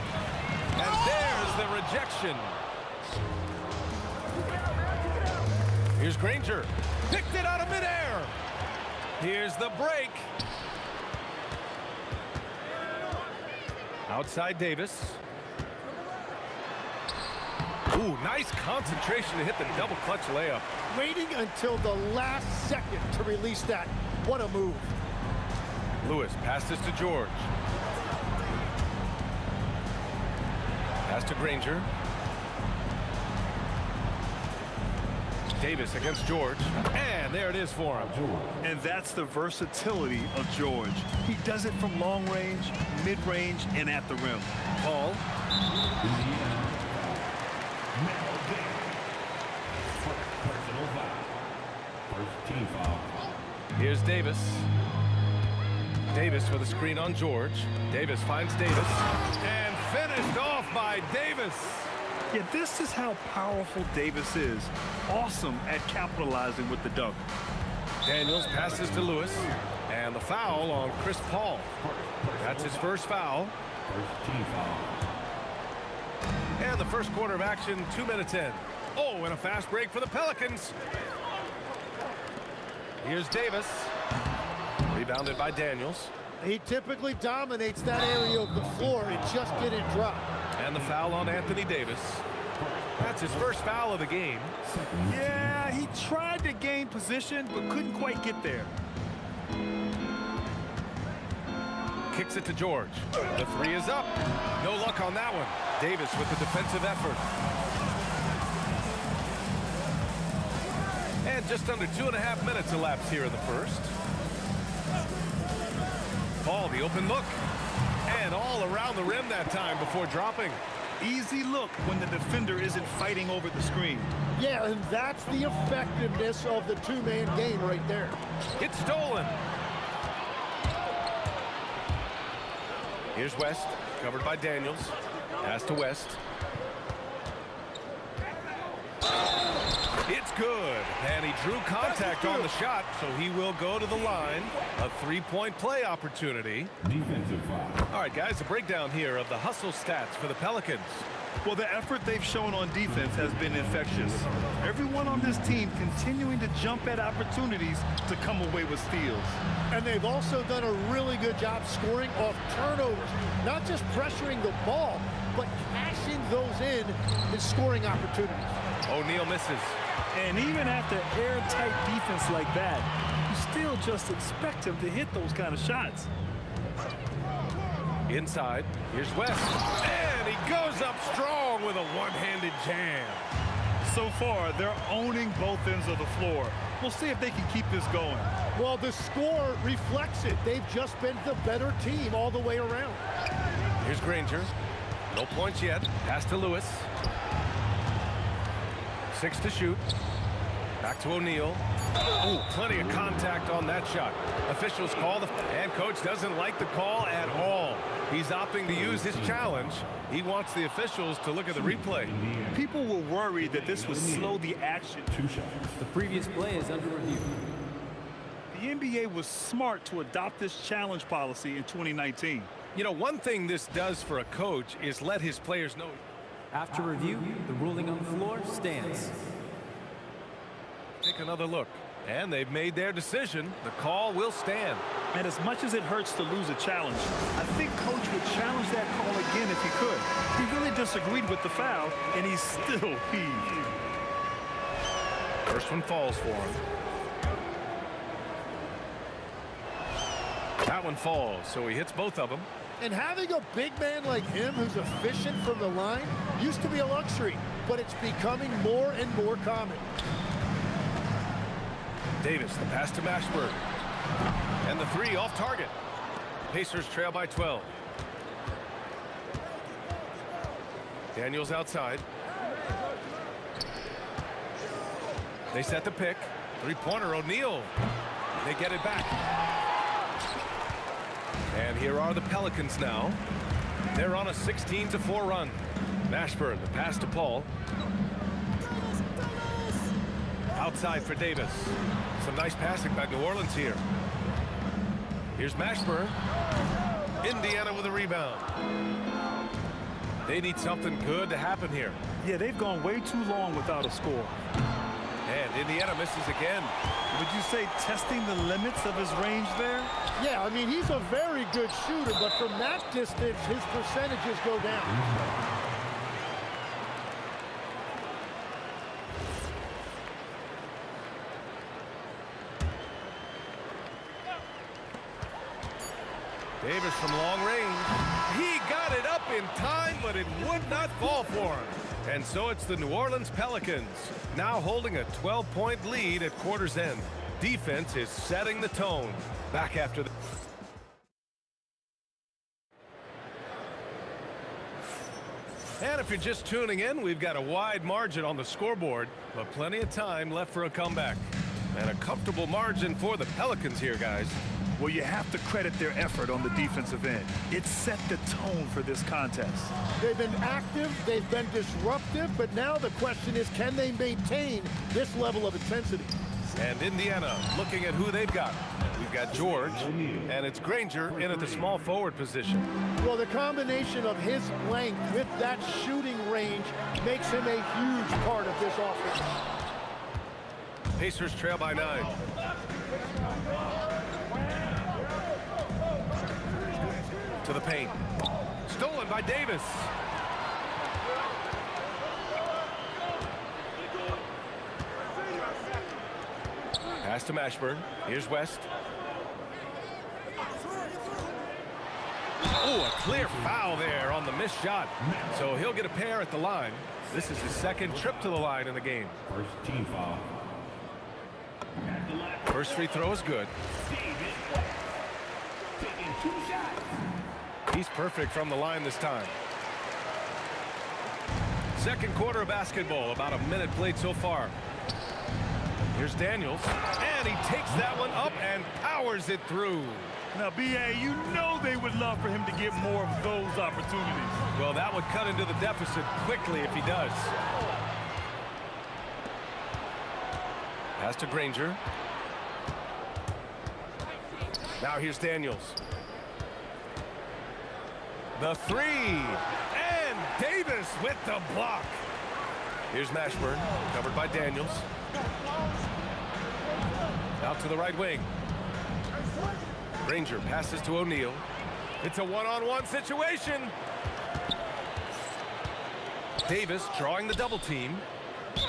And there's the rejection. Here's Granger. Picked it out of midair. Here's the break. Outside Davis. Ooh, nice concentration to hit the double clutch layup. Waiting until the last second to release that. What a move. Lewis passes to George. Pass to Granger. Davis against George. And there it is for him. And that's the versatility of George. He does it from long range, mid-range, and at the rim. Paul. Personal foul. First team foul. Here's Davis. Davis with a screen on George. Davis finds Davis. And finished off by Davis. Yeah, this is how powerful Davis is. Awesome at capitalizing with the dunk. Daniels passes to Lewis. And the foul on Chris Paul. That's his first foul. First team foul. And the first quarter of action, 2 minutes in. Oh, and a fast break for the Pelicans. Here's Davis. Rebounded by Daniels. He typically dominates that area of the floor. It just didn't drop. And the foul on Anthony Davis. That's his first foul of the game. Yeah, he tried to gain position, but couldn't quite get there. Kicks it to George. The three is up. No luck on that one. Davis with the defensive effort. And just under 2.5 minutes elapsed here in the first. Paul, the open look. And all around the rim that time before dropping. Easy look when the defender isn't fighting over the screen. Yeah, and that's the effectiveness of the two-man game right there. It's stolen. Here's West, covered by Daniels. Pass to West. It's good. And he drew contact on the shot, so he will go to the line. A three-point play opportunity. Defensive foul. All right, guys, a breakdown here of the hustle stats for the Pelicans. Well, the effort they've shown on defense has been infectious. Everyone on this team continuing to jump at opportunities to come away with steals. And they've also done a really good job scoring off turnovers. Not just pressuring the ball, but cashing those in and scoring opportunities. O'Neal misses. And even after airtight defense like that, you still just expect him to hit those kind of shots. Inside, here's West. And he goes up strong with a one-handed jam. So far, they're owning both ends of the floor. We'll see if they can keep this going. Well, the score reflects it. They've just been the better team all the way around. Here's Granger. No points yet. Pass to Lewis. 6 to shoot. Back to O'Neal. Oh, plenty of contact on that shot. Officials call the... And coach doesn't like the call at all. He's opting to use his challenge. He wants the officials to look at the replay. People were worried that this would slow the action. The previous play is under review. The NBA was smart to adopt this challenge policy in 2019. You know, one thing this does for a coach is let his players know. After review, the ruling on the floor stands. Take another look. And they've made their decision. The call will stand. And as much as it hurts to lose a challenge, I think coach would challenge that call again if he could. He really disagreed with the foul, and he's still peeved. First one falls for him. That one falls, so he hits both of them. And having a big man like him who's efficient from the line used to be a luxury, but it's becoming more and more common. Davis, the pass to Mashburn. And the three off target. Pacers trail by 12. Daniels outside. They set the pick. Three-pointer, O'Neal. They get it back. And here are the Pelicans now. They're on a 16-4 run. Mashburn, the pass to Paul. Outside for Davis. Some nice passing by New Orleans here. Here's Mashburn. Indiana with a rebound. They need something good to happen here. Yeah, they've gone way too long without a score. And Indiana misses again. Would you say testing the limits of his range there? Yeah, I mean, he's a very good shooter, but from that distance, his percentages go down. Davis from long range. He got it up in time, but it would not fall for him. And so it's the New Orleans Pelicans, now holding a 12-point lead at quarter's end. Defense is setting the tone. Back after the... And if you're just tuning in, we've got a wide margin on the scoreboard, but plenty of time left for a comeback. And a comfortable margin for the Pelicans here, guys. Well, you have to credit their effort on the defensive end. It set the tone for this contest. They've been active, they've been disruptive, but now the question is, can they maintain this level of intensity? And Indiana looking at who they've got. We've got George, and it's Granger in at the small forward position. Well, the combination of his length with that shooting range makes him a huge part of this offense. Pacers trail by 9. To the paint. Stolen by Davis. Pass to Mashburn. Here's West. Oh, a clear foul there on the missed shot. So he'll get a pair at the line. This is his second trip to the line in the game. First team foul. First free throw is good. Taking 2 shots. He's perfect from the line this time. Second quarter of basketball, about a minute played so far. Here's Daniels, and he takes that one up and powers it through. Now, B.A., you know they would love for him to get more of those opportunities. Well, that would cut into the deficit quickly if he does. Pass to Granger. Now here's Daniels. The three, and Davis with the block. Here's Mashburn, covered by Daniels. Out to the right wing. Granger passes to O'Neal. It's a one-on-one situation. Davis drawing the double team.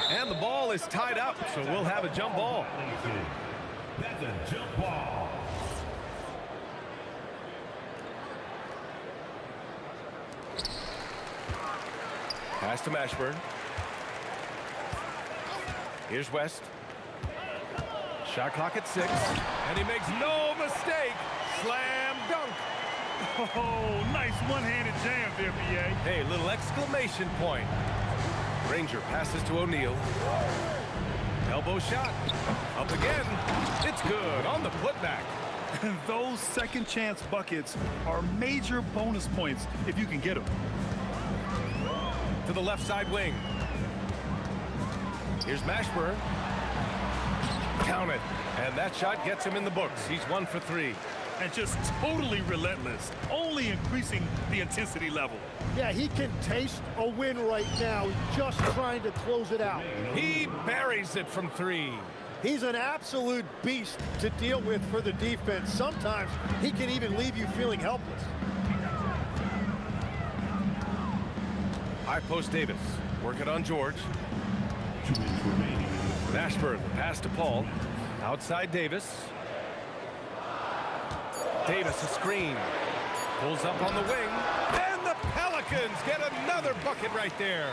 And the ball is tied up, so we'll have a jump ball. That's a jump ball. Pass to Mashburn. Here's West. Shot clock at 6, and he makes no mistake. Slam dunk. Oh, nice one-handed jam there, B.A. Hey, little exclamation point. Granger passes to O'Neal. Elbow shot. Up again. It's good on the putback. Those second chance buckets are major bonus points if you can get them. To the left side wing. Here's Mashburn. Count it. And that shot gets him in the books. He's 1 for 3. And just totally relentless, only increasing the intensity level. Yeah, he can taste a win right now, just trying to close it out. He buries it from 3. He's an absolute beast to deal with for the defense. Sometimes he can even leave you feeling helpless. High post Davis. Working on George. 2 minutes remaining. Mashburn, pass to Paul. Outside Davis. Davis a screen. Pulls up on the wing. And the Pelicans get another bucket right there.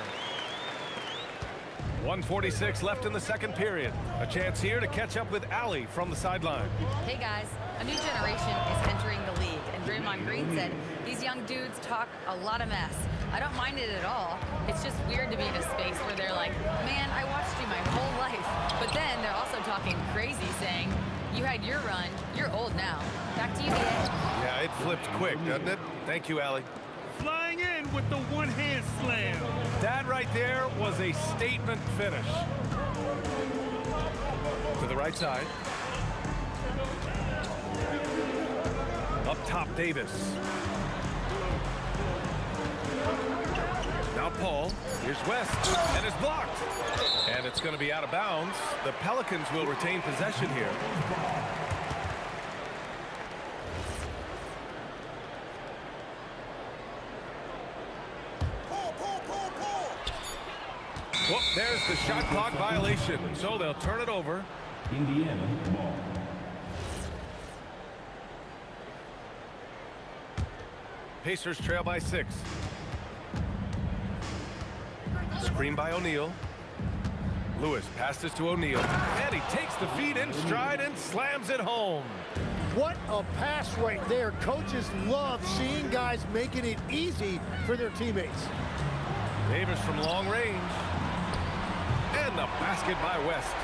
1:46 left in the second period. A chance here to catch up with Allie from the sideline. Hey guys, a new generation is entering the league, and Draymond Green said these young dudes talk a lot of mess. I don't mind it at all. It's just weird to be in a space where they're like, man, I watched you my whole life. But then they're also talking crazy, saying, you had your run, you're old now. Back to you, BA. Yeah, it flipped quick, doesn't it? Thank you, Allie. Flying in with the one-hand slam. That right there was a statement finish. To the right side. Up top, Davis. Now Paul. Here's West. And it's blocked. And it's going to be out of bounds. The Pelicans will retain possession here. Well, there's the shot clock violation, so they'll turn it over. Indiana ball. Pacers trail by 6. Screen by O'Neal. Lewis passes to O'Neal, and he takes the feed in stride and slams it home. What a pass right there. Coaches love seeing guys making it easy for their teammates. Davis from long range. And the basket by West.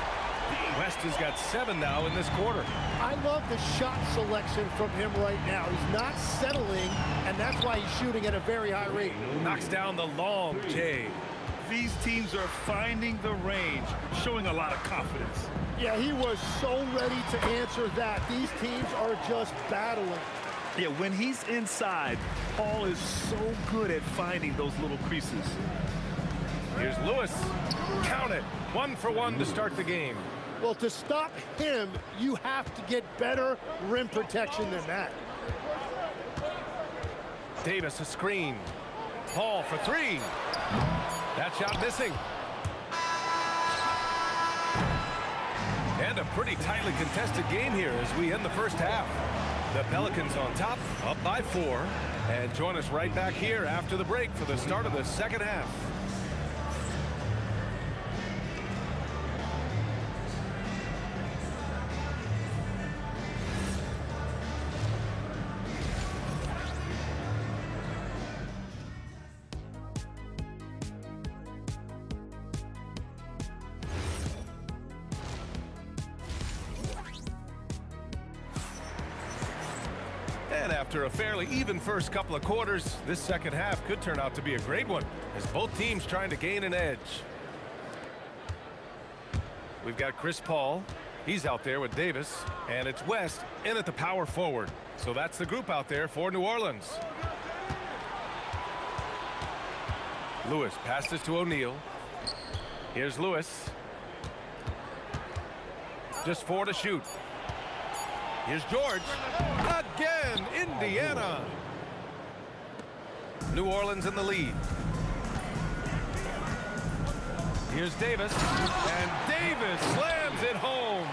West has got 7 now in this quarter. I love the shot selection from him right now. He's not settling, and that's why he's shooting at a very high rate. Knocks down the long J. These teams are finding the range, showing a lot of confidence. Yeah, he was so ready to answer that. These teams are just battling. Yeah, when he's inside, Paul is so good at finding those little creases. Here's Lewis. Count it. 1 for 1 to start the game. Well, to stop him, you have to get better rim protection than that. Davis a screen. Paul for 3. That shot missing. And a pretty tightly contested game here as we end the first half. The Pelicans on top, up by 4. And join us right back here after the break for the start of the second half. And after a fairly even first couple of quarters, this second half could turn out to be a great one as both teams trying to gain an edge. We've got Chris Paul. He's out there with Davis, and it's West in at the power forward. So that's the group out there for New Orleans. Lewis passes to O'Neal. Here's Lewis. Just 4 to shoot. Here's George. Again, Indiana. New Orleans in the lead. Here's Davis. And Davis slams it home.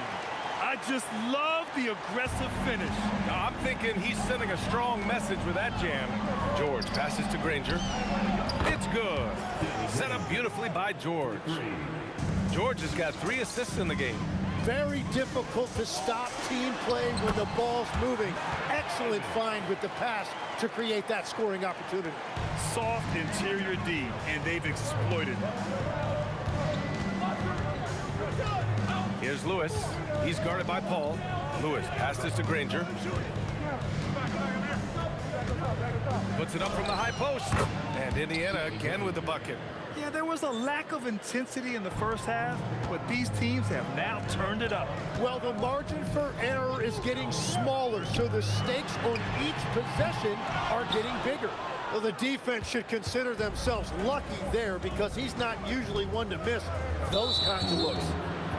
I just love the aggressive finish. Now, I'm thinking he's sending a strong message with that jam. George passes to Granger. It's good. Set up beautifully by George. George has got 3 assists in the game. Very difficult to stop team play when the ball's moving. Excellent find with the pass to create that scoring opportunity. Soft interior D, and they've exploited it. Here's Lewis. He's guarded by Paul. Lewis passes to Granger. Puts it up from the high post. And Indiana again with the bucket. Yeah, there was a lack of intensity in the first half, but these teams have now turned it up. Well, the margin for error is getting smaller, so the stakes on each possession are getting bigger. Well, the defense should consider themselves lucky there because he's not usually one to miss those kinds of looks.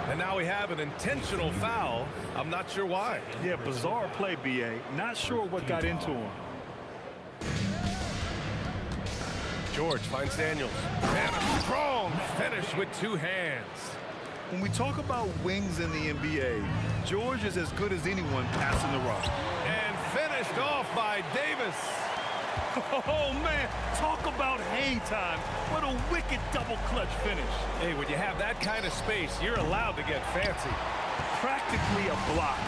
And now we have an intentional foul. I'm not sure why. Yeah, bizarre play, B.A. Not sure what got into him. George finds Daniels. And a strong finish with 2 hands. When we talk about wings in the NBA, George is as good as anyone passing the rock. And finished off by Davis. Oh, man, talk about hang time. What a wicked double clutch finish. Hey, when you have that kind of space, you're allowed to get fancy. Practically a block.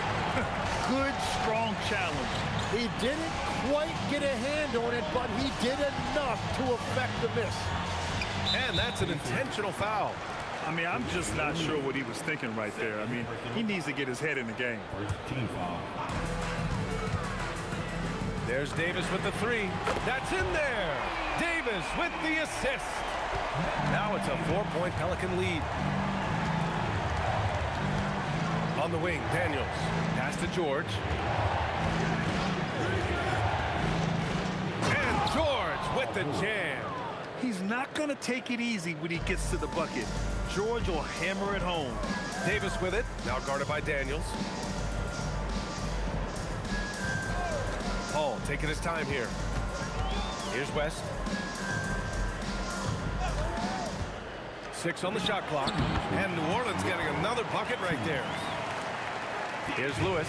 Good, strong challenge. He didn't quite get a hand on it, but he did enough to affect the miss. And that's an intentional foul. I mean, I'm just not sure what he was thinking right there. I mean, he needs to get his head in the game. Team foul. There's Davis with the 3. That's in there. Davis with the assist. Now it's a 4-point Pelican lead. On the wing, Daniels. Pass to George. And George with the jam. He's not going to take it easy when he gets to the bucket. George will hammer it home. Davis with it. Now guarded by Daniels. Paul taking his time here. Here's West. 6 on the shot clock. And New Orleans getting another bucket right there. Here's Lewis.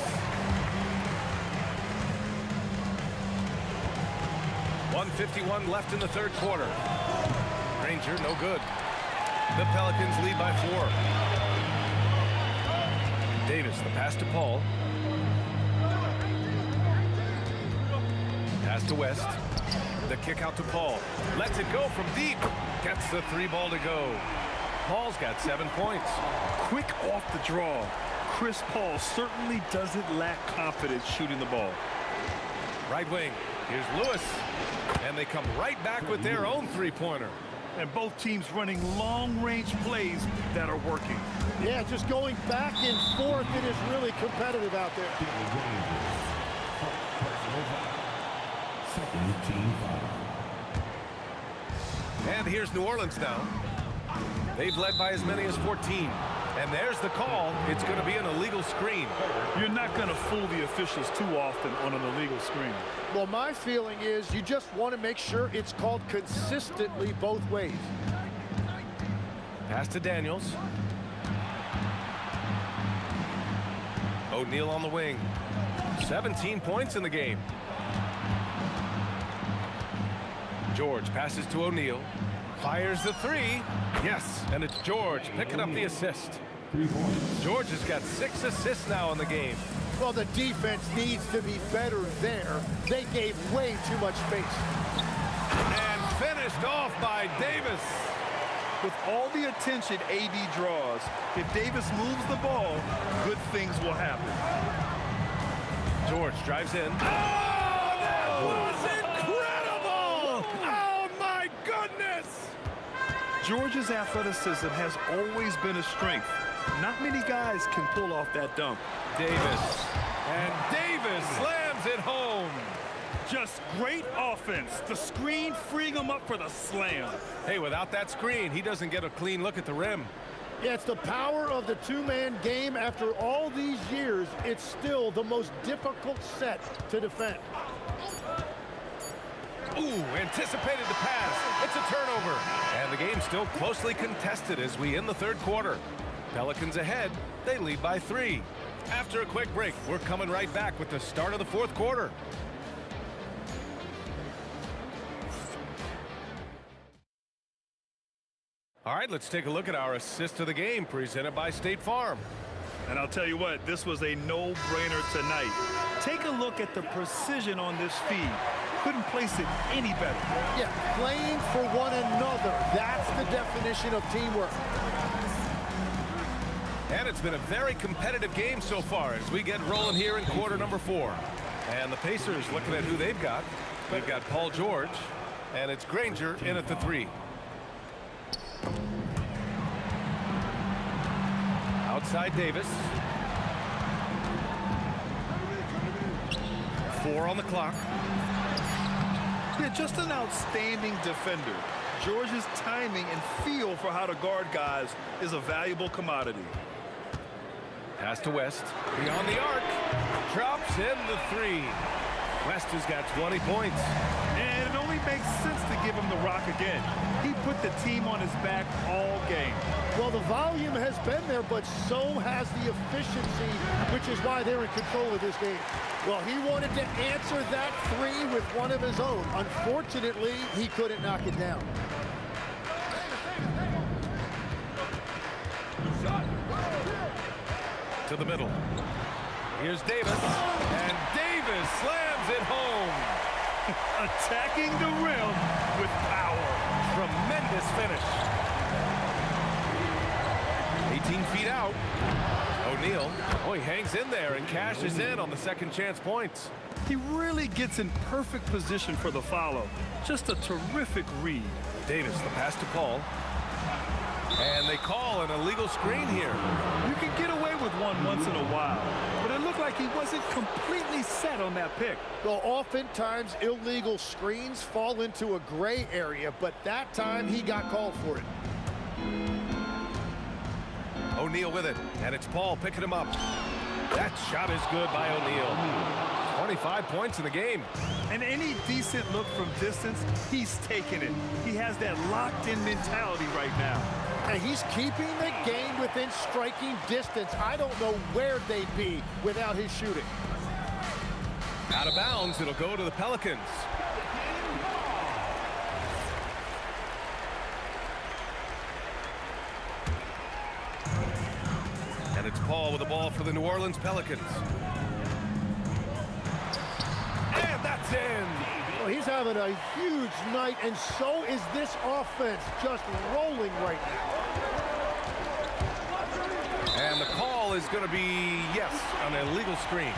1:51 left in the third quarter. Granger, no good. The Pelicans lead by 4. Davis, the pass to Paul. Pass to West. The kick out to Paul. Lets it go from deep. Gets the 3 ball to go. Paul's got 7 points. Quick off the draw. Chris Paul certainly doesn't lack confidence shooting the ball. Right wing. Here's Lewis. And they come right back with their own 3-pointer. And both teams running long-range plays that are working. Yeah, just going back and forth. It is really competitive out there. And here's New Orleans now. They've led by as many as 14. And there's the call. It's going to be an illegal screen. You're not going to fool the officials too often on an illegal screen. Well, my feeling is you just want to make sure it's called consistently both ways. Pass to Daniels. O'Neal on the wing. 17 points in the game. George passes to O'Neal. Fires the 3. Yes, and it's George picking up the assist. George has got 6 assists now in the game. Well, the defense needs to be better there. They gave way too much space. And finished off by Davis. With all the attention AD draws, if Davis moves the ball, good things will happen. George drives in. Oh, that was incredible! Oh, my goodness! George's athleticism has always been a strength. Not many guys can pull off that dunk. Davis. And Davis slams it home. Just great offense. The screen freeing him up for the slam. Hey, without that screen, he doesn't get a clean look at the rim. Yeah, it's the power of the two-man game. After all these years, it's still the most difficult set to defend. Ooh, anticipated the pass. It's a turnover. And the game's still closely contested as we end the third quarter. Pelicans ahead. They lead by 3. After a quick break, we're coming right back with the start of the fourth quarter. All right, let's take a look at our assist of the game presented by State Farm. And I'll tell you what, this was a no-brainer tonight. Take a look at the precision on this feed. Couldn't place it any better. Yeah, playing for one another. That's the definition of teamwork. And it's been a very competitive game so far as we get rolling here in quarter number 4. And the Pacers looking at who they've got. We've got Paul George, and it's Granger in at the 3. Outside Davis. 4 on the clock. Yeah, just an outstanding defender. George's timing and feel for how to guard guys is a valuable commodity. Pass to West. Beyond the arc. Drops in the 3. West has got 20 points. And it only makes sense to give him the rock again. He put the team on his back all game. Well, the volume has been there, but so has the efficiency, which is why they're in control of this game. Well, he wanted to answer that 3 with one of his own. Unfortunately, he couldn't knock it down. To the middle. Here's Davis. And Davis slams it home. Attacking the rim with power. Tremendous finish. 18 feet out. O'Neal. Oh, he hangs in there and cashes in on the second chance points. He really gets in perfect position for the follow. Just a terrific read. Davis, the pass to Paul. And they call an illegal screen here. You can get away with one once in a while, but it looked like he wasn't completely set on that pick. Well, oftentimes illegal screens fall into a gray area, but that time he got called for it. O'Neal with it, and it's Paul picking him up. That shot is good by O'Neal. 25 points in the game. And any decent look from distance, he's taking it. He has that locked-in mentality right now. And he's keeping the game within striking distance. I don't know where they'd be without his shooting. Out of bounds, it'll go to the Pelicans. And it's Paul with the ball for the New Orleans Pelicans. And that's in. Well, he's having a huge night, and so is this offense, just rolling right now. And the call is going to be, yes, on an illegal screen.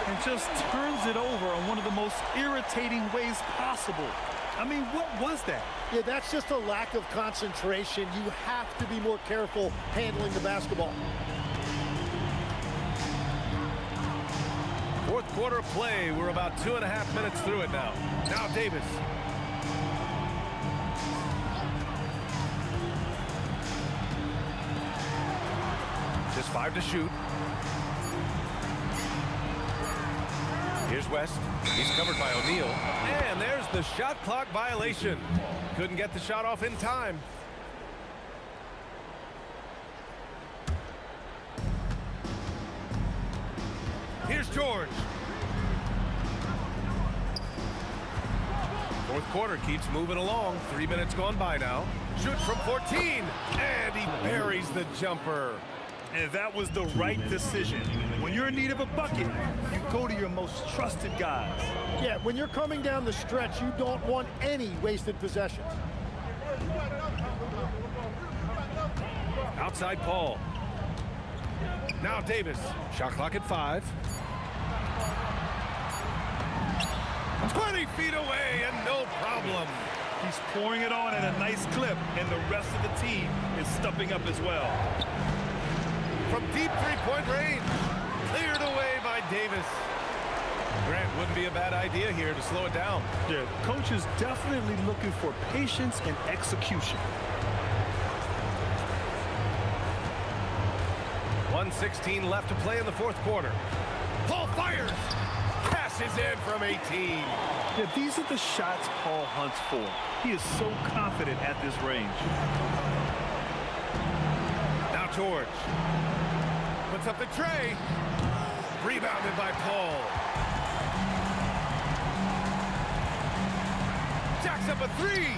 And just turns it over in one of the most irritating ways possible. I mean, what was that? Yeah, that's just a lack of concentration. You have to be more careful handling the basketball. Fourth quarter of play. We're about 2.5 minutes through it now. Now Davis. Just 5 to shoot. Here's West. He's covered by O'Neal. And there's the shot clock violation. Couldn't get the shot off in time. Here's George. Fourth quarter keeps moving along. 3 minutes gone by now. Shoots from 14. And he buries the jumper. And that was the right decision. When you're in need of a bucket, you go to your most trusted guys. Yeah, when you're coming down the stretch, you don't want any wasted possessions. Outside Paul. Now Davis. Shot clock at 5. 20 feet away and no problem. He's pouring it on at a nice clip, and the rest of the team is stepping up as well. From deep three-point range. Cleared away by Davis. Grant wouldn't be a bad idea here to slow it down. Yeah, coach is definitely looking for patience and execution. 1:16 left to play in the fourth quarter. Paul fires. Cashes in from 18. Yeah, these are the shots Paul hunts for. He is so confident at this range. Now George. Puts up the tray. Rebounded by Paul. Jacks up a 3.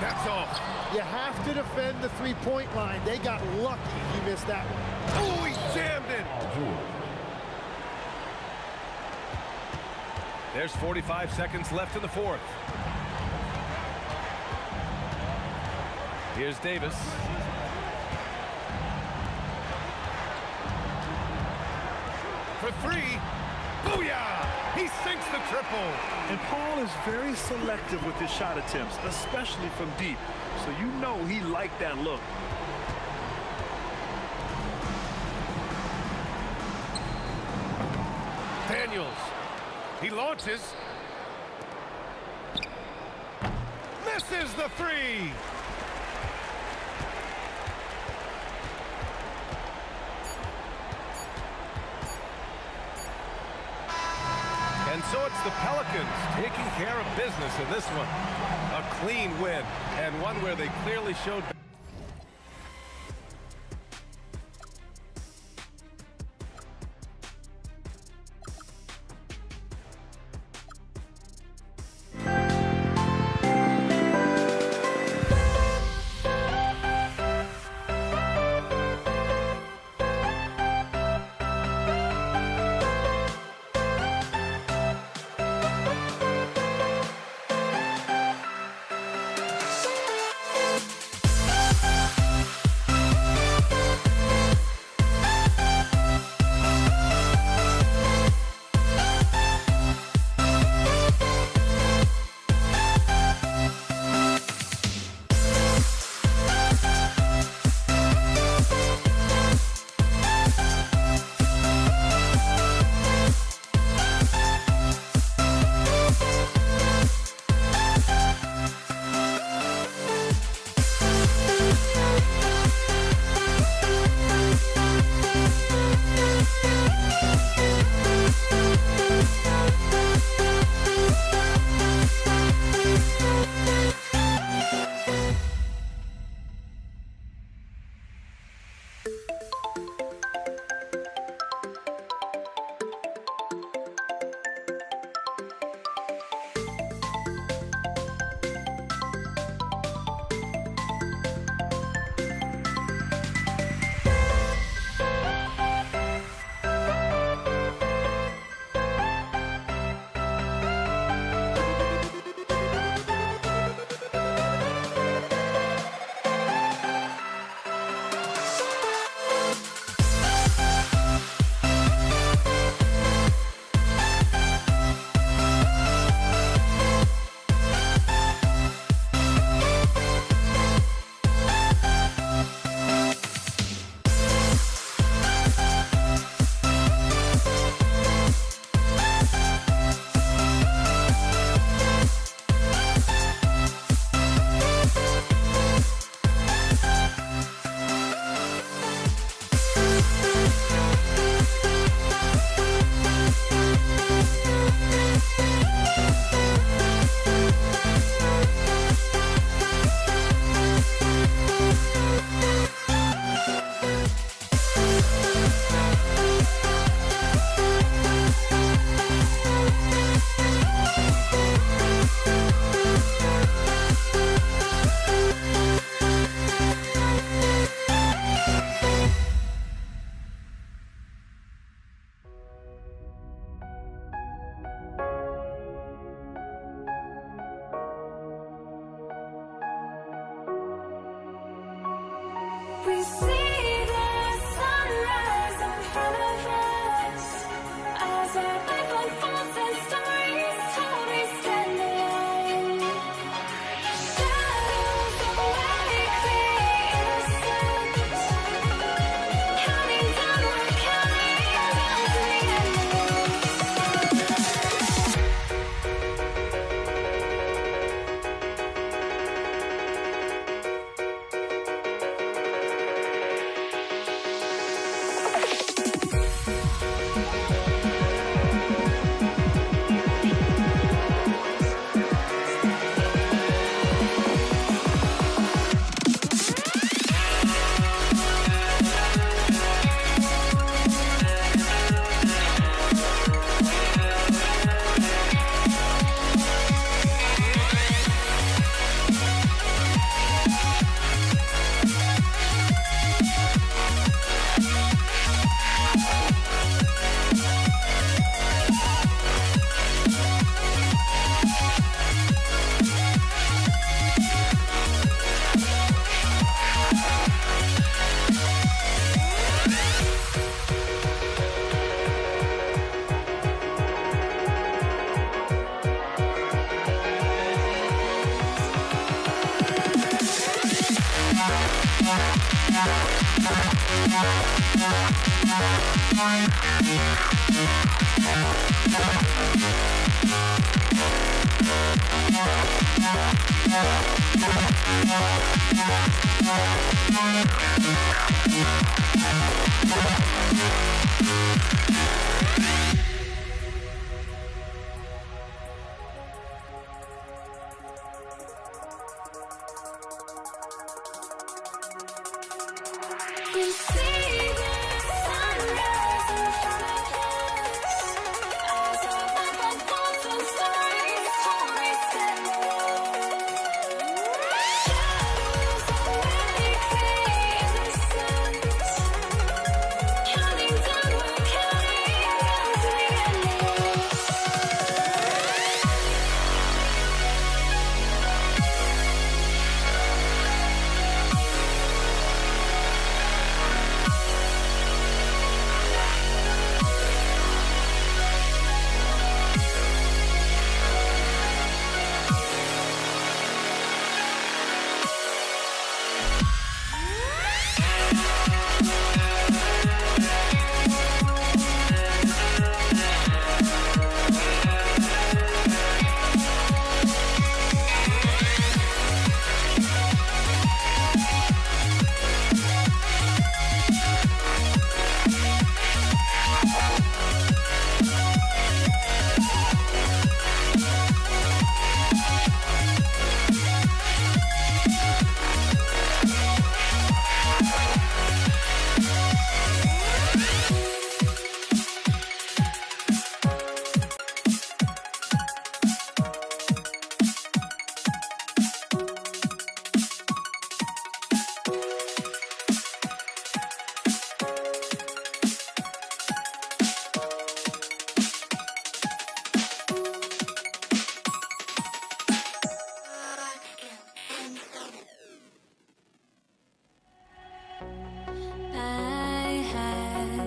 That's off. You have to defend the three-point line. They got lucky he missed that one. Oh, he jammed it. There's 45 seconds left in the fourth. Here's Davis. For 3. Booyah! He sinks the triple. And Paul is very selective with his shot attempts, especially from deep. So you know he liked that look. Daniels. He launches. Misses the 3. And so it's the Pelicans taking care of business in this one. A clean win, and one where they clearly showed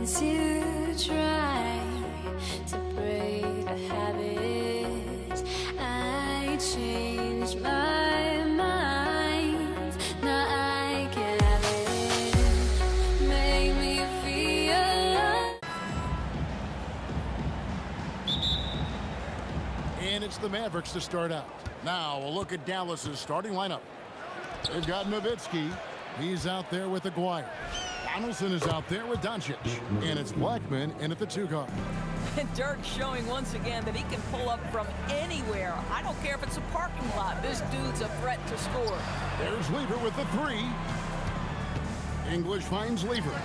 To try to break a habit, I changed my mind. Now I can have it. Make me feel. And it's the Mavericks to start out. Now we'll look at Dallas's starting lineup. They've got Nowitzki. He's out there with Aguirre. Donaldson is out there with Doncic. And it's Blackman in at the 2 guard. And Dirk showing once again that he can pull up from anywhere. I don't care if it's a parking lot. This dude's a threat to score. There's Lever with the 3. English finds Lever.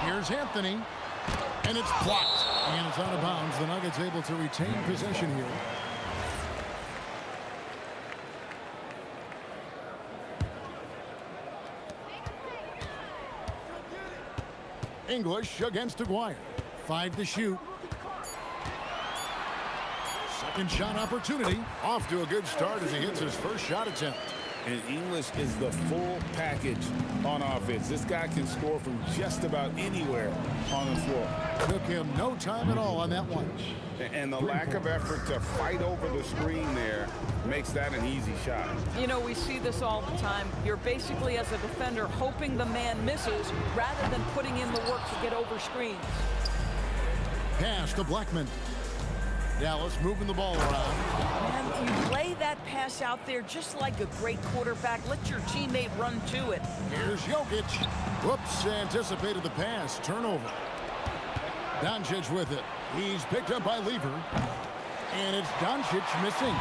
Here's Anthony. And it's blocked. And it's out of bounds. The Nuggets able to retain possession here. English against Aguirre. 5 to shoot. Second shot opportunity. Off to a good start as he hits his first shot attempt. And English is the full package on offense. This guy can score from just about anywhere on the floor. Took him no time at all on that one. And the lack of effort to fight over the screen there makes that an easy shot. You know, we see this all the time. You're basically, as a defender, hoping the man misses rather than putting in the work to get over screens. Pass to Blackman. Dallas moving the ball around. Man, you lay that pass out there just like a great quarterback. Let your teammate run to it. Here's Jokic. Whoops, anticipated the pass. Turnover. Doncic with it. He's picked up by Lever. And it's Doncic missing.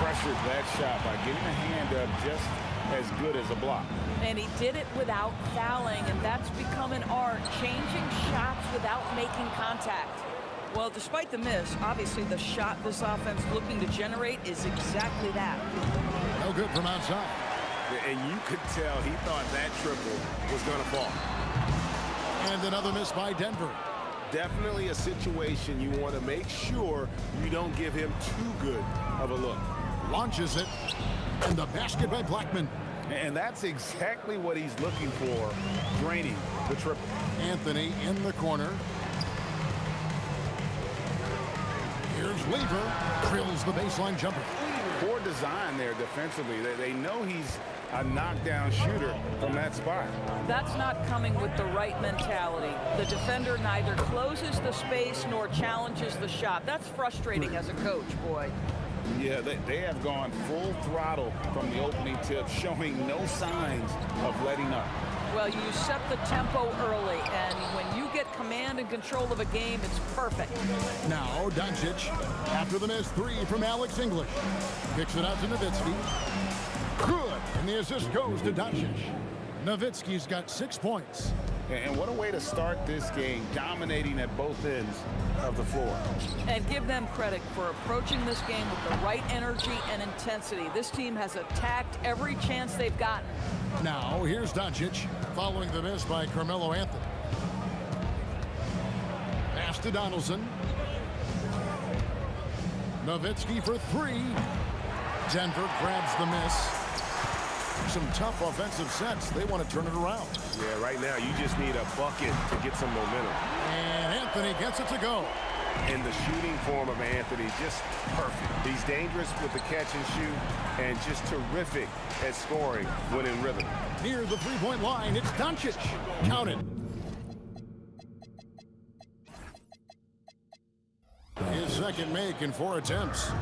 Pressured that shot by getting a hand up just as good as a block. And he did it without fouling, and that's become an art, changing shots without making contact. Well, despite the miss, obviously the shot this offense looking to generate is exactly that. No good from outside. And you could tell he thought that triple was going to fall. And another miss by Denver. Definitely a situation you want to make sure you don't give him too good of a look. Launches it. And the basket by Blackman. And that's exactly what he's looking for, draining the triple. Anthony in the corner. Here's Lever. Drills the baseline jumper. Poor design there defensively. They know he's a knockdown shooter from that spot. That's not coming with the right mentality. The defender neither closes the space nor challenges the shot. That's frustrating as a coach, boy. Yeah, they have gone full throttle from the opening tip, showing no signs of letting up. Well, you set the tempo early, and when you get command and control of a game, it's perfect. Now, Doncic, after the missed three from Alex English. Kicks it out to Nowitzki. Good, and the assist goes to Doncic. Nowitzki's got 6 points. And what a way to start this game, dominating at both ends of the floor. And give them credit for approaching this game with the right energy and intensity. This team has attacked every chance they've gotten. Now, here's Doncic, following the miss by Carmelo Anthony. Pass to Donaldson. Nowitzki for three. Denver grabs the miss. Some tough offensive sets. They want to turn it around. Yeah, right now you just need a bucket to get some momentum. And Anthony gets it to go. And the shooting form of Anthony, just perfect. He's dangerous with the catch and shoot and just terrific at scoring when in rhythm. Near the three-point line, it's Doncic. Count it. His second make in 4 attempts.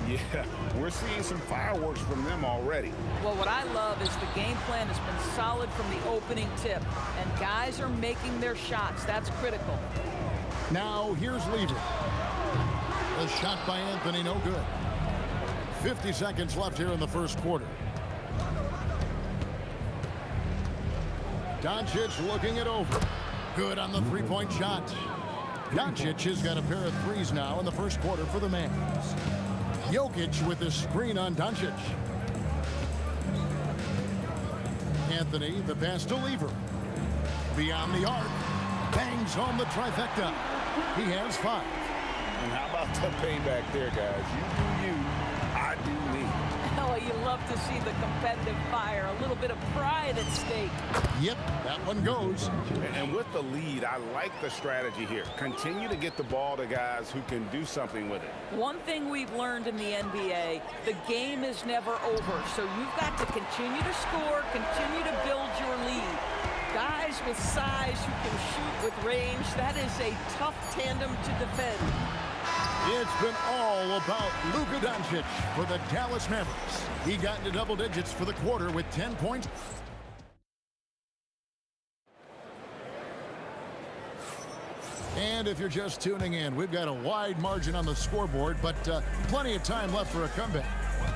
Yeah, we're seeing some fireworks from them already. Well, what I love is the game plan has been solid from the opening tip, and guys are making their shots. That's critical. Now, here's Lever. A shot by Anthony, no good. 50 seconds left here in the first quarter. Doncic looking it over. Good on the three-point shot. Doncic has got a pair of threes now in the first quarter for the Mavs. Jokic with the screen on Doncic. Anthony, the pass to Lever. Beyond the arc. Bangs home the trifecta. He has 5. And how about the payback there, guys? You do you, I do me. Oh, you love to see the competitive fire. A little bit of pride at stake. Yep, that one goes. And with the lead, I like the strategy here. Continue to get the ball to guys who can do something with it. One thing we've learned in the NBA, the game is never over. So you've got to continue to score, continue to build your lead. Guys with size who can shoot with range, that is a tough tandem to defend. It's been all about Luka Doncic for the Dallas Mavericks. He got into double digits for the quarter with 10 points. And if you're just tuning in, we've got a wide margin on the scoreboard, but plenty of time left for a comeback.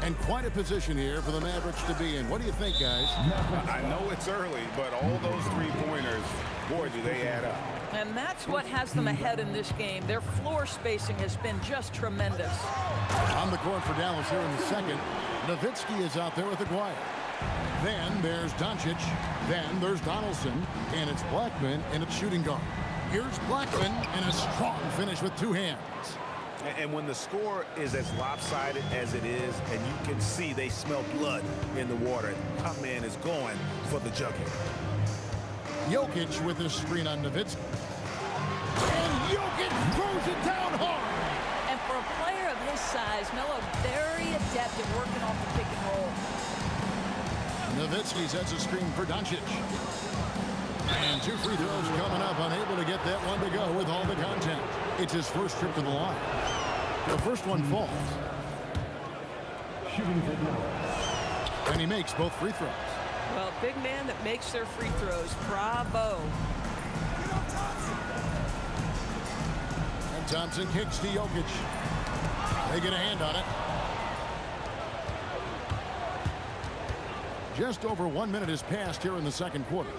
And quite a position here for the Mavericks to be in. What do you think, guys? I know it's early, but all those three-pointers, boy, do they add up. And that's what has them ahead in this game. Their floor spacing has been just tremendous. On the court for Dallas here in the second. Nowitzki is out there with Aguirre. Then there's Doncic. Then there's Donaldson. And it's Blackman, and it's shooting guard. Here's Blackman, and a strong finish with 2 hands. And when the score is as lopsided as it is, and you can see they smell blood in the water, my man is going for the jugular. Jokic with his screen on Nowitzki. And Jokic throws it down hard. And for a player of his size, Melo very adept at working off the pick and roll. Nowitzki sets a screen for Doncic. And 2 free throws coming up, unable to get that one to go with all the content. It's his first trip to the line. The first one falls. And he makes both free throws. Well, big man that makes their free throws. Bravo. And Thompson kicks to Jokic. They get a hand on it. Just over 1 minute has passed here in the second quarter.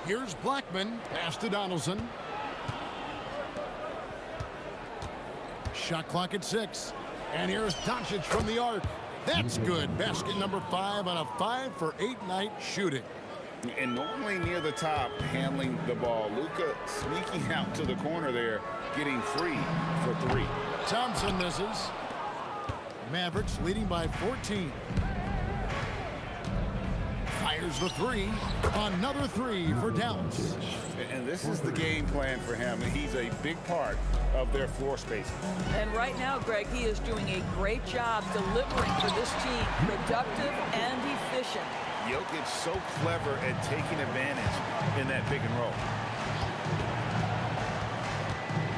Here's Blackman. Pass to Donaldson. Shot clock at 6. And here's Doncic from the arc. That's good. Basket number 5 on a 5-for-8 night shooting. And normally near the top, handling the ball. Luka sneaking out to the corner there, getting free for 3. Thompson misses. Mavericks leading by 14. Fires the three. Another three for Dallas. And this is the game plan for him. And he's a big part of their floor space. And right now, Greg, he is doing a great job delivering for this team, productive and efficient. Jokic so clever at taking advantage in that pick and roll.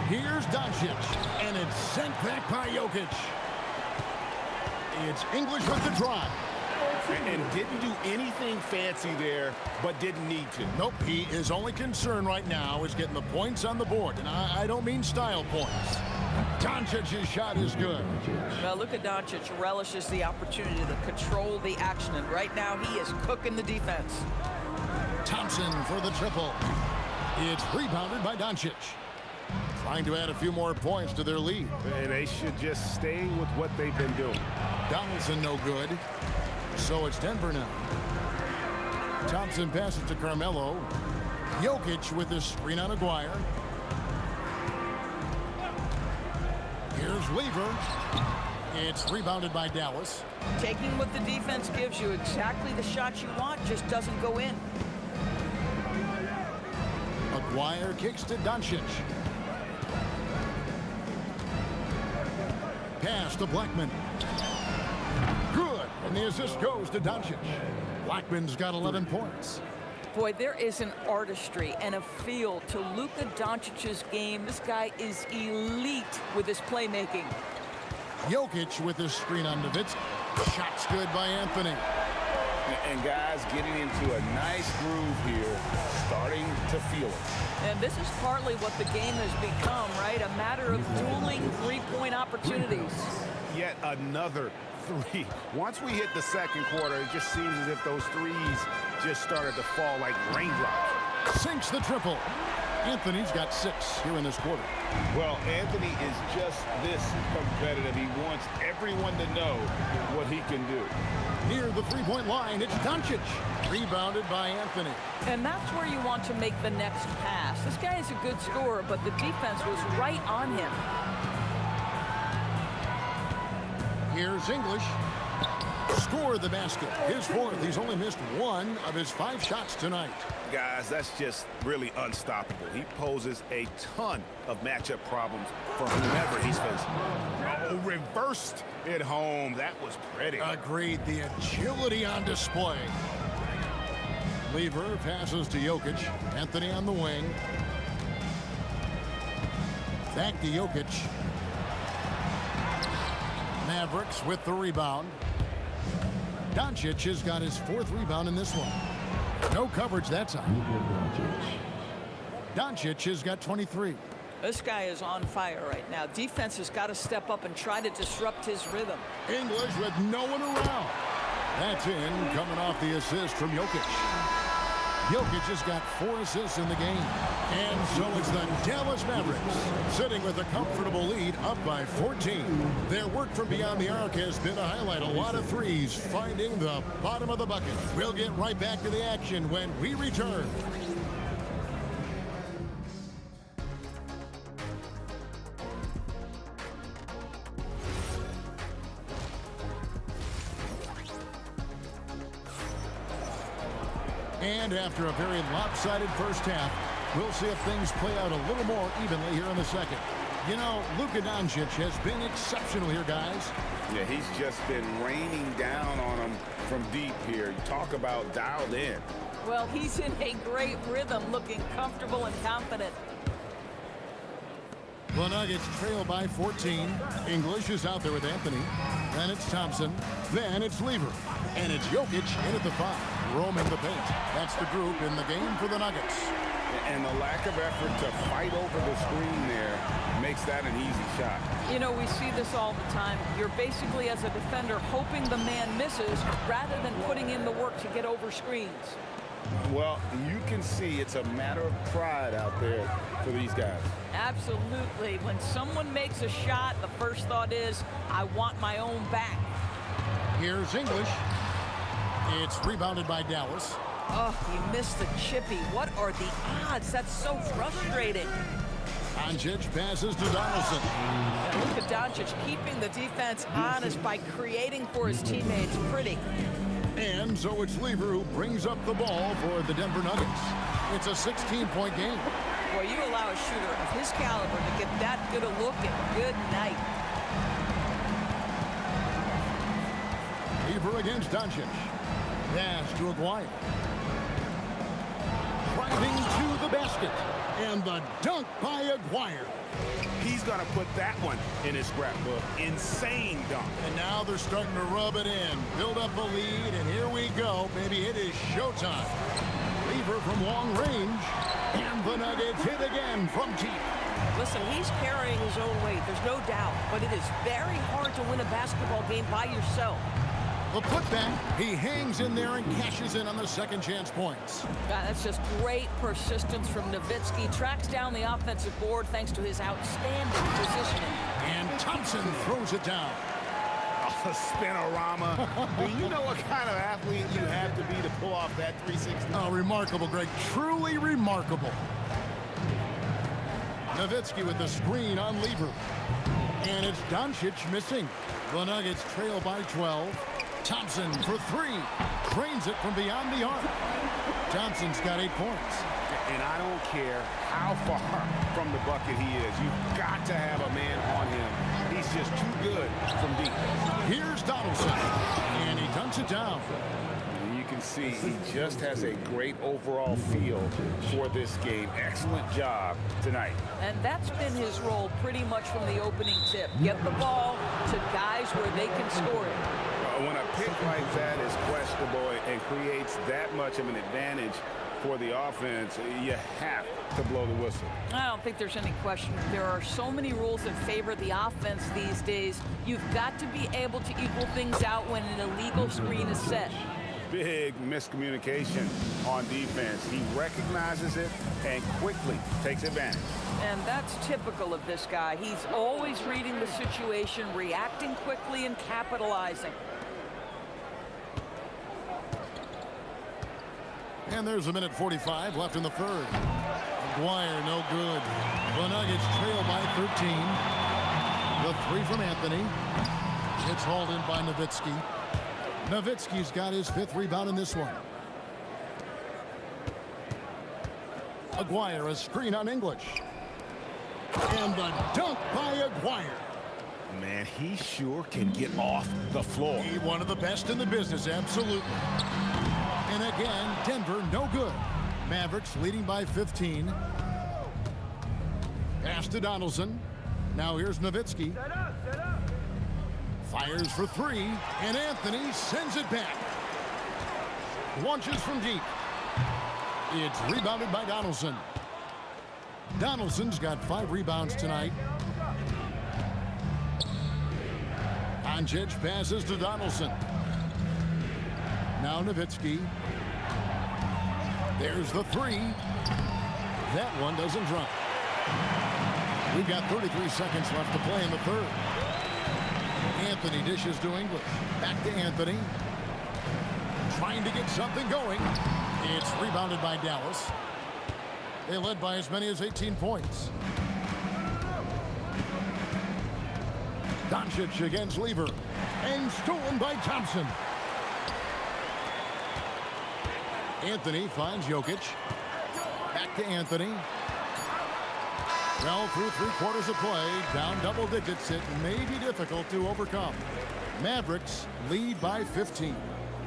Here's Doncic, and it's sent back by Jokic. It's English with the drive. And didn't do anything fancy there, but didn't need to. Nope, his only concern right now is getting the points on the board, and I don't mean style points. Doncic's shot is good. Well, Luka Doncic relishes the opportunity to control the action, and right now he is cooking the defense. Thompson for the triple. It's rebounded by Doncic. Trying to add a few more points to their lead. They should just stay with what they've been doing. Donaldson no good. So it's Denver now. Thompson passes to Carmelo. Jokic with his screen on Aguirre. Here's Weaver. It's rebounded by Dallas. Taking what the defense gives you, exactly the shot you want, just doesn't go in. Aguirre kicks to Doncic. Pass to Blackman. Good. And the assist goes to Doncic. Blackman's got 11 points. Boy, there is an artistry and a feel to Luka Doncic's game. This guy is elite with his playmaking. Jokic with his screen on Nowitzki. Shot's good by Anthony. And guys getting into a nice groove here, starting to feel it. And this is partly what the game has become, right? A matter of dueling three-point opportunities. Yet another three. Once we hit the second quarter, it just seems as if those threes just started to fall like raindrops. Sinks the triple. Anthony's got 6 here in this quarter. Well, Anthony is just this competitive. He wants everyone to know what he can do. Near the three-point line, it's Doncic. Rebounded by Anthony. And that's where you want to make the next pass. This guy is a good scorer, but the defense was right on him. Here's English. Scored the basket. His 4th. He's only missed 1 of his 5 shots tonight. Guys, that's just really unstoppable. He poses a ton of matchup problems for whomever he's facing. Oh, reversed it home. That was pretty. Agreed. The agility on display. Lever passes to Jokic. Anthony on the wing. Back to Jokic. Mavericks with the rebound. Doncic has got his 4th rebound in this one. No coverage that time. Doncic has got 23. This guy is on fire right now. Defense has got to step up and try to disrupt his rhythm. English with no one around. That's in, coming off the assist from Jokic. Jokic has got 4 assists in the game. And so it's the Dallas Mavericks sitting with a comfortable lead up by 14. Their work from beyond the arc has been to highlight a lot of threes, finding the bottom of the bucket. We'll get right back to the action when we return. And after a very lopsided first half, we'll see if things play out a little more evenly here in the second. You know, Luka Doncic has been exceptional here, guys. Yeah, he's just been raining down on them from deep here. You talk about dialed in. Well, he's in a great rhythm, looking comfortable and confident. The Nuggets trail by 14. English is out there with Anthony. Then it's Thompson. Then it's Lever. And it's Jokic in at the 5, roaming the paint. That's the group in the game for the Nuggets. And the lack of effort to fight over the screen there makes that an easy shot. You know, we see this all the time. You're basically, as a defender, hoping the man misses rather than putting in the work to get over screens. Well, you can see it's a matter of pride out there for these guys. Absolutely. When someone makes a shot, the first thought is, I want my own back. Here's English. It's rebounded by Dallas. Oh, he missed the chippy. What are the odds? That's so frustrating. Doncic passes to Donaldson. And Luka Doncic keeping the defense honest by creating for his teammates. Pretty. And so it's Lever who brings up the ball for the Denver Nuggets. It's a 16-point game. Well, you allow a shooter of his caliber to get that good a look at good night. Lever against Doncic. Pass to Aguirre. Driving to the basket. And the dunk by Aguirre. He's going to put that one in his scrapbook. Insane dunk. And now they're starting to rub it in. Build up a lead, and here we go. Maybe it is showtime. Lever from long range. And the Nuggets hit again from deep. Listen, he's carrying his own weight, there's no doubt. But it is very hard to win a basketball game by yourself. The putback, he hangs in there and cashes in on the second chance points. That's just great persistence from Nowitzki. Tracks down the offensive board thanks to his outstanding positioning. And Thompson throws it down. A spinorama. Do you know what kind of athlete you have to be to pull off that 360? Oh, remarkable, Greg. Truly remarkable. Nowitzki with the screen on Lever. And it's Doncic missing. The Nuggets trail by 12. Thompson for three. Trains it from beyond the arc. Thompson's got 8 points. And I don't care how far from the bucket he is. You've got to have a man on him. He's just too good from deep. Here's Donaldson. And he dunks it down. And you can see he just has a great overall feel for this game. Excellent job tonight. And that's been his role pretty much from the opening tip. Get the ball to guys where they can score it. When a pick like that is questionable and creates that much of an advantage for the offense, you have to blow the whistle. I don't think there's any question. There are so many rules that favor the offense these days. You've got to be able to equal things out when an illegal screen is set. Big miscommunication on defense. He recognizes it and quickly takes advantage. And that's typical of this guy. He's always reading the situation, reacting quickly, and capitalizing. And there's a minute 45 left in the third. Aguirre, no good. The Nuggets trail by 13. The three from Anthony. It's hauled in by Nowitzki. Nowitzki's got his 5th rebound in this one. Aguirre, a screen on English. And the dunk by Aguirre. Man, he sure can get off the floor. He one of the best in the business, absolutely. And again, Denver, no good. Mavericks leading by 15. Pass to Donaldson. Now here's Nowitzki. Fires for three, and Anthony sends it back. Launches from deep. It's rebounded by Donaldson. Donaldson's got 5 rebounds tonight. Doncic passes to Donaldson. Now Nowitzki. There's the three. That one doesn't drop. We've got 33 seconds left to play in the third. Anthony dishes to English. Back to Anthony. Trying to get something going. It's rebounded by Dallas. They led by as many as 18 points. Doncic against Lever. And stolen by Thompson. Anthony finds Jokic. Back to Anthony. Well, through 3/4 of play, down double digits, it may be difficult to overcome. Mavericks lead by 15.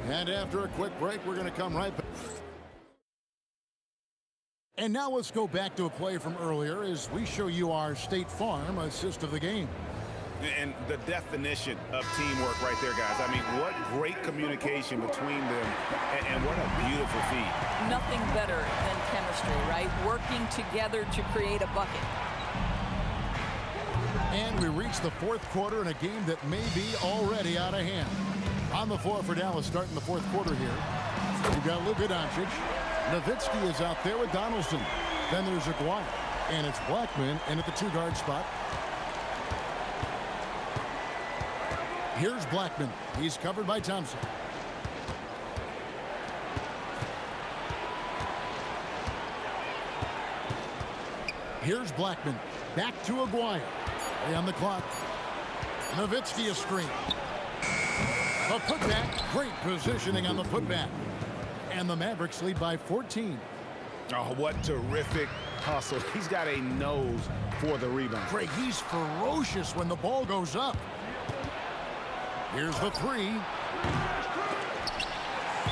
And after a quick break, we're going to come right back. And now let's go back to a play from earlier as we show you our State Farm assist of the game. And the definition of teamwork right there, guys. I mean, what great communication between them, and what a beautiful feed. Nothing better than chemistry, right? Working together to create a bucket. And we reach the 4th quarter in a game that may be already out of hand. On the floor for Dallas starting the 4th quarter here. We've got Luka Doncic. Nowitzki is out there with Donaldson. Then there's Aguirre. And it's Blackman in at the 2-guard spot. Here's Blackman. He's covered by Thompson. Here's Blackman. Back to Aguirre. Play on the clock. Nowitzki a screen. A putback. Great positioning on the putback. And the Mavericks lead by 14. Oh, what terrific hustle. He's got a nose for the rebound. Greg, he's ferocious when the ball goes up. Here's the three.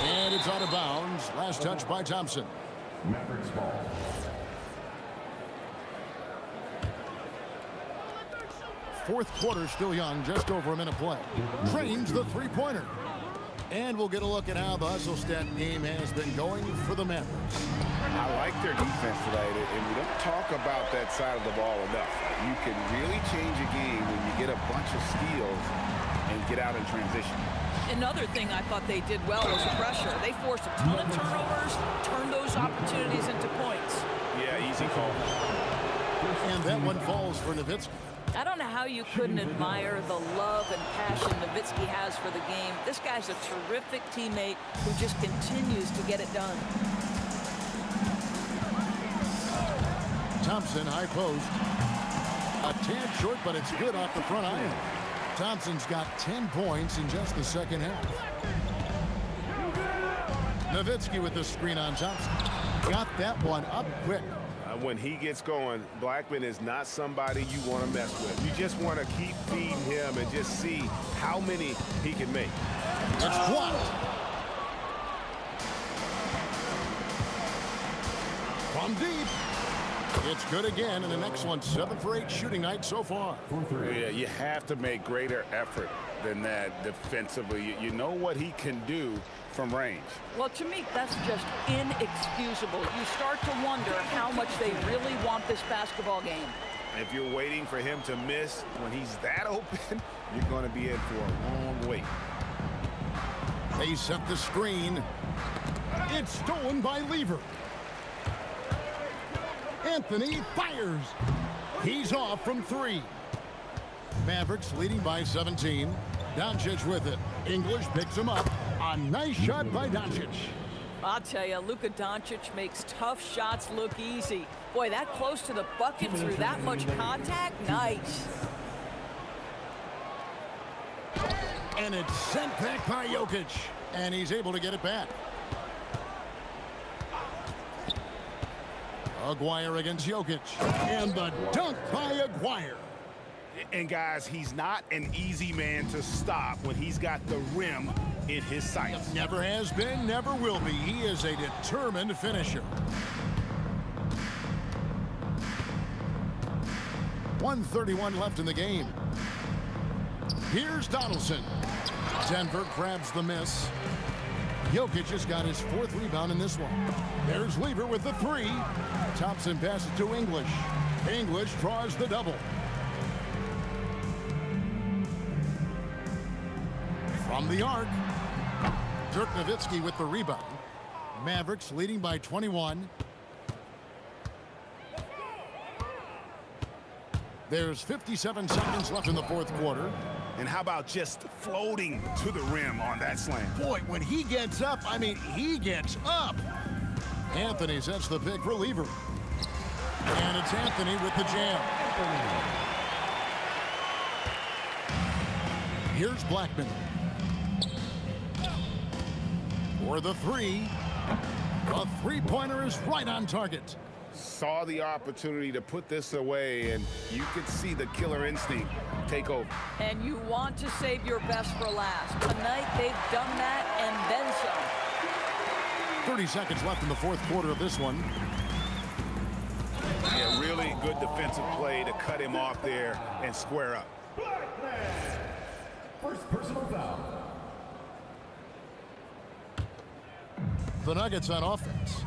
And it's out of bounds. Last touch by Thompson. Mavericks ball. Fourth quarter still young, just over a minute play. Trains the three-pointer. And we'll get a look at how the hustle stat game has been going for the Mavericks. I like their defense tonight, and we don't talk about that side of the ball enough. You can really change a game when you get a bunch of steals and get out in transition. Another thing I thought they did well was pressure. They forced a ton of turnovers, turned those opportunities into points. Yeah, easy call. And that one falls for Nowitzki. I don't know how you couldn't admire the love and passion Nowitzki has for the game. This guy's a terrific teammate who just continues to get it done. Thompson, high post. A tad short, but it's good off the front iron. Thompson's got 10 points in just the second half. Nowitzki with the screen on Thompson. Got that one up quick. When he gets going, Blackman is not somebody you want to mess with. You just want to keep feeding him and just see how many he can make. It's blocked. From deep. It's good again, and an excellent 7 for 8 shooting night so far. Yeah, you have to make greater effort than that defensively. You know what he can do from range. Well, to me, that's just inexcusable. You start to wonder how much they really want this basketball game. If you're waiting for him to miss when he's that open, you're going to be in for a long wait. They set the screen. It's stolen by Lever. Anthony fires. He's off from 3. Mavericks leading by 17. Doncic with it. English picks him up. A nice shot by Doncic. I'll tell you, Luka Doncic makes tough shots look easy. Boy, that close to the bucket through that much contact, nice. And it's sent back by Jokic. And he's able to get it back. Aguirre against Jokic. And the dunk by Aguirre. And guys, he's not an easy man to stop when he's got the rim in his sights. Never has been, never will be. He is a determined finisher. 1:31 left in the game. Here's Donaldson. Denver grabs the miss. Jokic has got his 4th rebound in this one. There's Lever with the 3. Thompson passes to English. English draws the double. From the arc, Dirk Nowitzki with the rebound. Mavericks leading by 21. There's 57 seconds left in the 4th quarter. And how about just floating to the rim on that slam? Boy, when he gets up, I mean, he gets up. Anthony sets the pick for Lever. And it's Anthony with the jam. Here's Blackman. For the 3. A three-pointer is right on target. Saw the opportunity to put this away, and you could see the killer instinct take over. And you want to save your best for last. Tonight, they've done that and then some. 30 seconds left in the 4th quarter of this one. Yeah, really good defensive play to cut him off there and square up. First personal foul. The Nuggets on offense.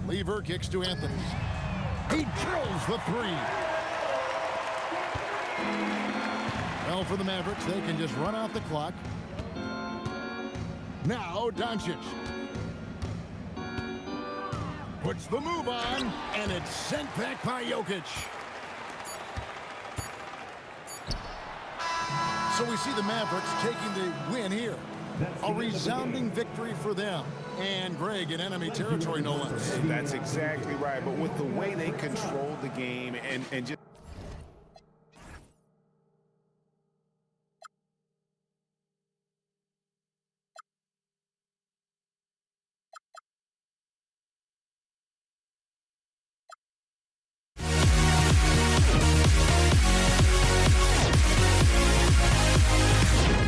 Lever kicks to Anthony. He drills the 3. Well, for the Mavericks, they can just run out the clock. Now Doncic puts the move on, and it's sent back by Jokic. So we see the Mavericks taking the win here. A resounding victory for them. And Greg in enemy territory, no less. That's exactly right. But with the way they controlled the game and just